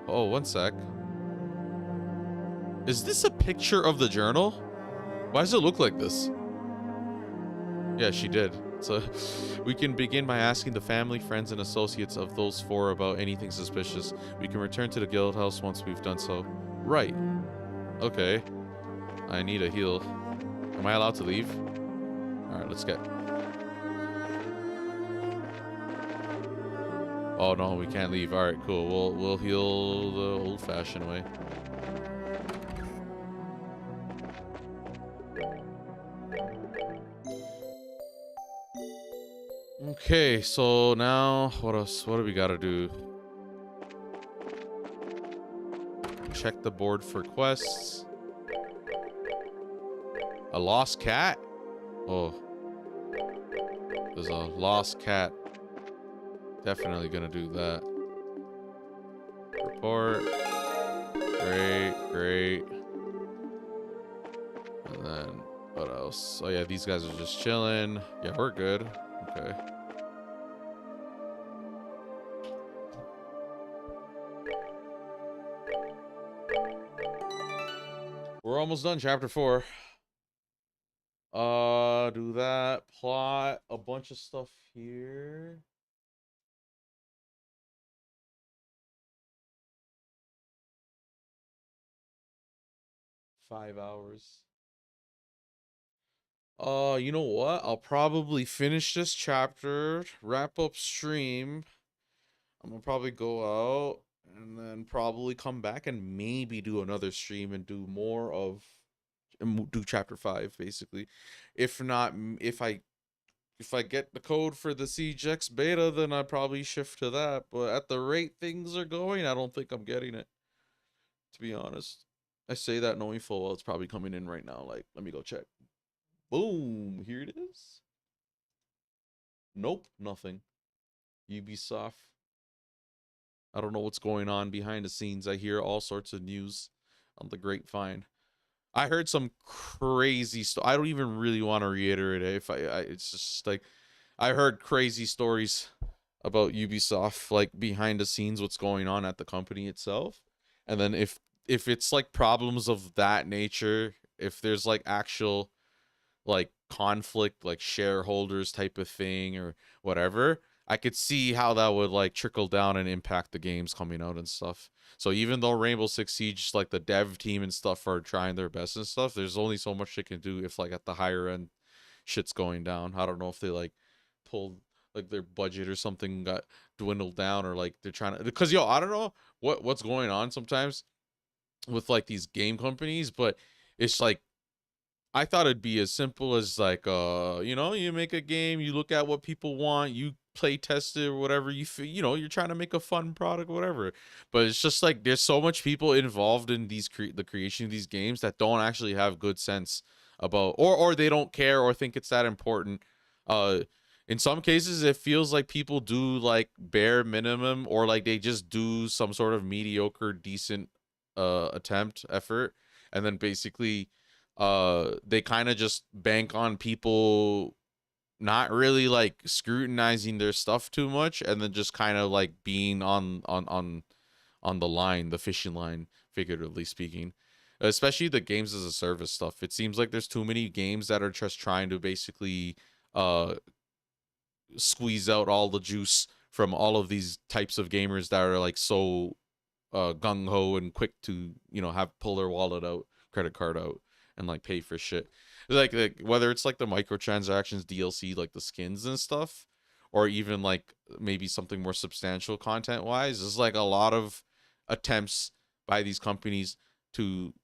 Oh, one sec. Is this a picture of the journal? Why does it look like this? Yeah, she did. So we can begin by asking the family, friends, and associates of those four about anything suspicious. We can return to the guild house once we've done so. Right. Okay. I need a heal. Am I allowed to leave? Alright, let's get... Oh no, we can't leave. Alright, cool. We'll heal the old-fashioned way. Okay, so now what else? What do we gotta do? Check the board for quests. A lost cat? Oh. There's a lost cat. Definitely gonna do that. Report. Great, great. And then, what else? Oh yeah, these guys are just chilling. Yeah, we're good. Okay. We're almost done, chapter 4. Do that. Plot a bunch of stuff here. $5 hours. You know what? I'll probably finish this chapter, wrap up stream. I'm gonna probably go out and then probably come back and maybe do another stream and do more of do chapter 5 basically. If not, if I get the code for the Siege X beta, then I probably shift to that. But at the rate things are going, I don't think I'm getting it, to be honest. I say that knowing full well it's probably coming in right now. Like, let me go check. Boom, here it is. Nope, nothing. Ubisoft. I don't know what's going on behind the scenes. I hear all sorts of news on the grapevine. I heard some crazy stuff. I don't even really want to reiterate it. If it's just like, I heard crazy stories about Ubisoft, like behind the scenes, what's going on at the company itself. And then if it's like problems of that nature, if there's like actual like conflict, like shareholders type of thing or whatever, I could see how that would like trickle down and impact the games coming out and stuff. So even though Rainbow Six Siege, like the dev team and stuff are trying their best and stuff, there's only so much they can do if like at the higher end shit's going down. I don't know if they like pulled like their budget or something got dwindled down, or like they're trying to, because yo, I don't know what's going on sometimes with like these game companies, but it's like I thought it'd be as simple as like you know, you make a game, you look at what people want, you play test it or whatever, you know, you're trying to make a fun product, whatever. But it's just like there's so much people involved in these the creation of these games that don't actually have good sense about, or they don't care or think it's that important. uh in some cases it feels like people do like bare minimum, or like they just do some sort of mediocre decent attempt effort, and then basically they kind of just bank on people not really like scrutinizing their stuff too much, and then just kind of like being on the line, the fishing line, figuratively speaking. Especially the games as a service stuff, it seems like there's too many games that are just trying to basically uh squeeze out all the juice from all of these types of gamers that are like so gung-ho and quick to, you know, have pull their wallet out, credit card out, and like pay for shit. Like whether it's like the microtransactions, DLC, like the skins and stuff, or even like maybe something more substantial content wise, is like a lot of attempts by these companies to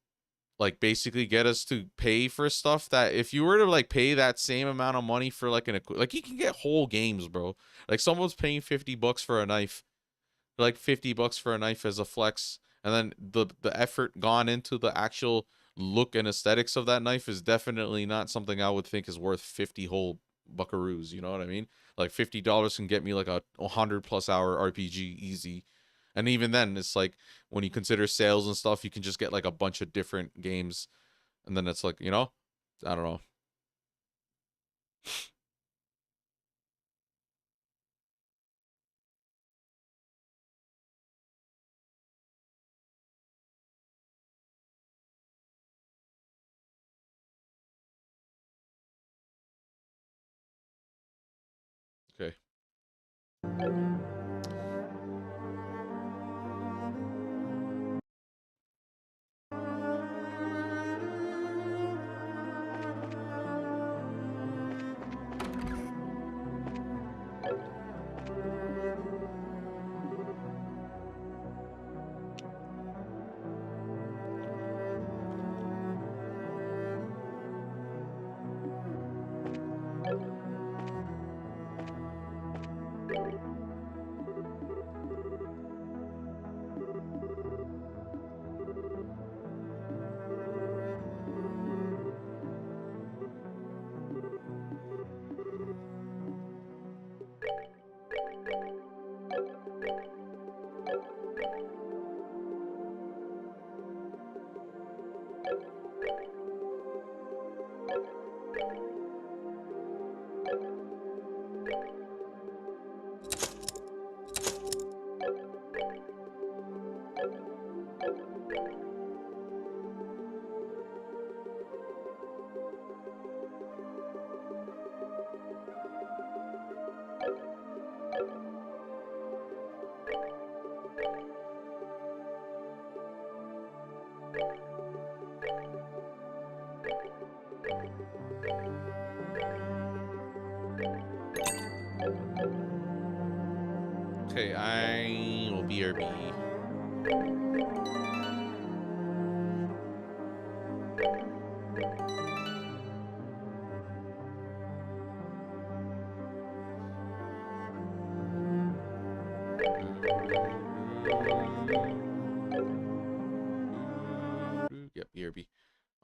like basically get us to pay for stuff that if you were to like pay that same amount of money for like like you can get whole games, bro. Like someone's paying $50 for a knife, like $50 for a knife as a flex, and then the effort gone into the actual look and aesthetics of that knife is definitely not something I would think is worth 50 whole buckaroos. You know what I mean? Like $50 can get me like a 100+ hour RPG easy. And even then, it's like when you consider sales and stuff, you can just get like a bunch of different games, and then it's like, you know, I don't know. Okay. Okay, I will BRB. Yep, BRB.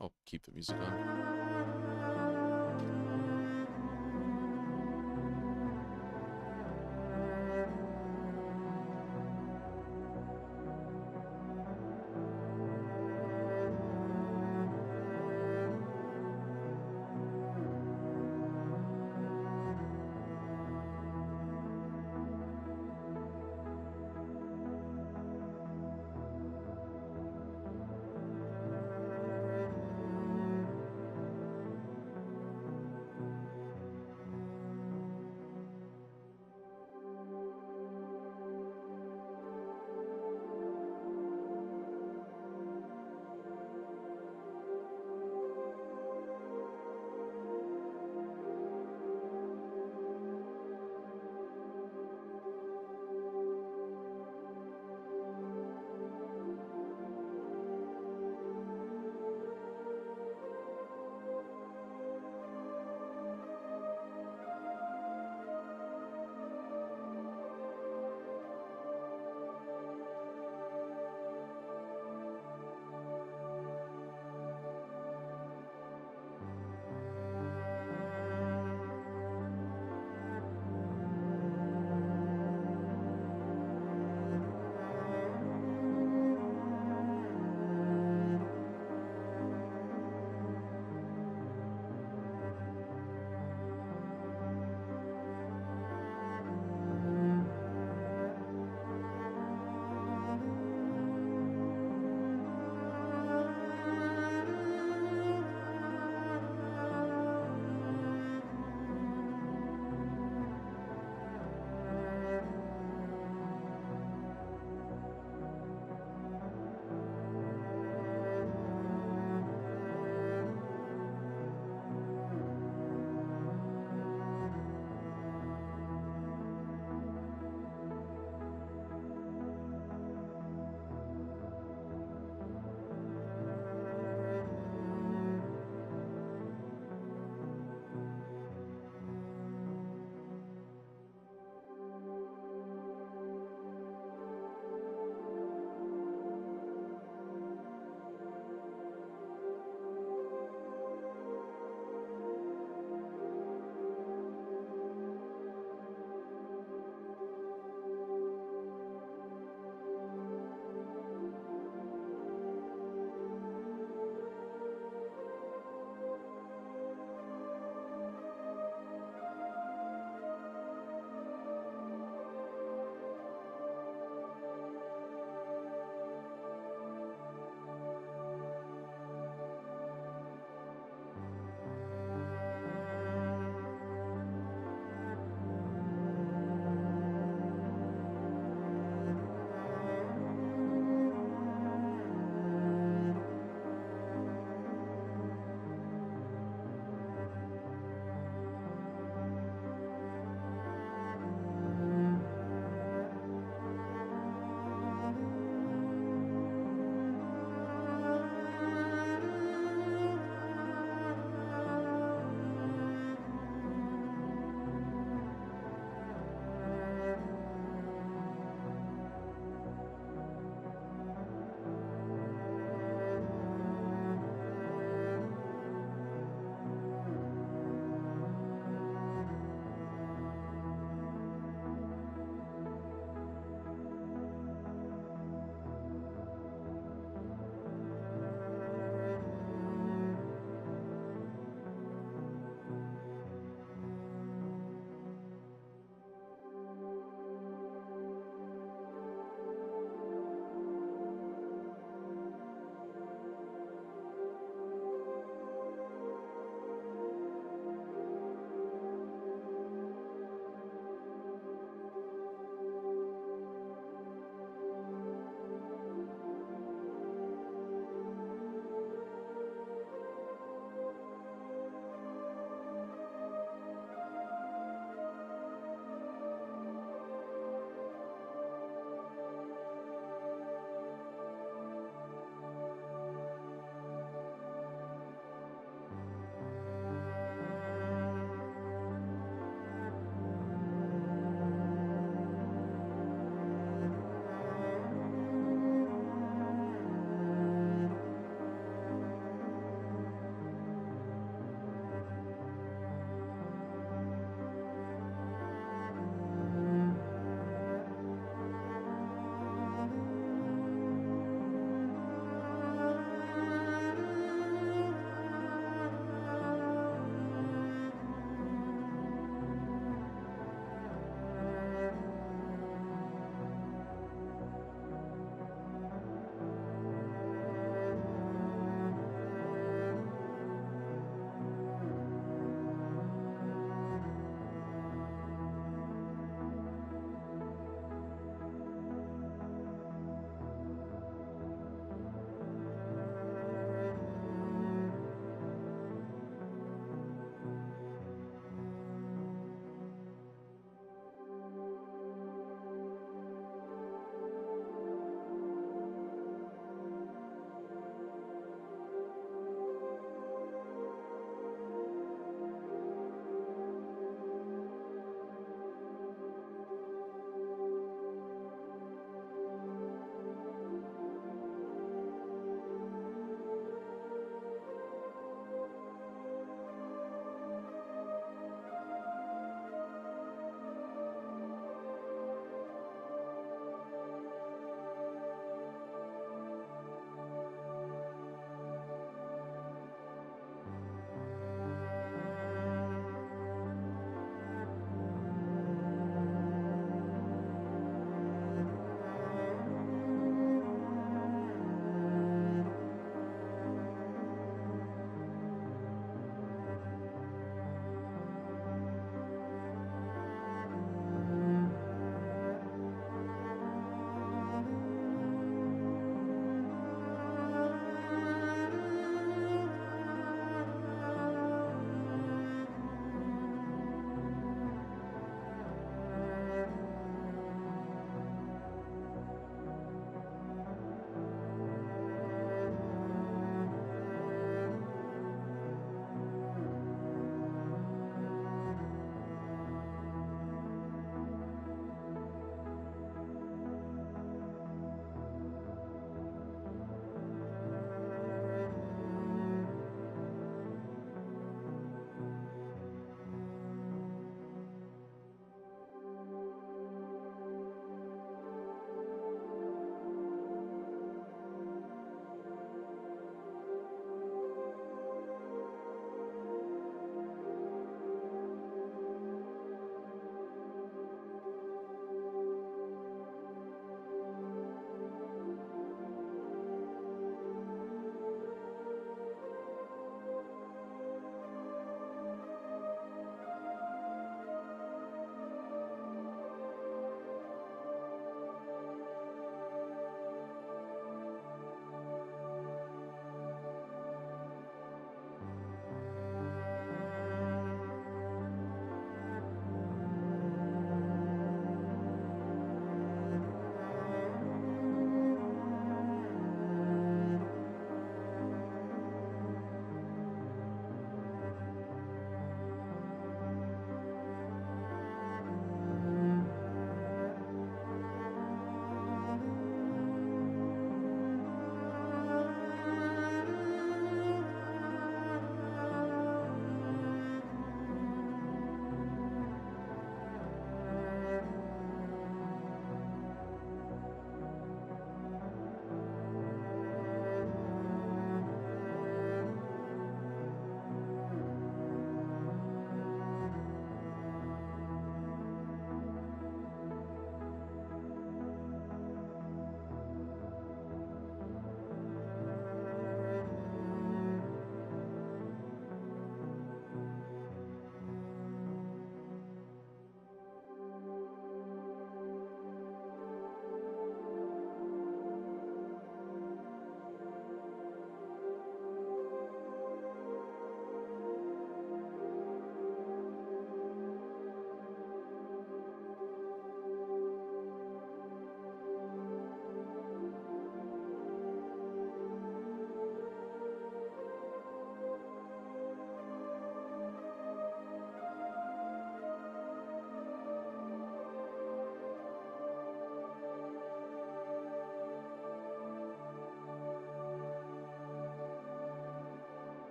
I'll keep the music on.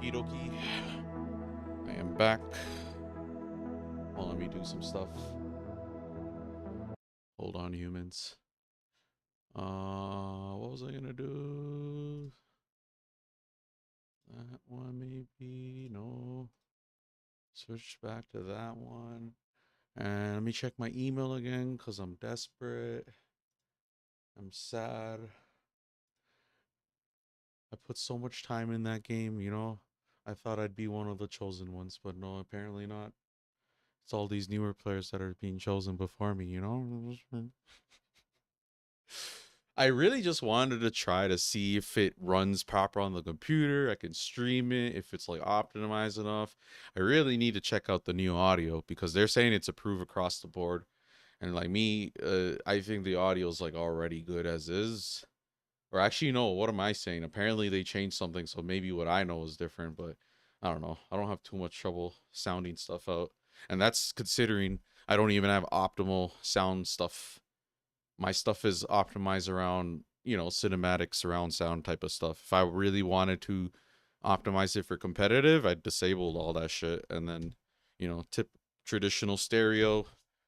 Hidoki. I am back. Well, let me do some stuff. Hold on, humans. What was I gonna do? That one maybe, no. Switch back to that one. And let me check my email again because I'm desperate. I'm sad. I put so much time in that game, you know? I thought I'd be one of the chosen ones, but no, apparently not. It's all these newer players that are being chosen before me, you know? I really just wanted to try to see if it runs proper on the computer. I can stream it, if it's like optimized enough. I really need to check out the new audio because they're saying it's approved across the board. And like me, I think the audio is like already good as is. Or actually, no, what am I saying? Apparently they changed something, so maybe what I know is different, but I don't know. I don't have too much trouble sounding stuff out. And that's considering I don't even have optimal sound stuff. My stuff is optimized around, you know, cinematic surround sound type of stuff. If I really wanted to optimize it for competitive, I'd disable all that shit and then, you know, tip traditional stereo,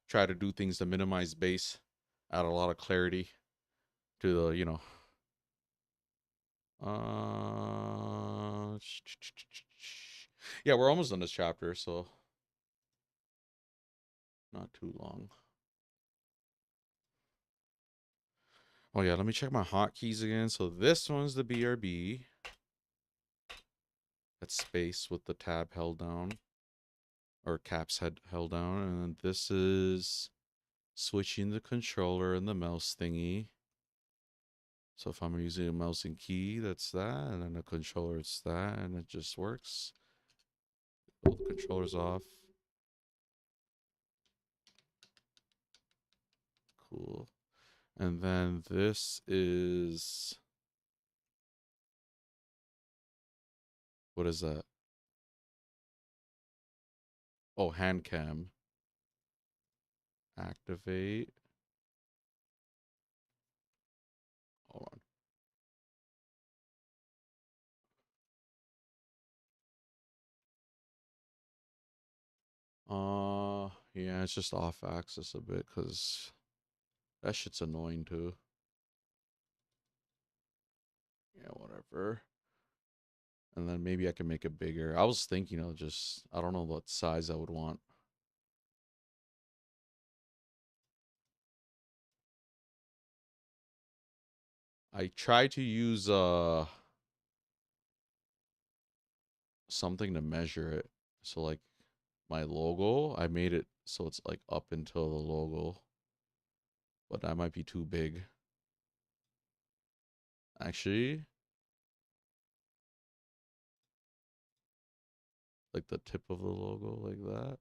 try to do things to minimize bass, add a lot of clarity to the, you know. Yeah, we're almost done this chapter, so not too long. Oh yeah, let me check my hotkeys again. So this one's the BRB. That's space with the tab held down. Or caps held down. And then this is switching the controller and the mouse thingy. So if I'm using a mouse and key, that's that. And then the controller, it's that. And it just works. Pull the controllers off. Cool. And then this is... What is that? Oh, hand cam. Activate. Hold on. Yeah, it's just off axis a bit because that shit's annoying too. Yeah, whatever. And then maybe I can make it bigger. I was thinking of just, I don't know what size I would want. I try to use something to measure it. So like my logo, I made it so it's like up until the logo. But that might be too big. Actually, like the tip of the logo like that.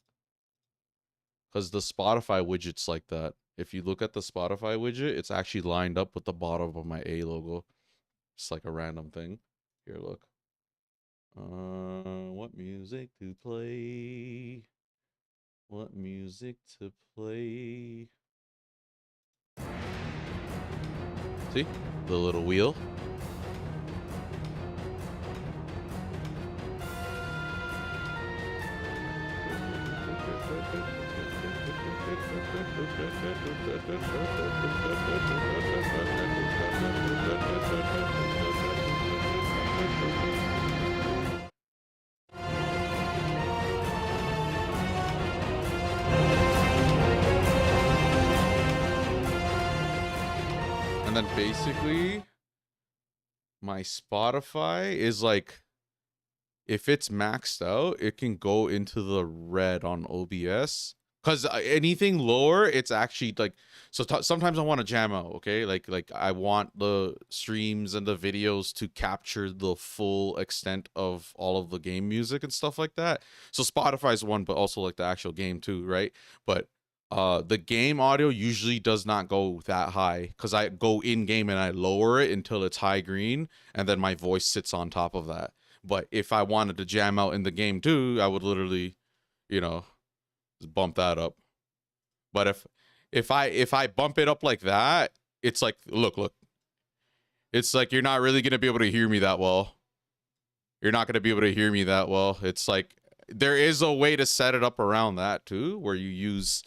Because the Spotify widget's like that. If you look at the Spotify widget, it's actually lined up with the bottom of my A logo. It's like a random thing. Here, look. What music to play? What music to play? See? The little wheel. And then basically my Spotify is like, if it's maxed out, it can go into the red on OBS. Because anything lower, it's actually like, so sometimes I want to jam out, okay? Like I want the streams and the videos to capture the full extent of all of the game music and stuff like that. So Spotify's one, but also like the actual game too, right? But the game audio usually does not go that high because I go in game and I lower it until it's high green, and then my voice sits on top of that. But if I wanted to jam out in the game too, I would literally, you know, just bump that up. But if I bump it up like that, it's like, look. It's like you're not really gonna be able to hear me that well. you're not gonna be able to hear me that well. It's like there is a way to set it up around that too, where you use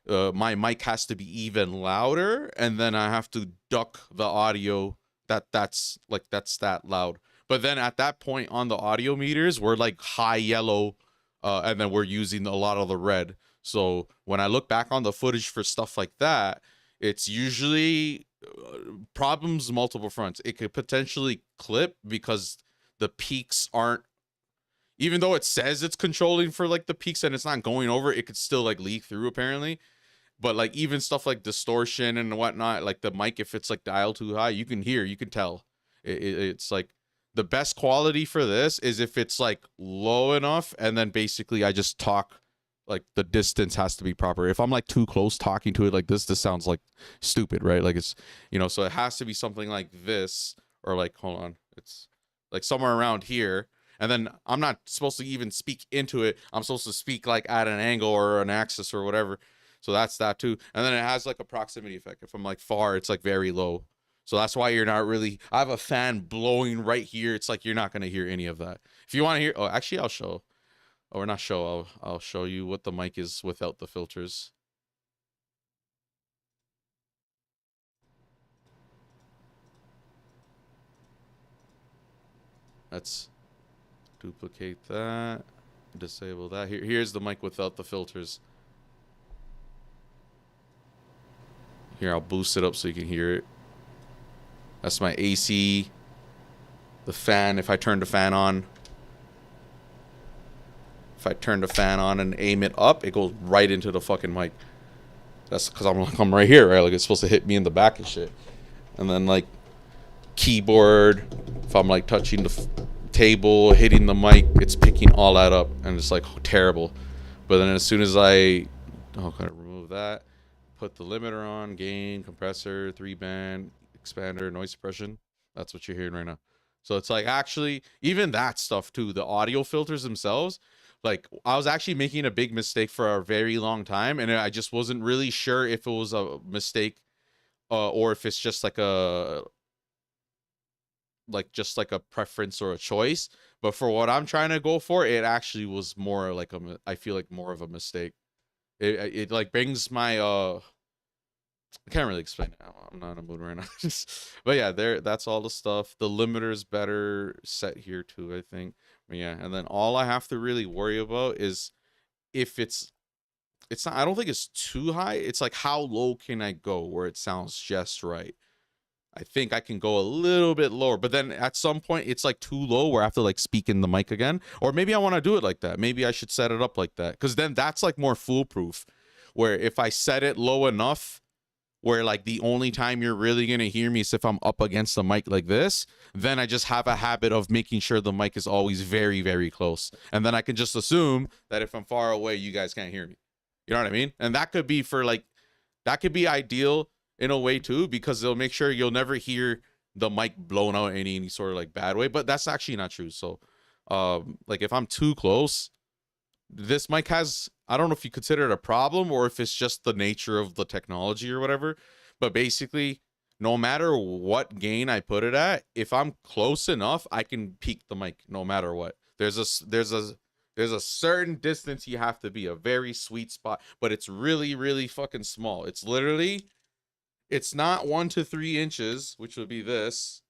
my mic has to be even louder, and then I have to duck the audio that's that loud. But then at that point on the audio meters, we're like high yellow, and then we're using a lot of the red. So when I look back on the footage for stuff like that, it's usually problems multiple fronts. It could potentially clip because the peaks aren't, even though it says it's controlling for like the peaks and it's not going over, it could still like leak through apparently. But like even stuff like distortion and whatnot, like the mic, if it's like dialed too high, you can hear, you can tell. It's like the best quality for this is if it's like low enough, and then basically I just talk, like the distance has to be proper. If I'm like too close talking to it like this sounds like stupid, right? Like it's, so it has to be something like this, or like, hold on, it's like somewhere around here. And then I'm not supposed to even speak into it. I'm supposed to speak like at an angle or an axis or whatever. So that's that too. And then it has like a proximity effect. If I'm like far, it's like very low. So that's why you're not really, I have a fan blowing right here. It's like you're not going to hear any of that. If you want to hear, oh, actually I'll show, or not show, I'll show you what the mic is without the filters. Let's duplicate that, disable that. Here's the mic without the filters. Here, I'll boost it up so you can hear it. That's my AC. The fan, if I turn the fan on. If I turn the fan on and aim it up, it goes right into the fucking mic. That's because I'm right here, right? Like it's supposed to hit me in the back and shit. And then like keyboard, if I'm like touching the table, hitting the mic, it's picking all that up, and it's like terrible. But then as soon as I remove that, put the limiter on, gain, compressor, 3-band, expander, noise suppression, that's what you're hearing right now. So it's like actually even that stuff too, the audio filters themselves, like I was actually making a big mistake for a very long time, and I just wasn't really sure if it was a mistake or if it's just like a preference or a choice. But for what I'm trying to go for, it actually was more like I feel like more of a mistake. It like brings my I can't really explain it. I'm not in a mood right now. But yeah, that's all the stuff. The limiter's better set here too, I think. But yeah, and then all I have to really worry about is if it's not, I don't think it's too high. It's like how low can I go where it sounds just right. I think I can go a little bit lower, but then at some point it's like too low where I have to like speak in the mic again. Or maybe I want to do it like that. Maybe I should set it up like that, because then that's like more foolproof, where if I set it low enough where like the only time you're really going to hear me is if I'm up against the mic like this, then I just have a habit of making sure the mic is always very, very close. And then I can just assume that if I'm far away, you guys can't hear me. You know what I mean? And that could be that could be ideal in a way too, because they'll make sure you'll never hear the mic blown out in any sort of like bad way. But that's actually not true. So like if I'm too close, this mic has, I don't know if you consider it a problem or if it's just the nature of the technology or whatever, but basically no matter what gain I put it at, if I'm close enough, I can peak the mic no matter what. There's a certain distance you have to be, a very sweet spot, but it's really, really fucking small. It's literally, it's not 1 to 3 inches, which would be this.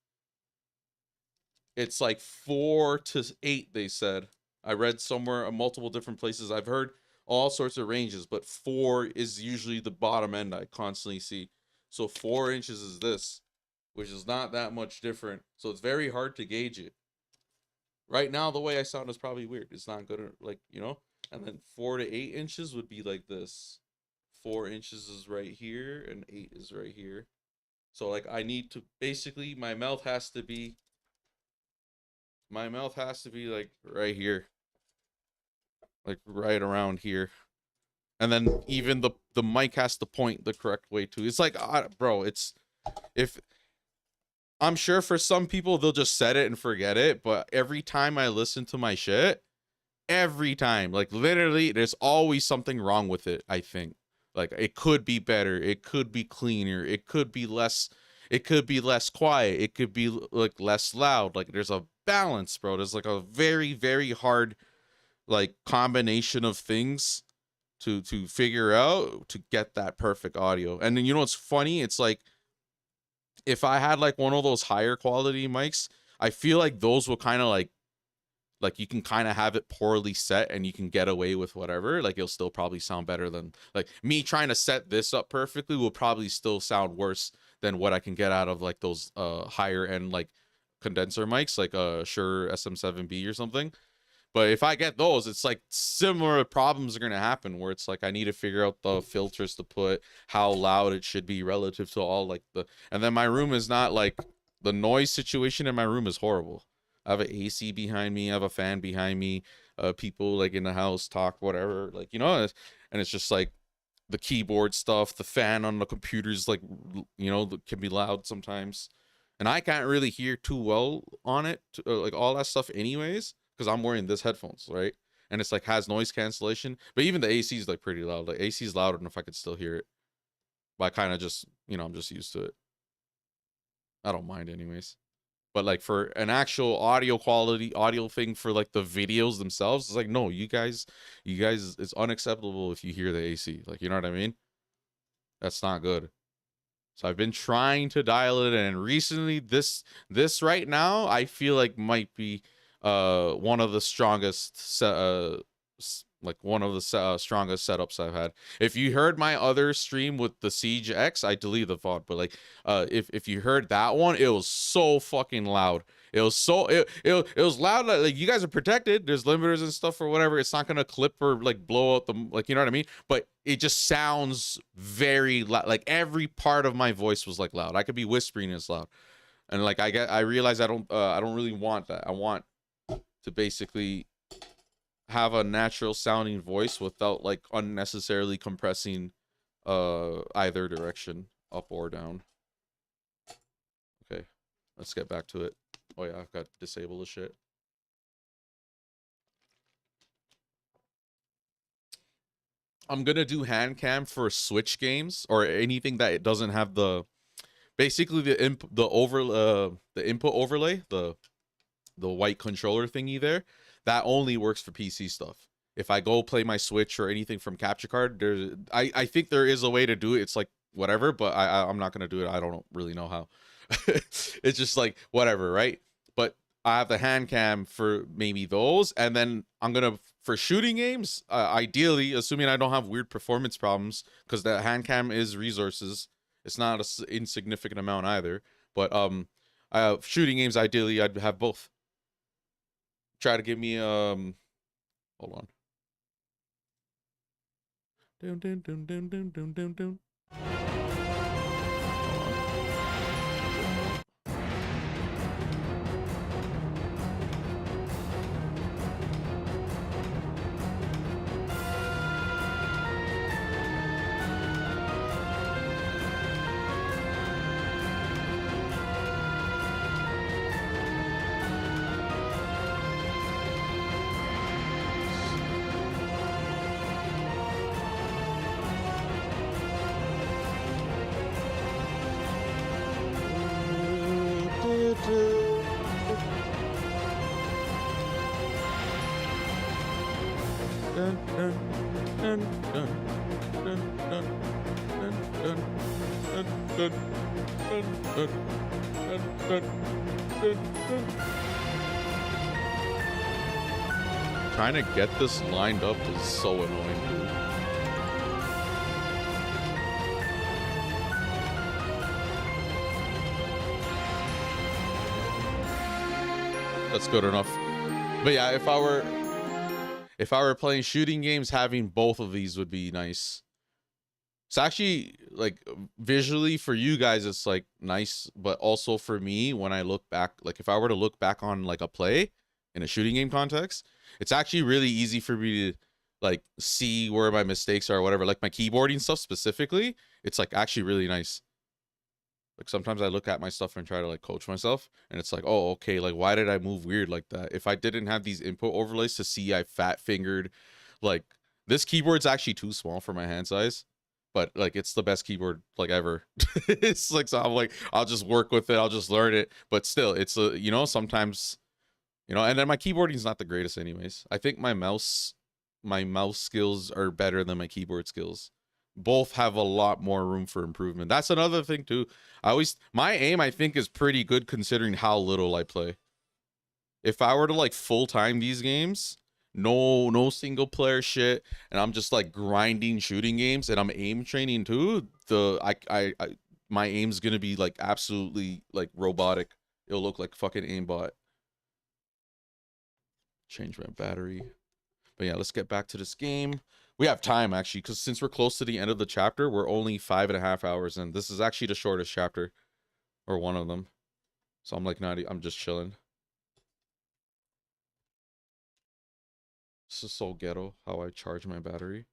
It's like 4 to 8, they said. I read somewhere, multiple different places. I've heard all sorts of ranges, but 4 is usually the bottom end I constantly see. So 4 inches is this, which is not that much different. So it's very hard to gauge it. Right now, the way I sound is probably weird. It's not good, like, and then 4 to 8 inches would be like this. 4 inches is right here, and 8 is right here. So like I need to, basically my mouth has to be like right here, like right around here, and then even the mic has to point the correct way too. It's like bro, it's, if I'm sure for some people they'll just set it and forget it, but every time I listen to my shit, every time, like literally there's always something wrong with it. I think like it could be better, it could be cleaner, it could be less, It could be less quiet. It could be like less loud. Like there's a balance, bro. There's like a very, very hard like combination of things to figure out to get that perfect audio. And then you know what's funny? It's like if I had like one of those higher quality mics, I feel like those will kind of like you can kind of have it poorly set and you can get away with whatever. Like it'll still probably sound better than like me trying to set this up perfectly will probably still sound worse than what I can get out of like those higher end like condenser mics like Shure SM7B or something. But if I get those, it's like similar problems are going to happen where it's like I need to figure out the filters to put, how loud it should be relative to all like the, and then my room is not like, the noise situation in my room is horrible. I have an AC behind me, I have a fan behind me, people like in the house talk, whatever, like, you know, and it's just like the keyboard stuff, the fan on the computers, like, you know, can be loud sometimes. And I can't really hear too well on it, like all that stuff anyways, because I'm wearing this headphones, right? And it's like has noise cancellation, but even the AC is like pretty loud. Like AC is louder than if I could still hear it. But I kind of just, you know, I'm just used to it. I don't mind anyways. But like for an actual audio quality audio thing for like the videos themselves, it's like, no, you guys, it's unacceptable if you hear the AC. Like, you know what I mean? That's not good. So I've been trying to dial it in, and recently this right now I feel like might be one of the strongest strongest setups I've had. If you heard my other stream with the Siege X, I deleted the VOD, but like if you heard that one, it was so fucking loud. It was so it was loud. Like you guys are protected. There's limiters and stuff or whatever. It's not gonna clip or like blow out the, like, you know what I mean? But it just sounds very loud. Like every part of my voice was like loud. I could be whispering as loud, and like I realize I don't really want that. I want to basically have a natural sounding voice without like unnecessarily compressing either direction, up or down. Okay, let's get back to it. Oh yeah, I've got to disable this shit. I'm gonna do hand cam for Switch games or anything that it doesn't have the, basically the input overlay, the white controller thingy there. That only works for PC stuff. If I go play my Switch or anything from capture card, there's I think there is a way to do it. It's like whatever, but I'm not gonna do it. I don't really know how. It's just like whatever, right? But I have the hand cam for maybe those, and then I'm gonna, for shooting games, ideally, assuming I don't have weird performance problems, because the hand cam is resources. It's not an insignificant amount either. But shooting games, ideally, I'd have both. Try to give me hold on. Dun, dun, dun, dun, dun, dun, dun, dun. Trying to get this lined up is so annoying, dude. That's good enough. But yeah, if I were playing shooting games, having both of these would be nice. It's actually like visually for you guys, it's like nice, but also for me, when I look back, like if I were to look back on like a play in a shooting game context, it's actually really easy for me to like see where my mistakes are or whatever. Like my keyboarding stuff specifically, it's like actually really nice. Like sometimes I look at my stuff and try to like coach myself, and it's like, oh, okay, like why did I move weird like that? If I didn't have these input overlays to see I fat fingered, like this keyboard's actually too small for my hand size. but like it's the best keyboard like ever. It's like, so I'm like, I'll just work with it, I'll just learn it, but still it's a, you know, sometimes, you know, and then my keyboarding is not the greatest anyways. I think my mouse skills are better than my keyboard skills. Both have a lot more room for improvement. That's another thing too. My aim I think is pretty good considering how little I play. If I were to like full time these games, no single player shit, and I'm just like grinding shooting games, and I'm aim training too, my aim's gonna be like absolutely like robotic. It'll look like fucking aimbot. Change my battery. But yeah, let's get back to this game. We have time actually, because since we're close to the end of the chapter, we're only 5.5 hours in. This is actually the shortest chapter, or one of them. So I'm like, I'm just chilling. This is so ghetto how I charge my battery,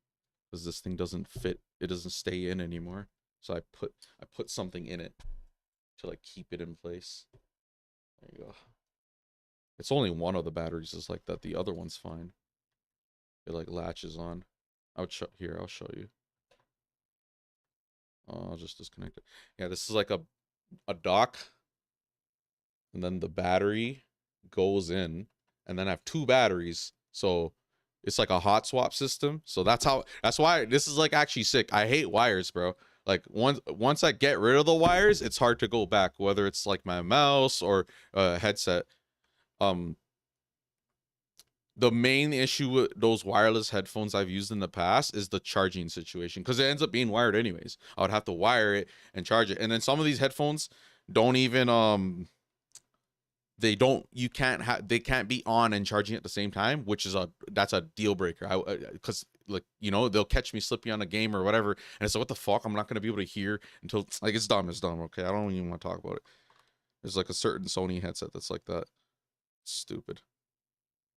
because this thing doesn't fit. It doesn't stay in anymore. So I put something in it to like keep it in place. There you go. It's only one of the batteries is like that. The other one's fine. It like latches on. I'll show you. I'll just disconnect it. Yeah, this is like a dock, and then the battery goes in, and then I have two batteries, so it's like a hot swap system. So that's why this is like actually sick. I hate wires, bro. Like once I get rid of the wires, it's hard to go back, whether it's like my mouse or headset. The main issue with those wireless headphones I've used in the past is the charging situation, because it ends up being wired anyways. I would have to wire it and charge it, and then some of these headphones don't even they can't be on and charging at the same time, which is that's a deal breaker. Because like, you know, they'll catch me slipping on a game or whatever, and it's like, what the fuck, I'm not gonna be able to hear until like it's dumb. Okay, I don't even want to talk about it. There's like a certain Sony headset that's like that. Stupid.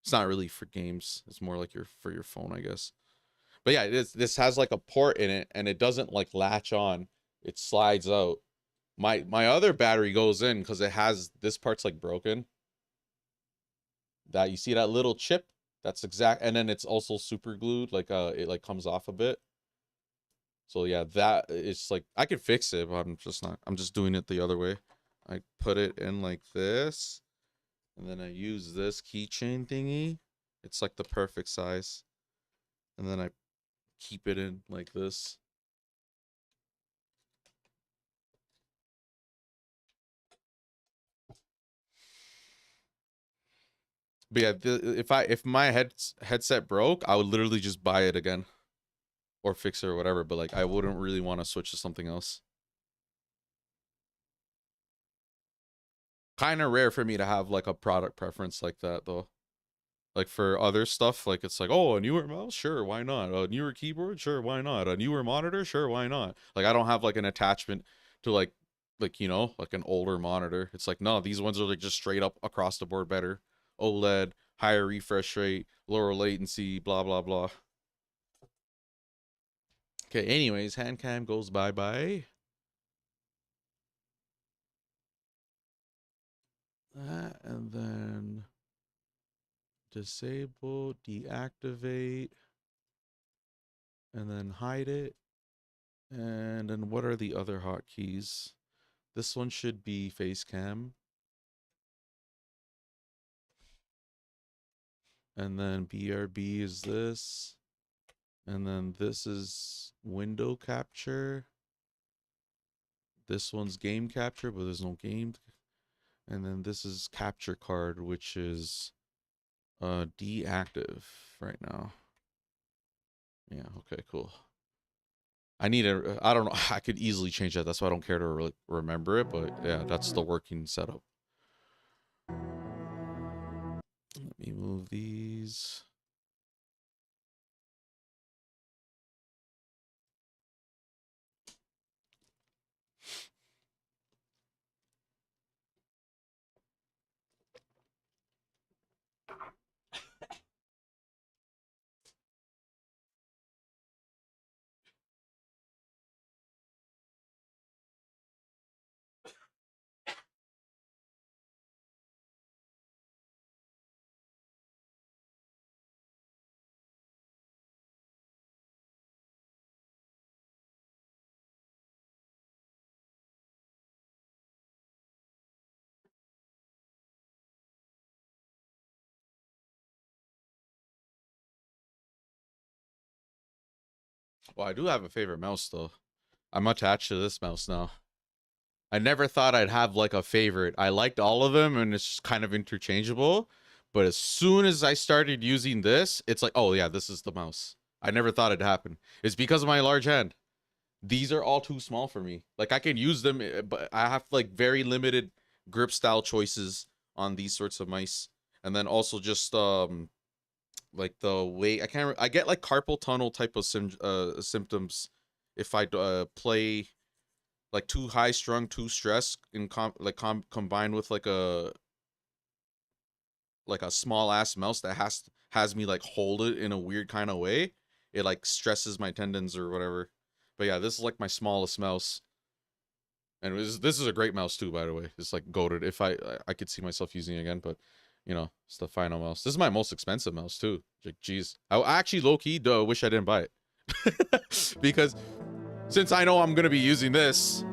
It's not really for games. It's more like for your phone, I guess. But yeah, this has like a port in it, and it doesn't like latch on. It slides out. My other battery goes in because it has this part's like broken. That you see that little chip? That's exact, and then it's also super glued. Like it like comes off a bit. So yeah, that it's like I could fix it, but I'm just not. I'm just doing it the other way. I put it in like this. And then I use this keychain thingy. It's like the perfect size. And then I keep it in like this. But yeah, if my headset broke, I would literally just buy it again or fix it or whatever. But like, I wouldn't really want to switch to something else. Kind of rare for me to have like a product preference like that though. Like for other stuff, like it's like, oh, a newer mouse, sure, why not? A newer keyboard, sure, why not? A newer monitor, sure, why not? Like I don't have like an attachment to like you know, like an older monitor. It's like, no, these ones are like just straight up across the board better. OLED, higher refresh rate, lower latency, blah blah blah. Okay, anyways, hand cam goes bye-bye. That, and then disable, deactivate, and then hide it. And then what are the other hotkeys? This one should be face cam. And then BRB is this. And then this is window capture. This one's game capture, but there's no game. And then this is capture card, which is deactive right now. Yeah, okay, cool. I don't know, I could easily change that. That's why I don't care to really remember it, but yeah, that's the working setup. Let me move these. Well, I do have a favorite mouse though. I'm attached to this mouse now. I never thought I'd have like a favorite. I liked all of them and it's just kind of interchangeable. But as soon as I started using this, it's like, oh yeah, this is the mouse. I never thought it'd happen. It's because of my large hand. These are all too small for me. Like I can use them, but I have like very limited grip style choices on these sorts of mice. And then also just like the way I get like carpal tunnel type of symptoms if I play like too high strung, too stressed in combined with like a small ass mouse that has me like hold it in a weird kind of way. It like stresses my tendons or whatever. But yeah, this is like my smallest mouse. And this is a great mouse too, by the way. It's like goated. If I could see myself using it again, but you know, it's the final mouse. This is my most expensive mouse too. Like, jeez, I actually low key wish I didn't buy it because since I know I'm gonna be using this,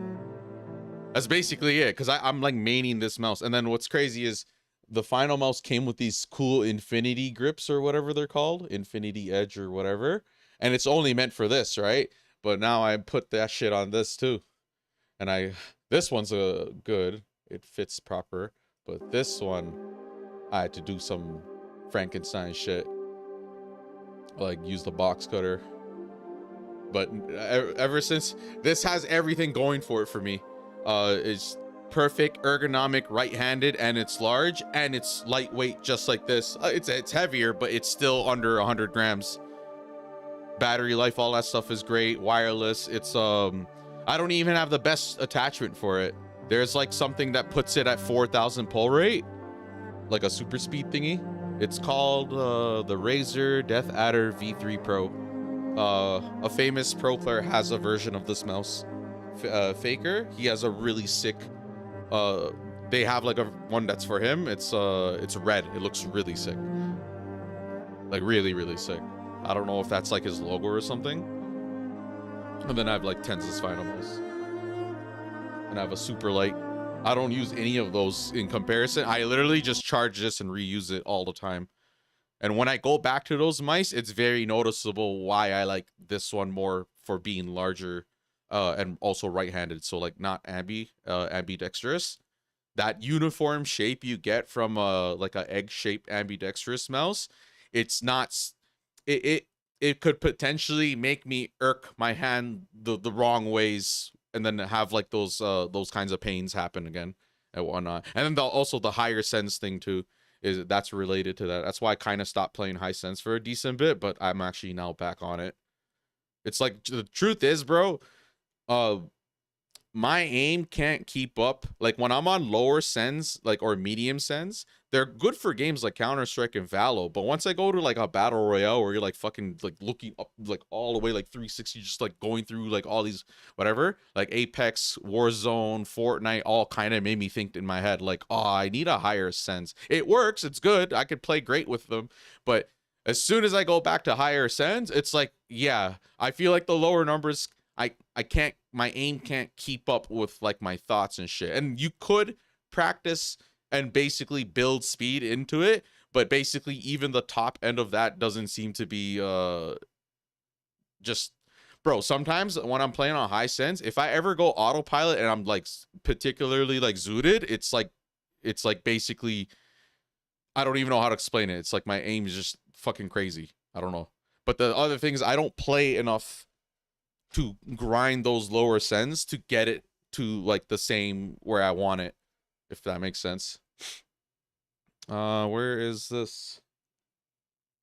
that's basically it. Because I'm like maining this mouse, and then what's crazy is the final mouse came with these cool infinity grips or whatever they're called, infinity edge or whatever, and it's only meant for this, right? But now I put that shit on this too. And this one's a good, it fits proper, but this one I had to do some Frankenstein shit, like use the box cutter. But ever since, this has everything going for it for me. It's perfect ergonomic right-handed, and it's large, and it's lightweight just like this. It's heavier, but it's still under 100 grams. Battery life, all that stuff is great. Wireless. It's I don't even have the best attachment for it. There's like something that puts it at 4,000 pull rate, like a super speed thingy. It's called the Razer Death Adder V3 Pro. A famous pro player has a version of this mouse. Faker, he has a really sick. They have like a one that's for him. It's red. It looks really sick, like really really sick. I don't know if that's like his logo or something. And then I have like Tens's final mouse, and I have a super light. I don't use any of those in comparison. I literally just charge this and reuse it all the time. And when I go back to those mice, it's very noticeable why I like this one more for being larger and also right-handed. So like not ambidextrous. That uniform shape you get from like a egg-shaped ambidextrous mouse, it's not it could potentially make me irk my hand the wrong ways and then have like those kinds of pains happen again and whatnot. And then also the higher sense thing too. That's related to that. That's why I kind of stopped playing high sense for a decent bit, but I'm actually now back on it. It's like the truth is, bro, my aim can't keep up. Like when I'm on lower sends, like or medium sends, they're good for games like Counter-Strike and Valo. But once I go to like a battle royale where you're like fucking like looking up like all the way like 360, just like going through like all these whatever, like Apex, Warzone, Fortnite, all kind of made me think in my head like, oh, I need a higher sense. It works, it's good, I could play great with them, but as soon as I go back to higher sends, it's like, yeah, I feel like the lower numbers, I can't, my aim can't keep up with like my thoughts and shit. And you could practice and basically build speed into it, but basically even the top end of that doesn't seem to be just, bro, sometimes when I'm playing on high sense, if I ever go autopilot and I'm like particularly like zooted, it's like basically, I don't even know how to explain it. It's like my aim is just fucking crazy. I don't know. But the other thing is I don't play enough to grind those lower sends to get it to like the same where I want it, if that makes sense. Where is this?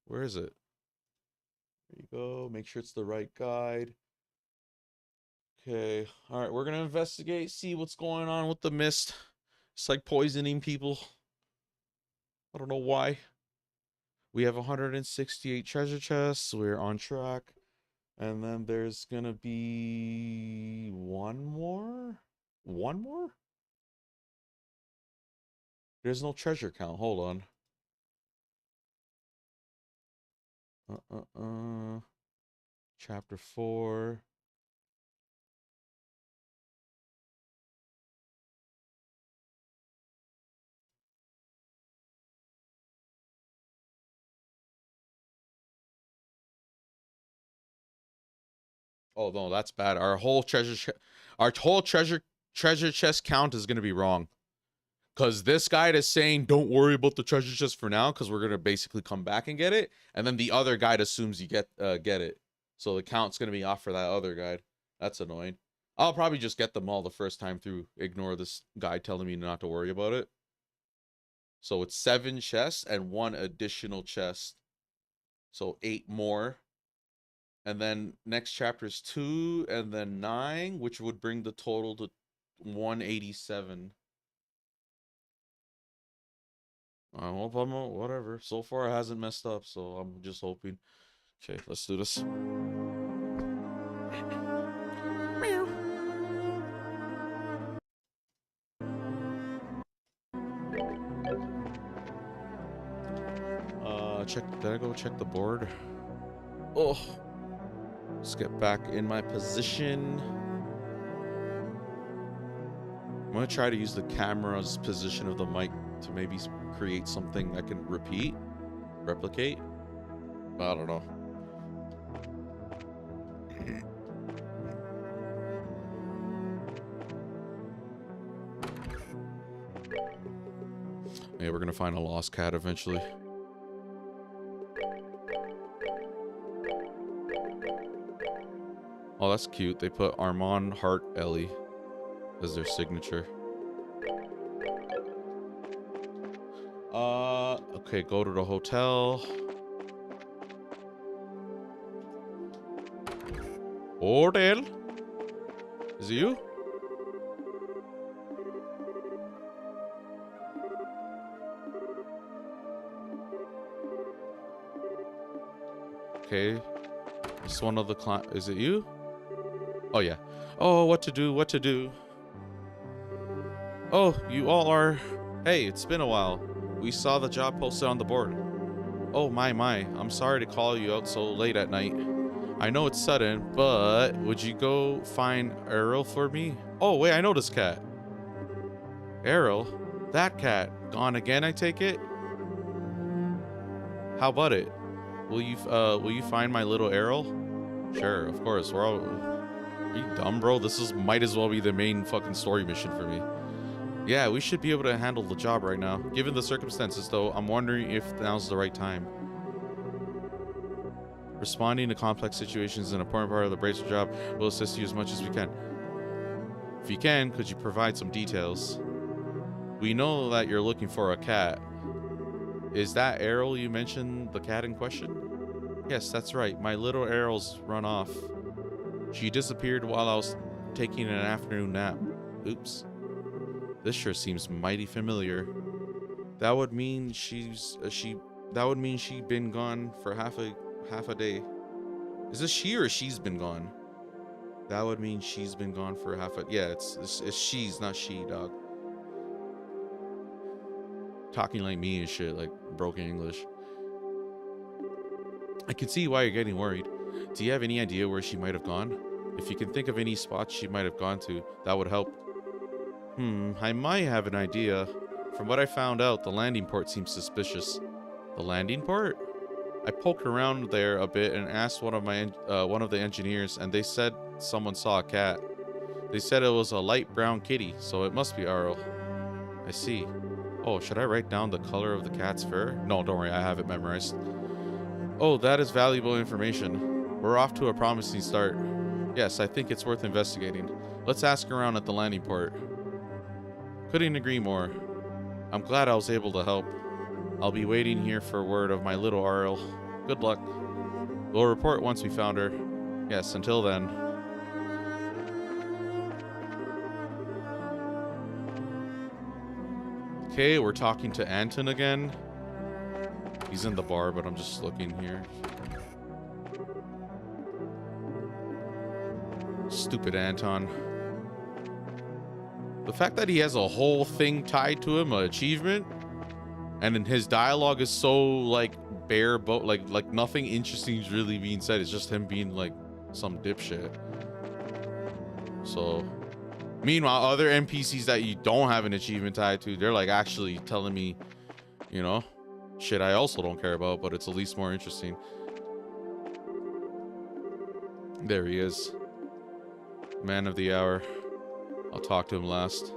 Where is it? There you go. Make sure it's the right guide. Okay. All right, we're gonna investigate, see what's going on with the mist. It's like poisoning people. I don't know why. We have 168 treasure chests. We're on track. And then there's gonna be one more? One more? There's no treasure count. Hold on. Chapter 4. Oh no, that's bad. Our whole treasure chest count is gonna be wrong. Cause this guide is saying don't worry about the treasure chest for now, because we're gonna basically come back and get it, and then the other guide assumes you get it. So the count's gonna be off for that other guide. That's annoying. I'll probably just get them all the first time through. Ignore this guide telling me not to worry about it. So it's 7 chests and 1 additional chest. So 8 more. And then next chapter is 2 and then 9, which would bring the total to 187. Whatever. So far, it hasn't messed up, so I'm just hoping. Okay, let's do this. Did I go check the board? Oh, let's get back in my position. I'm gonna try to use the camera's position of the mic to maybe create something I can replicate. I don't know. Yeah, we're gonna find a lost cat eventually. Oh, that's cute. They put Armand Hart Ellie as their signature. Okay, go to the hotel. Hotel? Is it you? Okay. It's one of the clients. Is it you? Oh, yeah. Oh, what to do? Oh, you all are... Hey, it's been a while. We saw the job posted on the board. Oh, my. I'm sorry to call you out so late at night. I know it's sudden, but would you go find Errol for me? Oh, wait, I know this cat. Errol? That cat. Gone again, I take it? How about it? Will you find my little Errol? Sure, of course. Are you dumb, bro? Might as well be the main fucking story mission for me. Yeah, we should be able to handle the job right now. Given the circumstances, though, I'm wondering if now's the right time. Responding to complex situations is an important part of the bracer job. We'll assist you as much as we can. If you can, could you provide some details? We know that you're looking for a cat. Is that Errol you mentioned, the cat in question? Yes, that's right. My little Errol's run off. She disappeared while I was taking an afternoon nap. Oops. This sure seems mighty familiar. That would mean she'd been gone for half a day. Is this she or she's been gone? That would mean she's been gone for yeah, it's she's, not she, dog. Talking like me and shit, like broken English. I can see why you're getting worried. Do you have any idea where she might have gone? If you can think of any spots she might have gone to, that would help. I might have an idea. From what I found out, the landing port seems suspicious. The landing port? I poked around there a bit and asked one of the engineers, and they said someone saw a cat. They said it was a light brown kitty, so it must be Arl. I see. Oh, should I write down the color of the cat's fur? No, don't worry, I have it memorized. Oh, that is valuable information. We're off to a promising start. Yes, I think it's worth investigating. Let's ask around at the landing port. Couldn't agree more. I'm glad I was able to help. I'll be waiting here for word of my little Arl. Good luck. We'll report once we found her. Yes, until then. Okay, we're talking to Anton again. He's in the bar, but I'm just looking here. Stupid Anton. The fact that he has a whole thing tied to him, an achievement, and then his dialogue is so like bare boat, like nothing interesting is really being said. It's just him being like some dipshit. So, meanwhile, other NPCs that you don't have an achievement tied to, they're like actually telling me, you know, shit I also don't care about, but it's at least more interesting. There he is. Man of the hour. I'll talk to him last.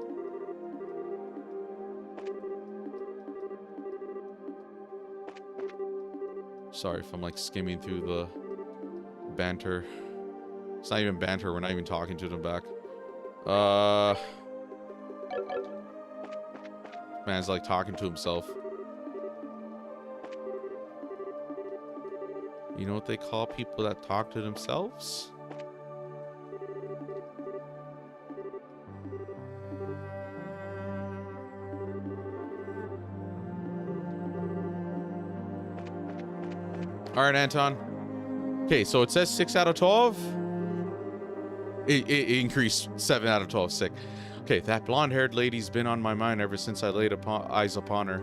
Sorry if I'm like skimming through the banter. It's not even banter, we're not even talking to them back. Man's like talking to himself. You know what they call people that talk to themselves? All right, Anton. Okay, so it says 6 out of 12. It increased 7 out of 12. Sick. Okay, that blonde-haired lady's been on my mind ever since I laid eyes upon her.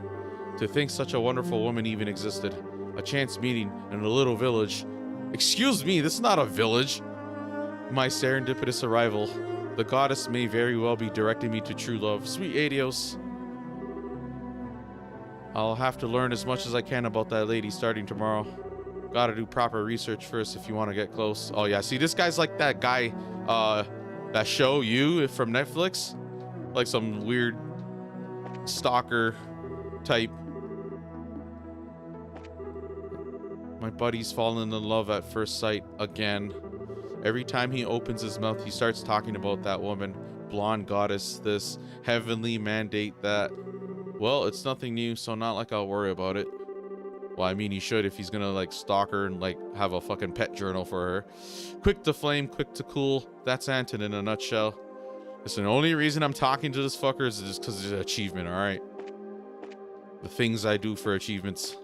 To think such a wonderful woman even existed. A chance meeting in a little village. Excuse me, this is not a village. My serendipitous arrival. The goddess may very well be directing me to true love. Sweet adios. I'll have to learn as much as I can about that lady starting tomorrow. Gotta do proper research first if you want to get close. Oh yeah, see, this guy's like that guy, that show You from Netflix, like some weird stalker type. My buddy's fallen in love at first sight again. Every time he opens his mouth, he starts talking about that woman, blonde goddess, this heavenly mandate that. Well, it's nothing new, so not like I'll worry about it. Well, I mean, he should if he's gonna like stalk her and like have a fucking pet journal for her. Quick to flame, quick to cool. That's Anton in a nutshell. Listen, the only reason I'm talking to this fucker is just because it's an achievement, all right? The things I do for achievements.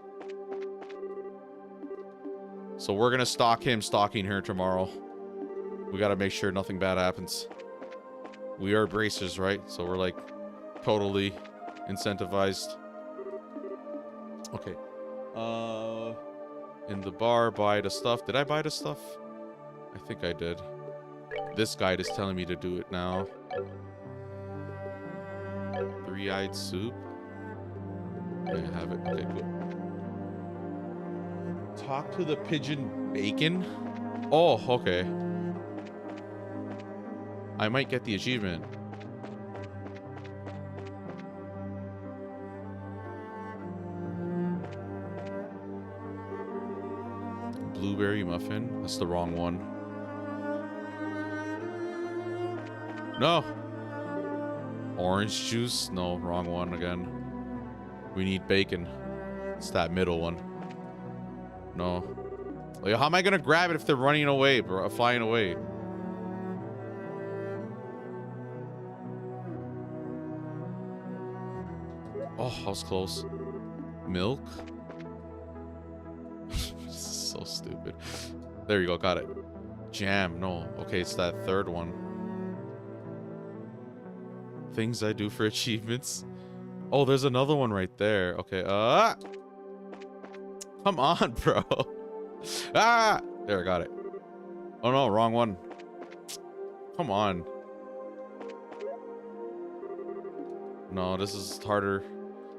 So we're gonna stalk him, stalking her tomorrow. We gotta make sure nothing bad happens. We are bracers, right? So we're like totally incentivized. Okay. In the bar, buy the stuff. Did I buy the stuff? I think I did. This guide is telling me to do it now. Three-eyed soup. I have it. Okay, cool. Talk to the pigeon bacon. Oh, okay. I might get the achievement. Blueberry muffin. That's the wrong one. No. Orange juice. No, wrong one again. We need bacon. It's that middle one. No. Like, how am I gonna grab it if they're running away, bro? Flying away. Oh, I was close. Milk? So stupid. There you go, got it. Jam, no. Okay, it's that third one. Things I do for achievements. Oh, there's another one right there. Okay, come on, bro. Ah! There, I got it. Oh no, wrong one. Come on. No, this is harder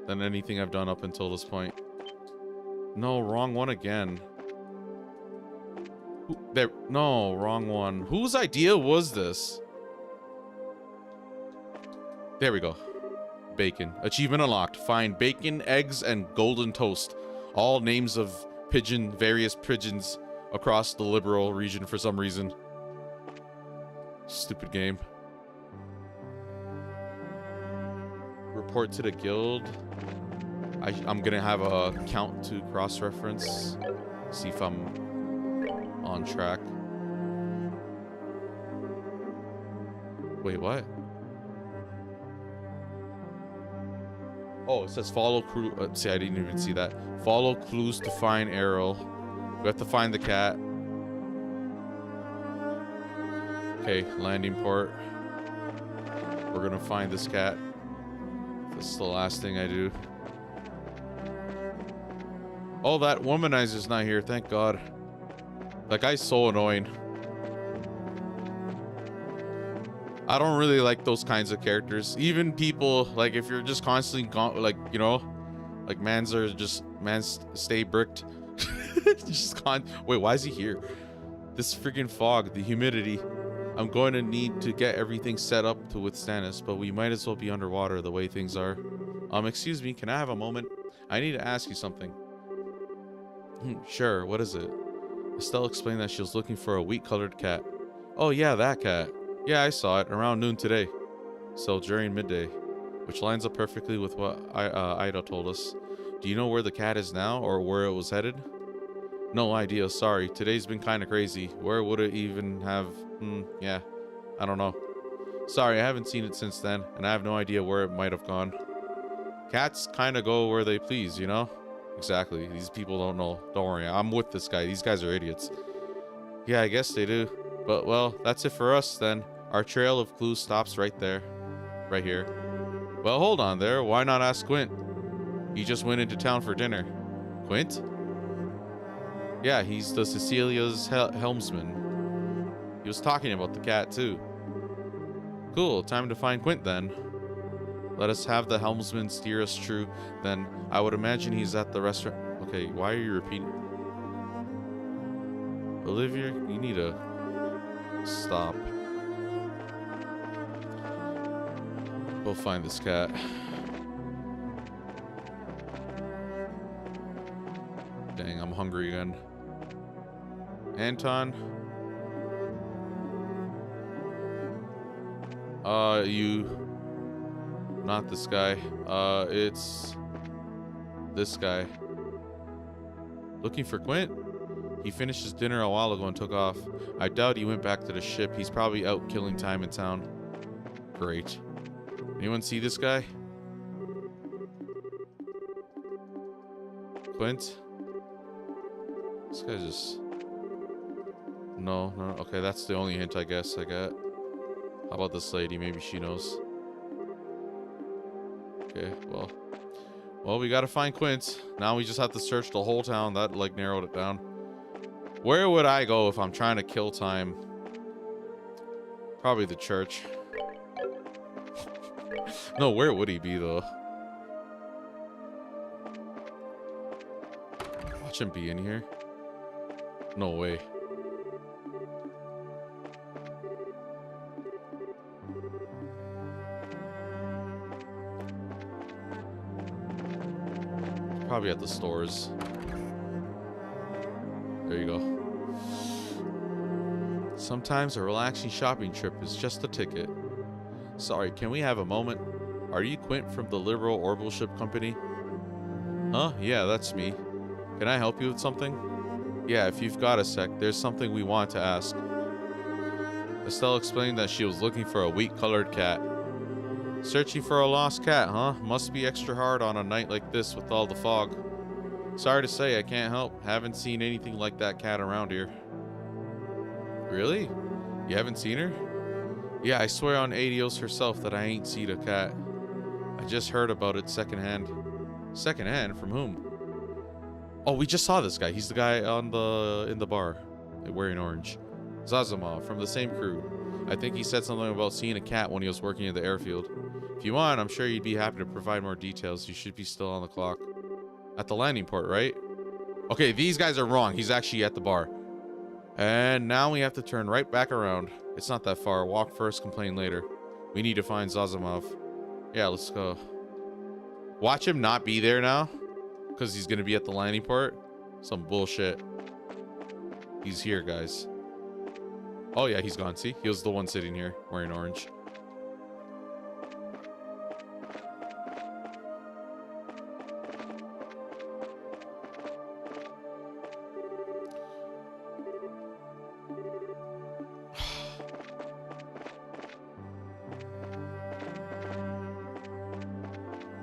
than anything I've done up until this point. No, wrong one again. There, no, wrong one. Whose idea was this? There we go. Bacon. Achievement unlocked. Find bacon, eggs, and golden toast. All names of various pigeons across the Liberal region for some reason. Stupid game. Report to the guild. I'm gonna have a count to cross-reference. See if I'm on track. Wait, what? Oh, it says follow crew. See, I didn't even see that. Follow clues to find Errol. We have to find the cat. Okay, landing port. We're gonna find this cat. This is the last thing I do. Oh, that womanizer's not here. Thank God. That guy's so annoying. I don't really like those kinds of characters. Even people, like, if you're just constantly, like, you know, like, mans stay bricked. Wait, why is he here? This freaking fog, the humidity. I'm going to need to get everything set up to withstand us, but we might as well be underwater the way things are. Excuse me, can I have a moment? I need to ask you something. Sure, what is it? Estelle explained that she was looking for a wheat-colored cat. Oh yeah, that cat. Yeah, I saw it around noon today. So during midday, which lines up perfectly with what Ida told us. Do you know where the cat is now, or where it was headed? No idea, sorry. Today's been kind of crazy. Where would it even have... yeah, I don't know. Sorry, I haven't seen it since then, and I have no idea where it might have gone. Cats kind of go where they please, you know? Exactly. These people don't know. Don't worry, I'm with this guy. These guys are idiots. Yeah, I guess they do. But, well, that's it for us, then. Our trail of clues stops right there. Right here. Well, hold on there. Why not ask Quint? He just went into town for dinner. Quint? Yeah, he's the Cecilia's helmsman. He was talking about the cat, too. Cool, time to find Quint, then. Let us have the helmsman steer us true, then. I would imagine he's at the restaurant. Okay, why are you repeating? Olivia, you need to stop. We'll find this cat. Dang, I'm hungry again. Anton? You... Not this guy. It's... this guy. Looking for Quint? He finished his dinner a while ago and took off. I doubt he went back to the ship. He's probably out killing time in town. Great. Anyone see this guy? Quint? This guy just... No. Okay, that's the only hint I guess I got. How about this lady? Maybe she knows. Okay, well, we gotta find Quint. Now we just have to search the whole town. That, like, narrowed it down. Where would I go if I'm trying to kill time? Probably the church. No, where would he be, though? Watch him be in here. No way. Probably at the stores. There you go. Sometimes a relaxing shopping trip is just a ticket. Sorry, can we have a moment? Are you Quint from the Liberal Orbital Ship Company? Huh? Yeah, that's me. Can I help you with something? Yeah, if you've got a sec, there's something we want to ask. Estelle explained that she was looking for a wheat-colored cat. Searching for a lost cat, huh? Must be extra hard on a night like this with all the fog. Sorry to say, I can't help. Haven't seen anything like that cat around here. Really? You haven't seen her? Yeah, I swear on Adios herself that I ain't seen a cat. I just heard about it secondhand. Secondhand? From whom? Oh, we just saw this guy. He's the guy on in the bar, wearing orange. Zazimov, from the same crew. I think he said something about seeing a cat when he was working at the airfield. If you want, I'm sure you'd be happy to provide more details. You should be still on the clock. At the landing port, right? Okay, these guys are wrong. He's actually at the bar. And now we have to turn right back around. It's not that far. Walk first, complain later. We need to find Zazimov. Yeah, let's go. Watch him not be there now. Because he's going to be at the landing port. Some bullshit. He's here, guys. Oh, yeah, he's gone. See? He was the one sitting here wearing orange.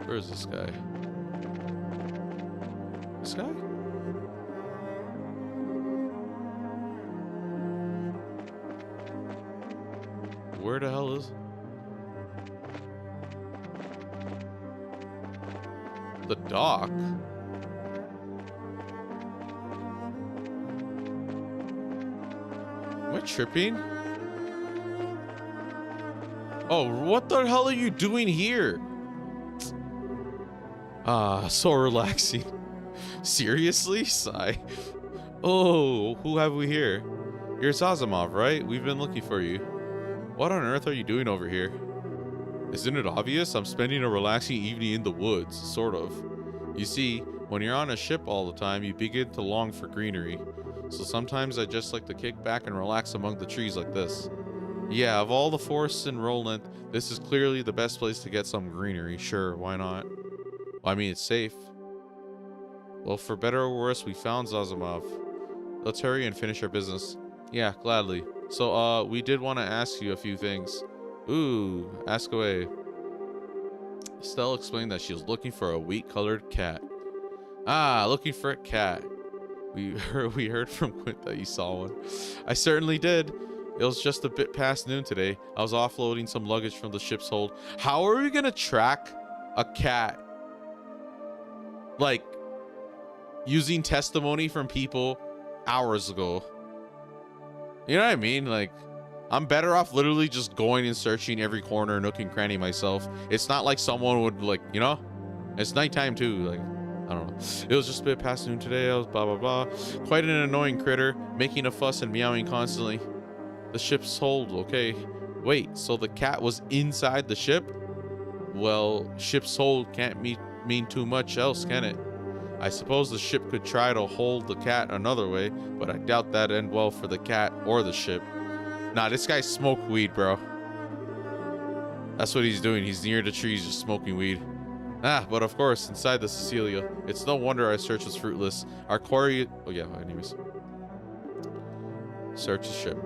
Where is this guy? This guy? Where the hell is... the dock? Am I tripping? Oh, what the hell are you doing here? Ah, so relaxing. Seriously? Sigh. Oh, who have we here? You're Zazimov, right? We've been looking for you. What on earth are you doing over here? Isn't it obvious? I'm spending a relaxing evening in the woods, sort of. You see, when you're on a ship all the time, you begin to long for greenery. So sometimes I just like to kick back and relax among the trees like this. Yeah, of all the forests in Roland, this is clearly the best place to get some greenery. Sure, why not? Well, I mean, it's safe. Well, for better or worse, we found Zazimov. Let's hurry and finish our business. Yeah, gladly. So, we did want to ask you a few things. Ooh, ask away. Estelle explained that she was looking for a wheat-colored cat. Ah, looking for a cat. We heard from Quint that you saw one. I certainly did. It was just a bit past noon today. I was offloading some luggage from the ship's hold. How are we gonna track a cat? Like, using testimony from people hours ago. You know what I mean? Like, I'm better off literally just going and searching every corner, nook and cranny myself. It's not like someone would, like, you know? It's nighttime too. Like, I don't know. It was just a bit past noon today. I was blah, blah, blah. Quite an annoying critter, making a fuss and meowing constantly. The ship's hold, okay. Wait, so the cat was inside the ship? Well, ship's hold can't mean too much else, can it? I suppose the ship could try to hold the cat another way, but I doubt that'd end well for the cat or the ship. Nah, this guy smoked weed, bro. That's what he's doing. He's near the trees just smoking weed. Ah, but of course, inside the Cecilia. It's no wonder our search was fruitless. Our quarry... Oh, yeah, anyways. Search the ship.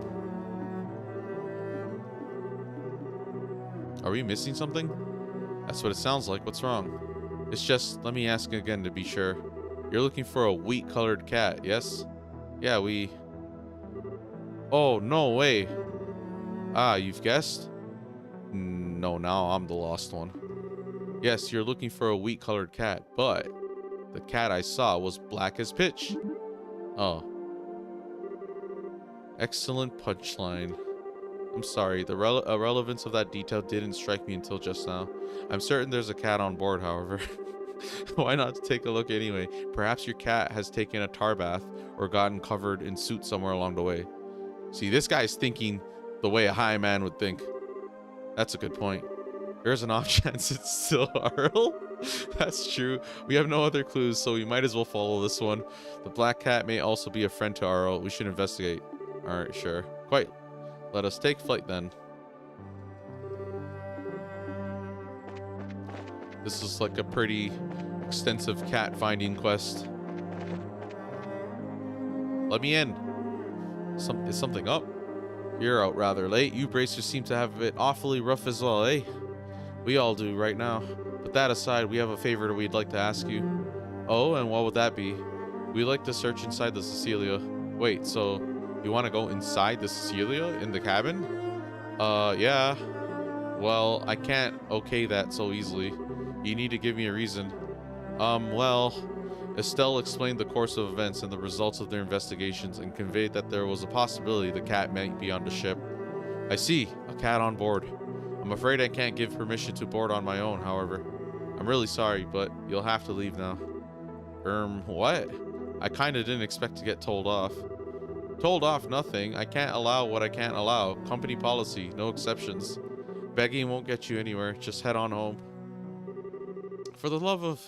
Are we missing something? That's what it sounds like. What's wrong? It's just... Let me ask again to be sure. You're looking for a wheat-colored cat, yes? Yeah, we... Oh, no way. Ah, you've guessed? No, now I'm the lost one. Yes, you're looking for a wheat-colored cat, but the cat I saw was black as pitch. Oh. Excellent punchline. I'm sorry, the relevance of that detail didn't strike me until just now. I'm certain there's a cat on board, however. Why not take a look anyway? Perhaps your cat has taken a tar bath or gotten covered in soot somewhere along the way. See, this guy's thinking the way a high man would think. That's a good point. There's an off chance it's still Arl. That's true. We have no other clues, so we might as well follow this one. The black cat may also be a friend to Arl. We should investigate. Alright, sure. Quite. Let us take flight then. This is like a pretty extensive cat finding quest. Let me in. Is something up? You're out rather late. You bracers seem to have it awfully rough as well, eh? We all do right now. But that aside, we have a favor we'd like to ask you. Oh, and what would that be? We'd like to search inside the Cecilia. Wait, so you want to go inside the Cecilia in the cabin? Yeah. Well, I can't okay that so easily. You need to give me a reason. Well, Estelle explained the course of events and the results of their investigations and conveyed that there was a possibility the cat might be on the ship. I see, a cat on board. I'm afraid I can't give permission to board on my own, however. I'm really sorry, but you'll have to leave now. What? I kinda didn't expect to get told off. Told off nothing. I can't allow what I can't allow. Company policy, no exceptions. Begging won't get you anywhere. Just head on home. For the love of...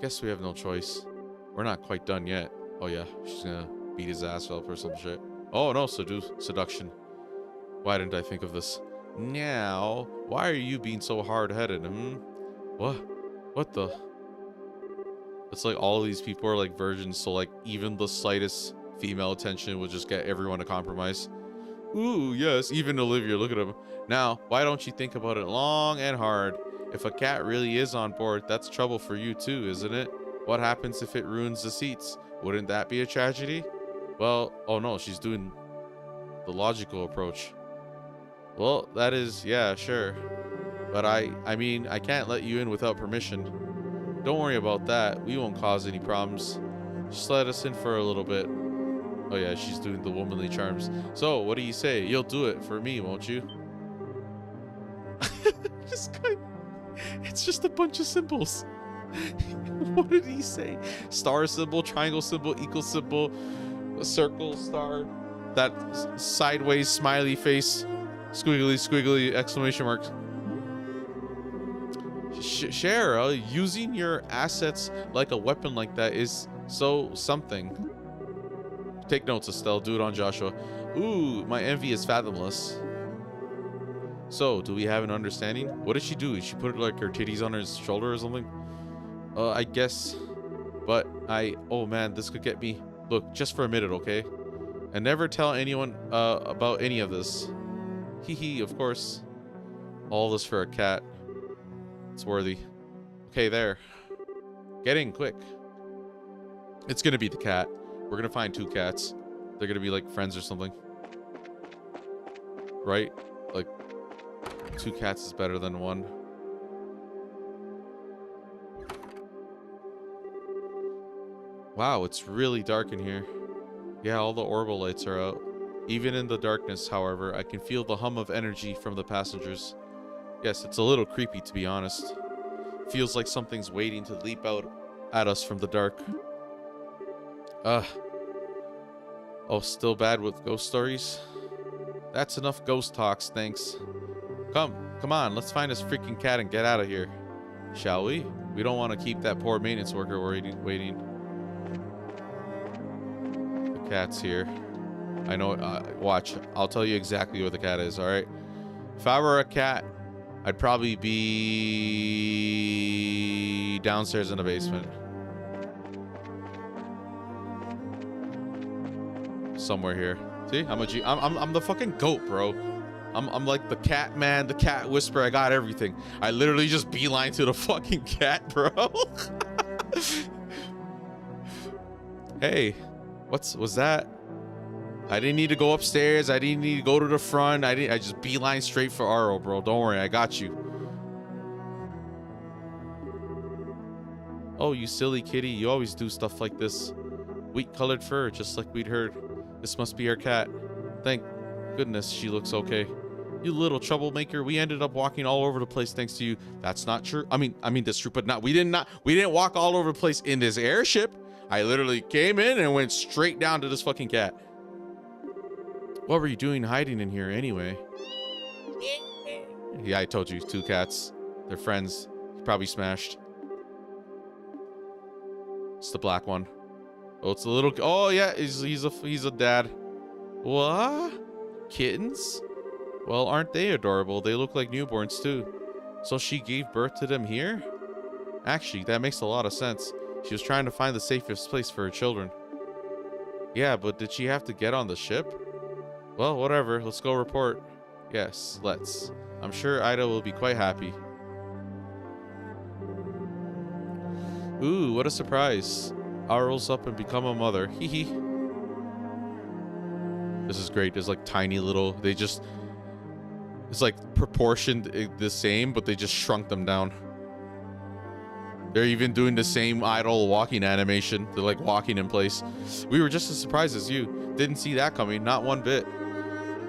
Guess we have no choice. We're not quite done yet. Oh yeah, she's gonna beat his ass up or some shit. Oh no, seduction. Why didn't I think of this? Now, why are you being so hard-headed? What the? It's like all of these people are like virgins, so like even the slightest female attention would just get everyone to compromise. Ooh, yes, even Olivia, look at him. Now, why don't you think about it long and hard? If a cat really is on board, that's trouble for you too, isn't it? What happens if it ruins the seats? Wouldn't that be a tragedy? Well, oh no, she's doing the logical approach. Well, that is, yeah, sure. But I mean, I can't let you in without permission. Don't worry about that. We won't cause any problems. Just let us in for a little bit. Oh yeah, she's doing the womanly charms. So, what do you say? You'll do it for me, won't you? This guy... It's just a bunch of symbols. What did he say? Star symbol, triangle symbol, equal symbol, a circle, star, that sideways smiley face. Squiggly, squiggly, exclamation marks. Share, using your assets like a weapon like that is so something. Take notes, Estelle. Do it on Joshua. Ooh, my envy is fathomless. So, do we have an understanding? What did she do? Did she put like her titties on his shoulder or something? I guess. But oh man, this could get me. Look, just for a minute, okay? And never tell anyone about any of this. Hee hee, of course. All this for a cat. It's worthy. Okay, there. Get in, quick. It's gonna be the cat. We're gonna find 2 cats. They're gonna be like friends or something. Right? Like, 2 cats is better than 1. Wow, it's really dark in here. Yeah, all the orbital lights are out. Even in the darkness, however, I can feel the hum of energy from the passengers. Yes, it's a little creepy, to be honest. Feels like something's waiting to leap out at us from the dark. Oh, still bad with ghost stories? That's enough ghost talks, thanks. Come on, let's find this freaking cat and get out of here. Shall we? We don't want to keep that poor maintenance worker waiting. The cat's here. I know, watch, I'll tell you exactly where the cat is, alright? If I were a cat, I'd probably be downstairs in the basement. Somewhere here. See, I'm a G. I'm the fucking goat, bro. I'm like the cat man, the cat whisperer. I got everything. I literally just beeline to the fucking cat, bro. Hey, was that? I didn't need to go upstairs. I didn't need to go to the front. I just beeline straight for Aro, bro. Don't worry, I got you. Oh, you silly kitty. You always do stuff like this. Wheat colored fur, just like we'd heard. This must be our cat. Thank goodness she looks okay. You little troublemaker. We ended up walking all over the place thanks to you. That's not true. I mean that's true, but we didn't walk all over the place in this airship. I literally came in and went straight down to this fucking cat. What were you doing hiding in here anyway? Yeah, I told you, 2 cats. They're friends. He probably smashed. It's the black one. Oh, it's a little. Oh yeah, he's a dad. What? Kittens? Well, aren't they adorable? They look like newborns too. So she gave birth to them here? Actually, that makes a lot of sense. She was trying to find the safest place for her children. Yeah, but did she have to get on the ship? Well, whatever. Let's go report. Yes, let's. I'm sure Ida will be quite happy. Ooh, what a surprise. Aro's up and become a mother. Hee hee. This is great. There's like tiny little... it's like proportioned the same, but they just shrunk them down. They're even doing the same idle walking animation. They're like walking in place. We were just as surprised as you. Didn't see that coming, not one bit.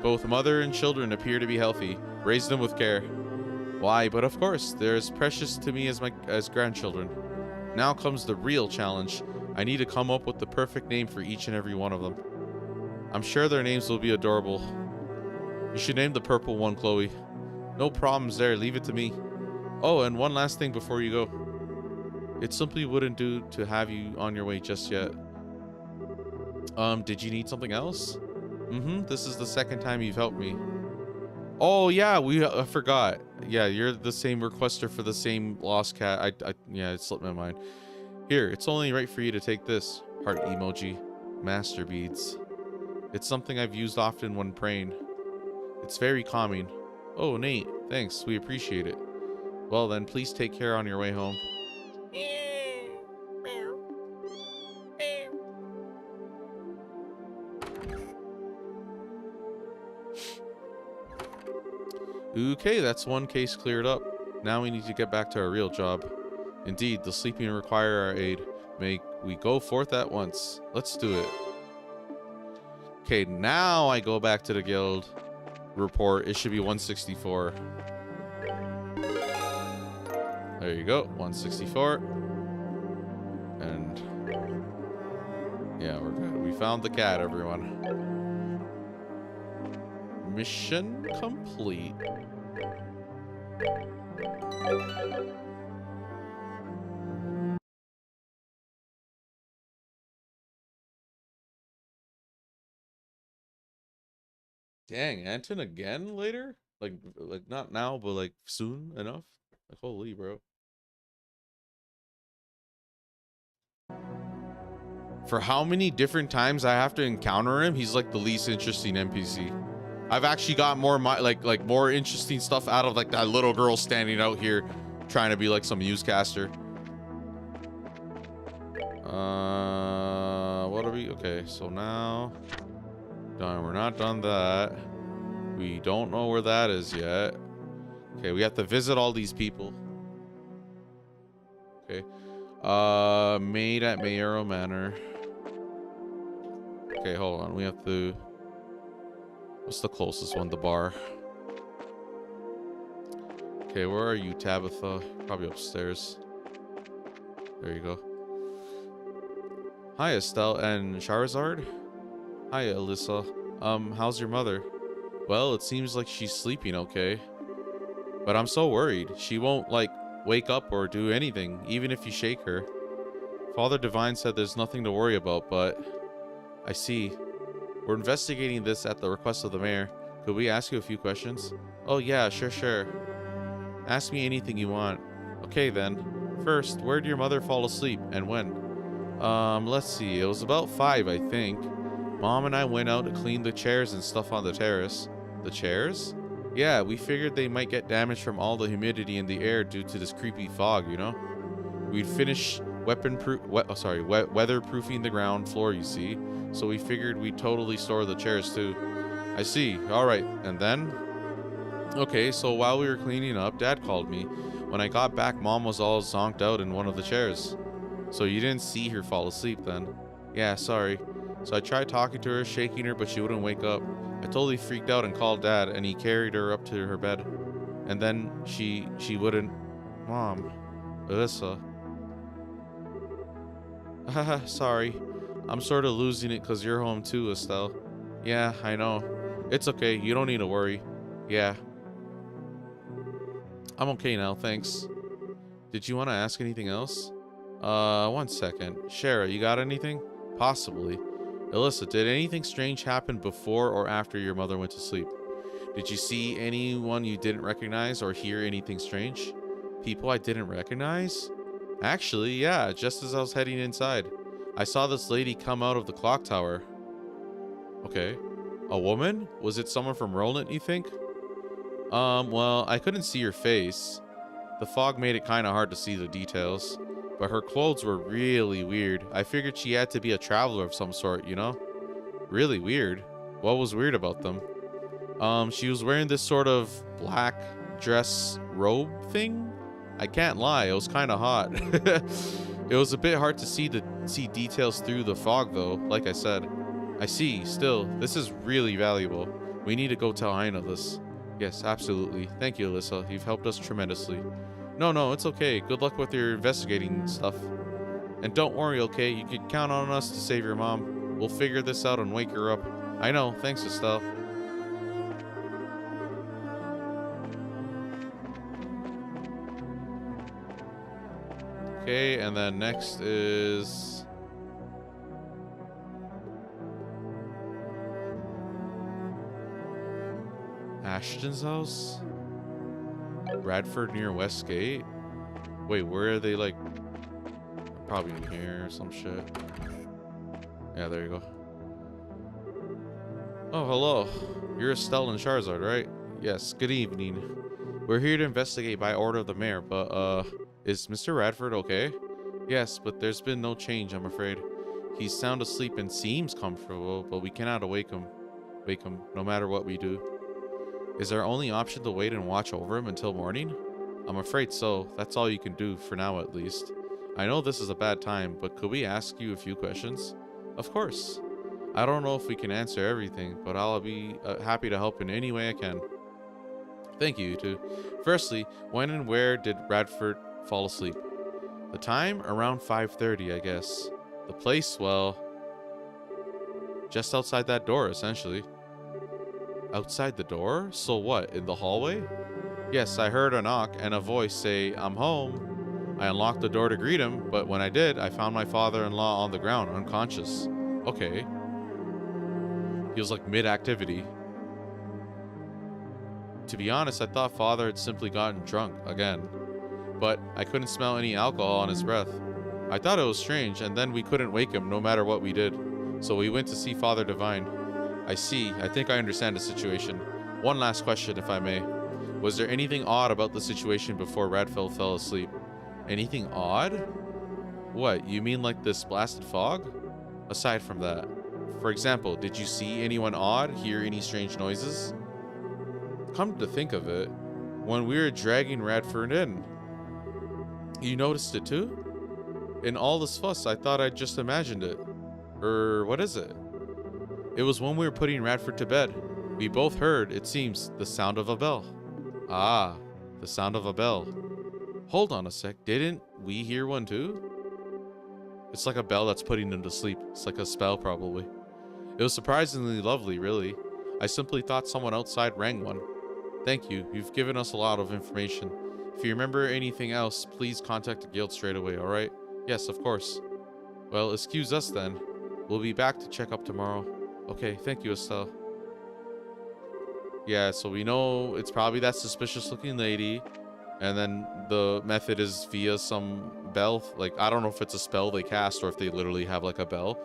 Both mother and children appear to be healthy. Raise them with care. Why, but of course, they're as precious to me as grandchildren. Now comes the real challenge. I need to come up with the perfect name for each and every one of them. I'm sure their names will be adorable. You should name the purple one Chloe. No problems there, leave it to me. Oh, and one last thing before you go. It simply wouldn't do to have you on your way just yet. Did you need something else? This is the second time you've helped me. Oh yeah, I forgot. Yeah, you're the same requester for the same lost cat. Yeah, it slipped my mind. Here, it's only right for you to take this. Heart emoji. Master beads. It's something I've used often when praying. It's very calming. Oh, Nate, thanks. We appreciate it. Well then, please take care on your way home. Okay, that's one case cleared up. Now we need to get back to our real job. Indeed, the sleeping require our aid. May we go forth at once. Let's do it. Okay, now I go back to the guild report. It should be 164. There you go, 164. And yeah, we're good. We found the cat, everyone. Mission complete. Dang, Anton again later? Like not now, but like soon enough? Like holy bro. For how many different times I have to encounter him, he's like the least interesting NPC. I've actually got more like more interesting stuff out of like that little girl standing out here trying to be like some newscaster. What are we? Okay, so now done. We're not done that. We don't know where that is yet. Okay, we have to visit all these people. Okay. Maid at Mayero Manor. Okay, hold on. We have to... What's the closest one? The bar. Okay, where are you, Tabitha? Probably upstairs. There you go. Hi, Estelle and Charizard. Hi, Alyssa. How's your mother? Well, it seems like she's sleeping okay. But I'm so worried. She won't, like, wake up or do anything, even if you shake her. Father Divine said there's nothing to worry about, but... I see. We're investigating this at the request of the mayor. Could we ask you a few questions? Oh yeah, sure. Ask me anything you want. Okay then. First, where did your mother fall asleep and when? Let's see. It was about 5, I think. Mom and I went out to clean the chairs and stuff on the terrace. The chairs? Yeah, we figured they might get damaged from all the humidity in the air due to this creepy fog, you know? We'd finished weatherproofing the ground floor, you see. So we figured we'd totally store the chairs too. I see. All right. And then? Okay, so while we were cleaning up, Dad called me. When I got back, Mom was all zonked out in one of the chairs. So you didn't see her fall asleep then? Yeah, sorry. So I tried talking to her, shaking her, but she wouldn't wake up. I totally freaked out and called Dad, and he carried her up to her bed. And then she wouldn't... Mom. Alyssa. Haha, sorry. I'm sort of losing it because you're home too, Estelle. Yeah, I know. It's okay. You don't need to worry. Yeah. I'm okay now, thanks. Did you want to ask anything else? One second. Shara, you got anything? Possibly. Alyssa, did anything strange happen before or after your mother went to sleep? Did you see anyone you didn't recognize or hear anything strange? People I didn't recognize? Actually, yeah, just as I was heading inside. I saw this lady come out of the clock tower. Okay. A woman? Was it someone from Roland, you think? Well, I couldn't see her face. The fog made it kind of hard to see the details. But her clothes were really weird. I figured she had to be a traveler of some sort, you know? Really weird. What was weird about them? She was wearing this sort of black dress robe thing. I can't lie, it was kind of hot. It was a bit hard to see details through the fog though, like I said. I see, still, this is really valuable. We need to go tell Heina this. Yes, absolutely. Thank you, Alyssa. You've helped us tremendously. No, it's okay. Good luck with your investigating stuff. And don't worry, okay? You can count on us to save your mom. We'll figure this out and wake her up. I know. Thanks, Estelle. Okay, and then next is... Ashton's house? Bradford near Westgate? Wait, where are they, like... Probably in here or some shit. Yeah, there you go. Oh, hello. You're Estelle and Charizard, right? Yes, good evening. We're here to investigate by order of the mayor, but, is Mr. Radford okay? Yes, but there's been no change, I'm afraid. He's sound asleep and seems comfortable, but we cannot wake him, no matter what we do. Is our only option to wait and watch over him until morning? I'm afraid so. That's all you can do, for now at least. I know this is a bad time, but could we ask you a few questions? Of course. I don't know if we can answer everything, but I'll be happy to help in any way I can. Thank you, you two. Firstly, when and where did Bradford fall asleep? The time? Around 5:30, I guess. The place? Well, just outside that door, essentially. Outside the door? So what, in the hallway? Yes, I heard a knock and a voice say, I'm home. I unlocked the door to greet him, but when I did, I found my father-in-law on the ground, unconscious. Okay. He was like mid-activity. To be honest, I thought father had simply gotten drunk again, but I couldn't smell any alcohol on his breath. I thought it was strange, and then we couldn't wake him no matter what we did. So we went to see Father Divine. I see. I think I understand the situation. One last question, if I may. Was there anything odd about the situation before Radfell fell asleep? Anything odd? What, you mean like this blasted fog? Aside from that. For example, did you see anyone odd? Hear any strange noises? Come to think of it, when we were dragging Radford in, you noticed it too? In all this fuss, I thought I'd just imagined it. What is it? It was when we were putting Radford to bed. We both heard, it seems, the sound of a bell. Ah, the sound of a bell. Hold on a sec, didn't we hear one too? It's like a bell that's putting him to sleep. It's like a spell, probably. It was surprisingly lovely, really. I simply thought someone outside rang one. Thank you, you've given us a lot of information. If you remember anything else, please contact the guild straight away, alright? Yes, of course. Well, excuse us then. We'll be back to check up tomorrow. Okay, thank you, Estelle. Yeah, so we know it's probably that suspicious looking lady. And then the method is via some bell. Like, I don't know if it's a spell they cast or if they literally have like a bell.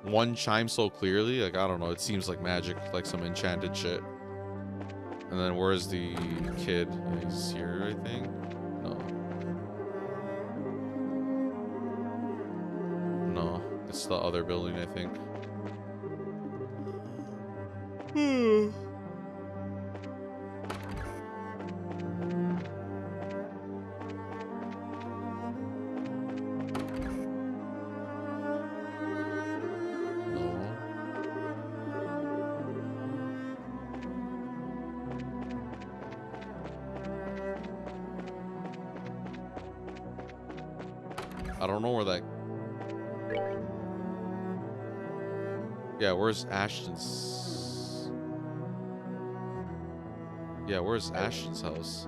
One chime so clearly, like, I don't know, it seems like magic, like some enchanted shit. And then where's the kid? He's here, I think. No, it's the other building, I think. I don't know where that... Yeah, where's Ashton's... Yeah, where's Ashton's house?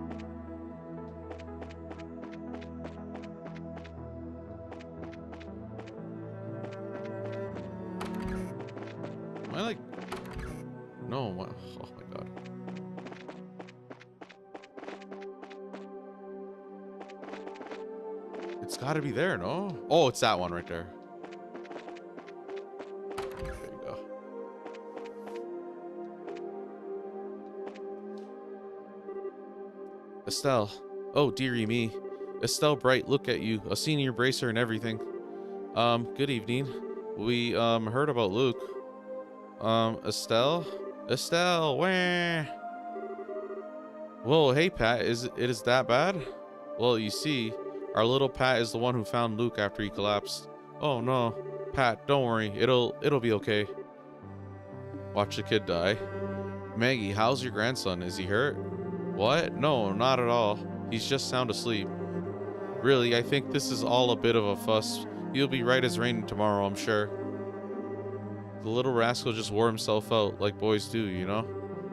Am I like... No, what? Oh my god. It's gotta be there, no? Oh, it's that one right there. There you go. Estelle. Oh, dearie me. Estelle Bright, look at you. A senior bracer and everything. Good evening. We, heard about Luke. Estelle? Estelle, where? Whoa, hey, Pat, is it that bad? Well, you see, our little Pat is the one who found Luke after he collapsed. Oh no, Pat, don't worry, it'll be okay. Watch the kid die. Maggie, how's your grandson? Is he hurt? What? No, not at all. He's just sound asleep. Really, I think this is all a bit of a fuss. He'll be right as rain tomorrow, I'm sure. The little rascal just wore himself out, like boys do, you know?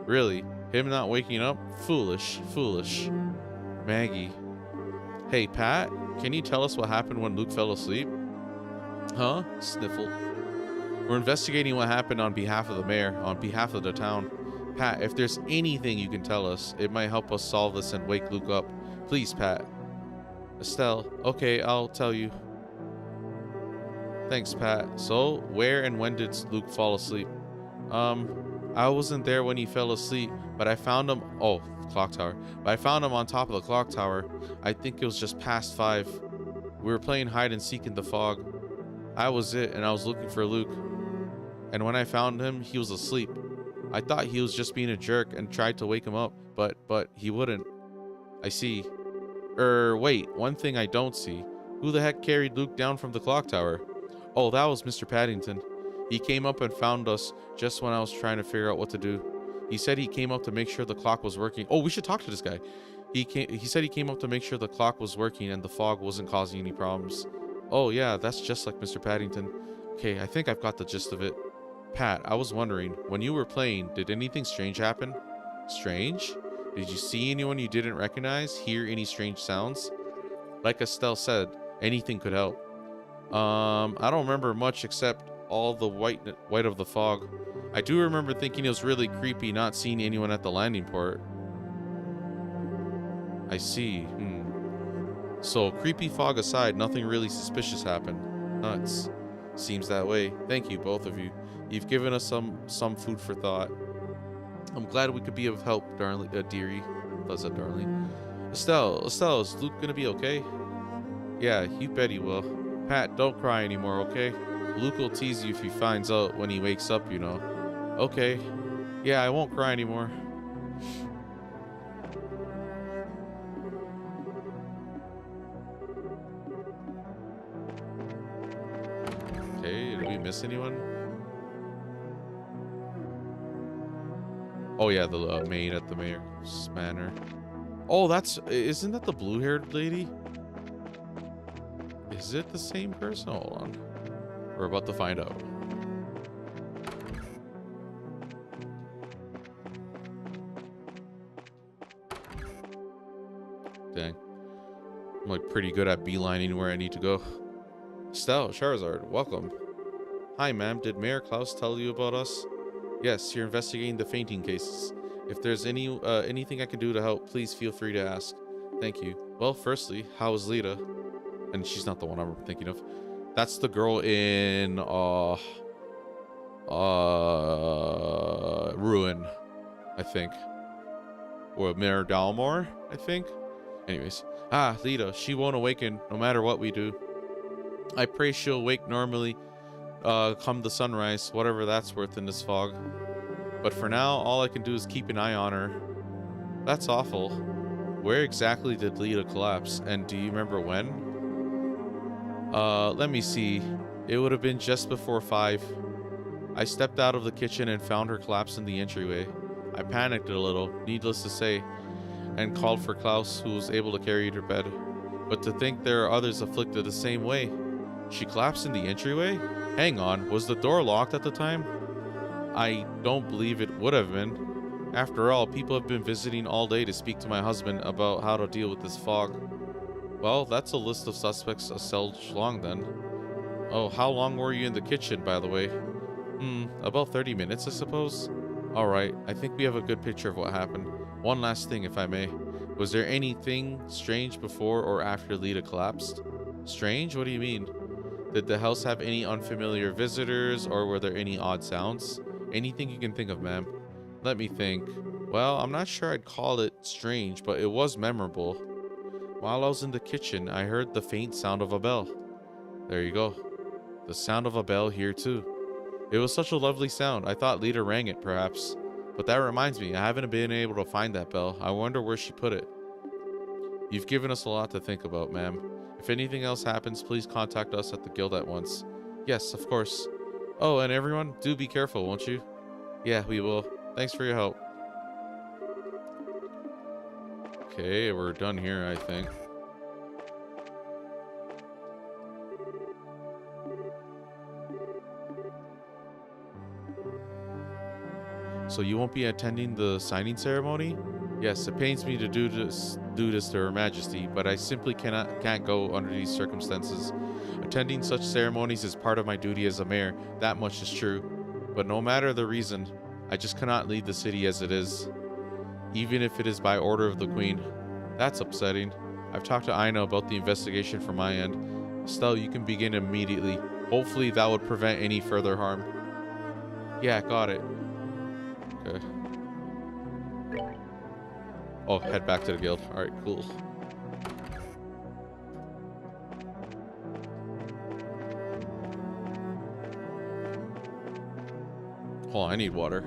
Really, him not waking up? Foolish, foolish. Maggie. Hey, Pat, can you tell us what happened when Luke fell asleep? Huh? Sniffle. We're investigating what happened on behalf of the mayor, on behalf of the town. Pat, if there's anything you can tell us, it might help us solve this and wake Luke up. Please, Pat. Estelle, okay, I'll tell you. Thanks, Pat. So, where and when did Luke fall asleep? I wasn't there when he fell asleep, but I found him... Oh, clock tower. But I found him on top of the clock tower. I think it was just past 5. We were playing hide and seek in the fog. I was it, and I was looking for Luke. And when I found him, he was asleep. I thought he was just being a jerk and tried to wake him up, but he wouldn't. I see. Wait, one thing I don't see. Who the heck carried Luke down from the clock tower? Oh, that was Mr. Paddington. He came up and found us just when I was trying to figure out what to do. He said he came up to make sure the clock was working. Oh, we should talk to this guy. He said he came up to make sure the clock was working and the fog wasn't causing any problems. Oh yeah, that's just like Mr. Paddington. Okay, I think I've got the gist of it. Pat, I was wondering, when you were playing, did anything strange happen? Strange? Did you see anyone you didn't recognize? Hear any strange sounds? Like Estelle said, anything could help. I don't remember much except all the white of the fog. I do remember thinking it was really creepy not seeing anyone at the landing port. I see. So, creepy fog aside, nothing really suspicious happened. Nuts. Seems that way. Thank you, both of you. You've given us some food for thought. I'm glad we could be of help, darling, dearie. That's a darling. Estelle, is Luke gonna be okay? Yeah, you bet he will. Pat, don't cry anymore, okay? Luke will tease you if he finds out when he wakes up, you know. Okay. Yeah, I won't cry anymore. Okay, did we miss anyone? Oh yeah, the maid at the mayor's manor. Oh, isn't that the blue-haired lady? Is it the same person? Hold on. We're about to find out. Dang. I'm like pretty good at beelining where I need to go. Estelle, Charizard, welcome. Hi, ma'am. Did Mayor Klaus tell you about us? Yes, you're investigating the fainting cases. If there's anything I can do to help, please feel free to ask. Thank you. Well, firstly, how is Lita? And she's not the one I'm thinking of. That's the girl in Ruin, I think. Or Mayor Dalmore, I think. Anyways. Lita, she won't awaken no matter what we do. I pray she'll wake normally come the sunrise, whatever that's worth in this fog. But for now, all I can do is keep an eye on her. That's awful. Where exactly did Lita collapse? And do you remember when? Let me see. It would have been just before 5. I stepped out of the kitchen and found her collapsed in the entryway. I panicked a little, needless to say, and called for Klaus, who was able to carry her to bed. But to think there are others afflicted the same way. She collapsed in the entryway? Hang on, was the door locked at the time? I don't believe it would have been. After all, people have been visiting all day to speak to my husband about how to deal with this fog. Well, that's a list of suspects a cell long then. Oh, how long were you in the kitchen, by the way? About 30 minutes, I suppose. Alright, I think we have a good picture of what happened. One last thing, if I may. Was there anything strange before or after Lita collapsed? Strange? What do you mean? Did the house have any unfamiliar visitors, or were there any odd sounds? Anything you can think of, ma'am. Let me think. Well, I'm not sure I'd call it strange, but it was memorable. While I was in the kitchen, I heard the faint sound of a bell. There you go. The sound of a bell here too. It was such a lovely sound. I thought Lita rang it, perhaps. But that reminds me, I haven't been able to find that bell. I wonder where she put it. You've given us a lot to think about, ma'am. If anything else happens, please contact us at the guild at once. Yes, of course. Oh, and everyone, do be careful, won't you? Yeah, we will. Thanks for your help. Okay, we're done here, I think. So you won't be attending the signing ceremony? Yes, it pains me to do this to Her Majesty, but I simply can't go under these circumstances. Attending such ceremonies is part of my duty as a mayor, that much is true. But no matter the reason, I just cannot leave the city as it is, even if it is by order of the Queen. That's upsetting. I've talked to Aina about the investigation from my end. Estelle, you can begin immediately. Hopefully that would prevent any further harm. Yeah, got it. Okay. Oh, head back to the guild. Alright, cool. Hold on, I need water.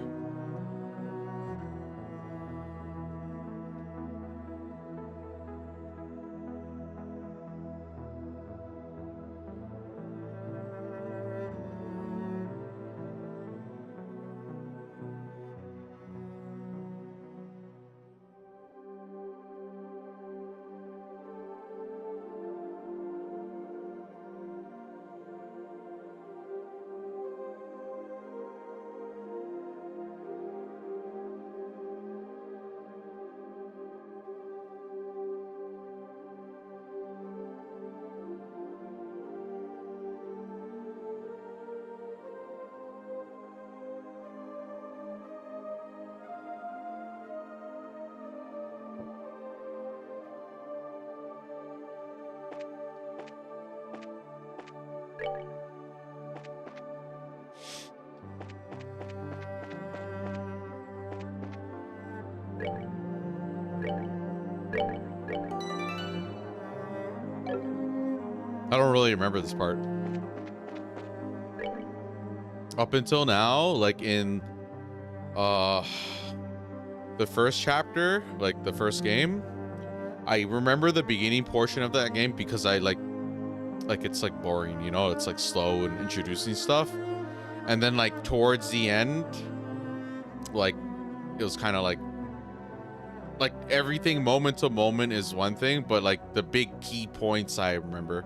I don't really remember this part. Up until now, like in the first chapter, like the first game, I remember the beginning portion of that game because I like it's like boring, you know, it's like slow and introducing stuff. And then like towards the end, like it was kind of like everything moment to moment is one thing, but like the big key points I remember,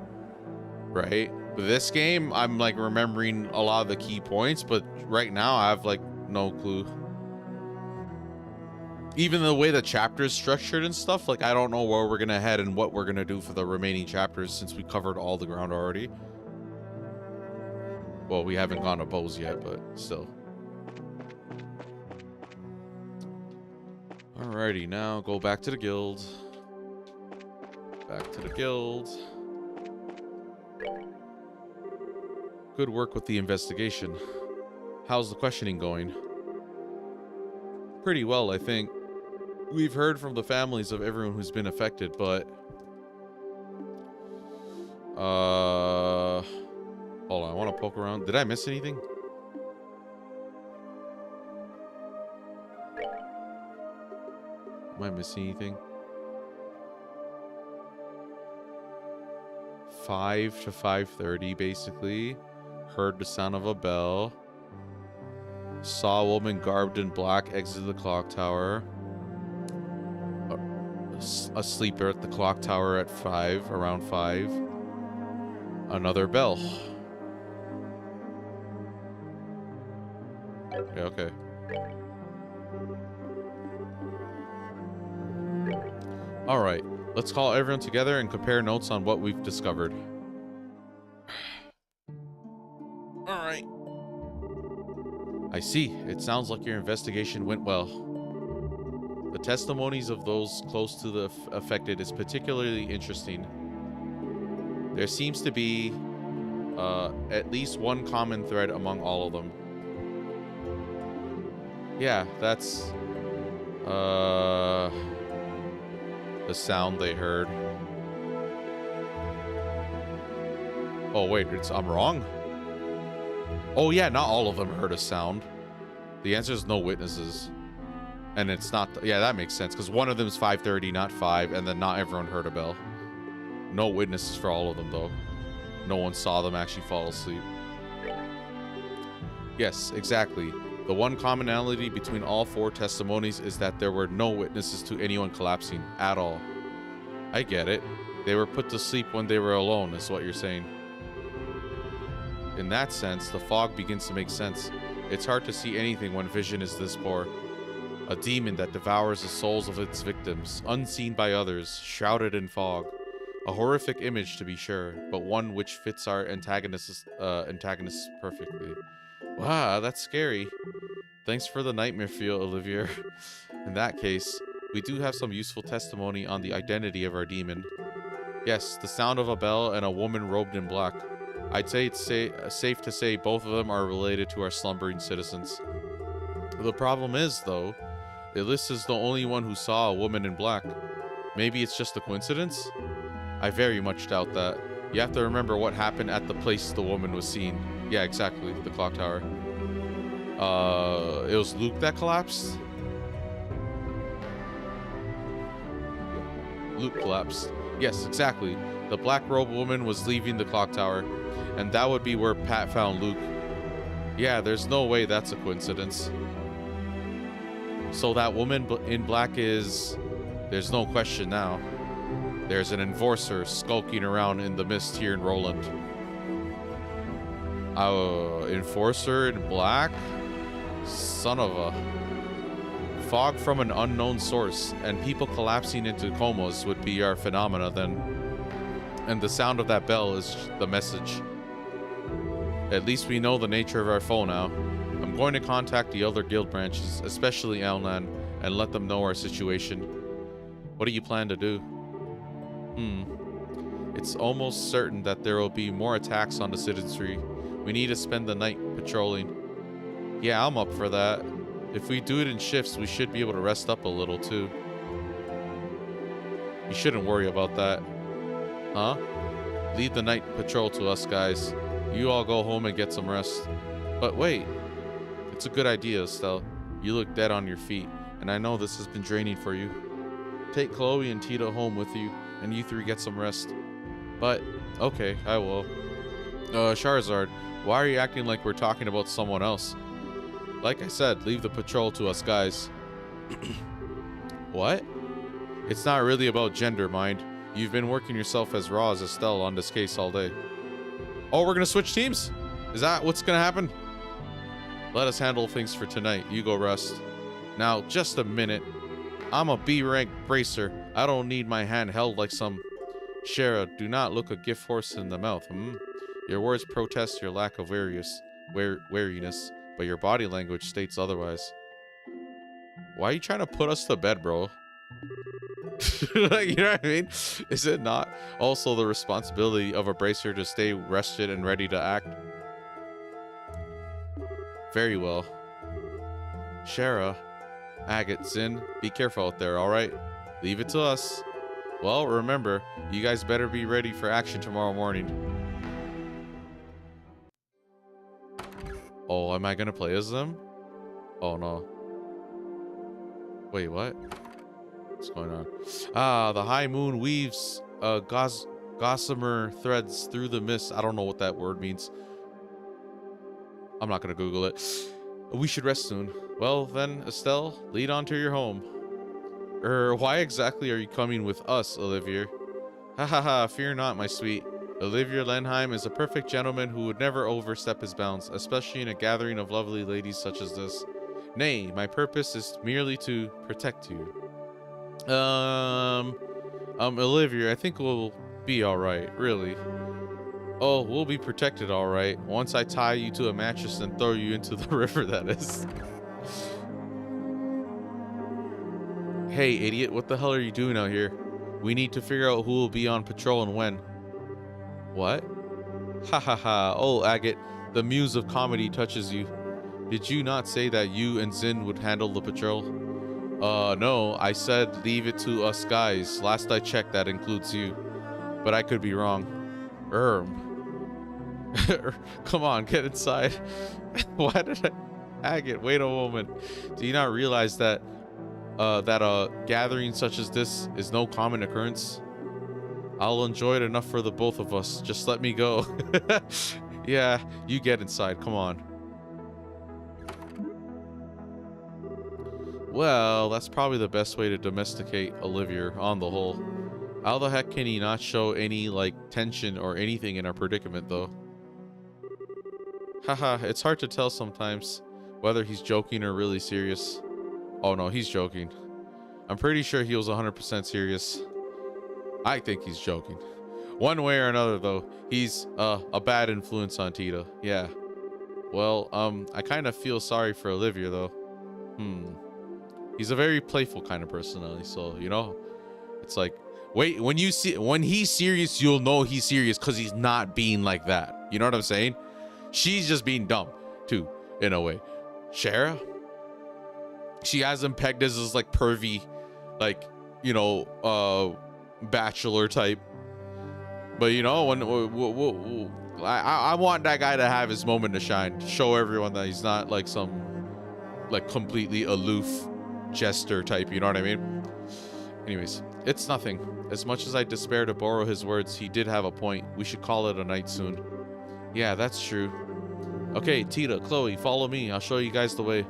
right? With this game, I'm like remembering a lot of the key points, but right now I have like no clue. Even the way the chapter is structured and stuff, like I don't know where we're gonna head and what we're gonna do for the remaining chapters since we covered all the ground already. Well, we haven't gone to Bose yet, but still. Alrighty, now go back to the guild. Back to the guild. Good work with the investigation. How's the questioning going? Pretty well, I think. We've heard from the families of everyone who's been affected, but hold on, I want to poke around. Did I miss anything? Am I missing anything? 5 to 5:30 basically. Heard the sound of a bell. Saw a woman garbed in black exit the clock tower. A sleeper at the clock tower at 5, around 5. Another bell. Okay. All right, let's call everyone together and compare notes on what we've discovered. All right. I see. It sounds like your investigation went well. The testimonies of those close to the affected is particularly interesting. There seems to be at least one common thread among all of them. Yeah, that's the sound they heard. Oh wait, I'm wrong? Oh yeah, not all of them heard a sound. The answer is no witnesses. And it's not, yeah, that makes sense, because one of them is 5:30, not 5, and then not everyone heard a bell. No witnesses for all of them, though. No one saw them actually fall asleep. Yes, exactly. The one commonality between all 4 testimonies is that there were no witnesses to anyone collapsing at all. I get it. They were put to sleep when they were alone, is what you're saying. In that sense, the fog begins to make sense. It's hard to see anything when vision is this poor. A demon that devours the souls of its victims, unseen by others, shrouded in fog. A horrific image, to be sure, but one which fits our antagonists perfectly. Wow, that's scary. Thanks for the nightmare feel, Olivier. In that case, we do have some useful testimony on the identity of our demon. Yes, the sound of a bell and a woman robed in black. I'd say it's safe to say both of them are related to our slumbering citizens. The problem is, though, Illis is the only one who saw a woman in black. Maybe it's just a coincidence? I very much doubt that. You have to remember what happened at the place the woman was seen. Yeah, exactly, the clock tower. It was Luke that collapsed? Luke collapsed. Yes, exactly. The black-robed woman was leaving the clock tower, and that would be where Pat found Luke. Yeah, there's no way that's a coincidence. So that woman in black is... There's no question now. There's an enforcer skulking around in the mist here in Roland. Enforcer in black? Son of a... Fog from an unknown source, and people collapsing into comas would be our phenomena then. And the sound of that bell is the message. At least we know the nature of our foe now. I'm going to contact the other guild branches, especially Elnan, and let them know our situation. What do you plan to do? It's almost certain that there will be more attacks on the citizenry. We need to spend the night patrolling. Yeah, I'm up for that. If we do it in shifts, we should be able to rest up a little too. You shouldn't worry about that. Huh? Leave the night patrol to us guys. You all go home and get some rest. But wait, it's a good idea, Estelle. You look dead on your feet, and I know this has been draining for you. Take Chloe and Tita home with you, and you three get some rest. But, okay, I will. Charizard, why are you acting like we're talking about someone else? Like I said, leave the patrol to us guys. What? It's not really about gender, mind. You've been working yourself as raw as Estelle on this case all day. Oh, we're gonna switch teams? Is that what's gonna happen? Let us handle things for tonight. You go rest. Now, just a minute. I'm a B-rank bracer. I don't need my hand held like some... Shara, do not look a gift horse in the mouth, Your words protest your lack of wariness, but your body language states otherwise. Why are you trying to put us to bed, bro? Like, you know what I mean? Is it not also the responsibility of a bracer to stay rested and ready to act? Very well. Shara, Agate, Zin, be careful out there, alright? Leave it to us. Well, remember, you guys better be ready for action tomorrow morning. Oh, am I gonna play as them? Oh no. Wait, what? What's going on? Ah, the high moon weaves gossamer threads through the mist. I don't know what that word means. I'm not gonna Google it. We should rest soon. Well then, Estelle, lead on to your home. Why exactly are you coming with us, Olivier? Ha ha ha, fear not, my sweet. Olivier Lenheim is a perfect gentleman who would never overstep his bounds, especially in a gathering of lovely ladies such as this. Nay, my purpose is merely to protect you. Olivier, I think we'll be alright, really. Oh, we'll be protected alright, once I tie you to a mattress and throw you into the river, that is. Hey, idiot, what the hell are you doing out here? We need to figure out who will be on patrol and when. What? Ha ha ha. Oh, Agate, the muse of comedy touches you. Did you not say that you and Zin would handle the patrol? No, I said leave it to us guys. Last I checked, that includes you. But I could be wrong. Come on, get inside. Why did Agate, wait a moment. Do you not realize that a gathering such as this is no common occurrence? I'll enjoy it enough for the both of us. Just let me go. Yeah, you get inside. Come on. Well, that's probably the best way to domesticate Olivier on the whole. How the heck can he not show any, like, tension or anything in our predicament, though? Haha, it's hard to tell sometimes whether he's joking or really serious. Oh no, he's joking. I'm pretty sure he was 100% serious. I think he's joking. One way or another, though, he's a bad influence on Tita. Yeah. Well, I kind of feel sorry for Olivier, though. He's a very playful kind of personality, so, you know, it's like, wait, when he's serious, you'll know he's serious because he's not being like that. You know what I'm saying? She's just being dumb, too, in a way. Shara? She has him pegged as this, like, pervy, like, you know, bachelor type. But, you know, when I want that guy to have his moment to shine, to show everyone that he's not, like, some, like, completely aloof jester type, you know what I mean? Anyways, it's nothing. As much as I despair to borrow his words, he did have a point. We should call it a night soon. Yeah, that's true. Okay, Tita, Chloe, follow me. I'll show you guys the way.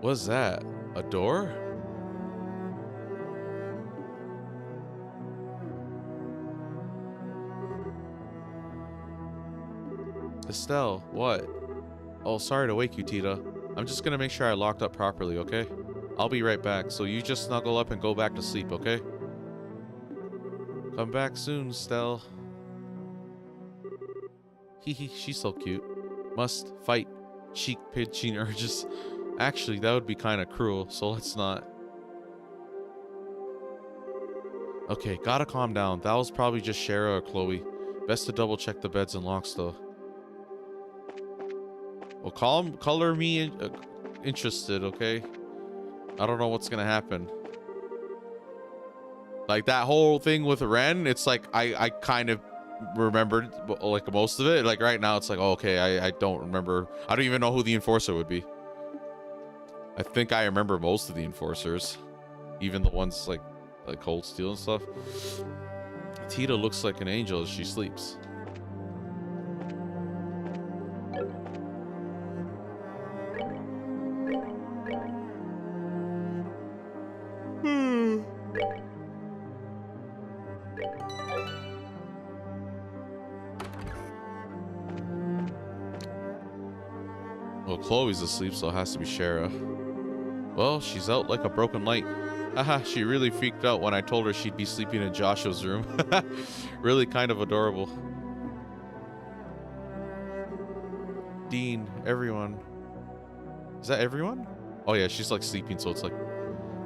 What's that? A door? Estelle, what? Oh, sorry to wake you, Tita. I'm just gonna make sure I locked up properly, okay? I'll be right back, so you just snuggle up and go back to sleep, okay? Come back soon, Estelle. Hehe, she's so cute. Must fight cheek pinching urges. Actually, that would be kind of cruel, so let's not. Okay, gotta calm down. That was probably just Shara or Chloe. Best to double check the beds and locks though. Well, color me interested, okay? I don't know what's gonna happen. Like that whole thing with Ren, it's like I kind of remembered like most of it. Like right now, it's like, oh, okay, I don't remember. I don't even know who the enforcer would be. I think I remember most of the enforcers, even the ones like Cold Steel and stuff. Tita looks like an angel as she sleeps. Well, Chloe's asleep, so it has to be Shara. Well, she's out like a broken light. Haha, she really freaked out when I told her she'd be sleeping in Joshua's room. Really kind of adorable. Dean, everyone. Is that everyone? Oh yeah, she's like sleeping, so it's like,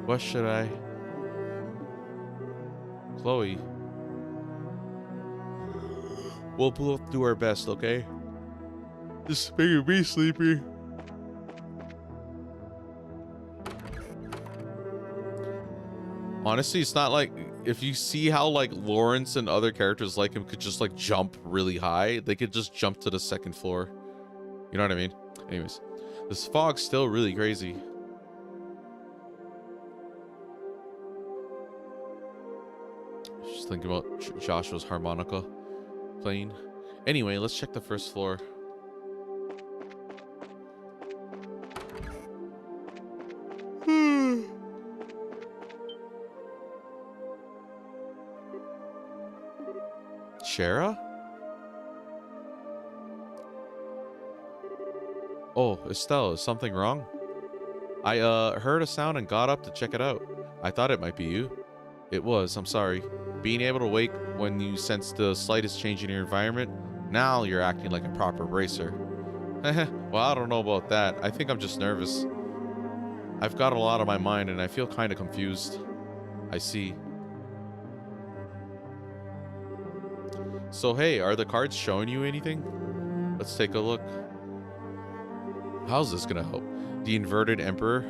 what should I? Chloe. We'll both do our best, okay? Just making me sleepy. Honestly, it's not like, if you see how like Lawrence and other characters like him could just like jump really high, they could just jump to the second floor. You know what I mean? Anyways, this fog's still really crazy. Just thinking about Joshua's harmonica playing. Anyway, let's check the first floor. Shara? Oh, Estelle, is something wrong? I heard a sound and got up to check it out. I thought it might be you. It was, I'm sorry. Being able to wake when you sense the slightest change in your environment, now you're acting like a proper racer. Well, I don't know about that. I think I'm just nervous. I've got a lot on my mind and I feel kind of confused. I see. So hey, are the cards showing you anything? Let's take a look. How's this gonna help? The inverted emperor?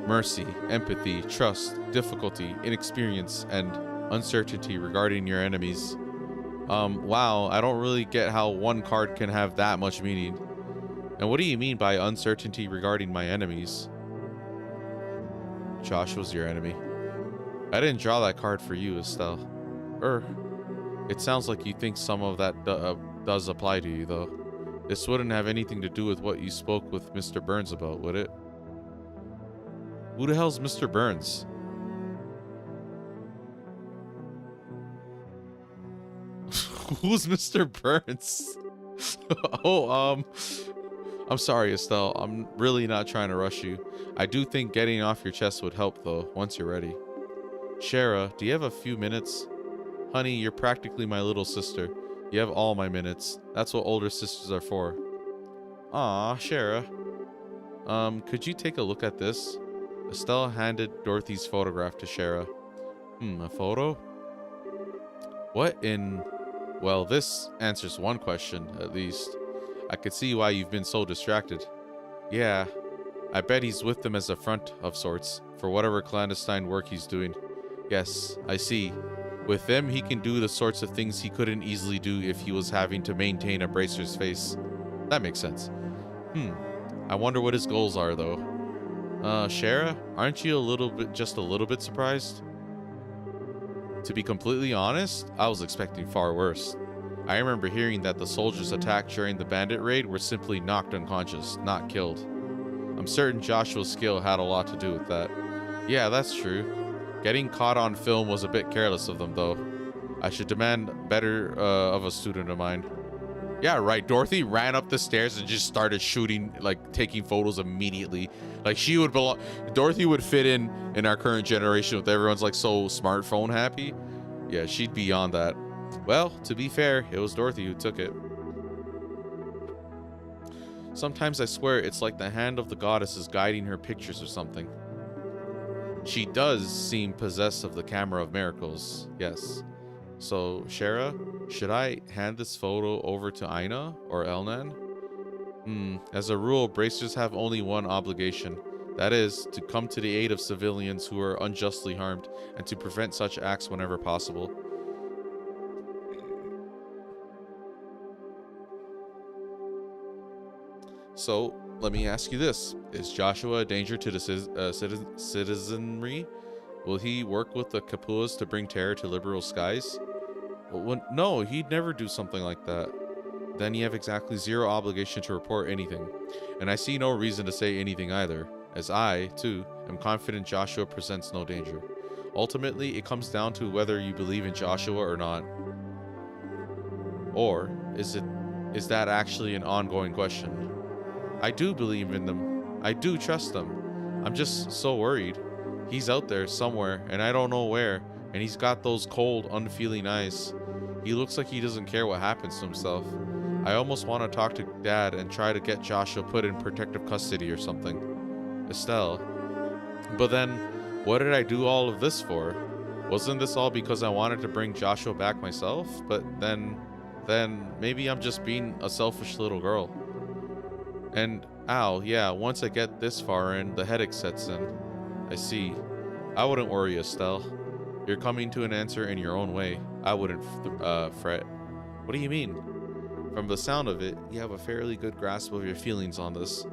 Mercy, empathy, trust, difficulty, inexperience, and uncertainty regarding your enemies. Wow, I don't really get how one card can have that much meaning. And what do you mean by uncertainty regarding my enemies? Josh was your enemy. I didn't draw that card for you, Estelle. It sounds like you think some of that does apply to you, though. This wouldn't have anything to do with what you spoke with Mr. Burns about, would it? Who the hell's Mr. Burns? Who's Mr. Burns? Oh, I'm sorry, Estelle. I'm really not trying to rush you. I do think getting off your chest would help, though, once you're ready. Shara, do you have a few minutes? Honey, you're practically my little sister. You have all my minutes. That's what older sisters are for. Aw, Shara. Could you take a look at this? Estelle handed Dorothy's photograph to Shara. A photo? What in... Well, this answers one question, at least. I could see why you've been so distracted. Yeah, I bet he's with them as a front of sorts, for whatever clandestine work he's doing. Yes, I see. With them, he can do the sorts of things he couldn't easily do if he was having to maintain a bracer's face. That makes sense. I wonder what his goals are, though. Shara, aren't you just a little bit surprised? To be completely honest, I was expecting far worse. I remember hearing that the soldiers attacked during the bandit raid were simply knocked unconscious, not killed. I'm certain Joshua's skill had a lot to do with that. Yeah, that's true. Getting caught on film was a bit careless of them, though. I should demand better of a student of mine. Yeah, right. Dorothy ran up the stairs and just started shooting, like taking photos immediately. Like she would belong. Dorothy would fit in our current generation with everyone's like so smartphone happy. Yeah, she'd be on that. Well, to be fair, it was Dorothy who took it. Sometimes I swear it's like the hand of the goddess is guiding her pictures or something. She does seem possessed of the camera of miracles, yes. So, Shara, should I hand this photo over to Aina or Elnan? As a rule, bracers have only one obligation. That is, to come to the aid of civilians who are unjustly harmed, and to prevent such acts whenever possible. So, let me ask you this. Is Joshua a danger to the citizenry? Will he work with the Kapuas to bring terror to liberal skies? No, he'd never do something like that. Then you have exactly zero obligation to report anything. And I see no reason to say anything either, as I, too, am confident Joshua presents no danger. Ultimately, it comes down to whether you believe in Joshua or not. Or is that actually an ongoing question? I do believe in them. I do trust them. I'm just so worried. He's out there somewhere, and I don't know where, and he's got those cold, unfeeling eyes. He looks like he doesn't care what happens to himself. I almost want to talk to Dad and try to get Joshua put in protective custody or something. Estelle. But then, what did I do all of this for? Wasn't this all because I wanted to bring Joshua back myself? But then maybe I'm just being a selfish little girl. And, ow, yeah, once I get this far in, the headache sets in. I see. I wouldn't worry, Estelle. You're coming to an answer in your own way. I wouldn't fret. What do you mean? From the sound of it, you have a fairly good grasp of your feelings on this.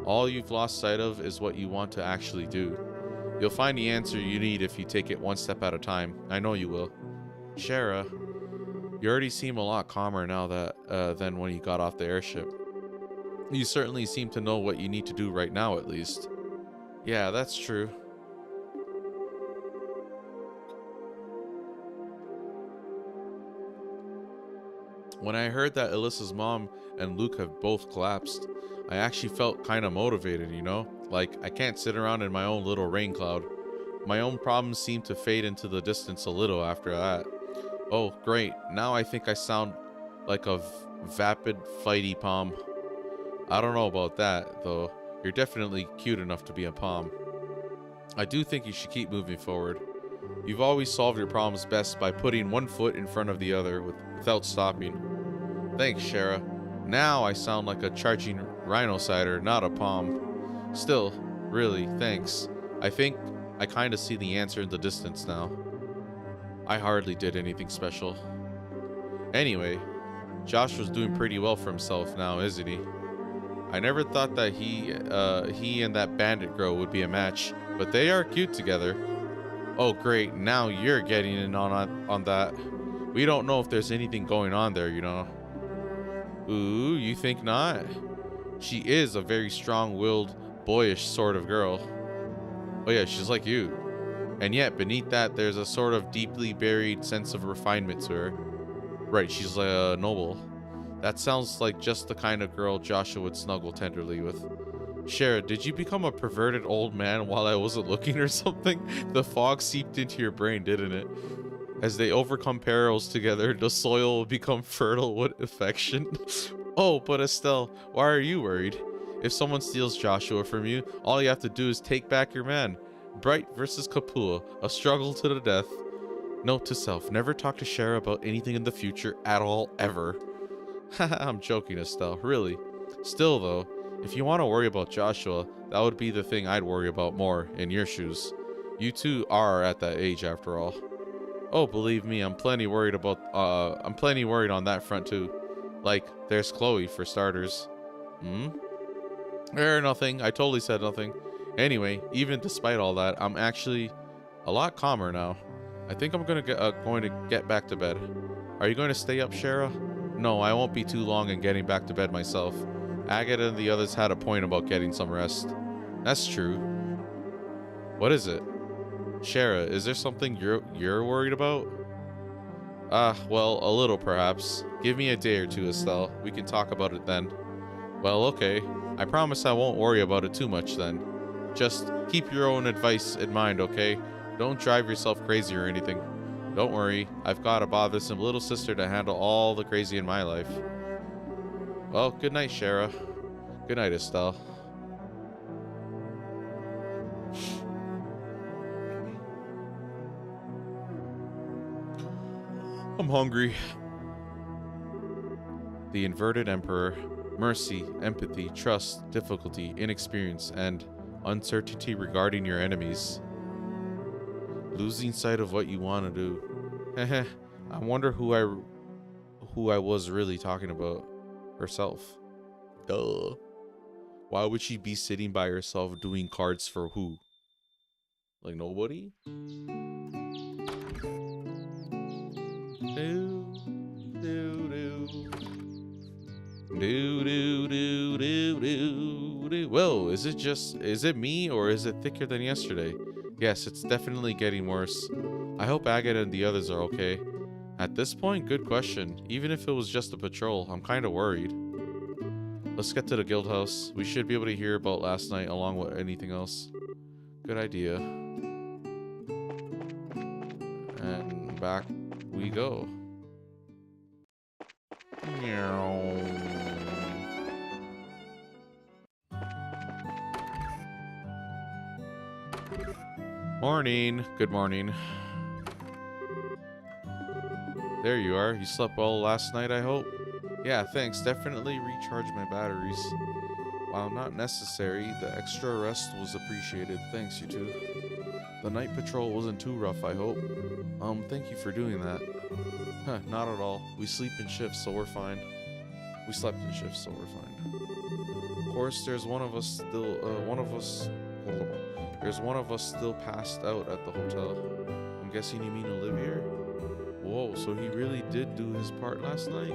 All you've lost sight of is what you want to actually do. You'll find the answer you need if you take it one step at a time. I know you will. Shara, you already seem a lot calmer now than when you got off the airship. You certainly seem to know what you need to do right now, at least. Yeah, that's true. When I heard that Alyssa's mom and Luke have both collapsed, I actually felt kind of motivated, you know? Like, I can't sit around in my own little rain cloud. My own problems seemed to fade into the distance a little after that. Oh, great. Now I think I sound like a vapid, fighty Pom. I don't know about that, though. You're definitely cute enough to be a Pom. I do think you should keep moving forward. You've always solved your problems best by putting one foot in front of the other without stopping. Thanks, Shara. Now I sound like a charging rhinocider, not a Pom. Still, really, thanks. I think I kind of see the answer in the distance now. I hardly did anything special. Anyway, Josh was doing pretty well for himself now, isn't he? I never thought that he and that bandit girl would be a match, but they are cute together. Oh great, now you're getting in on that. We don't know if there's anything going on there, you know. Ooh, you think not? She is a very strong-willed, boyish sort of girl. Oh yeah, she's like you. And yet, beneath that, there's a sort of deeply buried sense of refinement to her. Right, she's a noble. That sounds like just the kind of girl Joshua would snuggle tenderly with. Shara, did you become a perverted old man while I wasn't looking or something? The fog seeped into your brain, didn't it? As they overcome perils together, the soil will become fertile with affection. Oh, but Estelle, why are you worried? If someone steals Joshua from you, all you have to do is take back your man. Bright versus Kapua, a struggle to the death. Note to self, never talk to Shara about anything in the future at all, ever. Haha, I'm joking, Estelle, really. Still, though, if you want to worry about Joshua, that would be the thing I'd worry about more, in your shoes. You two are at that age, after all. Oh, believe me, I'm plenty worried on that front, too. Like, there's Chloe, for starters. Nothing. I totally said nothing. Anyway, even despite all that, I'm actually a lot calmer now. I think I'm going to get back to bed. Are you going to stay up, Shara? No, I won't be too long in getting back to bed myself. Agatha and the others had a point about getting some rest. That's true. What is it? Shara, is there something you're worried about? Well, a little perhaps. Give me a day or two, Estelle. We can talk about it then. Well, okay. I promise I won't worry about it too much then. Just keep your own advice in mind, okay? Don't drive yourself crazy or anything. Don't worry, I've got a bothersome little sister to handle all the crazy in my life. Well, good night, Shara. Good night, Estelle. I'm hungry. The inverted emperor. Mercy, empathy, trust, difficulty, inexperience, and uncertainty regarding your enemies. Losing sight of what you want to do. Heh. I wonder who I was really talking about. Herself. Duh. Why would she be sitting by herself doing cards for who? Like nobody? Do, do, do. Do, do, do, do, do, do. Whoa, is it me or is it thicker than yesterday? Yes, it's definitely getting worse. I hope Agate and the others are okay. At this point, good question. Even if it was just a patrol, I'm kind of worried. Let's get to the guild house. We should be able to hear about last night along with anything else. Good idea. And back we go. Morning. Good morning. There you are. You slept well last night, I hope? Yeah, thanks. Definitely recharged my batteries. While not necessary, the extra rest was appreciated. Thanks, you two. The night patrol wasn't too rough, I hope. Thank you for doing that. Huh, not at all. We sleep in shifts, so we're fine. We slept in shifts, so we're fine. Of course, there's one of us still, There's one of us still passed out at the hotel. I'm guessing you mean Olivier? Whoa, so he really did do his part last night?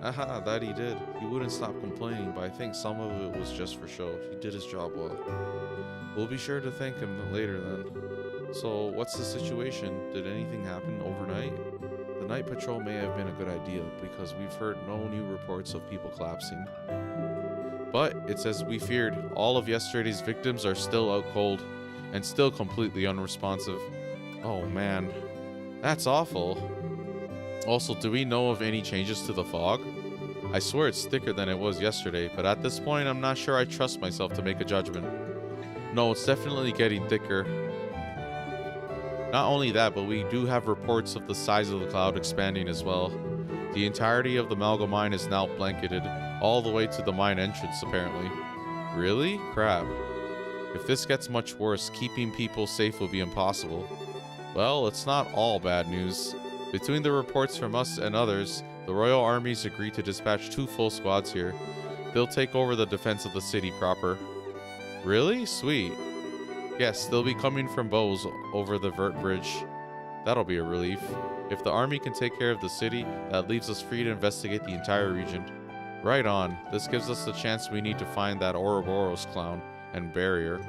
Aha, that he did. He wouldn't stop complaining, but I think some of it was just for show. He did his job well. We'll be sure to thank him later then. So, what's the situation? Did anything happen overnight? The night patrol may have been a good idea, because we've heard no new reports of people collapsing. But, it's as we feared, all of yesterday's victims are still out cold, and still completely unresponsive. Oh man, that's awful. Also, do we know of any changes to the fog? I swear it's thicker than it was yesterday, but at this point I'm not sure I trust myself to make a judgment. No, it's definitely getting thicker. Not only that, but we do have reports of the size of the cloud expanding as well. The entirety of the Malga mine is now blanketed, all the way to the mine entrance apparently. Really? Crap. If this gets much worse, keeping people safe will be impossible. Well, it's not all bad news. Between the reports from us and others, the Royal Army's agreed to dispatch 2 full squads here. They'll take over the defense of the city proper. Really? Sweet. Yes, they'll be coming from Bose over the Vert Bridge. That'll be a relief. If the army can take care of the city, that leaves us free to investigate the entire region. Right on. This gives us the chance we need to find that Ouroboros clown and barrier.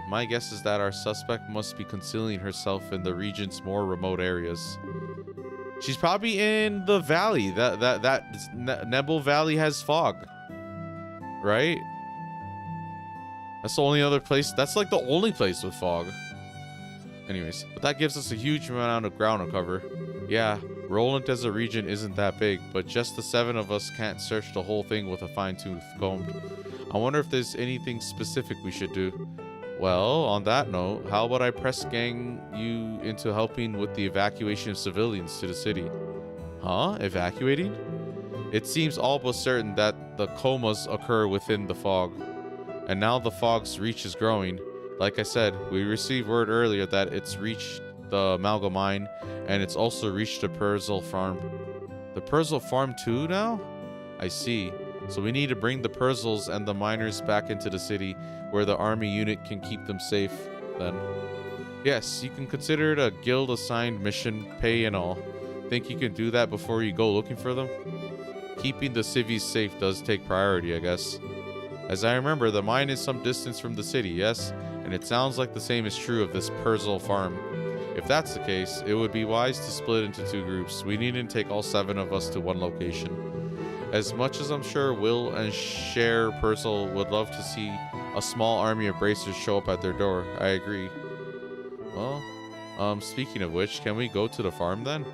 My guess is that our suspect must be concealing herself in the region's more remote areas. She's probably in the valley. Nebel Valley has fog. Right? That's the only other place. That's like the only place with fog. Anyways, but that gives us a huge amount of ground to cover. Yeah, Roland as a region isn't that big, but just the 7 of us can't search the whole thing with a fine-tooth comb. I wonder if there's anything specific we should do. Well, on that note, how about I press gang you into helping with the evacuation of civilians to the city? Huh? Evacuating? It seems all but certain that the comas occur within the fog. And now the fog's reach is growing. Like I said, we received word earlier that it's reached the Malga mine, and it's also reached the Perzel farm. The Perzel farm too now? I see. So we need to bring the Perzels and the miners back into the city, where the army unit can keep them safe, then. Yes, you can consider it a guild-assigned mission, pay and all. Think you can do that before you go looking for them? Keeping the civvies safe does take priority, I guess. As I remember, the mine is some distance from the city, yes? And it sounds like the same is true of this Perzel farm. If that's the case, it would be wise to split into 2 groups. We needn't take all 7 of us to one location. As much as I'm sure Will and Cher Perzel would love to see a small army of bracers show up at their door, I agree. Well, speaking of which, can we go to the farm then?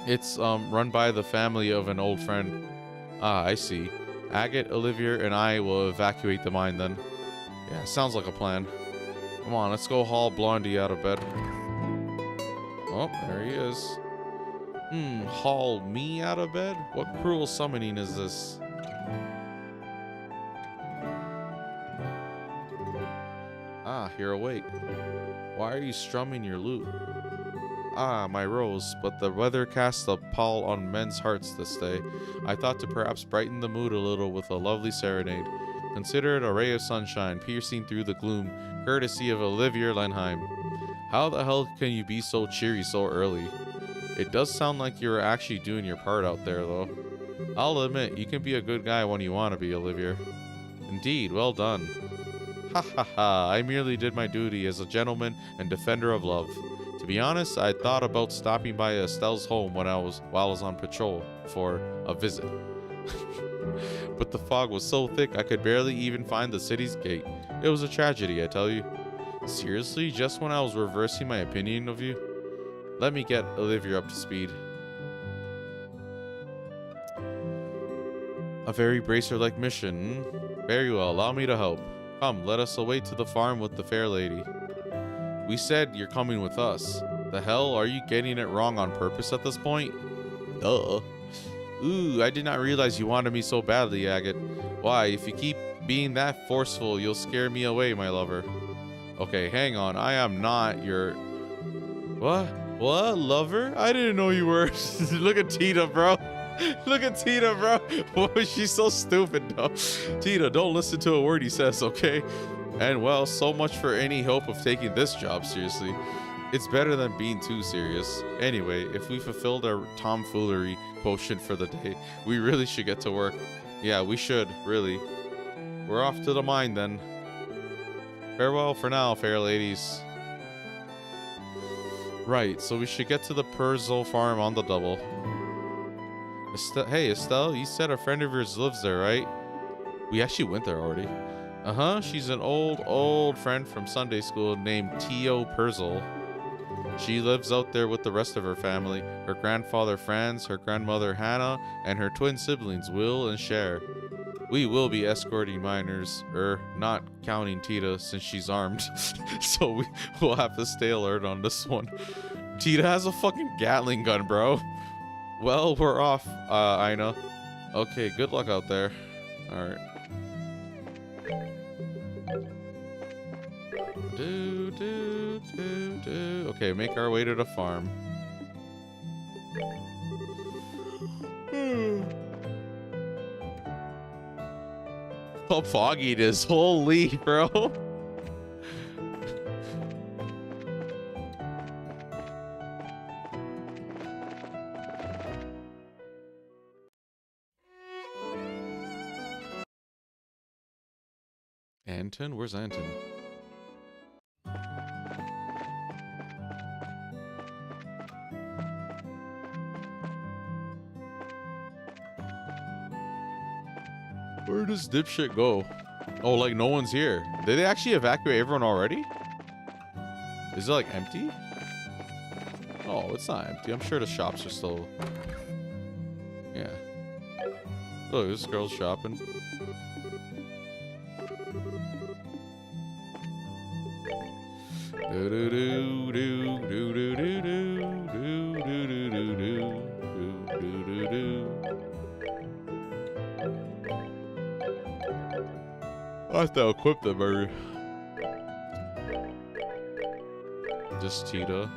It's run by the family of an old friend. Ah, I see. Agate, Olivier, and I will evacuate the mine then. Yeah, sounds like a plan. Come on, let's go haul Blondie out of bed. Oh, there he is. Haul me out of bed? What cruel summoning is this? Ah, you're awake. Why are you strumming your lute? Ah, my rose, but the weather casts a pall on men's hearts this day. I thought to perhaps brighten the mood a little with a lovely serenade. Consider it a ray of sunshine piercing through the gloom, courtesy of Olivier Lenheim. How the hell can you be so cheery so early? It does sound like you're actually doing your part out there, though. I'll admit, you can be a good guy when you want to be, Olivier. Indeed, well done. Ha ha ha, I merely did my duty as a gentleman and defender of love. To be honest, I thought about stopping by Estelle's home while I was on patrol for a visit. But the fog was so thick I could barely even find the city's gate. It was a tragedy, I tell you. Seriously, just when I was reversing my opinion of you? Let me get Olivier up to speed. A very bracer-like mission. Very well, allow me to help. Come, let us away to the farm with the fair lady. We said you're coming with us. The hell, are you getting it wrong on purpose at this point? Duh. Ooh, I did not realize you wanted me so badly, Agate. Why, if you keep being that forceful, you'll scare me away, my lover. Okay, hang on, I am not your... What? What? Lover? I didn't know you were... Look at Tita, bro. Look at Tita, bro. Whoa, she's so stupid, though. Tita, don't listen to a word he says, okay? And well, so much for any hope of taking this job seriously. It's better than being too serious. Anyway, if we fulfilled our tomfoolery quotient for the day, we really should get to work. Yeah, we should, really. We're off to the mine then. Farewell for now, fair ladies. Right, so we should get to the Perzel farm on the double. Hey, Estelle, you said a friend of yours lives there, right? We actually went there already. Uh-huh, she's an old friend from Sunday school named Tio Perzel. She lives out there with the rest of her family. Her grandfather Franz, her grandmother Hannah, and her twin siblings Will and Cher. We will be escorting minors, not counting Tita since she's armed. So we'll have to stay alert on this one. Tita has a fucking Gatling gun, bro. Well, we're off, Ina. Okay, good luck out there. Alright. Okay, make our way to the farm. How foggy it is. Holy, bro. Anton? Where's Anton? Where does dipshit go? Oh, like no one's here. Did they actually evacuate everyone already? Is it like empty? Oh, it's not empty. I'm sure the shops are still... Yeah. Look, this girl's shopping. Do do do do do do do do do do do do do do do. I have to equip them, or just Tita.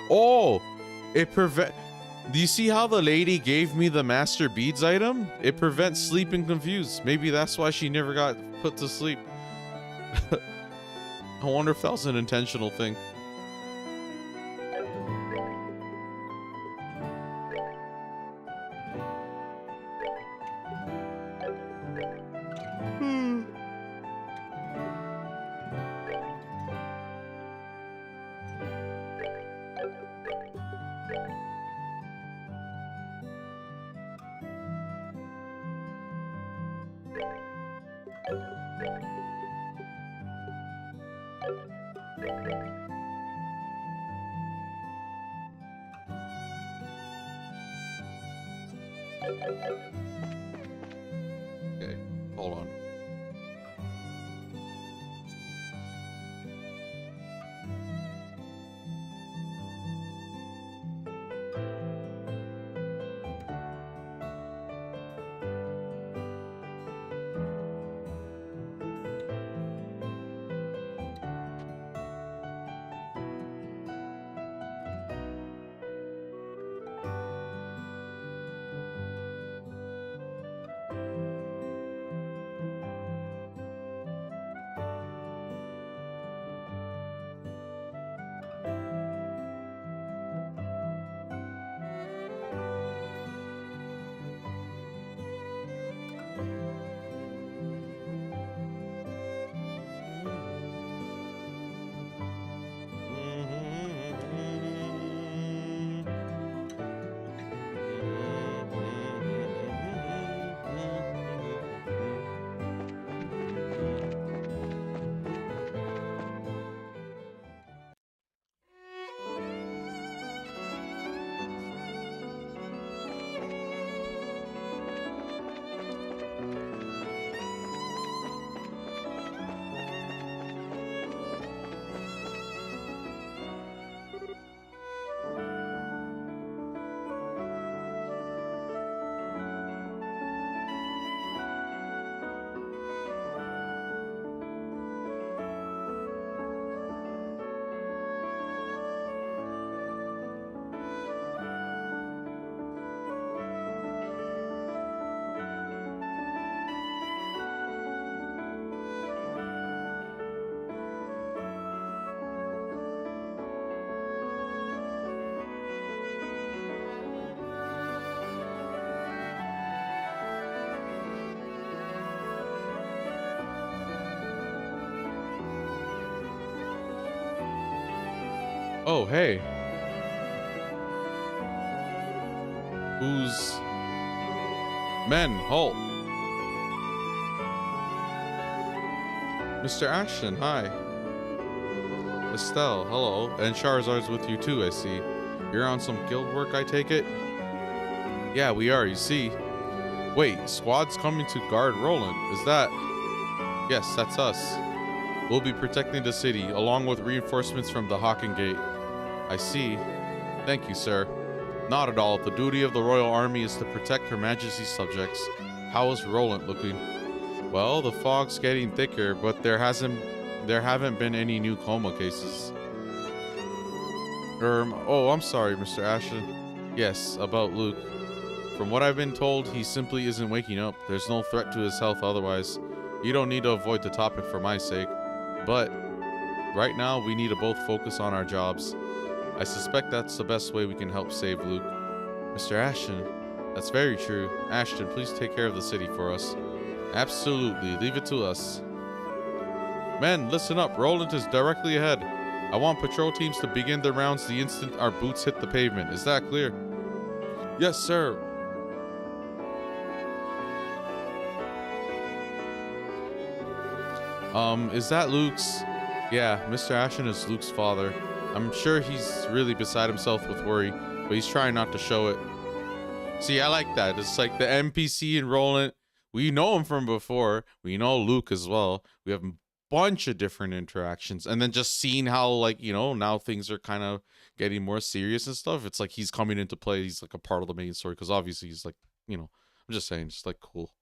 Oh, it prevent. Do you see how the lady gave me the master beads item? It prevents sleeping confused. Maybe that's why she never got put to sleep. I wonder if that was an intentional thing. Okay, hold on. Oh, hey. Who's... Men, halt. Mr. Ashton, hi. Estelle, hello. And Charizard's with you too, I see. You're on some guild work, I take it? Yeah, we are, you see. Wait, squad's coming to guard Roland. Is that... Yes, that's us. We'll be protecting the city, along with reinforcements from the Hawken Gate. I see. Thank you, sir. Not at all. The duty of the Royal Army is to protect Her Majesty's subjects. How is Roland looking? Well, the fog's getting thicker, but there haven't been any new coma cases. Oh, I'm sorry, Mr. Ashton. Yes, about Luke. From what I've been told, he simply isn't waking up. There's no threat to his health otherwise. You don't need to avoid the topic for my sake. But right now, we need to both focus on our jobs. I suspect that's the best way we can help save Luke. Mr. Ashton, that's very true. Ashton, please take care of the city for us. Absolutely, leave it to us. Men, listen up. Roland is directly ahead. I want patrol teams to begin their rounds the instant our boots hit the pavement. Is that clear? Yes, sir. Is that Luke's? Yeah, Mr. Ashton is Luke's father. I'm sure he's really beside himself with worry, but he's trying not to show it. See, I like that. It's like the NPC and Roland. We know him from before. We know Luke as well. We have a bunch of different interactions. And then just seeing how, like, you know, now things are kind of getting more serious and stuff. It's like he's coming into play. He's like a part of the main story because obviously he's like, you know, I'm just saying, it's like cool.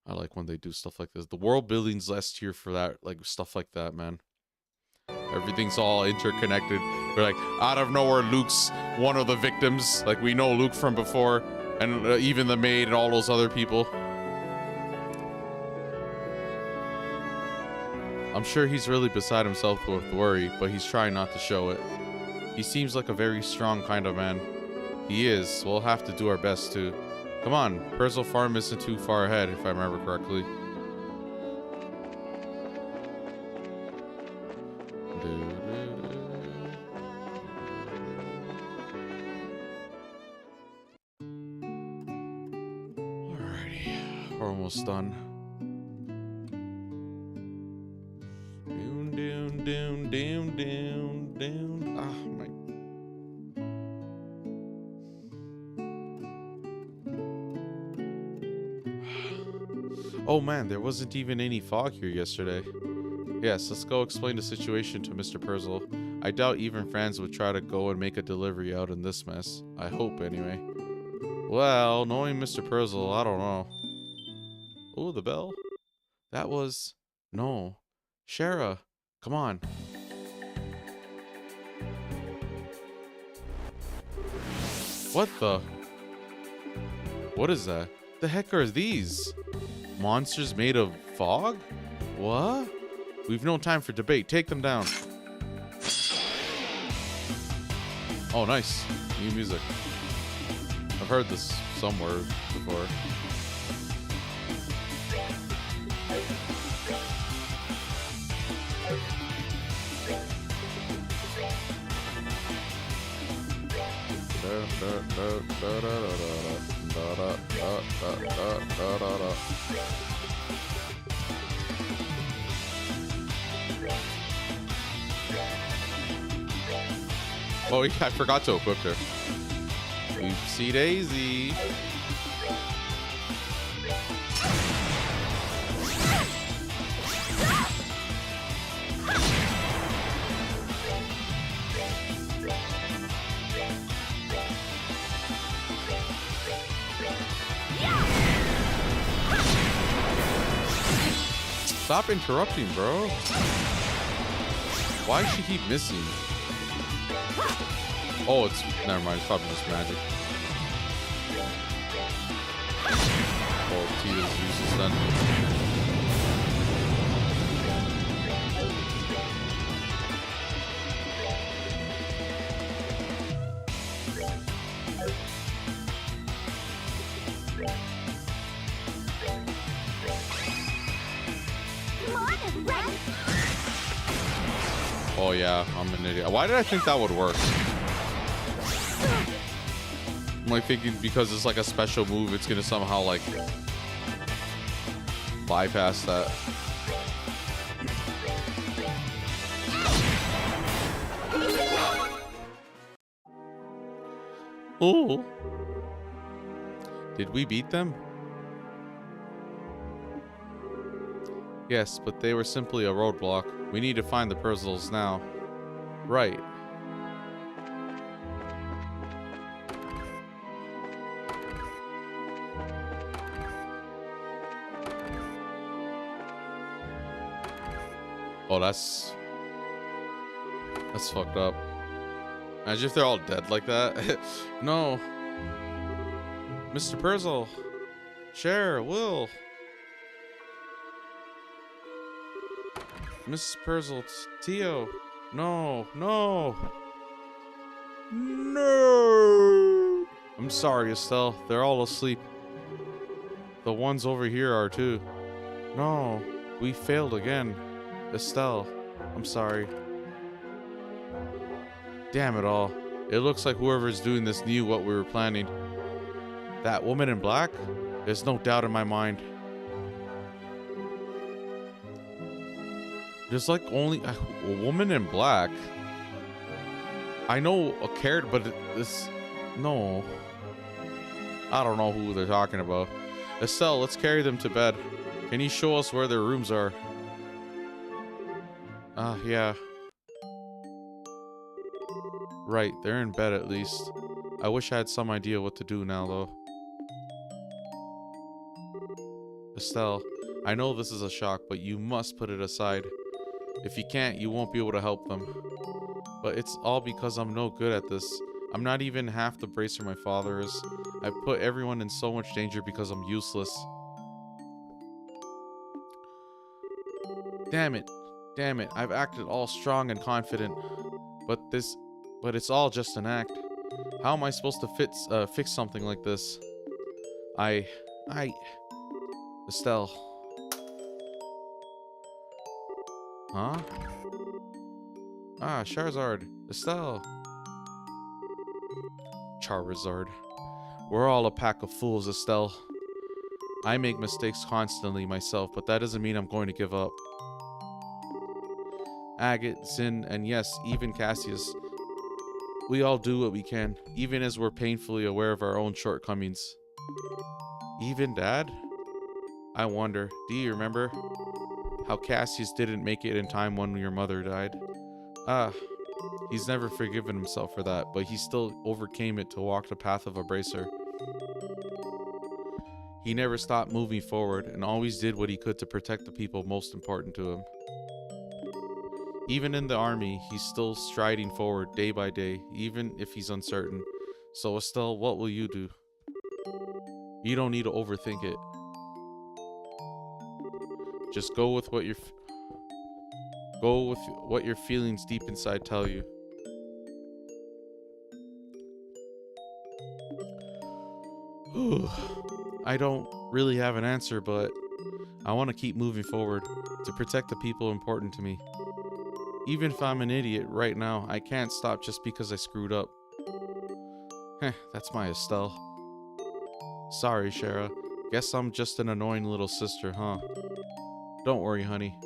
I like when they do stuff like this. The world building's less tier for that, like stuff like that, man. Everything's all interconnected. We're like, out of nowhere, Luke's one of the victims. Like, we know Luke from before, and even the maid and all those other people. I'm sure he's really beside himself with worry, but he's trying not to show it. He seems like a very strong kind of man. He is. We'll have to do our best too. Come on, Persil Farm isn't too far ahead, if I remember correctly. Alrighty, we're almost done. Oh man, there wasn't even any fog here yesterday. Yes, let's go explain the situation to Mr. Purzel. I doubt even Franz would try to go and make a delivery out in this mess. I hope, anyway. Well, knowing Mr. Purzel, I don't know. Oh, the bell? That was... No. Shara, come on. What the? What is that? The heck are these? Monsters made of fog? What? We've no time for debate. Take them down. Oh, nice. New music. I've heard this somewhere before. Oh, yeah, I forgot to equip her. Oopsie daisy. Stop interrupting, bro. Why does she keep missing? Oh, it's... Never mind. It's probably just magic. Oh, Tita's useless then. Oh yeah, I'm an idiot. Why did I think that would work? I'm like thinking because it's like a special move, it's gonna somehow like bypass that. Oh, did we beat them? Yes, but they were simply a roadblock. We need to find the Purzels now. Right. Oh, that's fucked up. Imagine if they're all dead like that. No. Mr. Purzel. Cher, Will. Mrs. Purzel, Tio. No, no. No. I'm sorry, Estelle. They're all asleep. The ones over here are too. No, we failed again. Estelle, I'm sorry. Damn it all. It looks like whoever's doing this knew what we were planning. That woman in black? There's no doubt in my mind. There's like only a woman in black. I know a character, but this... No. I don't know who they're talking about. Estelle, let's carry them to bed. Can you show us where their rooms are? Yeah. Right, they're in bed at least. I wish I had some idea what to do now, though. Estelle, I know this is a shock, but you must put it aside. If you can't, you won't be able to help them. But it's all because I'm no good at this. I'm not even half the bracer my father is. I put everyone in so much danger because I'm useless. Damn it. Damn it. I've acted all strong and confident. But it's all just an act. How am I supposed to fix something like this? Estelle. Huh? Ah, Charizard. Estelle. Charizard. We're all a pack of fools, Estelle. I make mistakes constantly myself, but that doesn't mean I'm going to give up. Agate, Zin, and yes, even Cassius. We all do what we can, even as we're painfully aware of our own shortcomings. Even Dad? I wonder, do you remember how Cassius didn't make it in time when your mother died? Ah, he's never forgiven himself for that, but he still overcame it to walk the path of a bracer. He never stopped moving forward and always did what he could to protect the people most important to him. Even in the army, he's still striding forward day by day, even if he's uncertain. So Estelle, what will you do? You don't need to overthink it. Just go with what your feelings deep inside tell you. I don't really have an answer, but I want to keep moving forward to protect the people important to me. Even if I'm an idiot right now, I can't stop just because I screwed up. Heh, that's my Estelle. Sorry, Shara. Guess I'm just an annoying little sister, huh? Don't worry, honey.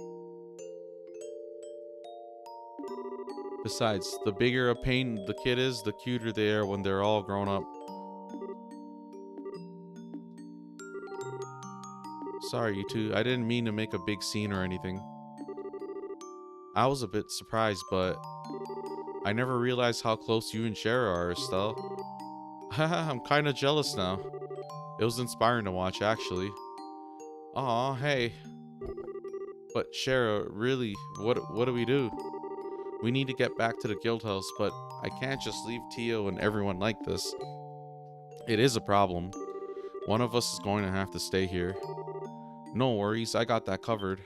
Besides, the bigger a pain the kid is, the cuter they are when they're all grown up. Sorry, you two. I didn't mean to make a big scene or anything. I was a bit surprised, but I never realized how close you and Shara are, Estelle. Haha, I'm kinda jealous now. It was inspiring to watch, actually. Aw, hey. But Shara, really, what do we do? We need to get back to the guild house, but I can't just leave Tio and everyone like this. It is a problem. One of us is going to have to stay here. No worries, I got that covered.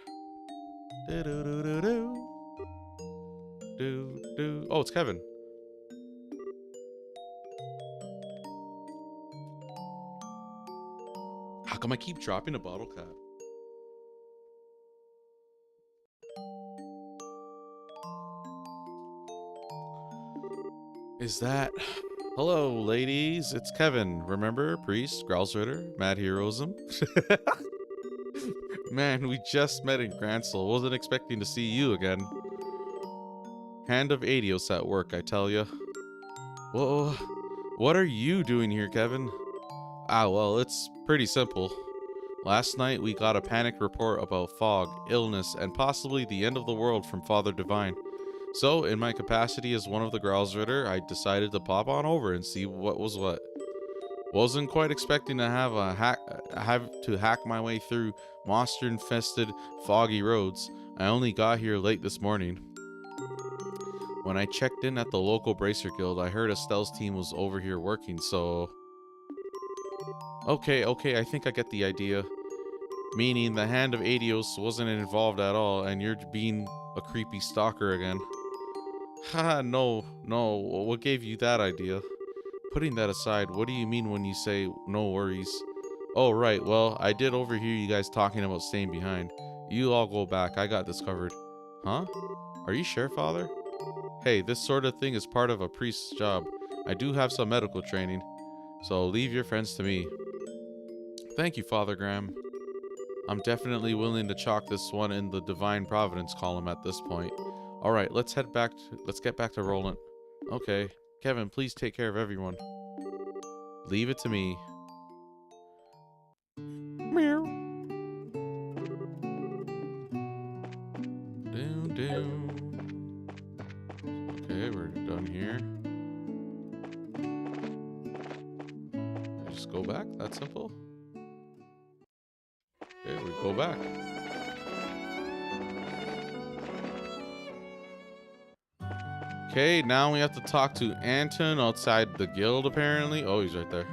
Oh, it's Kevin. How come I keep dropping a bottle cap? Is that... Hello, ladies. It's Kevin. Remember? Priest, Growlsritter, Mad Heroism. Man, we just met in Gransel. Wasn't expecting to see you again. Hand of Adios at work, I tell ya. Whoa. What are you doing here, Kevin? Ah, well, it's pretty simple. Last night, we got a panic report about fog, illness, and possibly the end of the world from Father Divine. So, in my capacity as one of the Growlsritter, I decided to pop on over and see what was what. Wasn't quite expecting to have to hack my way through monster-infested, foggy roads. I only got here late this morning. When I checked in at the local Bracer Guild, I heard Estelle's team was over here working, so... Okay, I think I get the idea. Meaning the Hand of Adios wasn't involved at all, and you're being a creepy stalker again. Haha, no, what gave you that idea? Putting that aside, what do you mean when you say no worries? Oh, right, well, I did overhear you guys talking about staying behind. You all go back, I got this covered. Huh? Are you sure, Father? Hey, this sort of thing is part of a priest's job. I do have some medical training, so leave your friends to me. Thank you, Father Graham. I'm definitely willing to chalk this one in the Divine Providence column at this point. Alright, let's get back to rolling. Okay. Kevin, please take care of everyone. Leave it to me. Meow. Down. Okay, we're done here. Just go back? That simple? Okay, we go back. Okay, now we have to talk to Anton outside the guild, apparently. Oh, he's right there.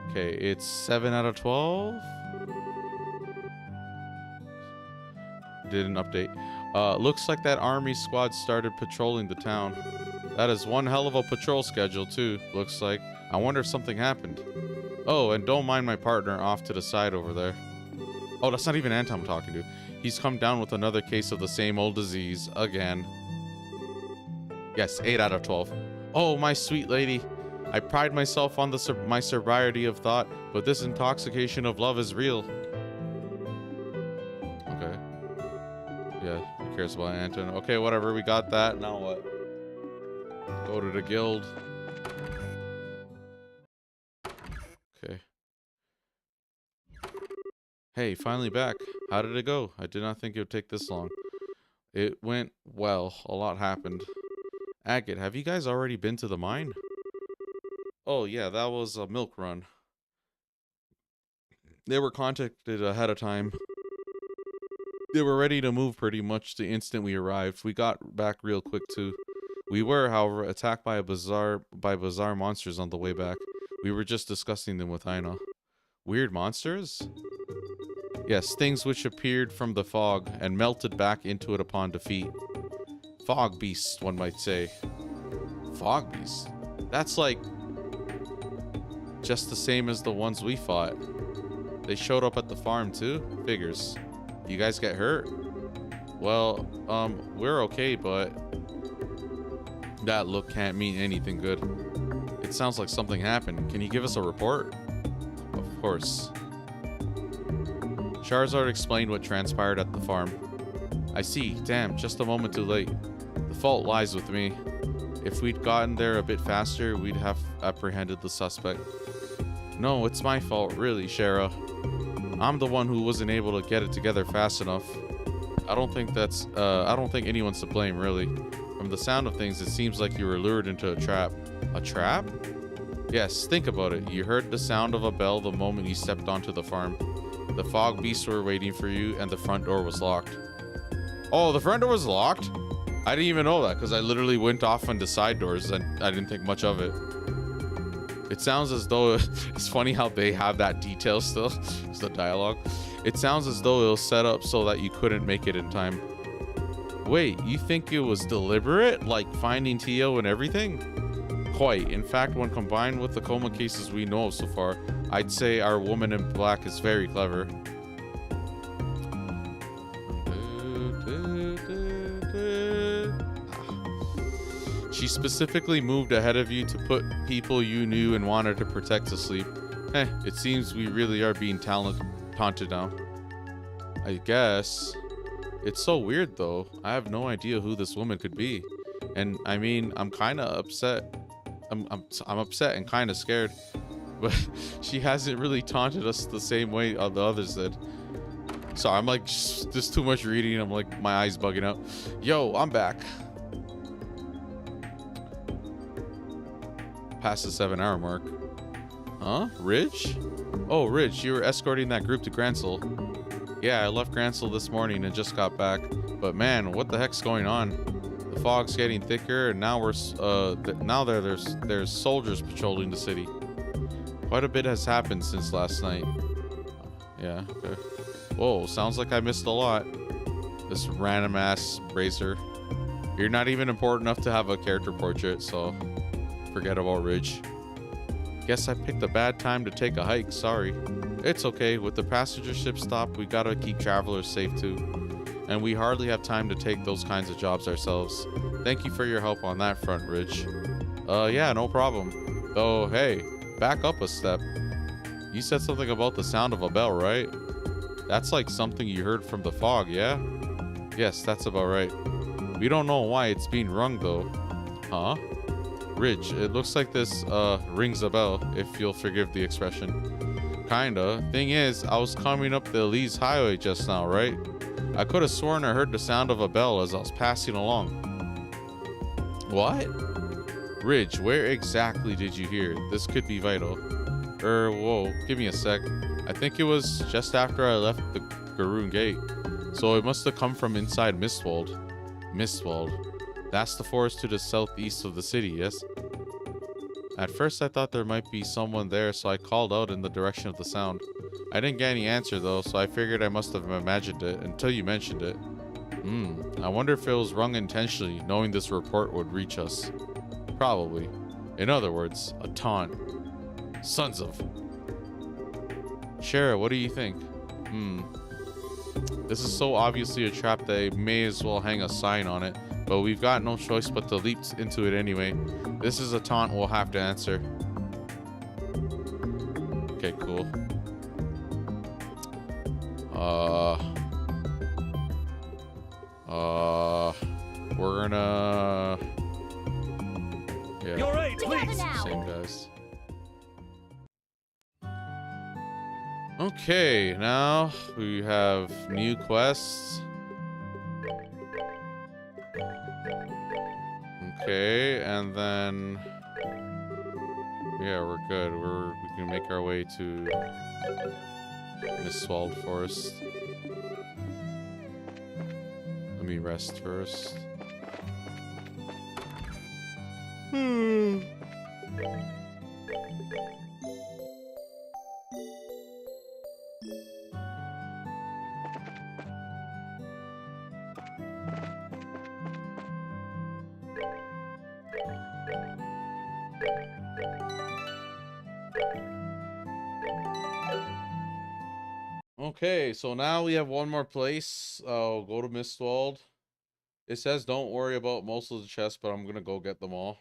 Okay, it's 7 out of 12. Didn't update. Looks like that army squad started patrolling the town. That is one hell of a patrol schedule, too, looks like. I wonder if something happened. Oh, and don't mind my partner off to the side over there. Oh, that's not even Anton I'm talking to. He's come down with another case of the same old disease, again. Yes, 8 out of 12. Oh, my sweet lady. I pride myself on my sobriety of thought, but this intoxication of love is real. Okay. Yeah, who cares about Anton? Okay, whatever, we got that. Now what? Go to the guild. Okay. Hey, finally back. How did it go? I did not think it would take this long. It went well. A lot happened. Agate, have you guys already been to the mine? Oh, yeah, that was a milk run. They were contacted ahead of time. They were ready to move pretty much the instant we arrived. We got back real quick, too. We were, however, attacked by bizarre monsters on the way back. We were just discussing them with Aina. Weird monsters? Yes, things which appeared from the fog and melted back into it upon defeat. Fog beasts, one might say. Fog beasts? That's like just the same as the ones we fought. They showed up at the farm too? Figures. You guys get hurt? Well, we're okay, but that look can't mean anything good. It sounds like something happened. Can you give us a report? Of course. Charizard explained what transpired at the farm. I see. Damn, just a moment too late. The fault lies with me. If we'd gotten there a bit faster, we'd have apprehended the suspect. No, it's my fault, really, Shara. I'm the one who wasn't able to get it together fast enough. I don't think anyone's to blame, really. From the sound of things, it seems like you were lured into a trap. A trap? Yes, think about it. You heard the sound of a bell the moment you stepped onto the farm. The fog beasts were waiting for you, and the front door was locked. Oh, the front door was locked? I didn't even know that, because I literally went off on the side doors, and I didn't think much of it. It sounds as though... It's funny how they have that detail still. It's the dialogue. It sounds as though it was set up so that you couldn't make it in time. Wait, you think it was deliberate? Like finding Tio and everything? Quite. In fact, when combined with the coma cases we know of so far, I'd say our woman in black is very clever. She specifically moved ahead of you to put people you knew and wanted to protect to sleep. It seems we really are being taunted now. I guess. It's so weird though. I have no idea who this woman could be. And I mean, I'm kind of upset. I'm upset and kind of scared. But she hasn't really taunted us the same way the others did. So I'm like, just too much reading. I'm like, my eyes bugging out. Yo, I'm back. Past the 7-hour mark. Huh? Ridge? Oh, Ridge, you were escorting that group to Gransel. Yeah, I left Gransel this morning and just got back. But man, what the heck's going on? The fog's getting thicker, and now there's soldiers patrolling the city. Quite a bit has happened since last night. Yeah, okay. Whoa, sounds like I missed a lot. This random ass racer. You're not even important enough to have a character portrait, so forget about Ridge. Guess I picked a bad time to take a hike, sorry. It's okay, with the passenger ship stopped, we gotta keep travelers safe too. And we hardly have time to take those kinds of jobs ourselves. Thank you for your help on that front, Ridge. Yeah, no problem. Though, hey, back up a step. You said something about the sound of a bell, right? That's like something you heard from the fog, yeah? Yes, that's about right. We don't know why it's being rung though. Huh? Ridge, it looks like this rings a bell, if you'll forgive the expression. Kinda. Thing is, I was coming up the Elise Highway just now, right? I could have sworn I heard the sound of a bell as I was passing along. What? Ridge, where exactly did you hear? This could be vital. Whoa, give me a sec. I think it was just after I left the Garoon Gate. So it must have come from inside Mistwald. Mistwald. That's the forest to the southeast of the city, yes? At first I thought there might be someone there, so I called out in the direction of the sound. I didn't get any answer though, so I figured I must have imagined it until you mentioned it. I wonder if it was rung intentionally, knowing this report would reach us. Probably. In other words, a taunt. Sons of... Shara, what do you think? This is so obviously a trap they may as well hang a sign on it, but we've got no choice but to leap into it anyway. This is a taunt we'll have to answer. Okay, cool. We're gonna... Yeah. You're right, Together please. now. Same guys. Okay, now we have new quests. Okay, and then yeah, we're good. We can make our way to Mistwald Forest. Let me rest first. Okay, so now we have one more place. I'll go to Mistwald. It says don't worry about most of the chests, but I'm gonna go get them all.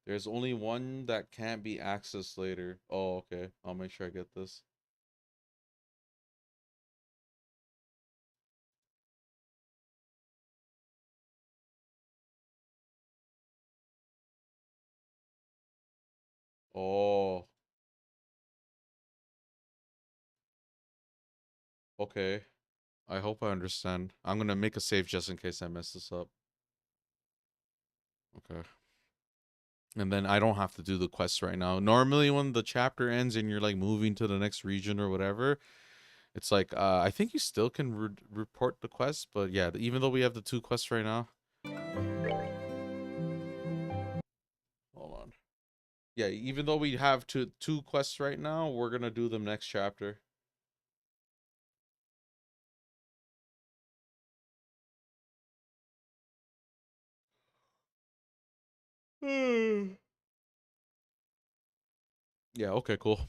There's only one that can't be accessed later. Oh, okay. I'll make sure I get this. Oh, okay. I hope I understand. I'm gonna make a save just in case I mess this up. Okay. And then I don't have to do the quest right now. Normally when the chapter ends and you're like moving to the next region or whatever, it's like I think you still can report the quest, but yeah, even though we have the 2 quests right now. Hold on. Yeah, even though we have two quests right now, we're gonna do them next chapter. Yeah, okay, cool.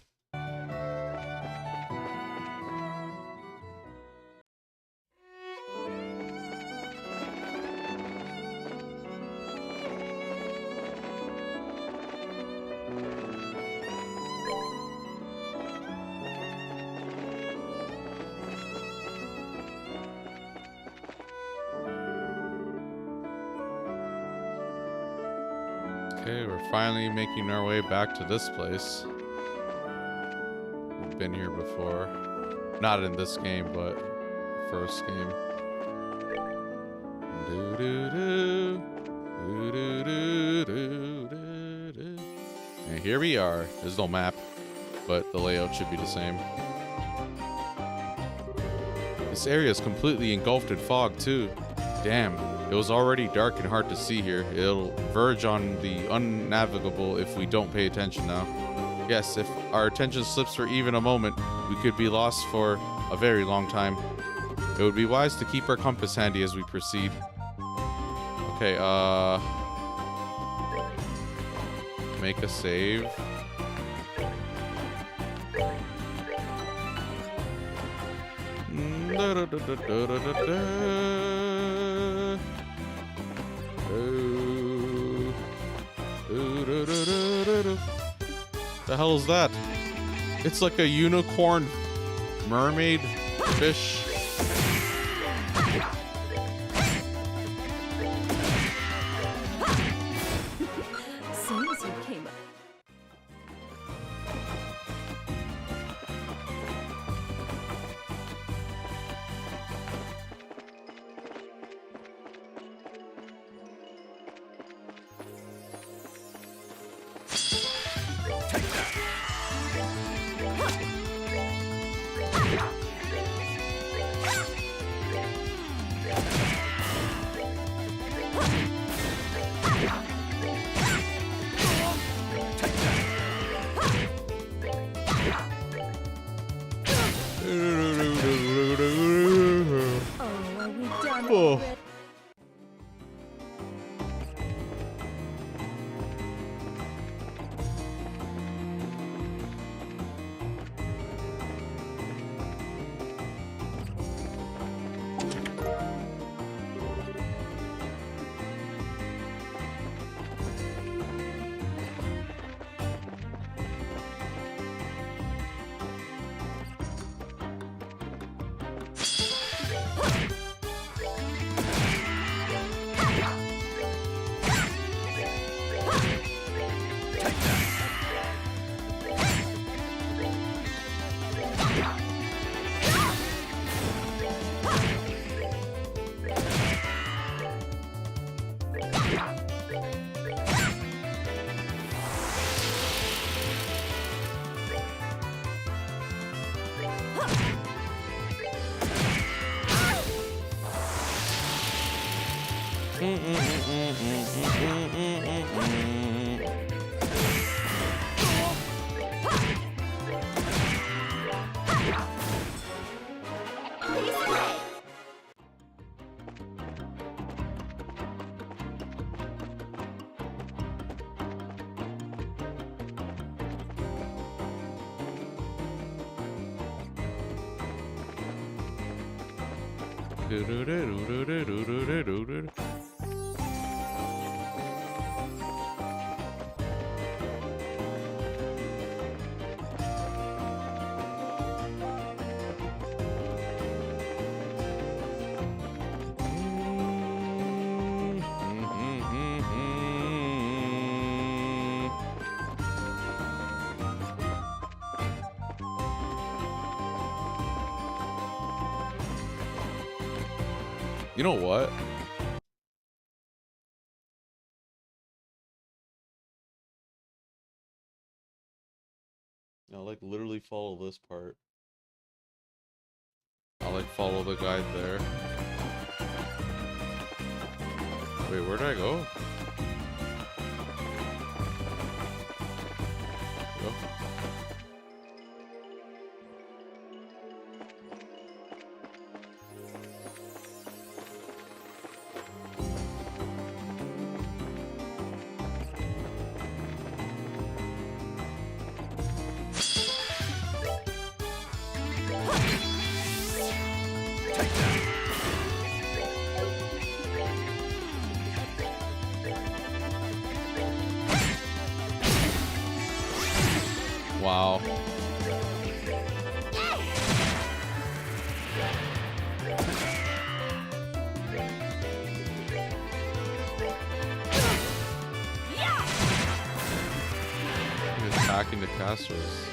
Okay, we're finally making our way back to this place. We've been here before. Not in this game, but first game. And here we are. There's no map, but the layout should be the same. This area is completely engulfed in fog, too. Damn, it was already dark and hard to see here. It'll verge on the unnavigable if we don't pay attention now. Yes, if our attention slips for even a moment, we could be lost for a very long time. It would be wise to keep our compass handy as we proceed. Okay, make a save. The hell is that? It's like a unicorn mermaid fish. Seems you came up. Oh, are we done already? You know what? I like literally follow this part. I like follow the guide there. Wait, where did I go? Go. Wow. He's attacking the casters.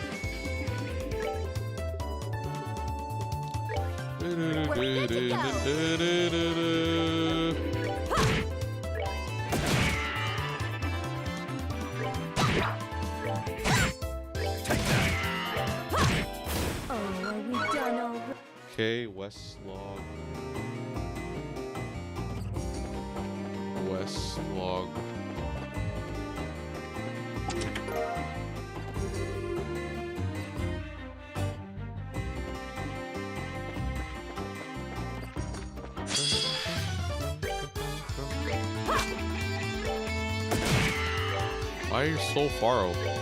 Oh, are we done already? Okay, West Log. West Log. Why are you so far over?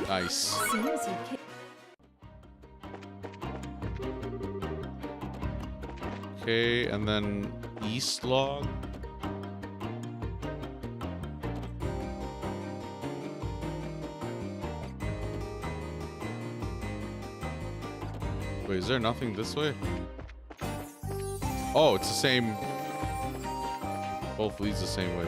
Nice. Seems you can. Okay, and then East Log. Wait, is there nothing this way? Oh, it's the same. Both leads the same way.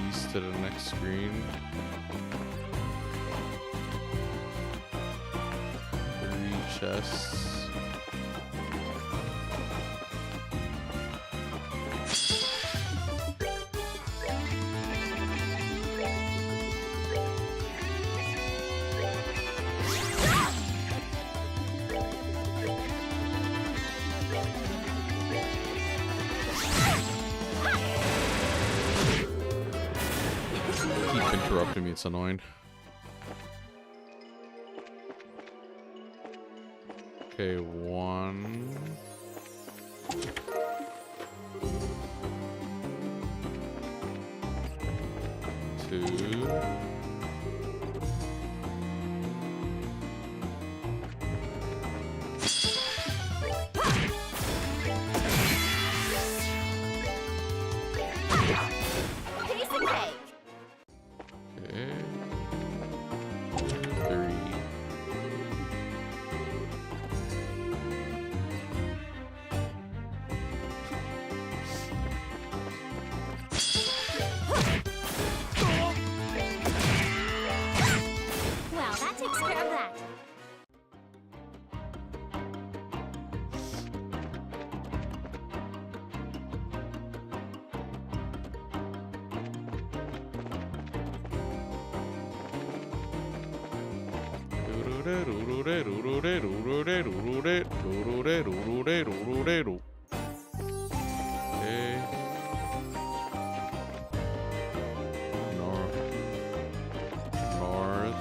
East to the next screen. 3 chests. Keep interrupting me, it's annoying. Okay, 1. 2. Piece of cake. North. North.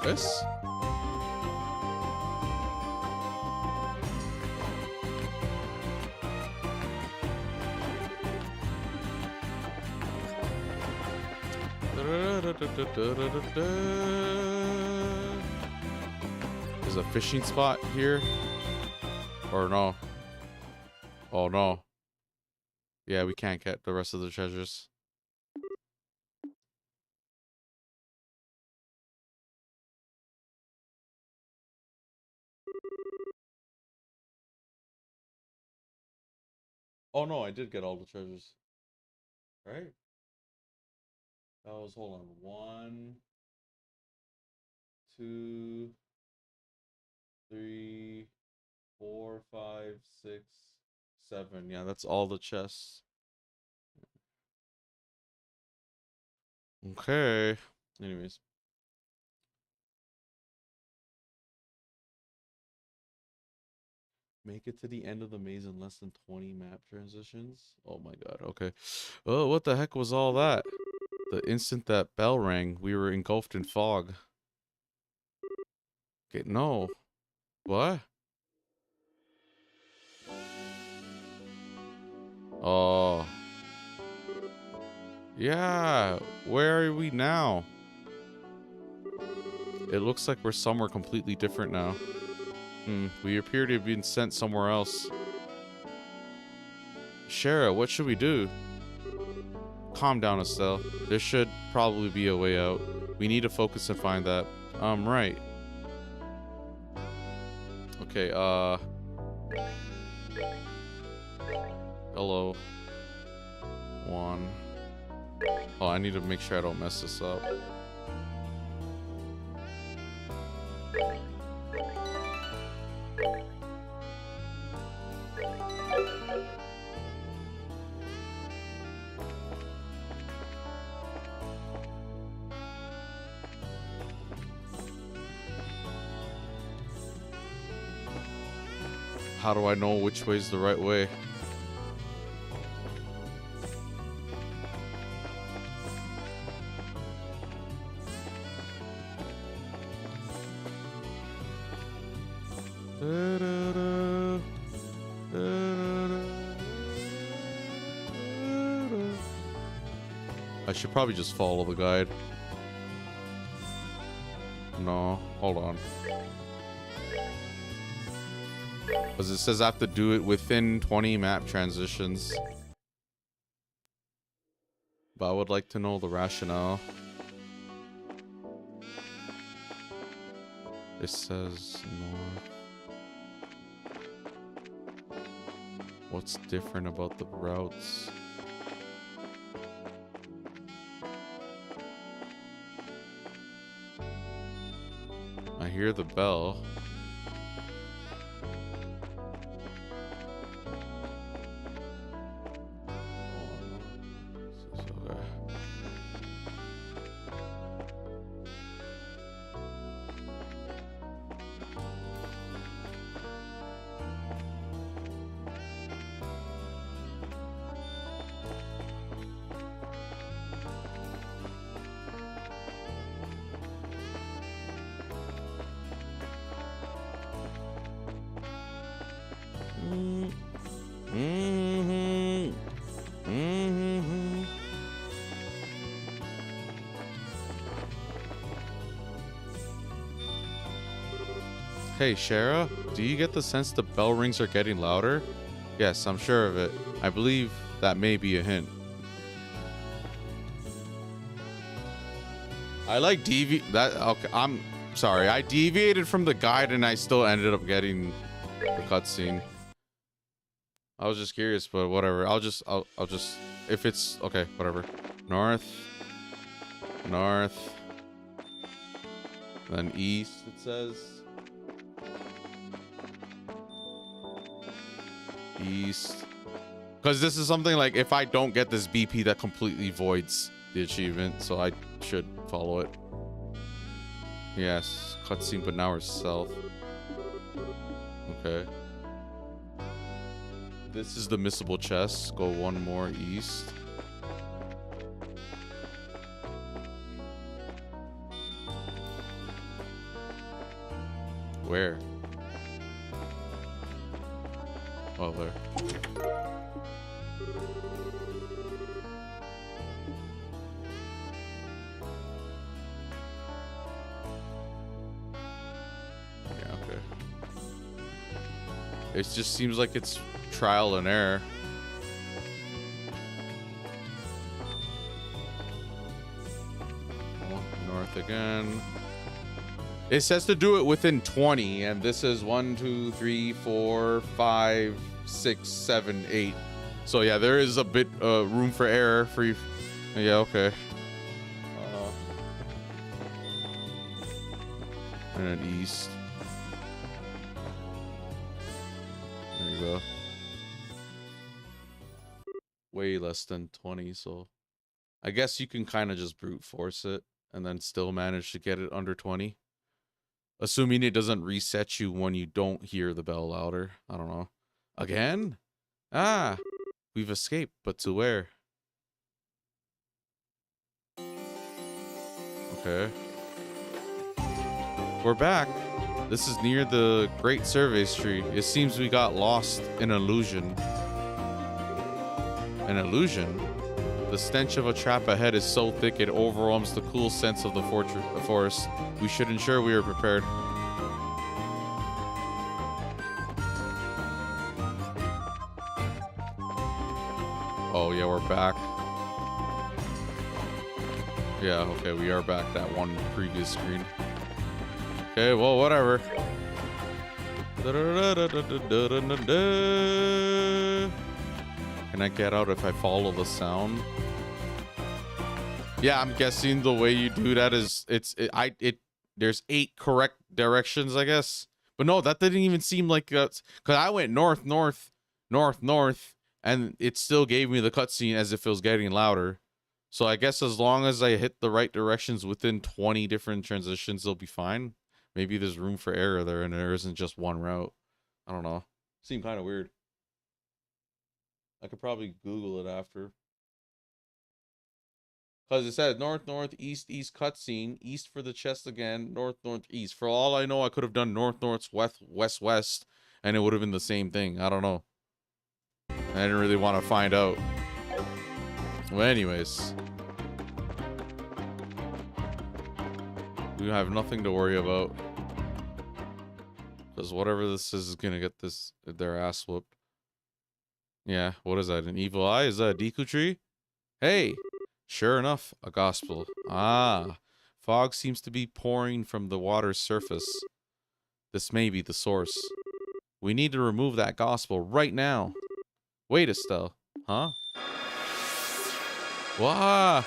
This? There's a fishing spot here? Or no? Oh no. Yeah, we can't get the rest of the treasures. Oh no, I did get all the treasures. Right? That was, hold on. 1, 2, 3, 4, 5, 6, 7. Yeah, that's all the chests. Okay. Anyways. Make it to the end of the maze in less than 20 map transitions. Oh my god, okay. Oh, what the heck was all that? The instant that bell rang, we were engulfed in fog. Okay, no. What? Oh. Yeah, where are we now? It looks like we're somewhere completely different now. We appear to have been sent somewhere else. Shara, what should we do? Calm down, Estelle. There should probably be a way out. We need to focus and find that. Right. Okay, hello. 1. Oh, I need to make sure I don't mess this up. How do I know which way's the right way? I should probably just follow the guide. No, hold on. Because it says I have to do it within 20 map transitions. But I would like to know the rationale. It says north. What's different about the routes? I hear the bell. Hey, Shara, do you get the sense the bell rings are getting louder? Yes, I'm sure of it. I believe that may be a hint. I like okay, I'm sorry. I deviated from the guide and I still ended up getting the cutscene. I was just curious, but whatever. I'll just if it's okay, whatever. North. Then east, it says. East. Because this is something like, if I don't get this BP, that completely voids the achievement. So I should follow it. Yes, cutscene, but now we're south. Okay. This is the missable chest. Go one more east. Where? Oh, there. Yeah, okay. It just seems like it's trial and error. Oh, north again. It says to do it within 20, and this is 1, 2, 3, 4, 5, 6, 7, 8. So yeah, there is a bit room for error for you. Yeah, okay. And then east. There you go. Way less than 20, so I guess you can kind of just brute force it and then still manage to get it under 20. Assuming it doesn't reset you when you don't hear the bell louder. I don't know. Again? Ah, we've escaped, but to where? Okay. We're back. This is near the Great Survey Tree. It seems we got lost in illusion. An illusion? The stench of a trap ahead is so thick it overwhelms the cool sense of the forest. We should ensure we are prepared. Oh yeah, we're back. Yeah, okay, we are back. That one previous screen. Okay, well, whatever. Can I get out if I follow the sound? Yeah, I'm guessing the way you do that is there's 8 correct directions, I guess. But no, that didn't even seem like because I went north, north, north, north, and it still gave me the cutscene as if it was getting louder. So I guess as long as I hit the right directions within 20 different transitions, they'll be fine. Maybe there's room for error there and there isn't just one route. I don't know. Seemed kind of weird. I could probably Google it after. Because it said north, north, east, east cutscene. East for the chest again. North, north, east. For all I know, I could have done north, north, west, west, west. And it would have been the same thing. I don't know. I didn't really want to find out. Well, anyways. We have nothing to worry about. Because whatever this is going to get their ass whooped. Yeah, what is that? An evil eye? Is that a Deku tree? Hey! Sure enough, a gospel. Ah, fog seems to be pouring from the water's surface. This may be the source. We need to remove that gospel right now. Wait, Estelle. Huh? Wah!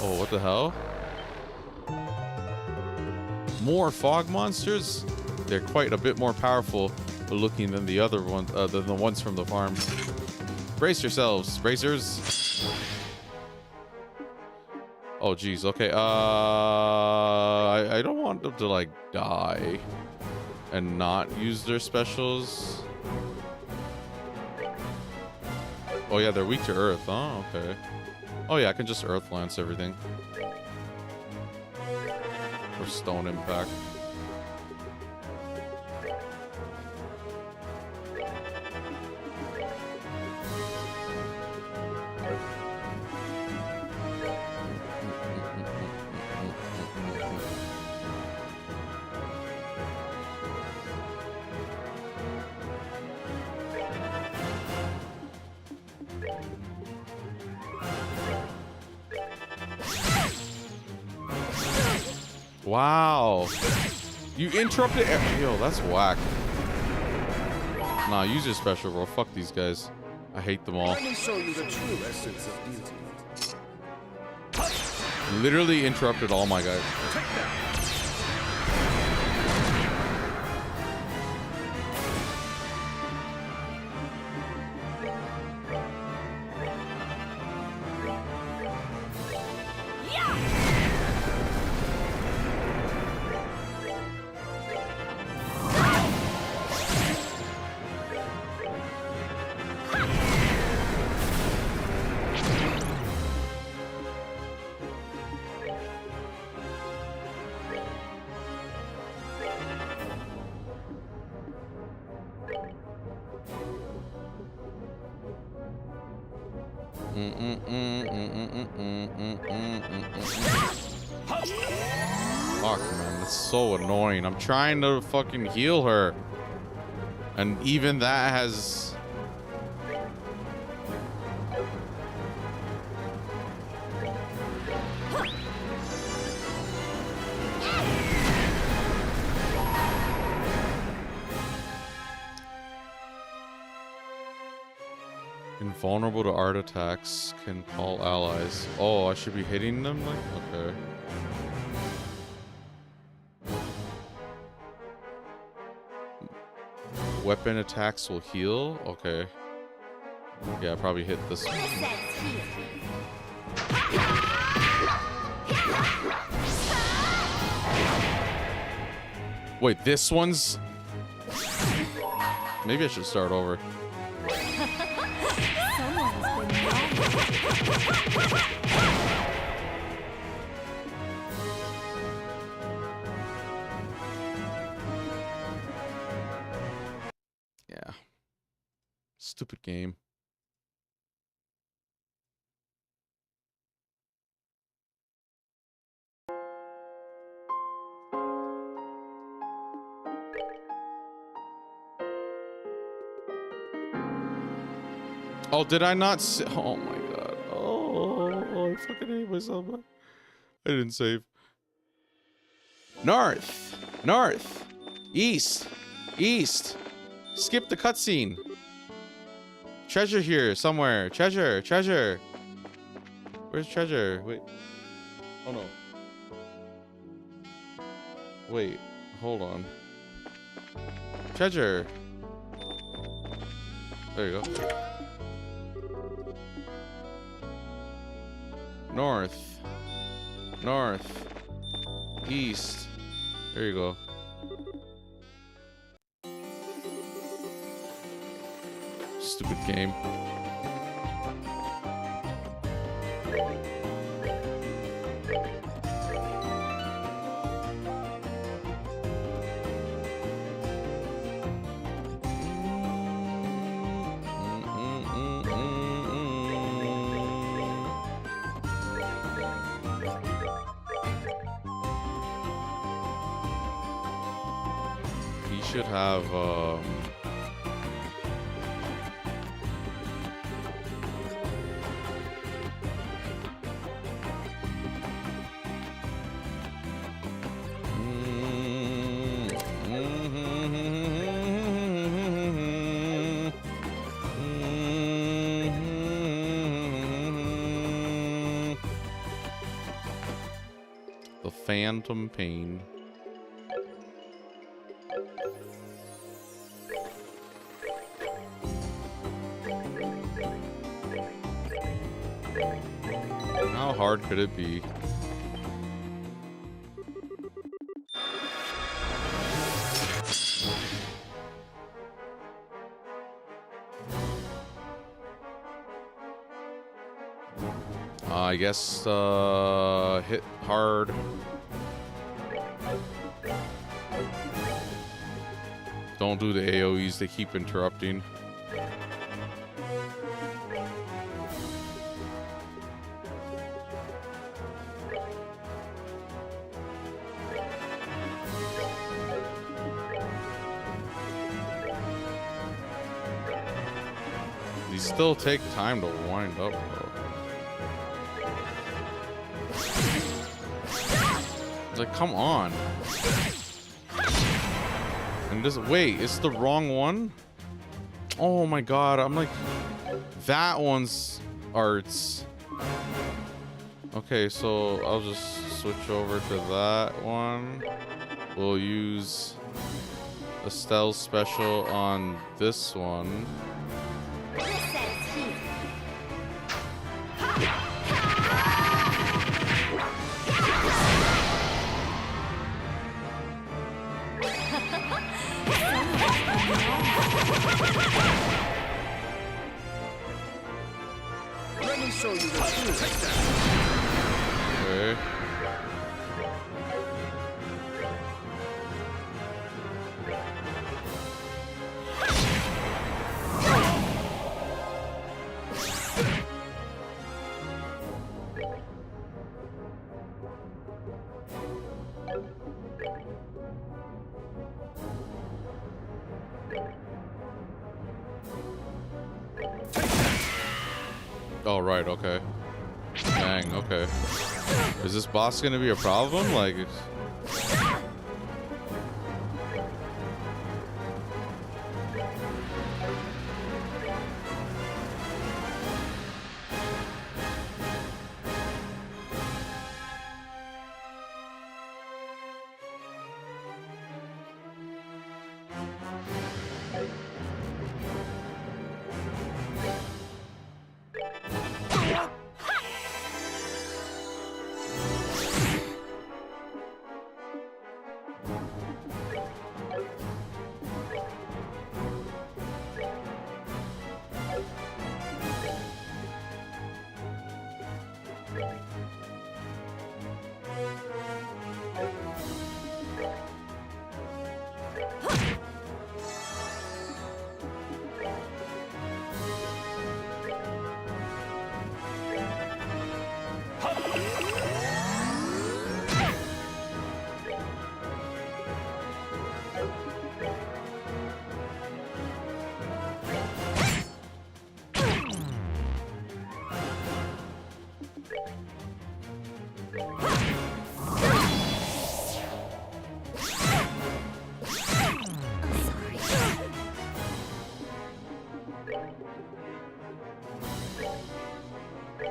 Oh, what the hell? More fog monsters? They're quite a bit more powerful looking than the other ones, than the ones from the farm. Brace yourselves, bracers. Oh, geez. Okay. I don't want them to like die and not use their specials. Oh yeah, they're weak to earth. Oh, okay. Oh yeah, I can just earth lance everything. Or stone impact. Wow. You interrupted. Yo, that's whack. Nah, use your special, bro. Fuck these guys. I hate them all. Let me show you the true essence of beauty. Literally interrupted all my guys. Take that. Fuck, man, it's so annoying. I'm trying to fucking heal her, and even that has. Invulnerable to art attacks, can call allies. Oh, I should be hitting them? Like, okay. Weapon attacks will heal? Okay. Yeah, probably hit this one. Wait, this one's... Maybe I should start over. Yeah. Stupid game. Oh, did I not oh my god. Oh, I fucking hate myself. I didn't save. North. North. East. East. Skip the cutscene. Treasure here somewhere. Treasure. Treasure. Where's treasure? Wait. Oh no. Wait. Hold on. Treasure. There you go. North. North. East. There you go. Stupid game. He should have the Phantom Pain. How hard could it be? I guess hit hard. Don't do the AoEs, they keep interrupting. These still take time to wind up, though. It's like, come on. And this, wait, it's the wrong one? Oh my god, I'm like, that one's arts. Okay, so I'll just switch over to that one. We'll use a stealth special on this one. Let me show you the truth. Okay. Oh, right, okay. Dang, okay. Is this boss gonna be a problem? Like...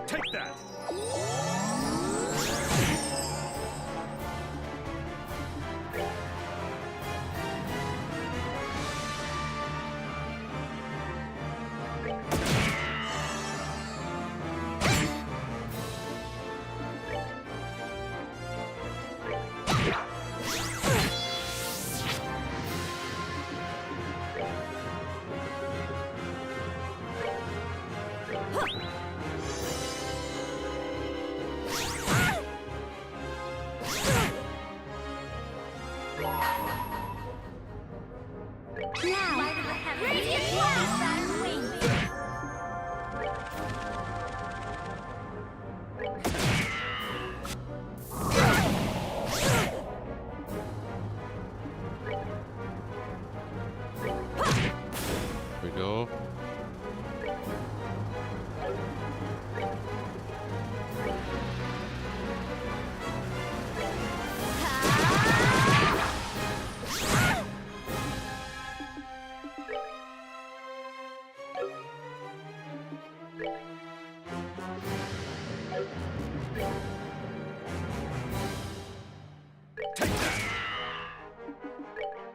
Take that! we go.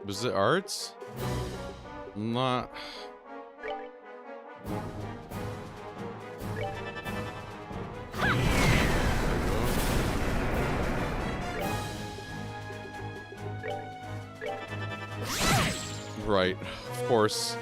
Was it arts? Not. Right, of course.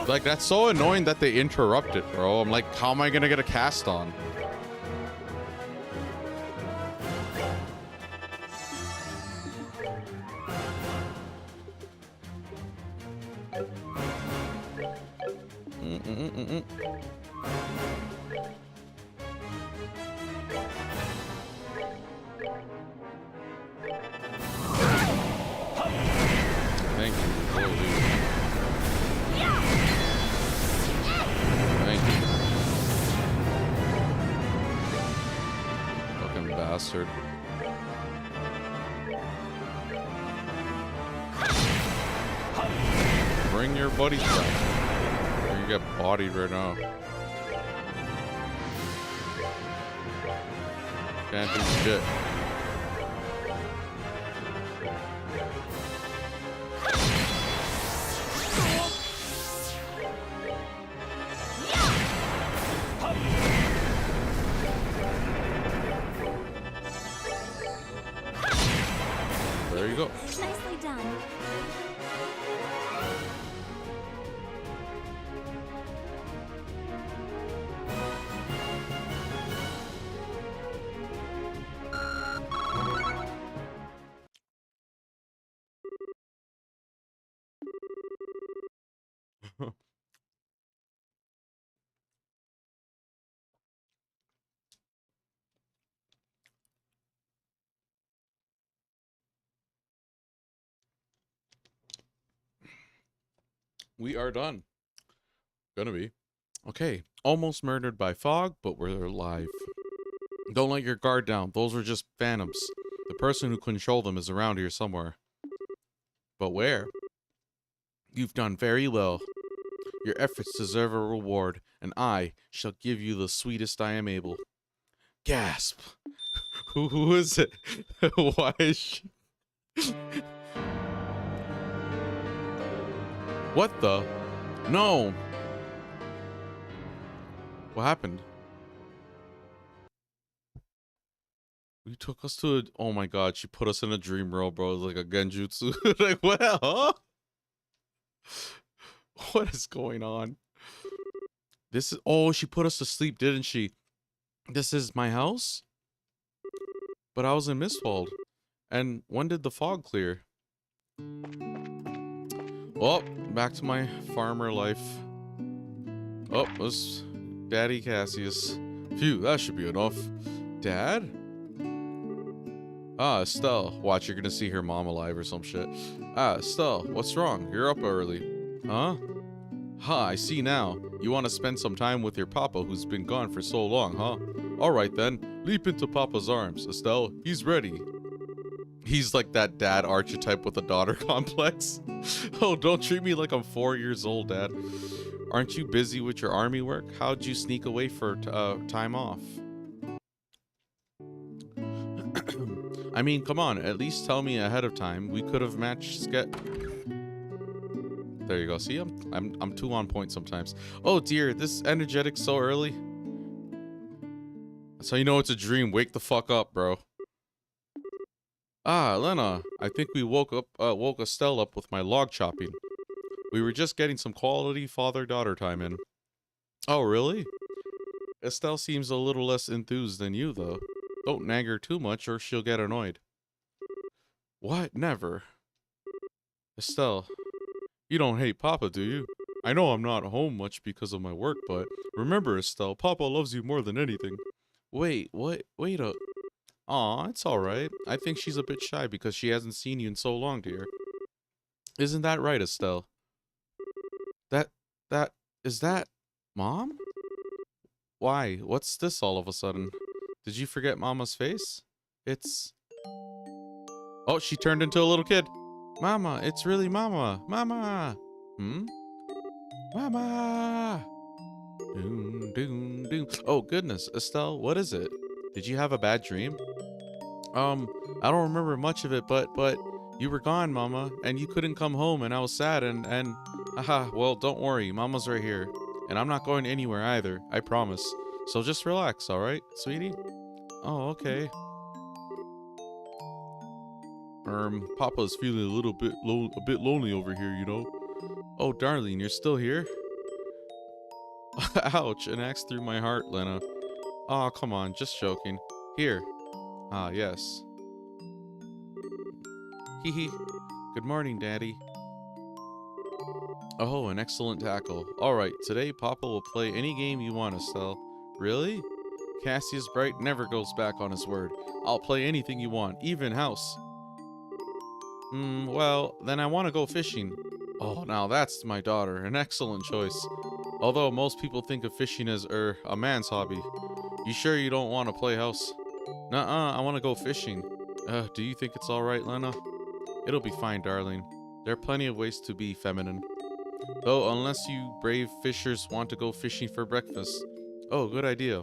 Like, that's so annoying that they interrupt it, bro. I'm like, how am I gonna get a cast on? Thank you. Holy. Thank you. Fucking bastard. Bring your buddies back. Or you get bodied right now. Can't do shit. There you go. Nicely done. We are done. Gonna be. Okay. Almost murdered by fog, but we're alive. Don't let your guard down. Those were just phantoms. The person who controlled them is around here somewhere. But where? You've done very well. Your efforts deserve a reward, and I shall give you the sweetest I am able. Gasp. Who is it? Why is she... What the? No. What happened? You took us to a... Oh my god, she put us in a dream world, bro. It's like a genjutsu. Like, what? Huh? What is going on? This is... Oh, she put us to sleep, didn't she? This is my house? But I was in Mistwald. And when did the fog clear? Well, back to my farmer life. Oh, it was Daddy Cassius. Phew, that should be enough. Dad? Ah, Estelle. Watch, you're gonna see her mom alive or some shit. Ah, Estelle, what's wrong? You're up early. Huh? Ha, I see now. You want to spend some time with your papa who's been gone for so long, huh? Alright then, leap into papa's arms. Estelle, he's ready. He's like that dad archetype with a daughter complex. Oh, don't treat me like I'm 4 years old, Dad. Aren't you busy with your army work? How'd you sneak away for time off? I mean, come on, at least tell me ahead of time. We could have matched There you go. See, I'm too on point sometimes. Oh dear, this energetic so early. That's how you know it's a dream. Wake the fuck up, bro. Ah, Lena, I think we woke Estelle up with my log chopping. We were just getting some quality father-daughter time in. Oh, really? Estelle seems a little less enthused than you, though. Don't nag her too much or she'll get annoyed. What? Never. Estelle, you don't hate Papa, do you? I know I'm not home much because of my work, but remember, Estelle, Papa loves you more than anything. Wait, what? Wait up. Aw, it's alright. I think she's a bit shy because she hasn't seen you in so long, dear. Isn't that right, Estelle? Is that... Mom? Why? What's this all of a sudden? Did you forget Mama's face? It's... Oh, she turned into a little kid. Mama, it's really Mama. Mama! Hmm? Mama! Doom, doom, doom. Oh, goodness. Estelle, what is it? Did you have a bad dream? I don't remember much of it, but you were gone, Mama, and you couldn't come home, and I was sad, and haha, well, don't worry, Mama's right here, and I'm not going anywhere either, I promise. So just relax, all right, sweetie? Oh, okay. Papa's feeling a little bit lonely over here, you know. Oh, darling, you're still here? Ouch, an axe through my heart, Lena. Aw, come on, just joking. Here. Ah, yes. Hee hee. Good morning, Daddy. Oh, an excellent tackle. Alright, today Papa will play any game you want, Estelle. Really? Cassius Bright never goes back on his word. I'll play anything you want, even house. Well, then I want to go fishing. Oh, now that's my daughter. An excellent choice. Although most people think of fishing as, a man's hobby. You sure you don't want to play house? Nuh-uh, I want to go fishing. Do you think it's alright, Lena? It'll be fine, darling. There are plenty of ways to be feminine. Though, unless you brave fishers want to go fishing for breakfast. Oh, good idea.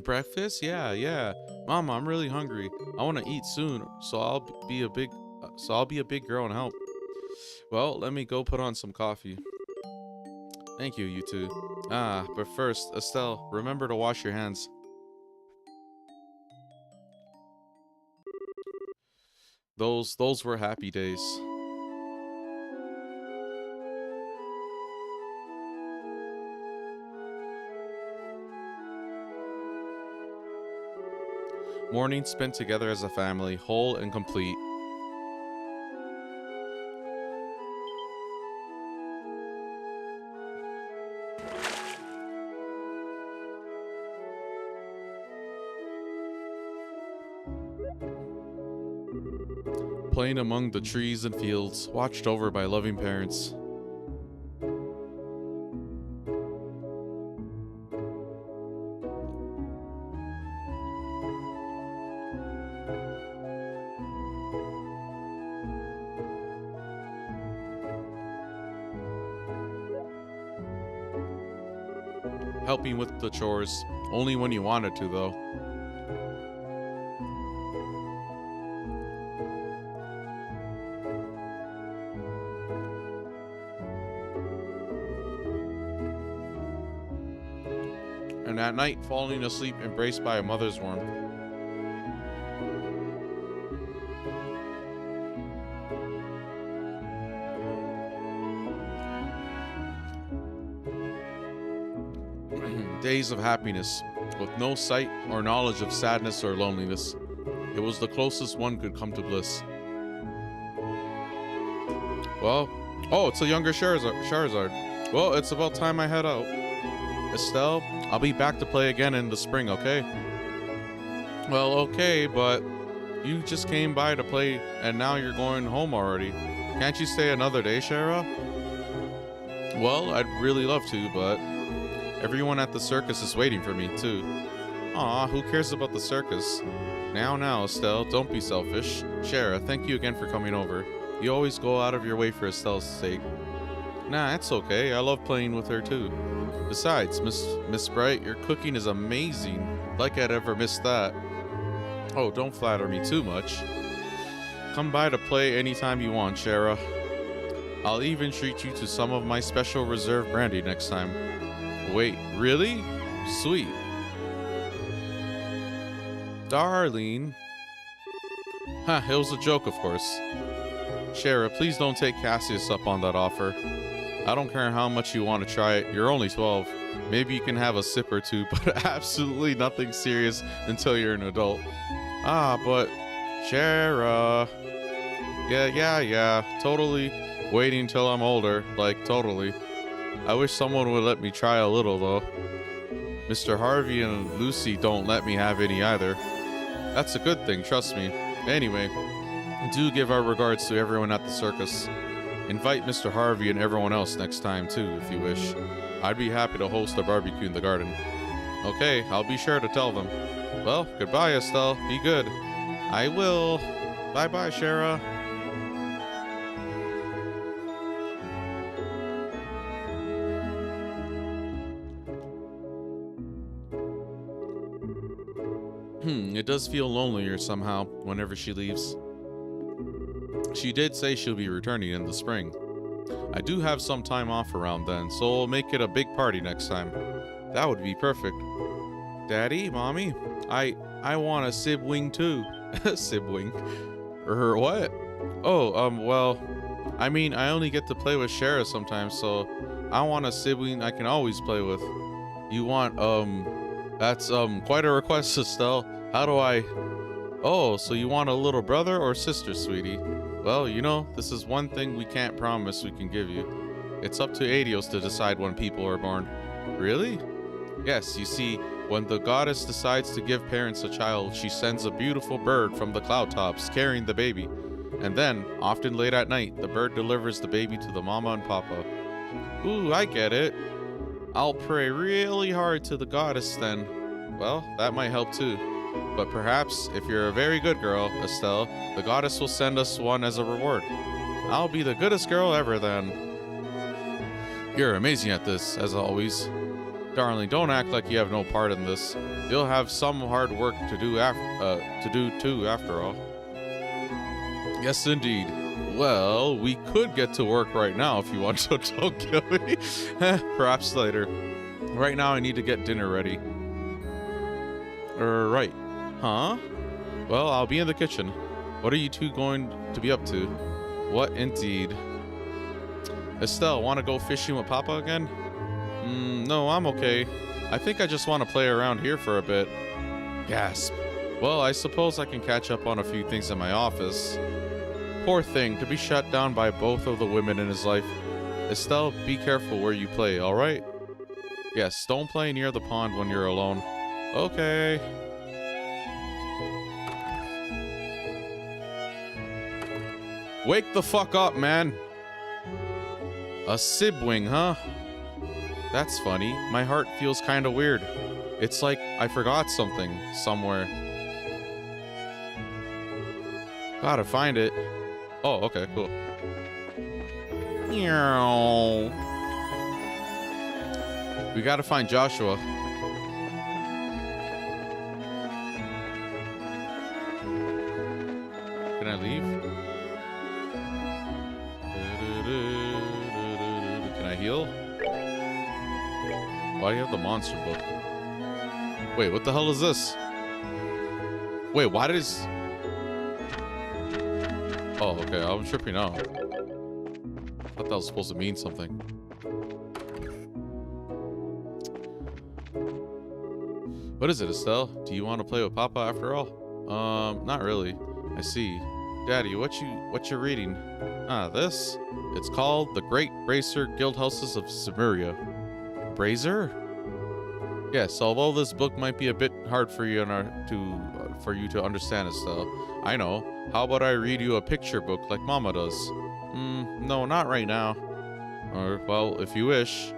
Breakfast? Yeah. Mama, I'm really hungry. I want to eat soon, so I'll be a big girl and help. Well, let me go put on some coffee. Thank you, you two. Ah, but first, Estelle, remember to wash your hands. Those were happy days. Mornings spent together as a family, whole and complete. Playing among the trees and fields, watched over by loving parents. helping with the chores. Only when you wanted to, though. And at night, falling asleep embraced by a mother's warmth. Days of happiness, with no sight or knowledge of sadness or loneliness. It was the closest one could come to bliss. Well, oh, it's a younger Charizard. Well, it's about time I head out. Estelle, I'll be back to play again in the spring, okay? Well, okay, but you just came by to play and now you're going home already. Can't you stay another day, Shara? Well, I'd really love to, but everyone at the circus is waiting for me, too. Aw, who cares about the circus? Now, Estelle, don't be selfish. Shara, thank you again for coming over. You always go out of your way for Estelle's sake. Nah, it's okay. I love playing with her, too. Besides, Miss Bright, your cooking is amazing. Like I'd ever missed that. Oh, don't flatter me too much. Come by to play anytime you want, Shara. I'll even treat you to some of my special reserve brandy next time. Wait, really? Sweet. Darling. Ha, it was a joke, of course. Shara, please don't take Cassius up on that offer. I don't care how much you want to try it. You're only 12. Maybe you can have a sip or two, but absolutely nothing serious until you're an adult. Ah, but Shara. Yeah. Totally. Waiting till I'm older. Like, totally. I wish someone would let me try a little, though. Mr. Harvey and Lucy don't let me have any either. That's a good thing, trust me. Anyway, do give our regards to everyone at the circus. Invite Mr. Harvey and everyone else next time, too, if you wish. I'd be happy to host a barbecue in the garden. Okay, I'll be sure to tell them. Well, goodbye, Estelle. Be good. I will. Bye-bye, Shara. It does feel lonelier somehow whenever she leaves. She did say she'll be returning in the spring. I do have some time off around then, so we'll make it a big party next time. That would be perfect. Daddy, Mommy, I want a sibling too. Sibling? Or what? Oh, well, I mean, I only get to play with Shara sometimes, so I want a sibling I can always play with. You want, that's, quite a request, Estelle. How do I... Oh, so you want a little brother or sister, sweetie? Well, you know, this is one thing we can't promise we can give you. It's up to Adios to decide when people are born. Really? Yes, you see, when the goddess decides to give parents a child, she sends a beautiful bird from the cloud tops carrying the baby. And then, often late at night, the bird delivers the baby to the mama and papa. Ooh, I get it. I'll pray really hard to the goddess then. Well, that might help too. But perhaps, if you're a very good girl, Estelle, the goddess will send us one as a reward. I'll be the goodest girl ever then. You're amazing at this, as always. Darling, don't act like you have no part in this. You'll have some hard work to do too, after all. Yes, indeed. Well, we could get to work right now if you want to. Don't kill me. Perhaps later. Right now, I need to get dinner ready. Right. Huh? Well, I'll be in the kitchen. What are you two going to be up to? What indeed? Estelle, want to go fishing with Papa again? No, I'm okay. I think I just want to play around here for a bit. Gasp. Well, I suppose I can catch up on a few things in my office. Poor thing, to be shut down by both of the women in his life. Estelle, be careful where you play, alright? Yes, don't play near the pond when you're alone. Okay. Wake the fuck up, man. A sibling, huh? That's funny. My heart feels kinda weird. It's like I forgot something somewhere. Gotta find it. Oh, okay, cool. We gotta find Joshua. Can I leave? Can I heal? Why do you have the monster book? Wait, what the hell is this? Wait, why does... Oh, okay, I'm tripping out. I thought that was supposed to mean something. What is it, Estelle? Do you want to play with Papa after all? Not really. I see. Daddy, what you reading? Ah, this? It's called The Great Bracer Guildhouses of Cimmeria. Bracer? Yes, although this book might be a bit hard for you to understand, Estelle. I know. How about I read you a picture book like Mama does? No, not right now. Or, well, if you wish.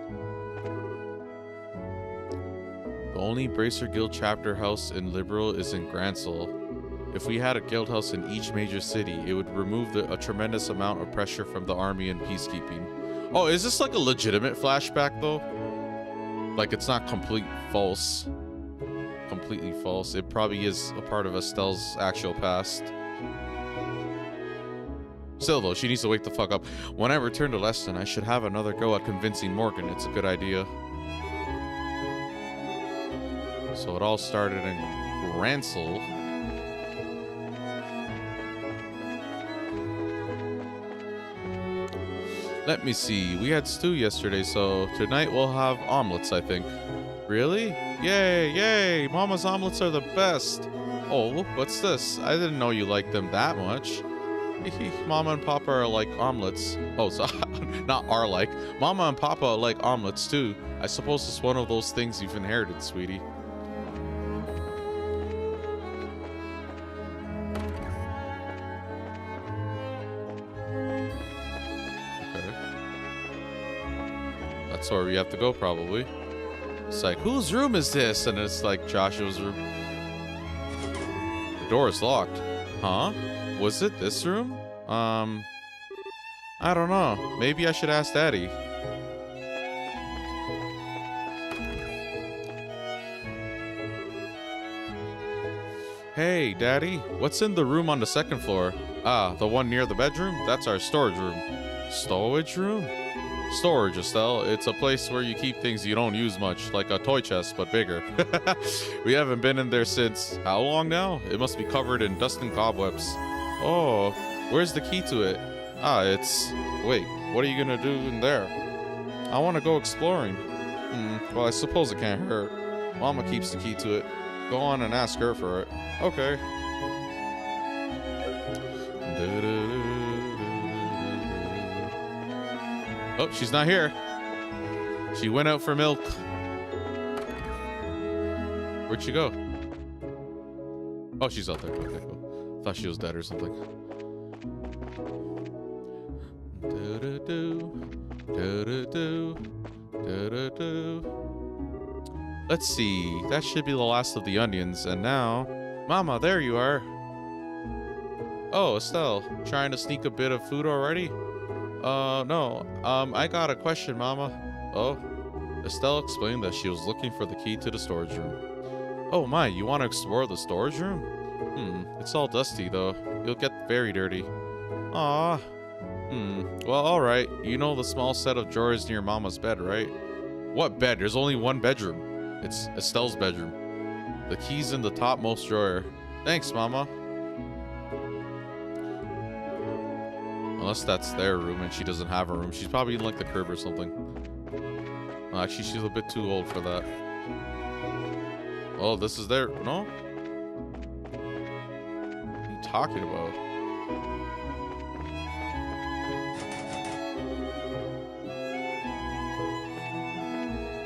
The only Bracer Guild chapter house in Liberal is in Gransel. If we had a guild house in each major city, it would remove a tremendous amount of pressure from the army and peacekeeping. Oh, is this like a legitimate flashback, though? Like, it's not completely false. It probably is a part of Estelle's actual past. Still, though, she needs to wake the fuck up. When I return to Leston, I should have another go at convincing Morgan it's a good idea. So it all started in Gransel. Let me see. We had stew yesterday, so tonight we'll have omelets, I think. Really? Yay, yay! Mama's omelets are the best. Oh, what's this? I didn't know you liked them that much. Mama and Papa are like omelets. Oh, so not are like. Mama and Papa like omelets too. I suppose it's one of those things you've inherited, sweetie. That's where we have to go, probably. It's like, whose room is this? And it's like Joshua's room. The door is locked. Huh? Was it this room? I don't know. Maybe I should ask Daddy. Hey, Daddy, what's in the room on the second floor? Ah, the one near the bedroom? That's our storage room. Storage room? Storage, Estelle. It's a place where you keep things you don't use much, like a toy chest, but bigger. We haven't been in there since... How long now? It must be covered in dust and cobwebs. Oh, where's the key to it? Ah, it's... Wait, what are you gonna do in there? I want to go exploring. Well, I suppose it can't hurt. Mama keeps the key to it. Go on and ask her for it. Okay. Oh, she's not here. She went out for milk. Where'd she go? Oh, she's out there. Okay, cool. Thought she was dead or something. Let's see. That should be the last of the onions. And now... Mama, there you are. Oh, Estelle. Trying to sneak a bit of food already? No. I got a question, Mama. Oh? Estelle explained that she was looking for the key to the storage room. Oh my, you want to explore the storage room? It's all dusty, though. You'll get very dirty. Aw. Well, alright. You know the small set of drawers near Mama's bed, right? What bed? There's only one bedroom. It's Estelle's bedroom. The key's in the topmost drawer. Thanks, Mama. Unless that's their room and she doesn't have a room. She's probably in like the crib or something. Actually, she's a bit too old for that. Oh, this is their... No? What are you talking about?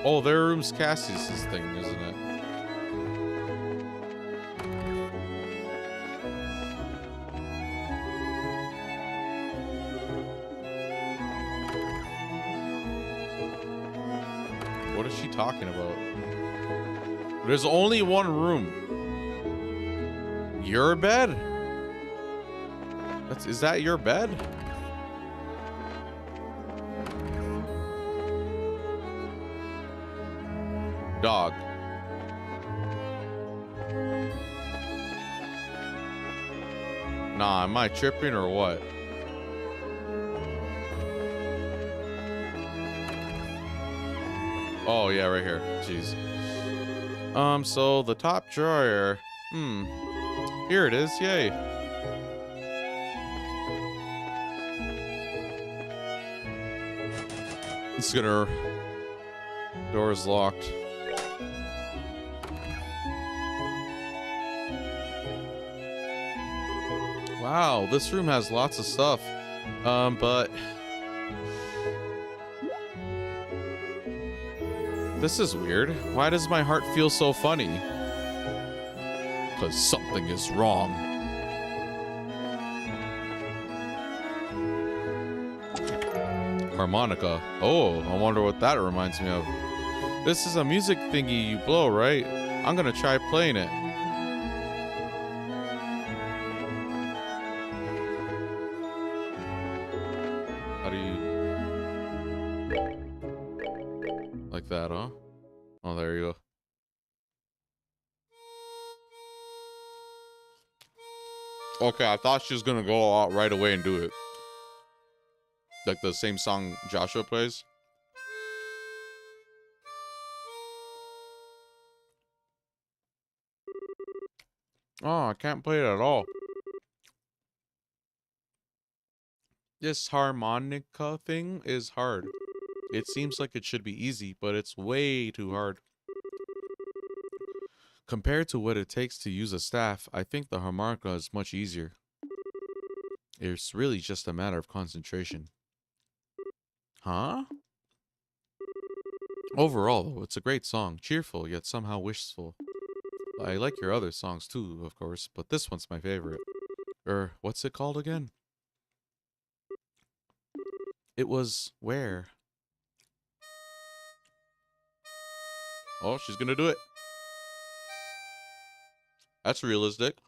Oh, their room's Cassie's thing, isn't it? What is she talking about? There's only one room. Your bed? Is that your bed? Dog. Nah, am I tripping or what? Oh, yeah, right here. Jeez. So the top drawer. Here it is. Yay. It's gonna... Door is locked. Wow, this room has lots of stuff. But... This is weird. Why does my heart feel so funny? Because something is wrong. Harmonica. Oh, I wonder what that reminds me of. This is a music thingy you blow, right? I'm gonna try playing it. How do you... Like that, huh? Oh, there you go. Okay, I thought she was gonna go out right away and do it. Like the same song Joshua plays. Oh, I can't play it at all. This harmonica thing is hard. It seems like it should be easy, but it's way too hard. Compared to what it takes to use a staff, I think the harmonica is much easier. It's really just a matter of concentration. Huh? Overall, though, it's a great song. Cheerful, yet somehow wistful. I like your other songs too, of course, but this one's my favorite. What's it called again? It was Where? Oh, she's gonna do it. That's realistic.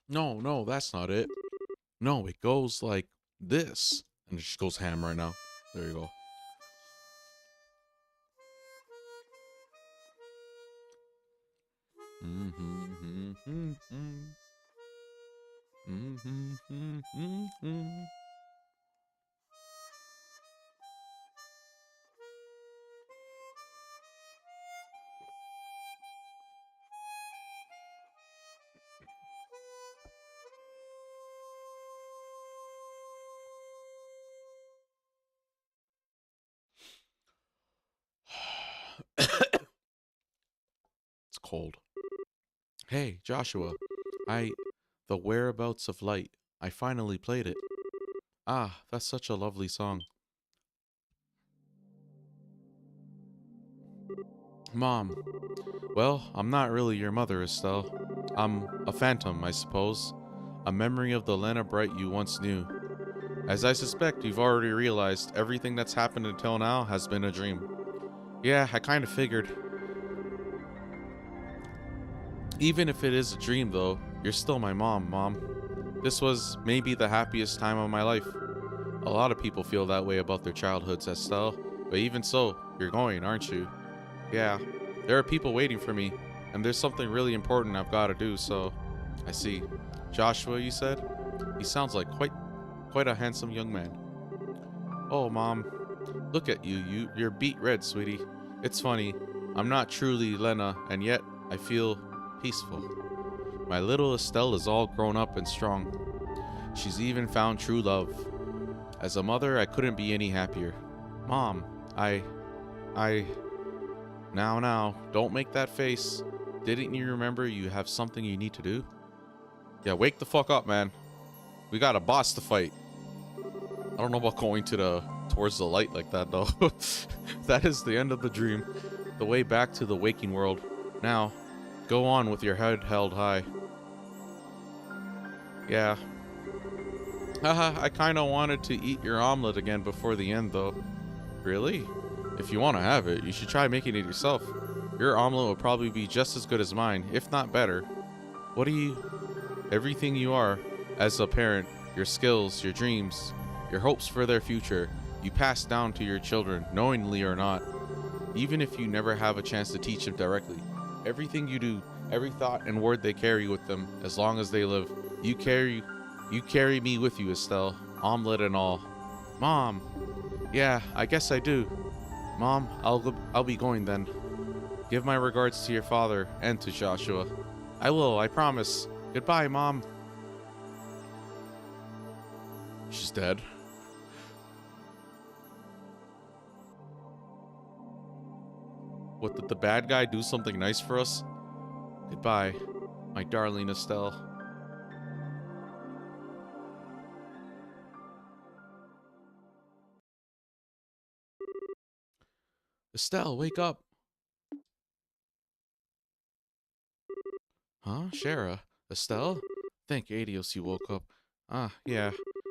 No, that's not it. No, it goes like this. And it just goes ham right now. There you go. It's cold. Hey, Joshua. The Whereabouts of Light. I finally played it. Ah, that's such a lovely song. Mom. Well, I'm not really your mother, Estelle. I'm a phantom, I suppose. A memory of the Lena Bright you once knew. As I suspect you've already realized, everything that's happened until now has been a dream. Yeah, I kind of figured. Even if it is a dream, though, you're still my mom, Mom. This was maybe the happiest time of my life. A lot of people feel that way about their childhoods, Estelle. But even so, you're going, aren't you? Yeah, there are people waiting for me, and there's something really important I've got to do, so... I see. Joshua, you said? He sounds like quite a handsome young man. Oh, Mom. Look at you. You're beet red, sweetie. It's funny. I'm not truly Lena, and yet I feel peaceful. My little Estelle is all grown up and strong. She's even found true love. As a mother, I couldn't be any happier. Mom, Now, don't make that face. Didn't you remember you have something you need to do? Yeah, wake the fuck up, man. We got a boss to fight. I don't know about going towards the light like that, though. That is the end of the dream. The way back to the waking world. Now, go on with your head held high. Yeah. Haha, I kind of wanted to eat your omelet again before the end, though. Really? If you want to have it, you should try making it yourself. Your omelet will probably be just as good as mine, if not better. What do you... Everything you are, as a parent, your skills, your dreams, your hopes for their future, you pass down to your children, knowingly or not. Even if you never have a chance to teach them directly. Everything you do, every thought and word they carry with them, as long as they live, you carry me with you, Estelle, omelet and all. Mom. Yeah, I guess I do. Mom, I'll be going then. Give my regards to your father and to Joshua. I will, I promise. Goodbye, Mom. She's dead. What, did the bad guy do something nice for us? Goodbye, my darling Estelle. Estelle, wake up. Huh? Shara? Estelle? Thank Adios you woke up. Ah, yeah.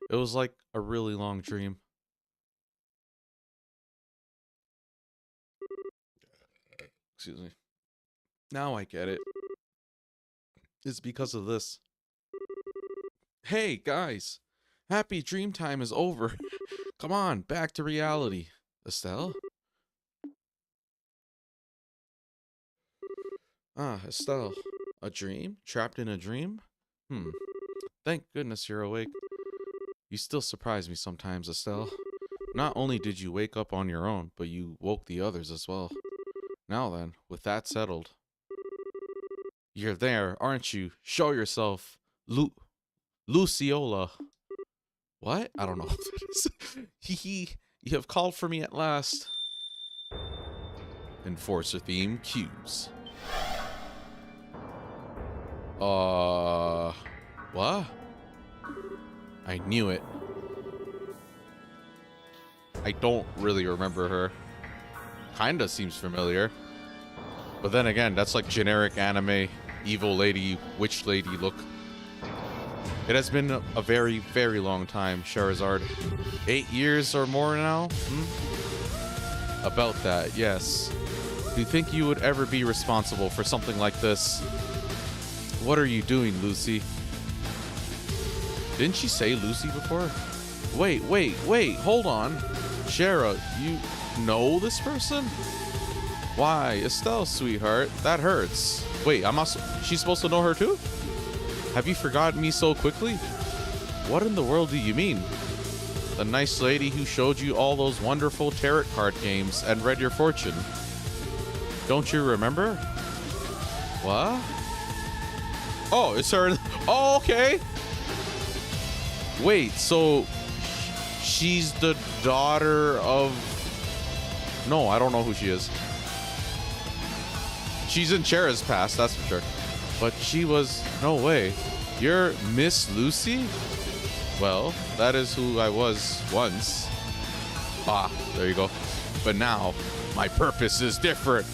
It was like a really long dream. Excuse me. Now I get it. It's because of this. Hey, guys! Happy dream time is over. Come on, back to reality. Estelle? Ah, Estelle. A dream? Trapped in a dream? Thank goodness you're awake. You still surprise me sometimes, Estelle. Not only did you wake up on your own, but you woke the others as well. Now then, with that settled. You're there, aren't you? Show yourself. Luciola. What? I don't know what that is. Hee. You have called for me at last. Enforcer theme cues. What? I knew it. I don't really remember her. Kinda seems familiar. But then again, that's like generic anime, evil lady, witch lady look. It has been a very, very long time, Charizard. 8 years or more now? About that, yes. Do you think you would ever be responsible for something like this? What are you doing, Lucy? Didn't she say Lucy before? Wait, hold on. Shara, you know this person? Why, Estelle, sweetheart, that hurts. Wait, she's supposed to know her too? Have you forgotten me so quickly? What in the world do you mean? The nice lady who showed you all those wonderful tarot card games and read your fortune. Don't you remember? What? Oh, it's her. Oh, okay. Wait, so she's the daughter of... No, I don't know who she is. She's in Chera's past, that's for sure. But she was... No way. You're Miss Lucy? Well, that is who I was once. Ah, there you go. But now, my purpose is different.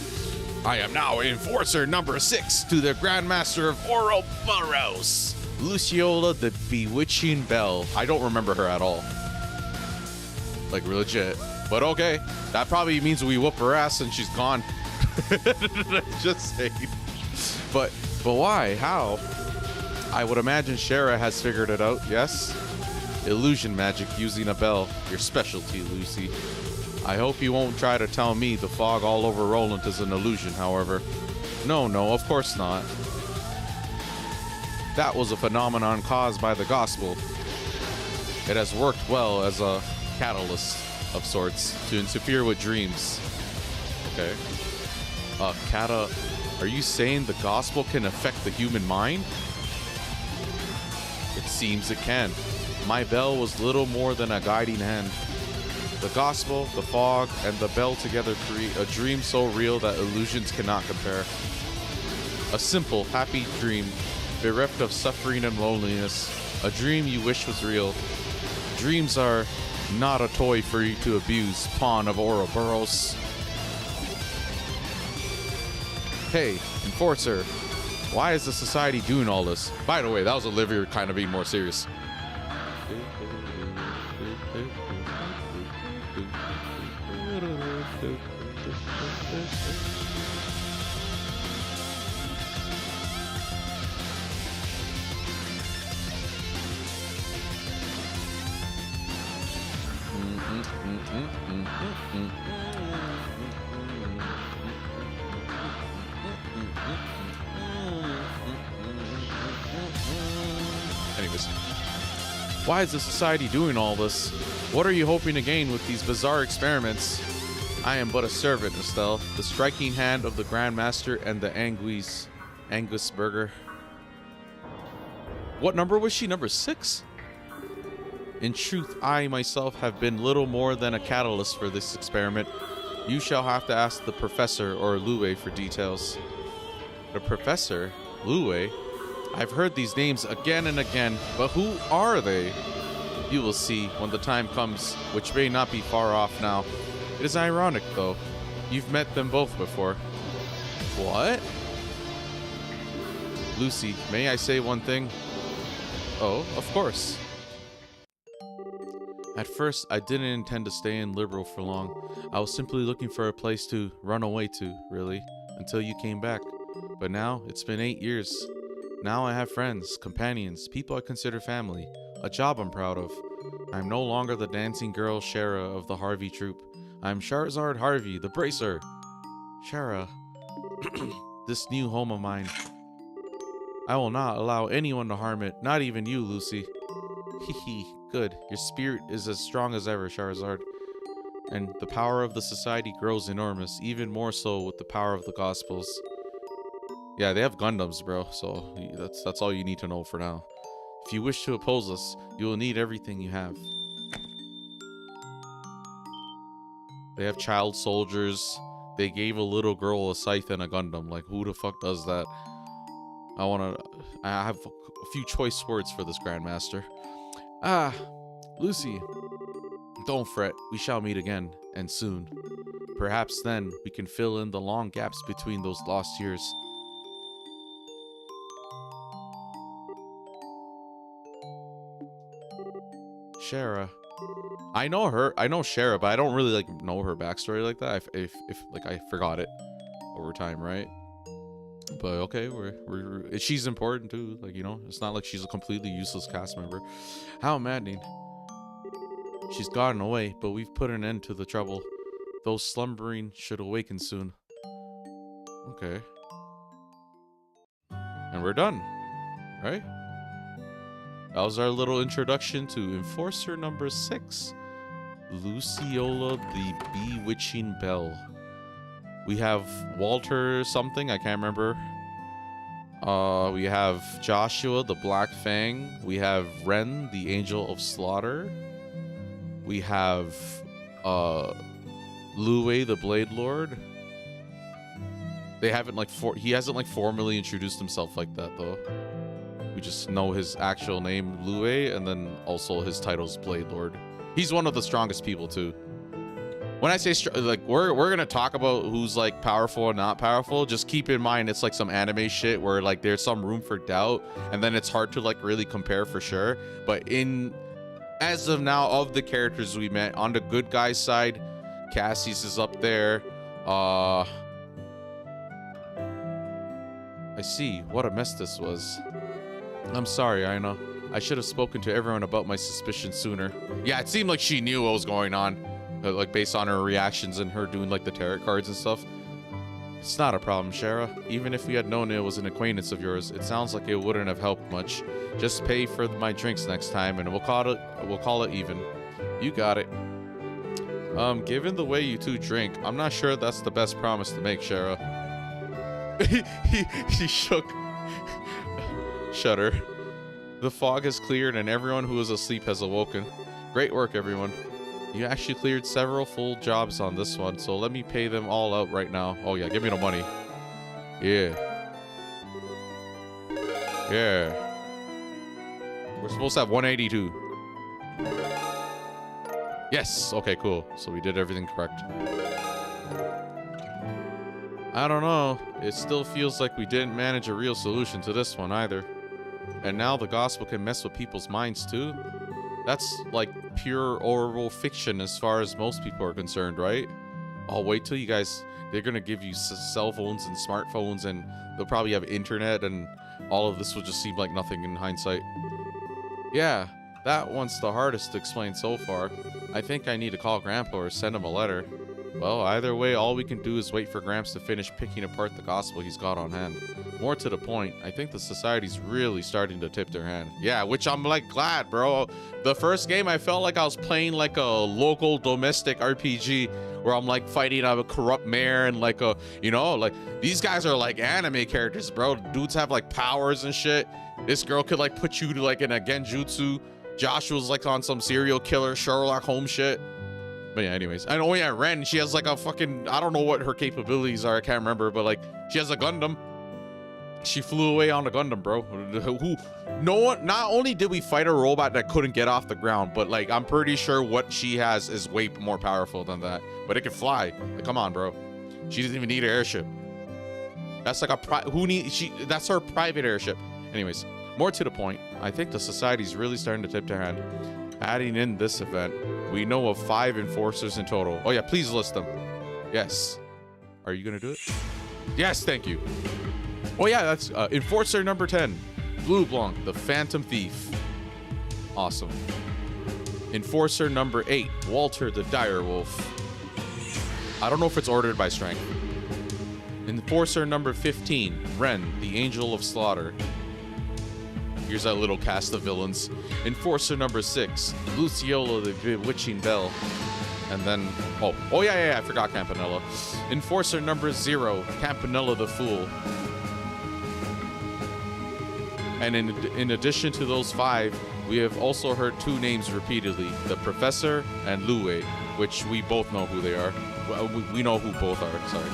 I am now Enforcer number 6 to the Grandmaster of Ouroboros, Luciola the Bewitching Belle. I don't remember her at all. Like, legit. But okay, that probably means we whoop her ass and she's gone. Just saying. But why? How? I would imagine Shara has figured it out, yes? Illusion magic using a bell. Your specialty, Lucy. I hope you won't try to tell me the fog all over Roland is an illusion, however. No, of course not. That was a phenomenon caused by the gospel. It has worked well as a catalyst of sorts to interfere with dreams. Okay. Are you saying the gospel can affect the human mind? It seems it can. My bell was little more than a guiding hand. The gospel, the fog, and the bell together create a dream so real that illusions cannot compare. A simple, happy dream, bereft of suffering and loneliness. A dream you wish was real. Dreams are not a toy for you to abuse, pawn of Ouroboros. Hey, Enforcer, why is the society doing all this? By the way, that was Olivia kind of being more serious. Anyways, why is the society doing all this? What are you hoping to gain with these bizarre experiments? I am but a servant, Estelle, the striking hand of the Grand Master and the Angus Burger. What number was she? Number 6? In truth, I myself have been little more than a catalyst for this experiment. You shall have to ask the professor or Lue for details. The professor? Lue? I've heard these names again and again, but who are they? You will see when the time comes, which may not be far off now. It is ironic, though. You've met them both before. What? Lucy, may I say one thing? Oh, of course. At first, I didn't intend to stay in Liberal for long. I was simply looking for a place to run away to, really, until you came back. But now, it's been 8 years. Now I have friends, companions, people I consider family, a job I'm proud of. I'm no longer the dancing girl Shara of the Harvey troupe. I'm Charizard Harvey, the Bracer. Shara, this new home of mine. I will not allow anyone to harm it, not even you, Lucy. Hee, good. Your spirit is as strong as ever, Charizard. And the power of the society grows enormous, even more so with the power of the Gospels. Yeah, they have Gundams, bro, so that's all you need to know for now. If you wish to oppose us, you will need everything you have. They have child soldiers. They gave a little girl a scythe and a Gundam. Like, who the fuck does that? I have a few choice words for this Grandmaster. Ah, Lucy, don't fret. We shall meet again, and soon. Perhaps then we can fill in the long gaps between those lost years. Shara. I know her. I know Shara, but I don't really like know her backstory like that. If like I forgot it over time, right? But okay, she's important too. Like, you know, it's not like she's a completely useless cast member. How maddening. She's gotten away, but we've put an end to the trouble. Those slumbering should awaken soon. Okay. And we're done, right? That was our little introduction to Enforcer number 6, Luciola the Bewitching Belle. We have Walter something, I can't remember. We have Joshua the Black Fang. We have Ren the Angel of Slaughter. We have Lue the Blade Lord. They haven't he hasn't formally introduced himself like that though. We just know his actual name, Lue, and then also his title's Blade Lord. He's one of the strongest people too. When I say like we're gonna talk about who's like powerful and not powerful, just keep in mind it's like some anime shit where like there's some room for doubt, and then it's hard to like really compare for sure. But as of now, of the characters we met, on the good guy's side, Cassius is up there. I see. What a mess this was. I'm sorry, Aina. I should have spoken to everyone about my suspicions sooner. Yeah, it seemed like she knew what was going on, like based on her reactions and her doing like the tarot cards and stuff. It's not a problem, Shara. Even if we had known it was an acquaintance of yours, it sounds like it wouldn't have helped much. Just pay for my drinks next time, and we'll call it even. You got it. Given the way you two drink, I'm not sure that's the best promise to make, Shara. he shook. Shudder. The fog has cleared and everyone who was asleep has awoken. Great work, everyone. You actually cleared several full jobs on this one, so let me pay them all out right now. Oh yeah, give me the money. Yeah. Yeah. We're supposed to have 182. Yes. Okay, cool. So we did everything correct. I don't know. It still feels like we didn't manage a real solution to this one either. And now the gospel can mess with people's minds too. That's like pure oral fiction as far as most people are concerned, right? Oh, wait till you guys, they're gonna give you cell phones and smartphones, and they'll probably have internet, and all of this will just seem like nothing in hindsight. Yeah, that one's the hardest to explain so far. I think I need to call Grandpa or send him a letter. Well, either way, all we can do is wait for Gramps to finish picking apart the gospel he's got on hand. More to the point, I think the society's really starting to tip their hand. Yeah, which I'm like glad, bro. The first game, I felt like I was playing like a local domestic RPG where I'm like fighting a corrupt mayor and like a, you know, like these guys are like anime characters, bro. Dudes have like powers and shit. This girl could like put you to like in a genjutsu. Joshua's like on some serial killer Sherlock Holmes shit. But yeah, anyways, I know, yeah, Ren, she has like a fucking, I don't know what her capabilities are, I can't remember, but like she has a Gundam. She flew away on a Gundam, bro. No one, not only did we fight a robot that couldn't get off the ground, but like I'm pretty sure what she has is way more powerful than that. But it can fly. Like, come on, bro. She doesn't even need an airship. That's like a that's her private airship. Anyways, more to the point, I think the society's really starting to tip their hand. Adding in this event, we know of 5 enforcers in total. Oh yeah, please list them. Yes. Are you gonna do it? Yes, thank you. Oh yeah, that's enforcer number 10, Blue Blanc, the Phantom Thief. Awesome. Enforcer number 8, Walter the Direwolf. I don't know if it's ordered by strength. Enforcer number 15, Ren, the Angel of Slaughter. Here's that little cast of villains. Enforcer number 6, Luciola the Bewitching Bell. And then, oh yeah, I forgot Campanella. Enforcer number 0, Campanella the Fool. And in addition to those 5, we have also heard 2 names repeatedly, the Professor and Lue, which we both know who they are. Well, we know who both are, sorry.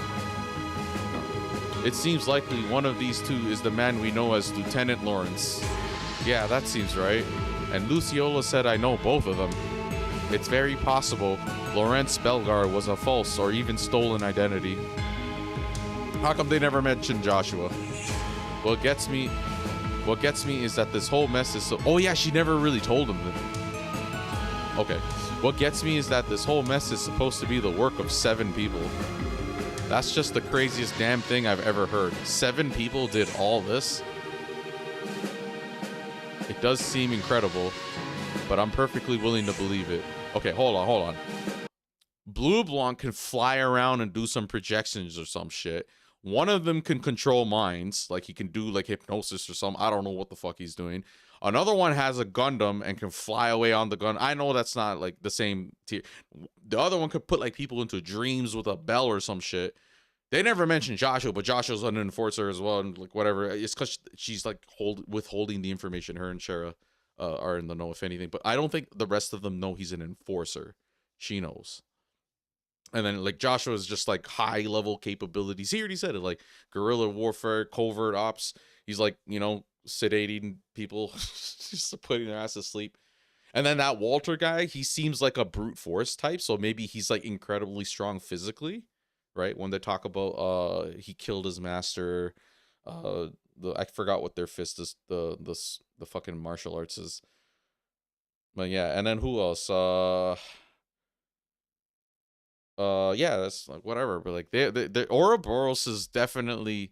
It seems likely one of these 2 is the man we know as Lieutenant Lawrence. Yeah, that seems right. And Luciola said I know both of them. It's very possible Lawrence Belgar was a false or even stolen identity. How come they never mentioned Joshua? What gets me is that this whole mess is so... Oh yeah, she never really told him that. Okay. What gets me is that this whole mess is supposed to be the work of 7 people. That's just the craziest damn thing I've ever heard. 7 people did all this? It does seem incredible, but I'm perfectly willing to believe it. Okay, hold on. Blue Blanc can fly around and do some projections or some shit. One of them can control minds, like he can do like hypnosis or something. I don't know what the fuck he's doing. Another one has a Gundam and can fly away on the gun. I know that's not like the same tier. The other one could put like people into dreams with a bell or some shit. They never mentioned Joshua, but Joshua's an enforcer as well, and like whatever. It's because she's like withholding the information. Her and Shara are in the know, if anything. But I don't think the rest of them know he's an enforcer. She knows. And then like Joshua is just like high level capabilities. He already said it, like guerrilla warfare, covert ops. He's like, you know, sedating people, just putting their ass to sleep. And then that Walter guy, he seems like a brute force type. So maybe he's like incredibly strong physically, right? When they talk about he killed his master, I forgot what their fist is, the fucking martial arts is. But yeah, and then who else? Yeah, that's like whatever, but like the Ouroboros is definitely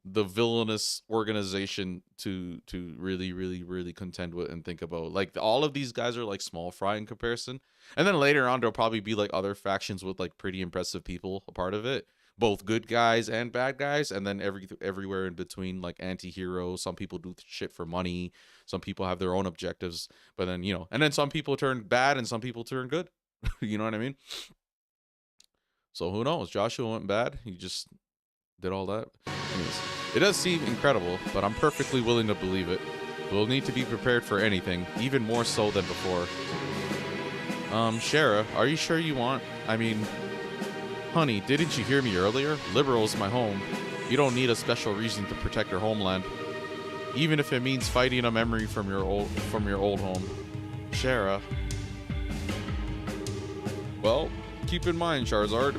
the villainous organization to really contend with and think about. Like all of these guys are like small fry in comparison, and then later on there'll probably be like other factions with like pretty impressive people a part of it, both good guys and bad guys, and then everywhere in between, like anti-heroes. Some people do shit for money, some people have their own objectives, but then, you know, and then some people turn bad and some people turn good. You know what I mean? So who knows? Joshua went bad. He just did all that. Anyways, it does seem incredible, but I'm perfectly willing to believe it. We'll need to be prepared for anything, even more so than before. Shara, are you sure you want? I mean, honey, didn't you hear me earlier? Liberal's my home. You don't need a special reason to protect your homeland, even if it means fighting a memory from your old home. Shara. Well, keep in mind, Charizard,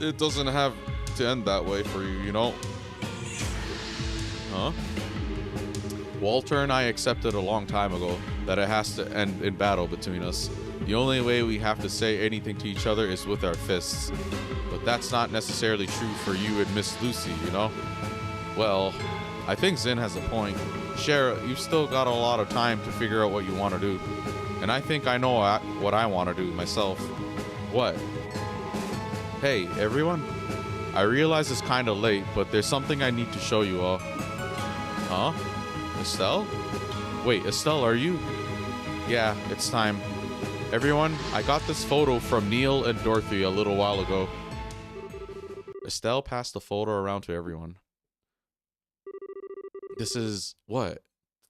it doesn't have to end that way for you, you know? Huh? Walter and I accepted a long time ago. that it has to end in battle between us. The only way we have to say anything to each other is with our fists. But that's not necessarily true for you and Miss Lucy, you know? Well, I think Zin has a point. Shara, you've still got a lot of time to figure out what you want to do. And I think I know what I want to do myself. What? Hey, everyone. I realize it's kind of late, but there's something I need to show you all. Huh? Estelle? Wait, Estelle, are you? Yeah, it's time. Everyone, I got this photo from Neil and Dorothy a little while ago. Estelle passed the photo around to everyone. This is what?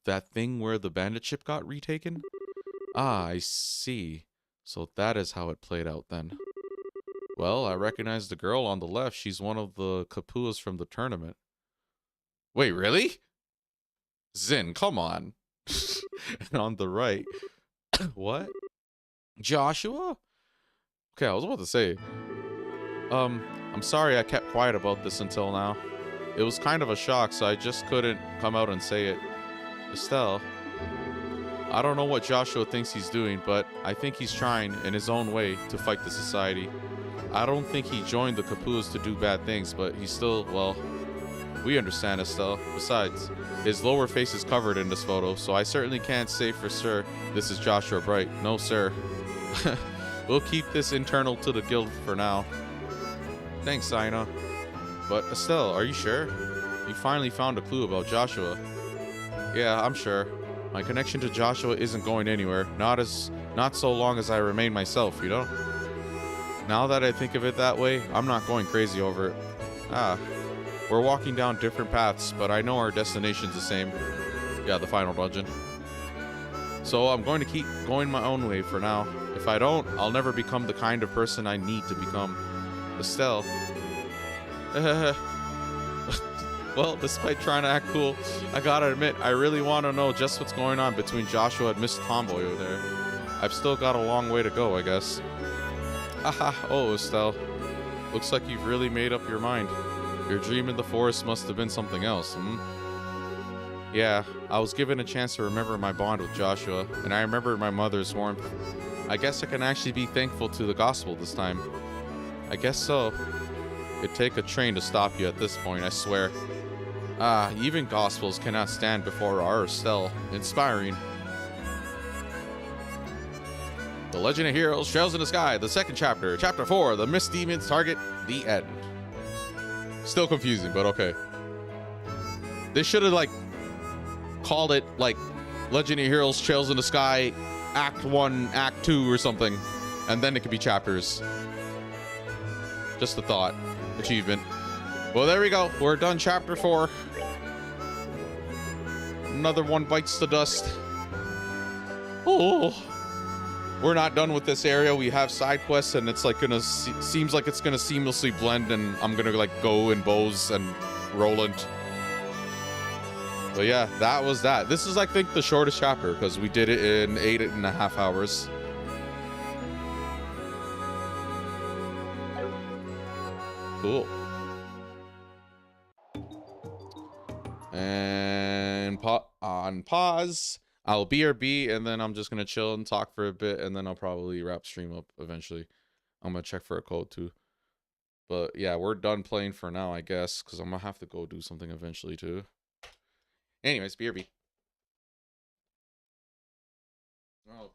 That thing where the bandit ship got retaken? Ah, I see. So that is how it played out then. Well, I recognize the girl on the left. She's one of the Kapuas from the tournament. Wait, really? Zin, come on. And on the right, what? Joshua? Okay, I was about to say. I'm sorry I kept quiet about this until now. It was kind of a shock, so I just couldn't come out and say it. Estelle, I don't know what Joshua thinks he's doing, but I think he's trying, in his own way, to fight the society. I don't think he joined the Kapuas to do bad things, but he's still, well, we understand, Estelle. Besides, his lower face is covered in this photo, so I certainly can't say for sure this is Joshua Bright. No, sir. We'll keep this internal to the guild for now. Thanks, Aina. But Estelle, are you sure? You finally found a clue about Joshua. Yeah, I'm sure. My connection to Joshua isn't going anywhere. Not so long as I remain myself, you know? Now that I think of it that way, I'm not going crazy over it. Ah, we're walking down different paths, but I know our destination's the same. Yeah, the final dungeon. So I'm going to keep going my own way for now. If I don't, I'll never become the kind of person I need to become. Estelle. Well, despite trying to act cool, I gotta admit, I really want to know just what's going on between Joshua and Miss Tomboy over there. I've still got a long way to go, I guess. Haha, oh, Estelle. Looks like you've really made up your mind. Your dream in the forest must have been something else, hmm? Yeah, I was given a chance to remember my bond with Joshua, and I remembered my mother's warmth. I guess I can actually be thankful to the gospel this time. I guess so. It'd take a train to stop you at this point, I swear. Ah, even gospels cannot stand before our Estelle. Inspiring. The Legend of Heroes, Trails in the Sky, the second chapter, chapter 4, the Mist Demons target, the end. Still confusing, but okay. They should have, like, called it, like, Legend of Heroes, Trails in the Sky, Act 1, Act 2, or something. And then it could be chapters. Just a thought. Achievement. Well, there we go. We're done chapter 4. Another one bites the dust. Oh. We're not done with this area. We have side quests, and it's like gonna seems like it's gonna seamlessly blend, and I'm gonna like go in Bose and Roland. But yeah, that was that. This is, I think, the shortest chapter because we did it in 8.5 hours. Cool. And on pause. I'll BRB, and then I'm just gonna chill and talk for a bit, and then I'll probably wrap stream up eventually. I'm gonna check for a code too. But yeah, we're done playing for now, I guess, because I'm gonna have to go do something eventually too. Anyways, BRB. Oh.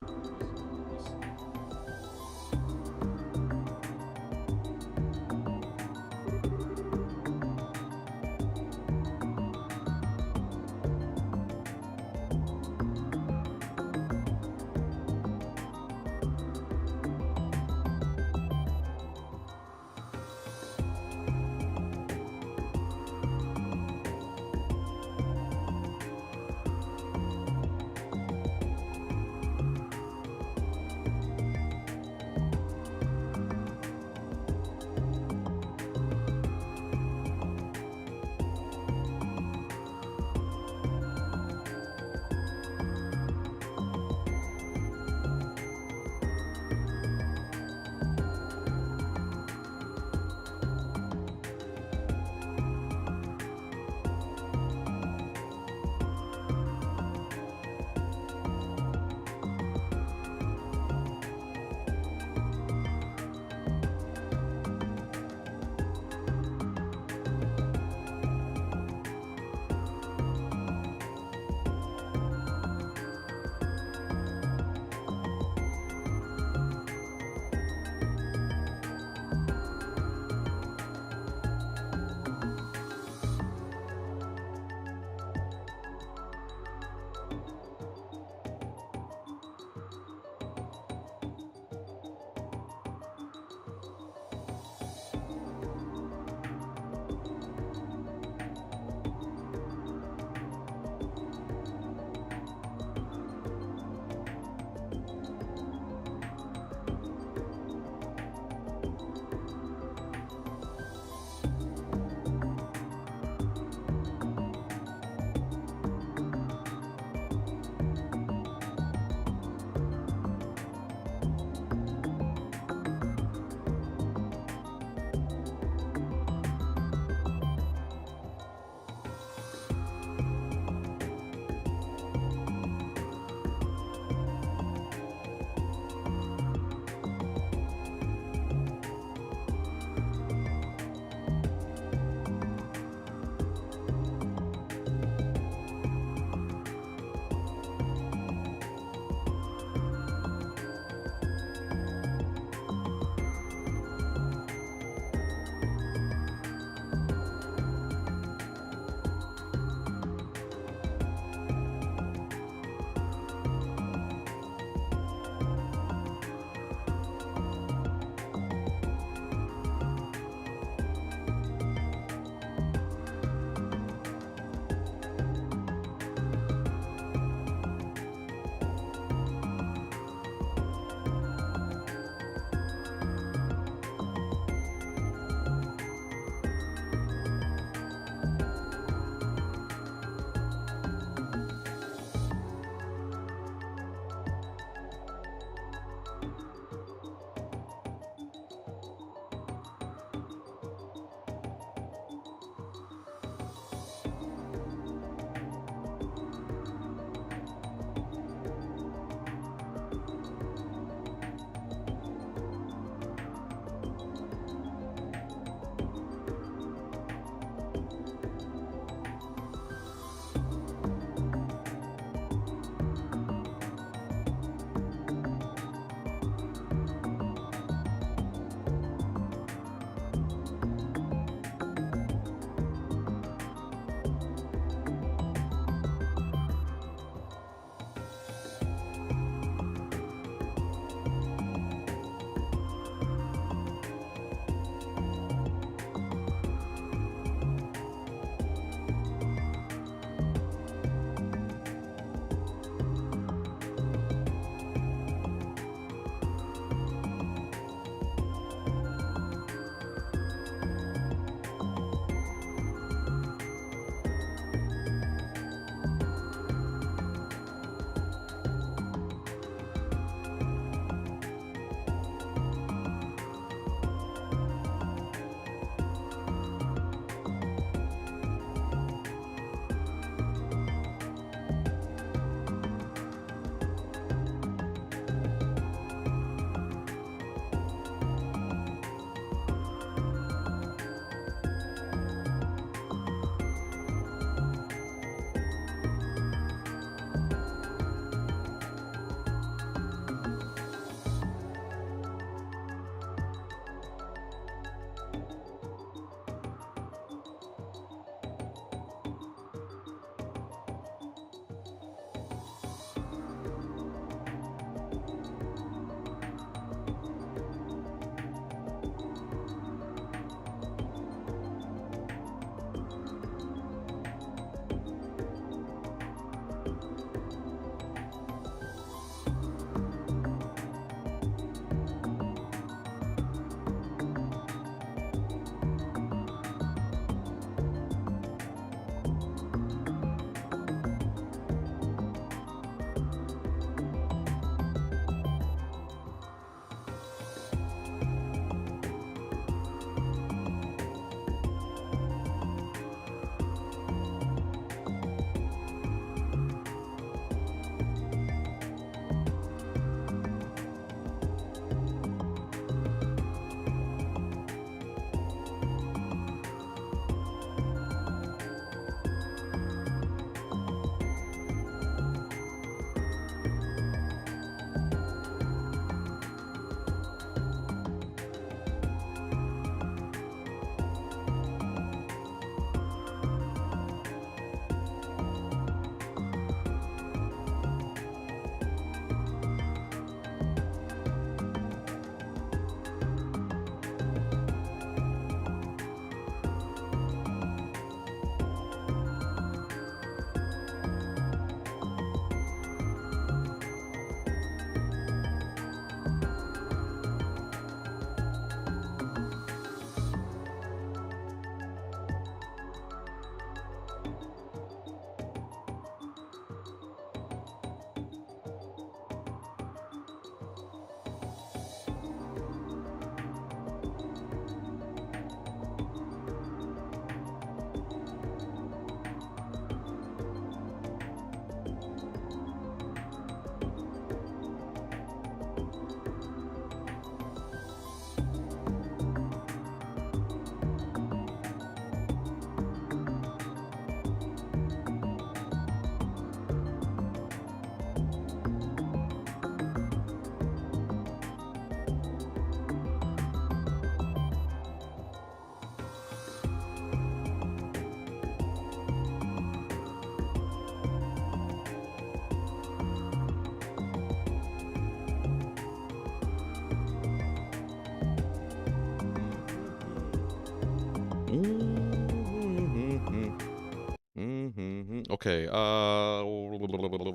Okay,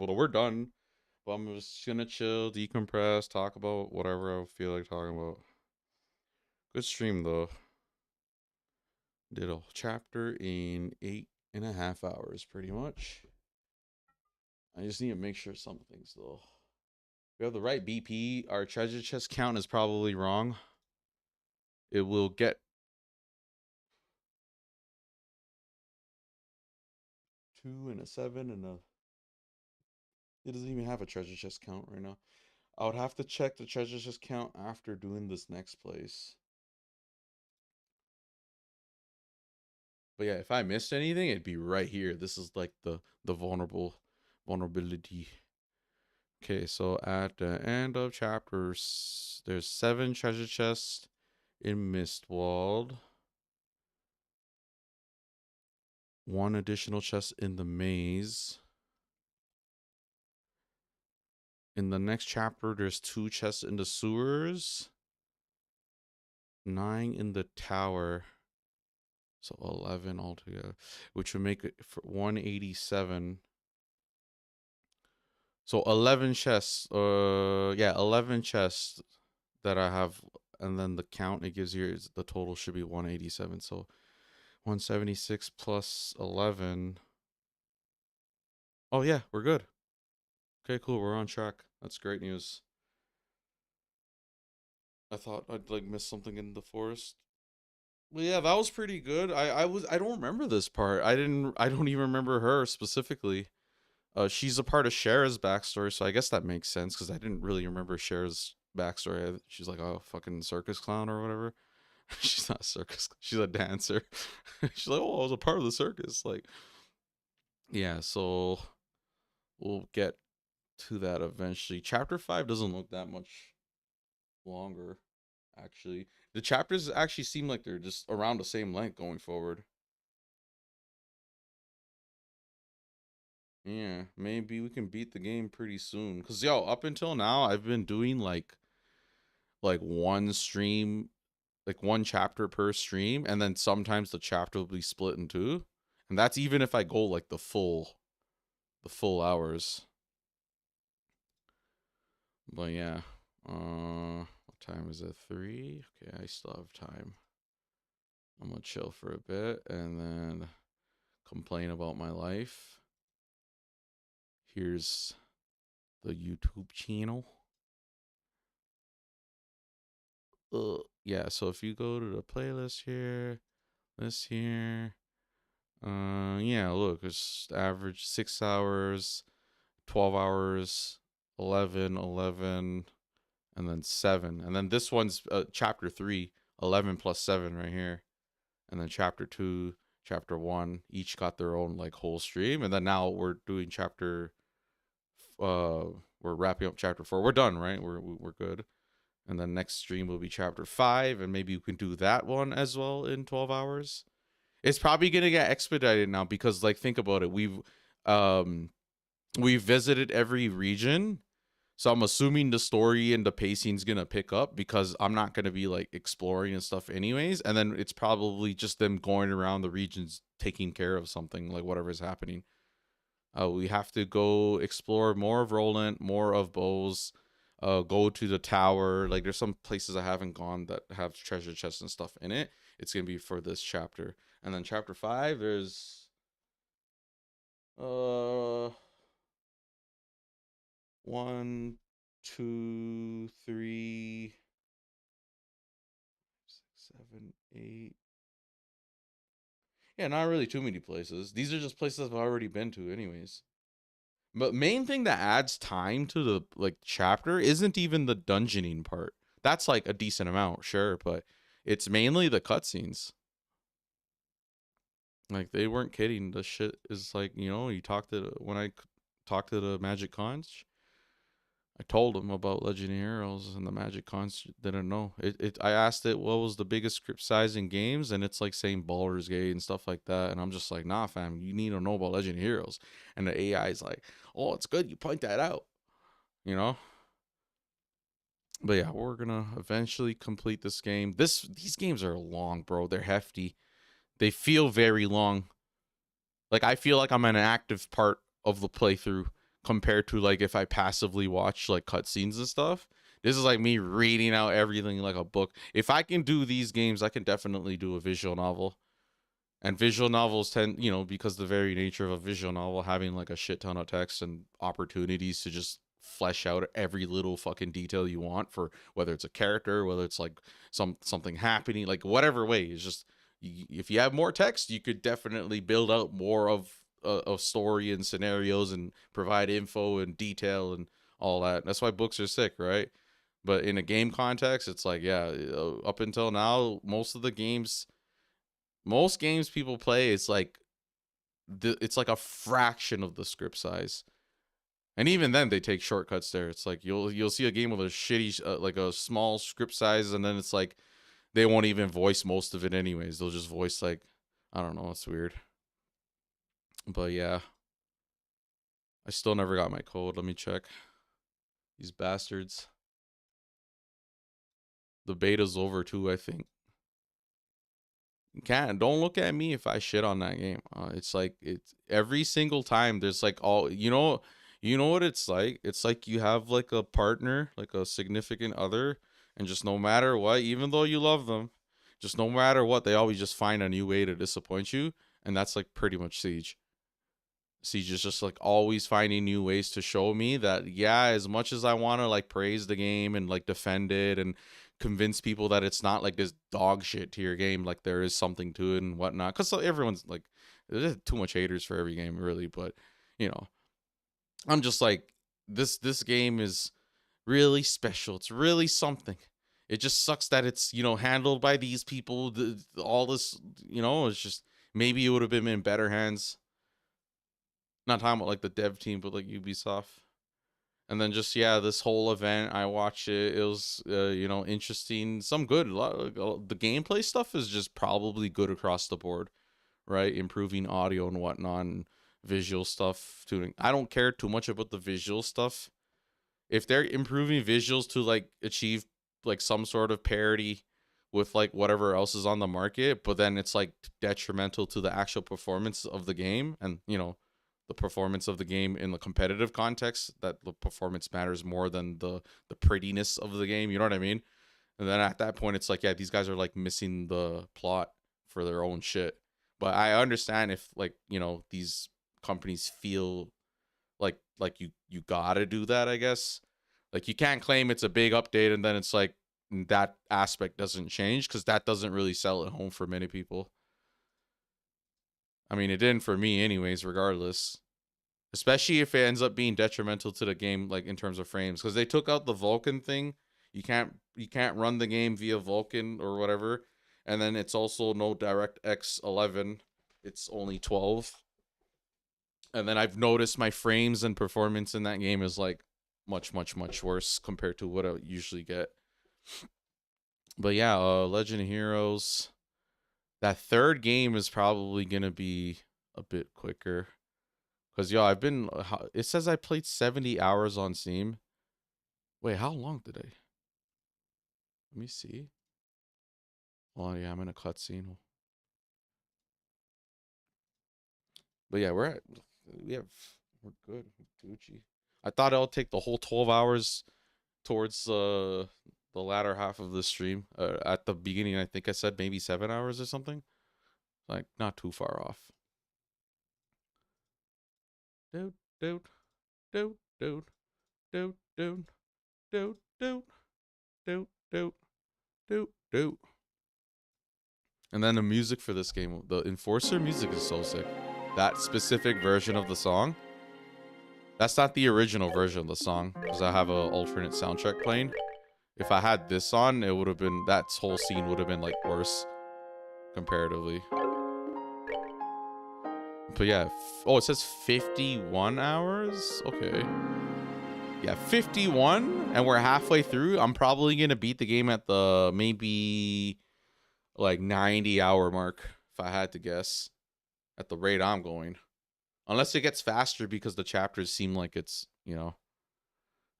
we're done. But I'm just gonna chill, decompress, talk about whatever I feel like talking about. Good stream though. Did a chapter in 8.5 hours, pretty much. I just need to make sure some things though. We have the right BP. Our treasure chest count is probably wrong. It will get 2 and a 7 and a. It doesn't even have a treasure chest count right now. I would have to check the treasure chest count after doing this next place. But yeah, if I missed anything, it'd be right here. This is like the vulnerability. Okay, so at the end of chapters, there's 7 treasure chests in Mistwald. 1 additional chest in the maze. In the next chapter, there's 2 chests in the sewers. 9 in the tower. So 11 altogether, which would make it for 187. So 11 chests. Yeah, 11 chests that I have, and then the count it gives here is the total should be 187. So 176 plus 11. Oh yeah, we're good. Okay, cool. We're on track. That's great news. I thought I'd like miss something in the forest. Well, yeah, that was pretty good. I don't remember this part. I don't even remember her specifically. She's a part of Cher's backstory, so I guess that makes sense because I didn't really remember Cher's backstory. She's like a fucking circus clown or whatever. She's not a circus. She's a dancer. She's like, oh, I was a part of the circus. Like, yeah. So we'll get to that eventually. Chapter 5 doesn't look that much longer. Actually, the chapters actually seem like they're just around the same length going forward. Yeah, maybe we can beat the game pretty soon. Cause yo, up until now, I've been doing like one stream, like 1 chapter per stream, and then sometimes the chapter will be split in 2, and that's even if I go like the full hours. But yeah, what time is it? 3. Okay, I still have time. I'm gonna chill for a bit and then complain about my life. Here's the YouTube channel. Yeah, so if you go to the playlist here, this here, yeah, look, it's average 6 hours, 12 hours, 11, 11, and then 7. And then this one's chapter 3, 11 plus 7 right here. And then chapter 2, chapter 1, each got their own like whole stream. And then now we're doing we're wrapping up chapter 4. We're done, right? We're good. And then next stream will be chapter 5, and maybe you can do that one as well in 12 hours. It's probably gonna get expedited now because, like, think about it. We've visited every region, so I'm assuming the story and the pacing's gonna pick up because I'm not gonna be like exploring and stuff anyways. And then it's probably just them going around the regions taking care of something, like whatever's happening. We have to go explore more of Roland, more of Bose. Go to the tower. Like, there's some places I haven't gone that have treasure chests and stuff in it. It's gonna be for this chapter. And then chapter 5, there's 1, 2, 3, 6, 7, 8. Yeah, not really too many places. These are just places I've already been to anyways. But main thing that adds time to the like chapter isn't even the dungeoning part. That's like a decent amount, sure, but it's mainly the cutscenes. Like, they weren't kidding. The shit is like, you talk to when I talked to the Magic Conch, I told them about Legend of Heroes, and the Magic Conch didn't know. I asked it what was the biggest script size in games, and it's like saying Baldur's Gate and stuff like that. And I'm just like, nah, fam, you need to know about Legend of Heroes. And the AI is like, oh, it's good you point that out, you know. But yeah, we're gonna eventually complete this game. These games are long, bro. They're hefty. They feel very long. Like, I feel like I'm an active part of the playthrough compared to like if I passively watch like cutscenes and stuff. This is like me reading out everything like a book. If I can do these games, I can definitely do a visual novel. And visual novels tend, because the very nature of a visual novel having like a shit ton of text and opportunities to just flesh out every little fucking detail you want, for whether it's a character, whether it's like something happening, like whatever way. It's just, if you have more text, you could definitely build out more of story and scenarios and provide info and detail and all that. That's why books are sick, right? But in a game context, it's like, yeah, up until now, most games people play, it's like it's like a fraction of the script size, and even then they take shortcuts there. It's like you'll see a game with a shitty like a small script size, and then it's like they won't even voice most of it anyways. They'll just voice like, I don't know, it's weird. But yeah, I still never got my code. Let me check. These bastards. The beta's over too, I think. Don't look at me if I shit on that game. It's like, it's every single time there's like what it's like. It's like you have like a partner, like a significant other, and just no matter what, even though you love them, just no matter what, they always just find a new way to disappoint you. And that's like pretty much Siege. Siege is just like always finding new ways to show me that, yeah, as much as I want to like praise the game and like defend it and convince people that it's not like this dog shit to your game, like there is something to it and whatnot, because everyone's like, there's too much haters for every game really. But I'm just like, this game is really special. It's really something. It just sucks that it's handled by these people. All this, it's just, maybe it would have been in better hands. Not talking about like the dev team, but like Ubisoft. And then just, yeah, this whole event, I watched it. It was, interesting. Some good. The gameplay stuff is just probably good across the board, right? Improving audio and whatnot, and visual stuff. Tuning. I don't care too much about the visual stuff. If they're improving visuals to like achieve like some sort of parity with like whatever else is on the market, but then it's like detrimental to the actual performance of the game, and the performance of the game in the competitive context, that the performance matters more than the prettiness of the game, you know what I mean? And then at that point, it's like, yeah, these guys are like missing the plot for their own shit. But I understand if like, these companies feel like you gotta do that, I guess. Like, you can't claim it's a big update and then it's like that aspect doesn't change, because that doesn't really sell it home for many people. I mean, it didn't for me anyways, regardless. Especially if it ends up being detrimental to the game, like in terms of frames, because they took out the Vulkan thing. You can't run the game via Vulkan or whatever. And then it's also no DirectX 11. It's only 12. And then I've noticed my frames and performance in that game is like much, much, much worse compared to what I usually get. But yeah, Legend of Heroes. That third game is probably going to be a bit quicker. Because, it says I played 70 hours on Steam. Wait, how long did I? Let me see. Oh, yeah, I'm in a cutscene. But yeah, we're good. Gucci. I thought it'll take the whole 12 hours towards the latter half of the stream. At the beginning, I think I said maybe 7 hours or something. Like, not too far off. Dude, dude, dude, dude, dude, dude, dude, dude, dude, dude, dude, dude. And then the music for this game, the Enforcer music is so sick. That specific version of the song, that's not the original version of the song, because I have an alternate soundtrack playing. If I had this on, it would have been, that whole scene would have been like worse comparatively. But yeah, it says 51 hours. Okay. Yeah, 51, and we're halfway through. I'm probably gonna beat the game at the maybe like 90-hour mark, if I had to guess, at the rate I'm going. Unless it gets faster, because the chapters seem like it's, and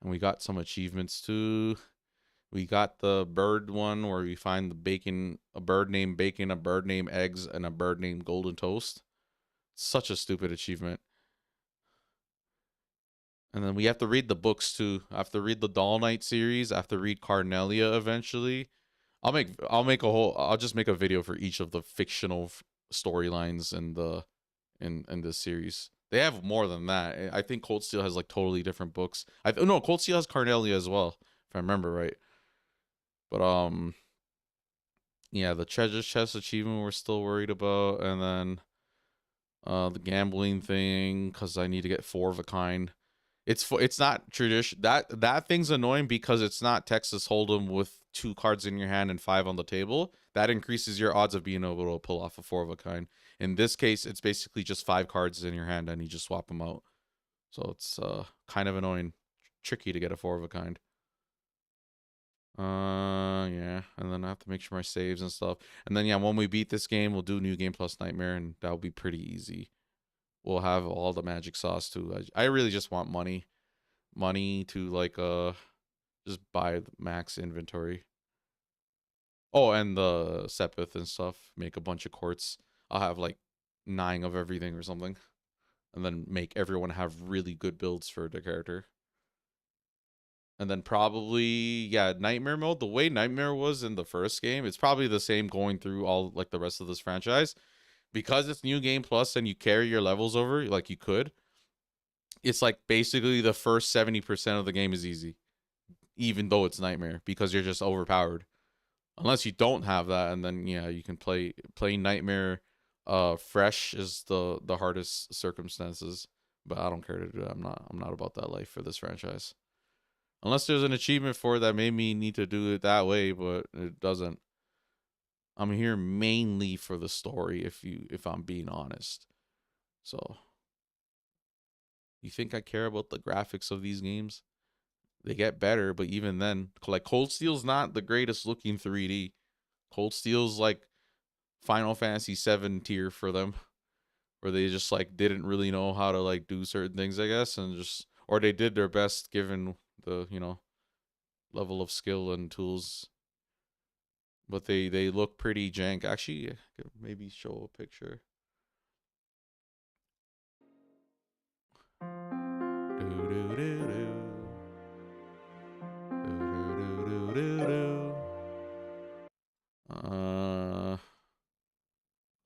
we got some achievements too. We got the bird one where we find the bacon, a bird named Bacon, a bird named Eggs, and a bird named Golden Toast. Such a stupid achievement. And then we have to read the books too. I have to read the Doll Knight series. I have to read Carnelia eventually. I'll just make a video for each of the fictional storylines in this series. They have more than that. I think Cold Steel has like totally different books. No, Cold Steel has Carnelia as well, if I remember right. But yeah, the treasure chest achievement we're still worried about, and then the gambling thing because I need to get 4 of a kind. It's not tradition. That thing's annoying because it's not Texas Hold'em with 2 cards in your hand and 5 on the table. That increases your odds of being able to pull off a 4 of a kind. In this case, it's basically just 5 cards in your hand and you just swap them out. So it's kind of annoying, tricky to get a 4 of a kind. Yeah, and then I have to make sure my saves and stuff. And then yeah, when we beat this game, we'll do New Game Plus Nightmare, and that'll be pretty easy. We'll have all the magic sauce too. I really just want money to like just buy the max inventory. Oh, and the Sepith and stuff. Make a bunch of quartz. I'll have like 9 of everything or something, and then make everyone have really good builds for their character. And then probably, yeah, Nightmare mode. The way Nightmare was in the first game, it's probably the same going through all like the rest of this franchise. Because it's New Game Plus and you carry your levels over like you could, it's like basically the first 70% of the game is easy, even though it's Nightmare, because you're just overpowered. Unless you don't have that, and then yeah, you can play Nightmare. Fresh is the hardest circumstances, but I don't care to do that. I'm not about that life for this franchise. Unless there's an achievement for it that made me need to do it that way, but it doesn't. I'm here mainly for the story, if I'm being honest. So, you think I care about the graphics of these games? They get better, but even then, like Cold Steel's not the greatest looking 3D. Cold Steel's like Final Fantasy 7 tier for them, where they just like didn't really know how to like do certain things, I guess, and just, or they did their best given the, level of skill and tools. But they look pretty jank. Actually, I could maybe show a picture.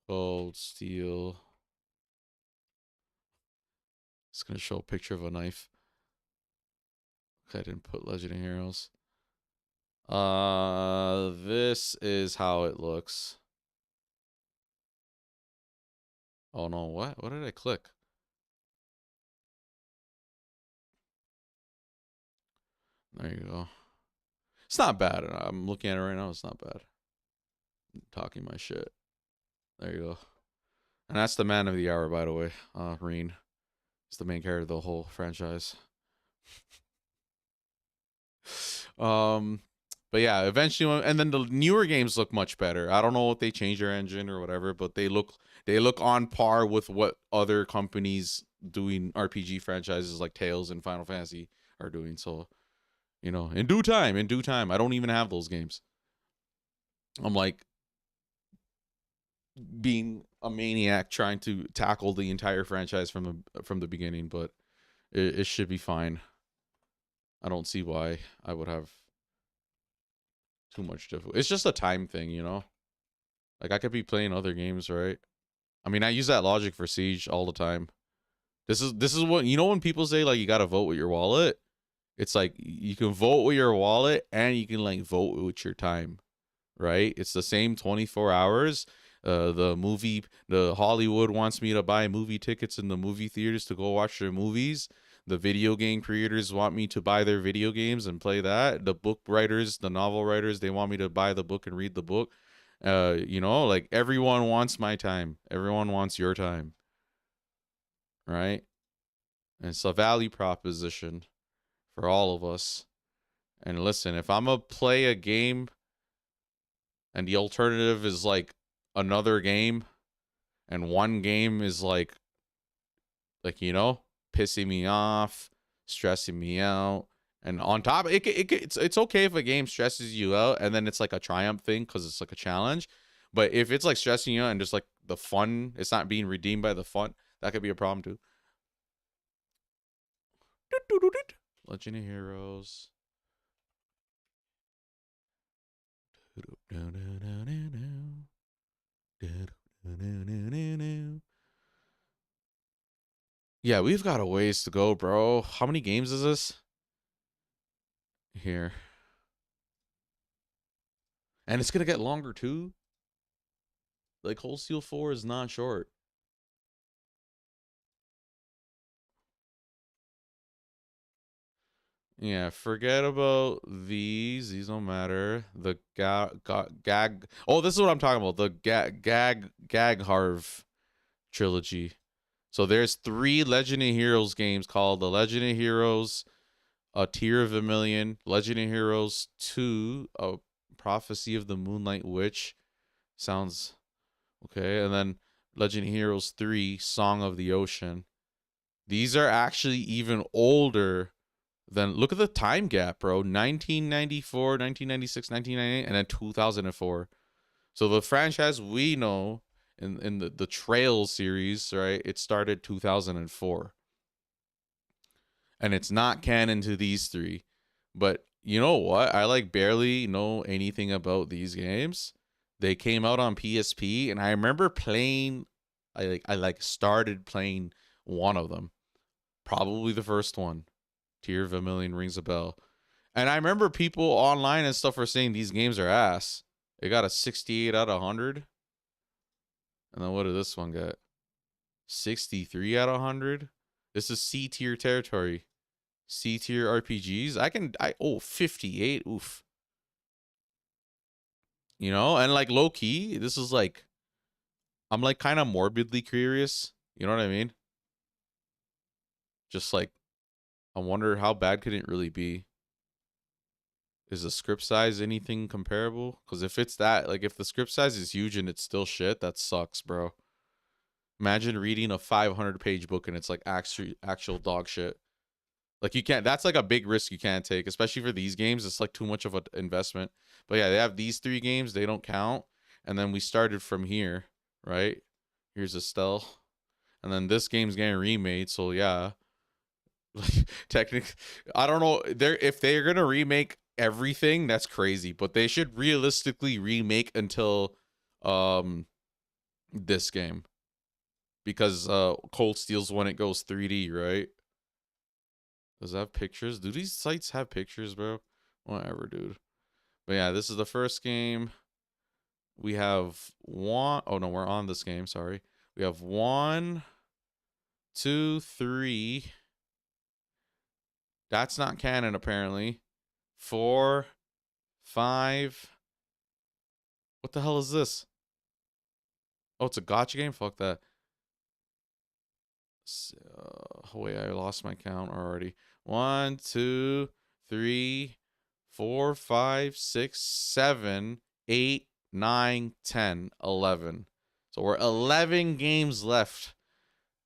Cold Steel. Just gonna show a picture of a knife. Okay, I didn't put Legend of Heroes. This is how it looks. Oh no, what did I click? There you go. It's not bad. I'm looking at it right now. It's not bad. I'm talking my shit. There you go. And that's the man of the hour, by the way. Reen. He's the main character of the whole franchise. But yeah, eventually, and then the newer games look much better. I don't know if they changed their engine or whatever, but they look on par with what other companies doing RPG franchises like Tales and Final Fantasy are doing. So, in due time. I don't even have those games. I'm like being a maniac trying to tackle the entire franchise from the beginning, but it should be fine. I don't see why I would have too much difficulty. It's just a time thing, Like I could be playing other games, right? I mean, I use that logic for Siege all the time. This is what, when people say like you gotta vote with your wallet. It's like you can vote with your wallet and you can like vote with your time, right? It's the same 24 hours. The Hollywood wants me to buy movie tickets in the movie theaters to go watch their movies. The video game creators want me to buy their video games and play that. The book writers, the novel writers, they want me to buy the book and read the book. Like everyone wants my time. Everyone wants your time. Right? And it's a value proposition for all of us. And listen, if I'm going to play a game and the alternative is like another game, and one game is like pissing me off, stressing me out, And on top, it's okay if a game stresses you out and then it's like a triumph thing because it's like a challenge. But if it's like stressing you out and just like the fun, it's not being redeemed by the fun, that could be a problem too. Legend of Heroes. Yeah, we've got a ways to go, bro. How many games is this? Here. And it's going to get longer too. Like Cold Steel 4 is not short. Yeah, forget about these. These don't matter. The gag. Oh, this is what I'm talking about. The gag Harv trilogy. So there's 3 Legend of Heroes games called The Legend of Heroes, A Tear of Vermilion, Legend of Heroes 2, A Prophecy of the Moonlight Witch. Sounds okay. And then Legend of Heroes 3, Song of the Ocean. These are actually even older than, look at the time gap, bro. 1994, 1996, 1998, and then 2004. So the franchise we know in the Trails series, right? It started 2004. And it's not canon to these 3. But you know what? I like barely know anything about these games. They came out on PSP, and I remember playing. I started playing one of them, probably the first one. Tear of Vermilion rings a bell, and I remember people online and stuff were saying these games are ass. It got a 68 out of 100, and then what did this one get? 63 out of 100. This is C tier territory. C tier RPGs. Oh, 58. Oof. You know, and like low key, this is like, I'm like kind of morbidly curious. You know what I mean? Just like, I wonder how bad could it really be? Is the script size anything comparable? Because if it's that, like if the script size is huge and it's still shit, that sucks, bro. Imagine reading a 500-page book and it's like actual dog shit. Like you can't, that's like a big risk you can't take, especially for these games. It's like too much of an investment. But yeah, they have these 3 games, they don't count. And then we started from here, right? Here's Estelle. And then this game's getting remade, so yeah. Like technically, I don't know. If they're gonna remake everything, that's crazy. But they should realistically remake until this game. Because Cold Steel's when it goes 3D, right? Does that have pictures? Do these sites have pictures, bro? Whatever, dude. But yeah, this is the first game. We have one. Oh no, we're on this game. Sorry. We have 1, 2, 3. That's not canon, apparently. 4, 5. What the hell is this? Oh, it's a gotcha game? Fuck that. Wait, I lost my count already. 1, 2, 3, 4, 5, 6, 7, 8, 9, 10, 11. So we're 11 games left.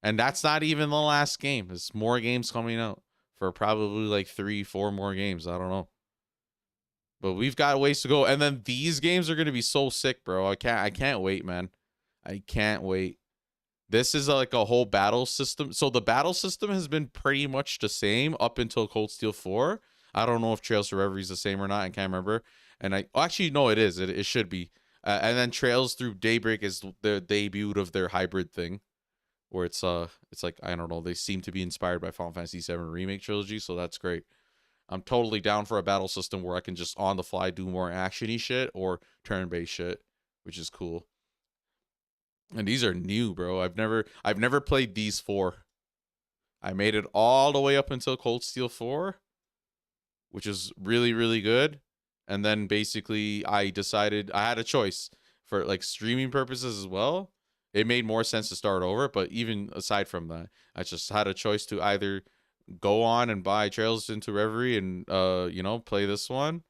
And that's not even the last game. There's more games coming out for probably like 3, 4 more games. I don't know. But we've got ways to go. And then these games are going to be so sick, bro. I can't wait, man. I can't wait. This is like a whole battle system. So the battle system has been pretty much the same up until Cold Steel 4. I don't know if Trails to Reverie is the same or not. I can't remember. And actually, no, it is. It should be. And then Trails Through Daybreak is the debut of their hybrid thing, where it's like, I don't know, they seem to be inspired by Final Fantasy VII Remake trilogy, so that's great. I'm totally down for a battle system where I can just on the fly do more actiony shit or turn-based shit, which is cool. And these are new, bro. I've never played these 4. I made it all the way up until Cold Steel 4, which is really, really good. And then basically I decided I had a choice for like streaming purposes as well. It made more sense to start over, but even aside from that, I just had a choice to either go on and buy Trails into Reverie and play this one,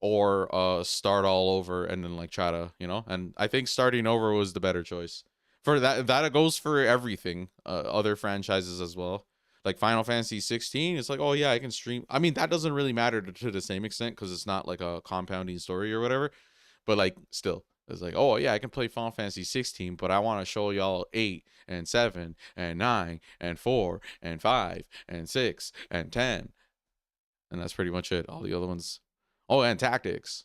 or start all over and then like try to, and I think starting over was the better choice. For that goes for everything, other franchises as well. Like Final Fantasy 16, it's like, oh yeah, I can stream. I mean, that doesn't really matter to the same extent because it's not like a compounding story or whatever. But like, still, it's like, oh yeah, I can play Final Fantasy 16, but I want to show y'all 8 and 7 and 9 and 4 and 5 and 6 and 10, and that's pretty much it. All the other ones. Oh, and tactics.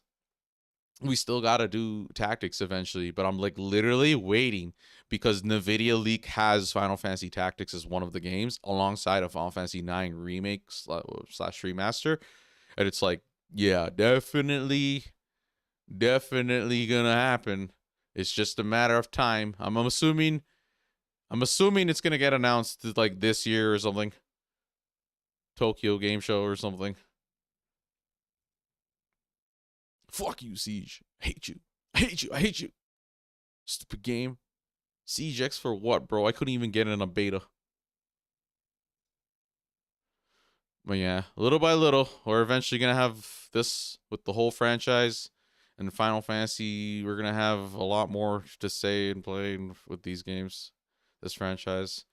We still gotta do tactics eventually, but I'm like literally waiting because Nvidia Leak has Final Fantasy Tactics as one of the games alongside a Final Fantasy 9 remake slash remaster, and it's like, yeah, definitely gonna happen. It's just a matter of time. I'm assuming it's gonna get announced like this year or something. Tokyo Game Show or something. Fuck you, Siege. I hate you. I hate you. I hate you. Stupid game. Siege X for what, bro? I couldn't even get in a beta. But yeah, little by little, we're eventually going to have this with the whole franchise. And Final Fantasy, we're going to have a lot more to say and play with these games. This franchise.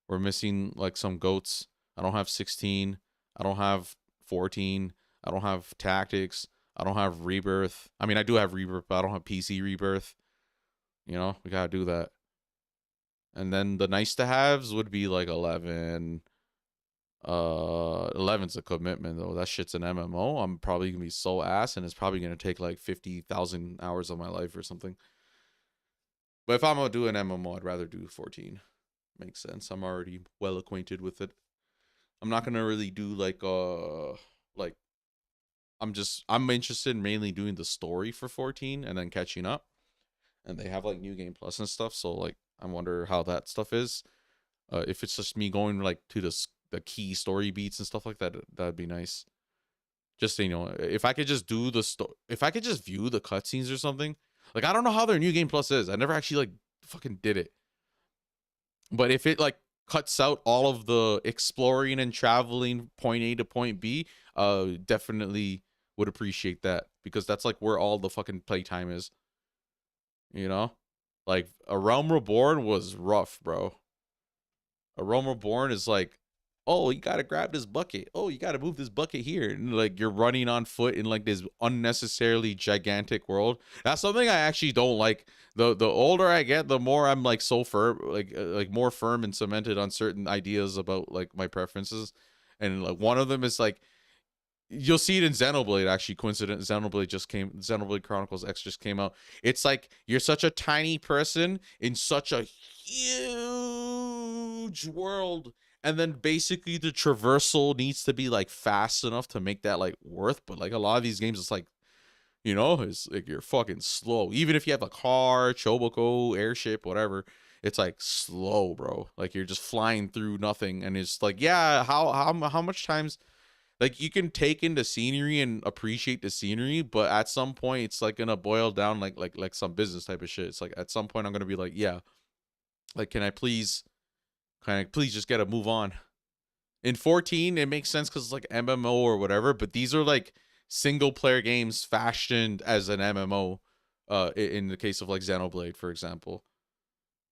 We're missing like some goats. I don't have 16. I don't have 14. I don't have Tactics. I don't have Rebirth. I mean, I do have Rebirth, but I don't have PC Rebirth. You know, we gotta do that. And then the nice to haves would be like 11. 11's a commitment though. That shit's an MMO. I'm probably gonna be so ass, and it's probably gonna take like 50,000 hours of my life or something. But if I'm gonna do an MMO, I'd rather do 14. Makes sense. I'm already well acquainted with it. I'm not gonna really do like I'm interested in mainly doing the story for 14 and then catching up. And they have like New Game Plus and stuff, so like I wonder how that stuff is. If it's just me going like to the key story beats and stuff like that, that'd be nice. Just, you know, if I could just do if I could just view the cutscenes or something. Like, I don't know how their New Game Plus is. I never actually like fucking did it. But if it like cuts out all of the exploring and traveling point A to point B, definitely would appreciate that, because that's like where all the fucking playtime is. You know? Like, A Realm Reborn was rough, bro. A Realm Reborn is like, oh, you gotta grab this bucket. Oh, you gotta move this bucket here. And like, you're running on foot in like this unnecessarily gigantic world. That's something I actually don't like. The older I get, the more I'm like so firm, like more firm and cemented on certain ideas about like my preferences. And like one of them is like, you'll see it in Xenoblade, actually. Coincident, Xenoblade Chronicles X just came out. It's like you're such a tiny person in such a huge world, and then basically the traversal needs to be like fast enough to make that like worth. But like a lot of these games, it's like, you know, it's like you're fucking slow. Even if you have a car, Choboko, airship, whatever, it's like slow, bro. Like you're just flying through nothing, and it's like, yeah, how much times. Like, you can take in the scenery and appreciate the scenery, but at some point it's like gonna boil down like some business type of shit. It's like at some point I'm gonna be like, yeah, like can I please just get a move on. In 14 it makes sense because it's like MMO or whatever, but these are like single player games fashioned as an MMO. In the case of like Xenoblade, for example.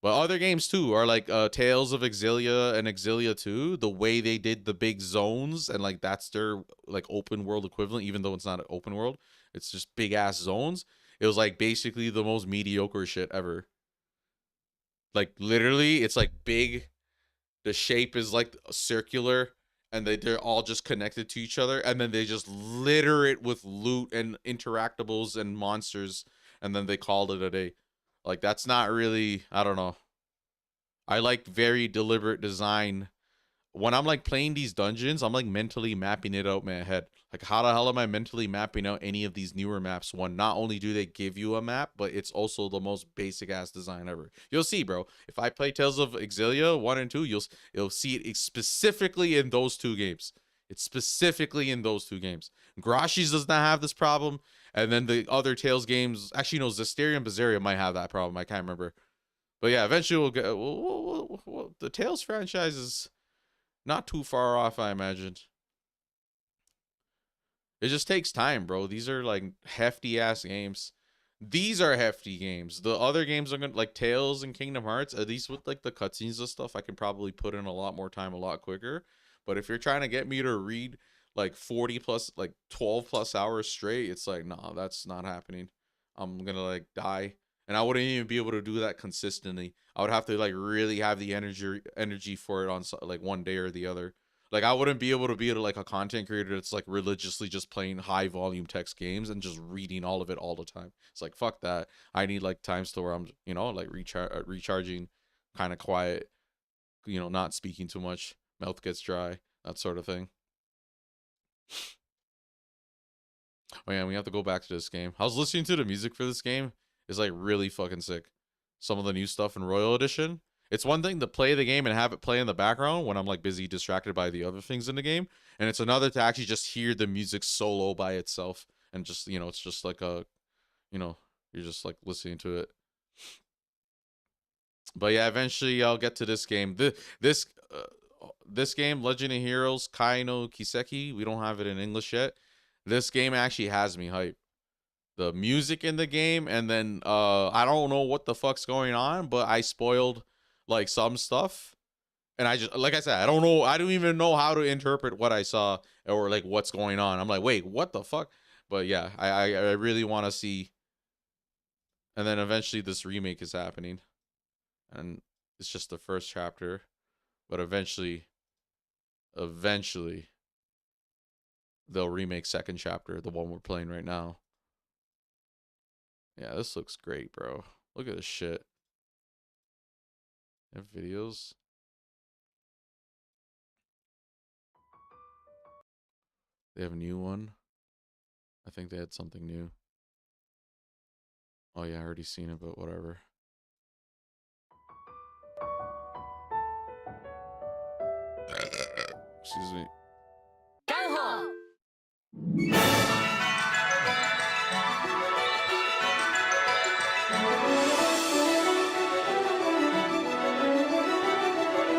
But other games too are like Tales of Exilia and Exilia 2. The way they did the big zones, and like that's their like open world equivalent, even though it's not an open world, it's just big ass zones. It was like basically the most mediocre shit ever. Like literally, it's like big. The shape is like circular, and they're all just connected to each other, and then they just litter it with loot and interactables and monsters, and then they called it a day. Like, that's not really, I don't know. I like very deliberate design. When I'm like playing these dungeons, I'm like mentally mapping it out in my head. Like, how the hell am I mentally mapping out any of these newer maps? One, not only do they give you a map, but it's also the most basic ass design ever. You'll see, bro. If I play Tales of Exilia 1 and 2, you'll see it specifically in those two games. It's specifically in those two games. Garashi's does not have this problem. And then the other Tales games, actually, no, Zestiria and Berseria might have that problem. I can't remember. But yeah, eventually we'll get. The Tales franchise is not too far off, I imagined. It just takes time, bro. These are like hefty ass games. These are hefty games. The other games are gonna, like Tales and Kingdom Hearts, at least with like the cutscenes and stuff, I can probably put in a lot more time a lot quicker. But if you're trying to get me to read like 40 plus, like 12 plus hours straight, it's like, nah, that's not happening. I'm gonna like die, and I wouldn't even be able to do that consistently. I would have to like really have the energy for it on like one day or the other. Like I wouldn't be able to be like a content creator that's like religiously just playing high volume text games and just reading all of it all the time. It's like, fuck that. I need like times to where I'm, you know, like recharging, kind of quiet, you know, not speaking too much, mouth gets dry, that sort of thing. Oh yeah, we have to go back to this game. I was listening to the music for this game. It's like really fucking sick. Some of the new stuff in Royal Edition. It's one thing to play the game and have it play in the background when I'm like busy distracted by the other things in the game. And it's another to actually just hear the music solo by itself. And just, you know, it's just like a, you know, you're just like listening to it. But yeah, eventually I'll get to this game. This game, Legend of Heroes Kai no Kiseki, we don't have it in English yet. This game actually has me hype. The music in the game, and then I don't know what the fuck's going on, but I spoiled like some stuff, and I just, like I said, I don't know, I don't even know how to interpret what I saw or like what's going on. I'm like, wait, what the fuck? But yeah, I really want to see. And then eventually this remake is happening, and it's just the first chapter, but eventually they'll remake second chapter, the one we're playing right now. Yeah, this looks great, bro. Look at this shit. They have videos. They have a new one. I think they had something new. Oh yeah, I already seen it, but whatever. Excuse me.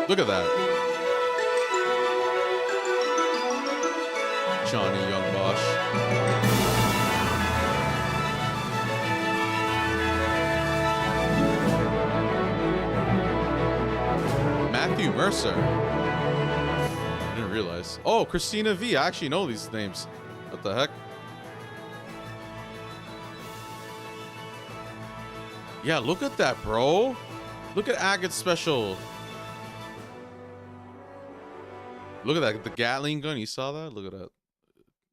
Look at that. Johnny Young Bosch. Matthew Mercer. I didn't realize. Oh, Christina V. I actually know these names. What the heck? Yeah, look at that, bro. Look at Agate's special. Look at that, the Gatling gun. You saw that? Look at that.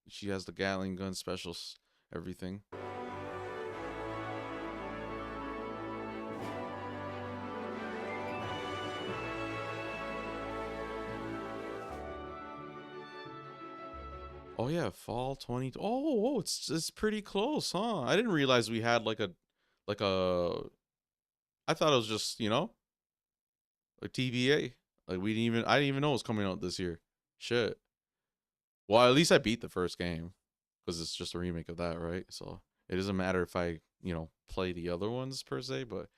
She has the Gatling gun specials, everything. Oh yeah, fall 20. Oh, it's pretty close, huh? I didn't realize we had like a I thought it was just, you know, a TBA. Like I didn't even know it was coming out this year. Shit. Well, at least I beat the first game because it's just a remake of that, right? So it doesn't matter if I, you know, play the other ones per se, but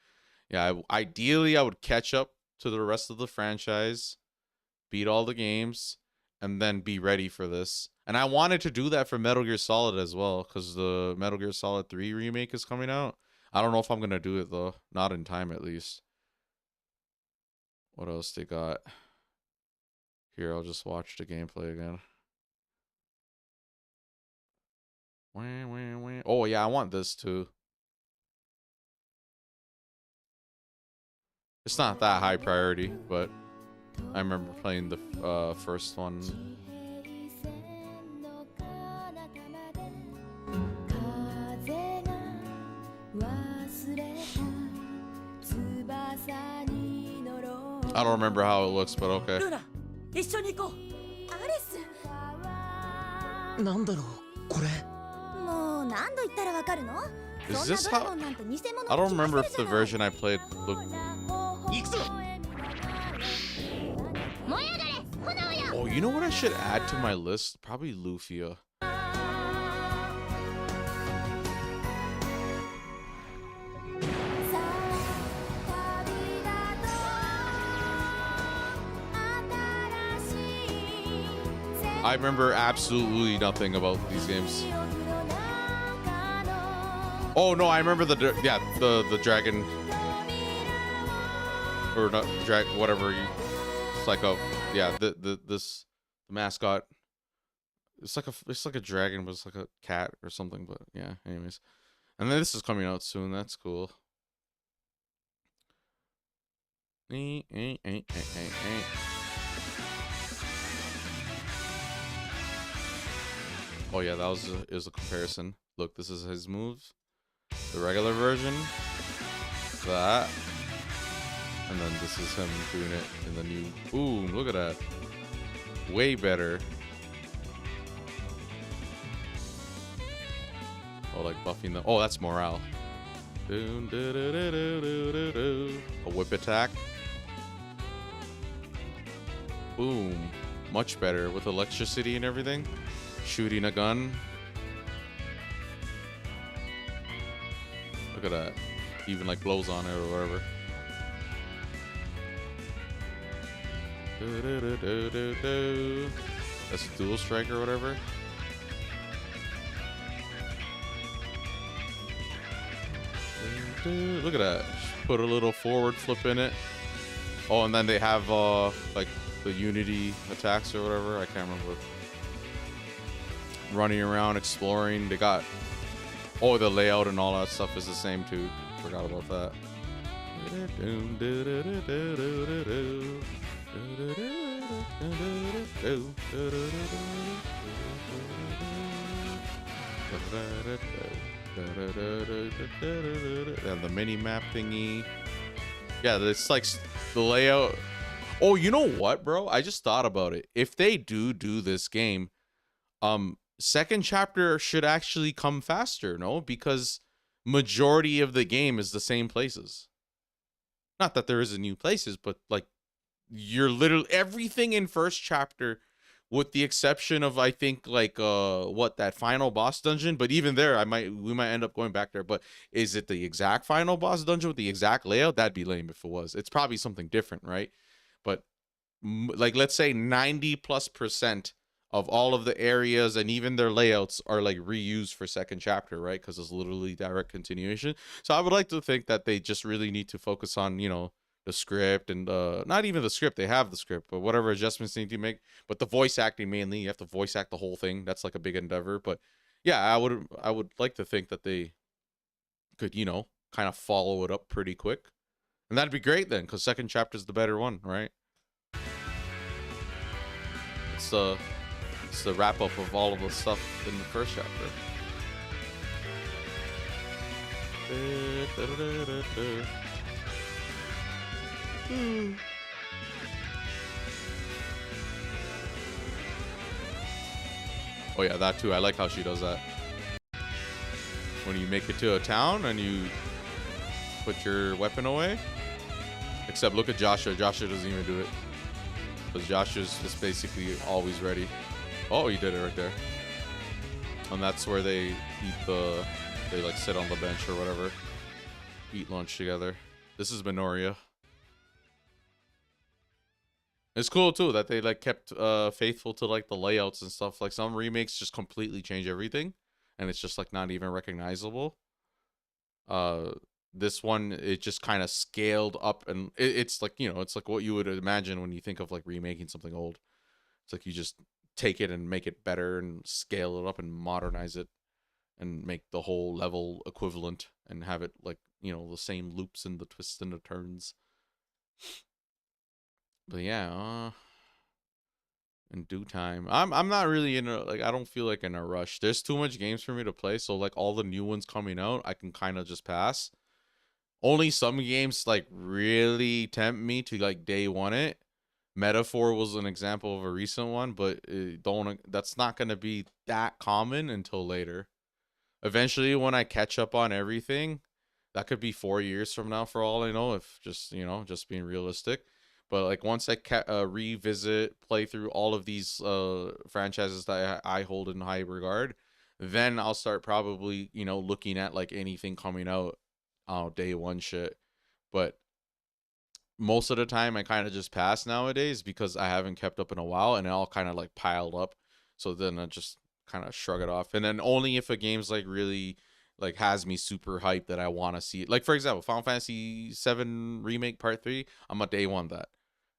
yeah, ideally I would catch up to the rest of the franchise, beat all the games, and then be ready for this. And I wanted to do that for Metal Gear Solid as well, because the Metal Gear Solid 3 remake is coming out. I don't know if I'm gonna do it though, not in time at least. What else they got? Here, I'll just watch the gameplay again. Oh yeah, I want this too. It's not that high priority, but I remember playing the first one. I don't remember how it looks, but okay. 一緒に行こう。アレス。なんだろうこれ。もう何度言ったらわかるの？ Is this how? I don't remember if the version I played looked. Oh, you know what I should add to my list? Probably Lufia. I remember absolutely nothing about these games. Oh no, I remember the dragon, or not drag, whatever you. It's like a this The mascot. It's like a dragon, but it's like a cat or something. But yeah, anyways. And then this is coming out soon. That's cool. Oh yeah, that is a comparison. Look, this is his moves. The regular version. That. And then this is him doing it in the new. Boom, look at that. Way better. Oh, like buffing the. Oh, that's morale. A whip attack. Boom. Much better with electricity and everything. Shooting a gun. Look at that. Even like blows on it or whatever. That's a dual strike or whatever. Look at that. Put a little forward flip in it. Oh, and then they have like the unity attacks or whatever. I can't remember. Running around, exploring. They got the layout and all that stuff is the same too. Forgot about that. And the mini map thingy. Yeah, it's like the layout. Oh, you know what, bro? I just thought about it. If they do this game, second chapter should actually come faster, no? Because majority of the game is the same places. Not that there isn't new places, but like you're literally everything in first chapter, with the exception of I think like that final boss dungeon. But even there, we might end up going back there. But is it the exact final boss dungeon with the exact layout? That'd be lame if it was. It's probably something different, right? But like let's say 90+% of all of the areas and even their layouts are like reused for second chapter, right? Because it's literally direct continuation. So I would like to think that they just really need to focus on, you know, the script and not even the script. They have the script, but whatever adjustments they need to make. But the voice acting mainly, you have to voice act the whole thing. That's like a big endeavor. But yeah, I would like to think that they could, you know, kind of follow it up pretty quick, and that'd be great then, because second chapter is the better one, right? It's the wrap up of all of the stuff in the first chapter. Oh yeah, that too. I like how she does that. When you make it to a town and you put your weapon away. Except look at Joshua. Joshua doesn't even do it. Because Joshua's just basically always ready. Oh, he did it right there. And that's where they they like sit on the bench or whatever. Eat lunch together. This is Minoria. It's cool too that they like kept faithful to like the layouts and stuff. Like some remakes just completely change everything and it's just like not even recognizable. This one, it just kind of scaled up, and it's like, you know, it's like what you would imagine when you think of like remaking something old. It's like you just take it and make it better and scale it up and modernize it and make the whole level equivalent and have it like, you know, the same loops and the twists and the turns. But yeah, in due time. I'm not really in a, like, I don't feel like in a rush. There's too much games for me to play, so like all the new ones coming out, I can kind of just pass. Only some games like really tempt me to like day one it. Metaphor was an example of a recent one, but that's not going to be that common until later. Eventually, when I catch up on everything, that could be 4 years from now for all I know, if just, you know, just being realistic. But like once I revisit, play through all of these franchises that I hold in high regard, then I'll start probably, you know, looking at like anything coming out day one shit. But most of the time I kind of just pass nowadays because I haven't kept up in a while and it all kind of like piled up. So then I just kind of shrug it off. And then only if a game's like really like has me super hyped that I want to see it. Like for example, Final Fantasy 7 Remake Part 3, I'm a day one that.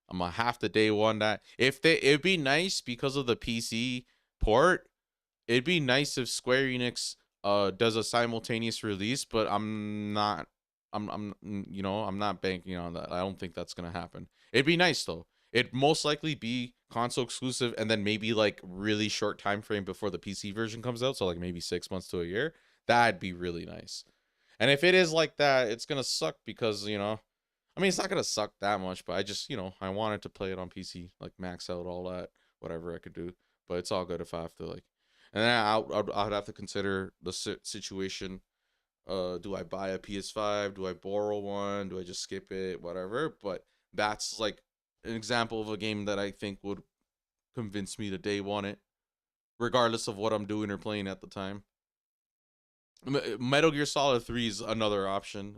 I'm gonna have to day one that. It'd be nice because of the PC port. It'd be nice if Square Enix does a simultaneous release, but I'm not. I'm not banking on that. I don't think that's gonna happen. It'd be nice though. It'd most likely be console exclusive, and then maybe like really short time frame before the PC version comes out. So like maybe 6 months to a year. That'd be really nice. And if it is like that, it's gonna suck because I mean, it's not gonna suck that much, but I just I wanted to play it on PC, like max out all that, whatever I could do. But it's all good if I have to like, and then I'd have to consider the situation. Do I buy a PS5? Do I borrow one? Do I just skip it? Whatever. But that's like an example of a game that I think would convince me to day one it, regardless of what I'm doing or playing at the time. Metal Gear Solid 3 is another option.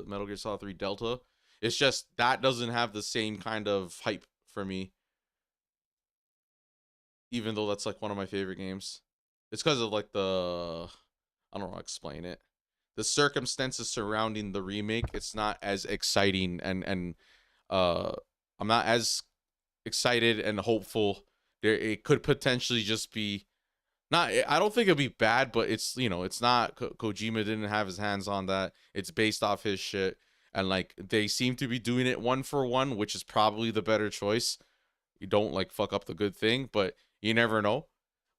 Metal Gear Solid 3 Delta. It's just that doesn't have the same kind of hype for me, even though that's like one of my favorite games. It's because of like I don't know how to explain it. The circumstances surrounding the remake, it's not as exciting and I'm not as excited and hopeful. It could potentially just be not. I don't think it'd be bad, but it's not. Kojima didn't have his hands on that. It's based off his shit, and like they seem to be doing it one for one, which is probably the better choice. You don't like fuck up the good thing, but you never know.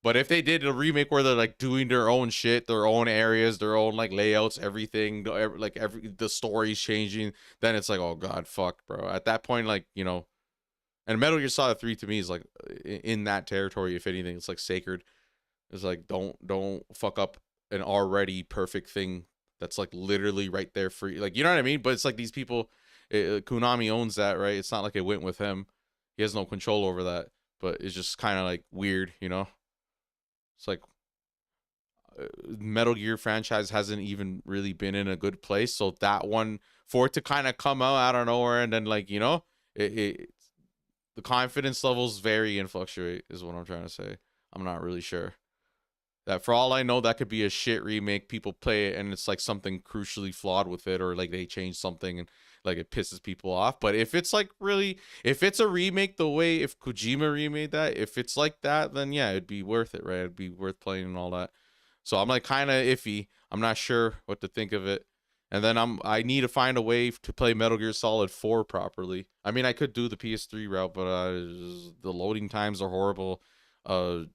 But if they did a remake where they're like doing their own shit, their own areas, their own like layouts, everything, like the story's changing, then it's like, oh god, fuck, bro. At that point, like and Metal Gear Solid 3 to me is like in that territory. If anything, it's like sacred. It's like don't fuck up an already perfect thing that's like literally right there for you. Like, you know what I mean? But it's like these people, Konami owns that, right? It's not like it went with him. He has no control over that. But it's just kind of like weird, It's like Metal Gear franchise hasn't even really been in a good place. So that one, for it to kind of come out out of nowhere and then like, it the confidence levels vary and fluctuate is what I'm trying to say. I'm not really sure. That for all I know, that could be a shit remake. People play it and it's like something crucially flawed with it, or like they change something and like it pisses people off. But if it's like really, if it's a remake the way if Kojima remade that, if it's like that, then yeah, it'd be worth it, right? It'd be worth playing and all that. So I'm like kind of iffy. I'm not sure what to think of it. And then I need to find a way to play Metal Gear Solid 4 properly. I mean, I could do the PS3 route, but the loading times are horrible.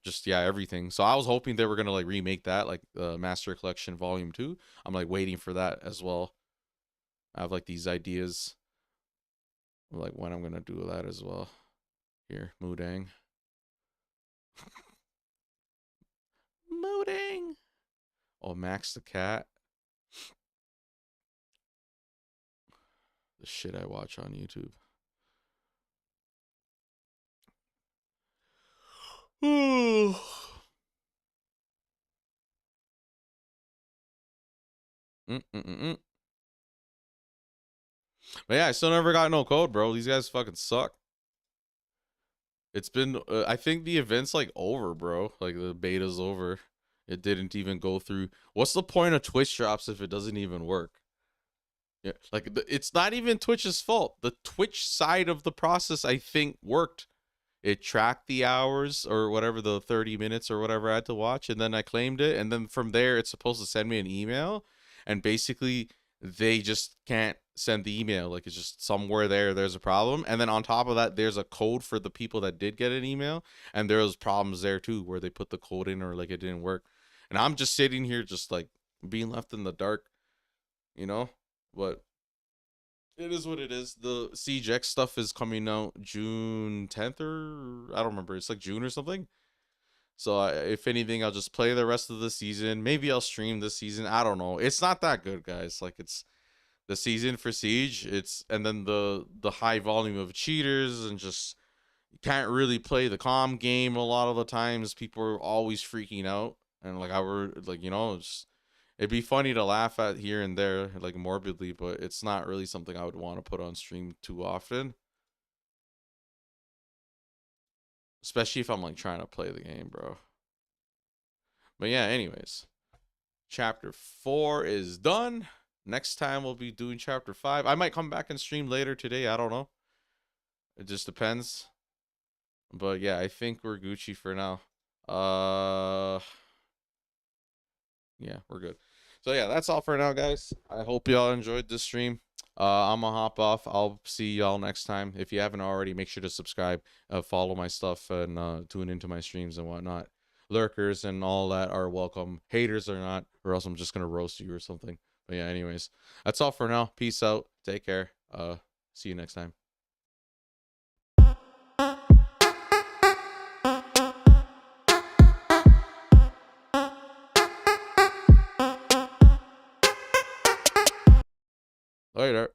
Just yeah, everything. So I was hoping they were gonna like remake that, like Master Collection Volume 2. I'm like waiting for that as well. I have like these ideas like when I'm gonna do that as well. Here, Moodang. Moodang. Oh, Max the Cat. The shit I watch on YouTube. Ooh. Mm-mm-mm-mm. But yeah, I still never got no code, bro. These guys fucking suck. It's been, I think the event's like over, bro. Like the beta's over. It didn't even go through. What's the point of Twitch drops if it doesn't even work? Yeah, like it's not even Twitch's fault. The Twitch side of the process, I think, worked. It tracked the hours or whatever, the 30 minutes or whatever I had to watch, and then I claimed it. And then from there, it's supposed to send me an email. And basically, they just can't send the email. Like, it's just somewhere there's a problem. And then on top of that, there's a code for the people that did get an email. And there's problems there too, where they put the code in or like it didn't work. And I'm just sitting here just like being left in the dark, But it is what it is. The Siege X stuff is coming out June 10th or I don't remember. It's like June or something. So if anything, I'll just play the rest of the season. Maybe I'll stream this season. I don't know. It's not that good, guys. Like it's the season for Siege. And then the high volume of cheaters and just you can't really play the calm game a lot of the times. People are always freaking out and like it'd be funny to laugh at here and there, like morbidly, but it's not really something I would want to put on stream too often. Especially if I'm like trying to play the game, bro. But yeah, anyways. Chapter 4 is done. Next time we'll be doing chapter 5. I might come back and stream later today. I don't know. It just depends. But yeah, I think we're Gucci for now. Yeah, we're good. So yeah, that's all for now, guys. I hope y'all enjoyed this stream. I'm gonna hop off. I'll see y'all next time. If you haven't already, make sure to subscribe, follow my stuff, and tune into my streams and whatnot. Lurkers and all that are welcome. Haters are not, or else I'm just gonna roast you or something. But yeah, anyways, that's all for now. Peace out. Take care. See you next time. Later.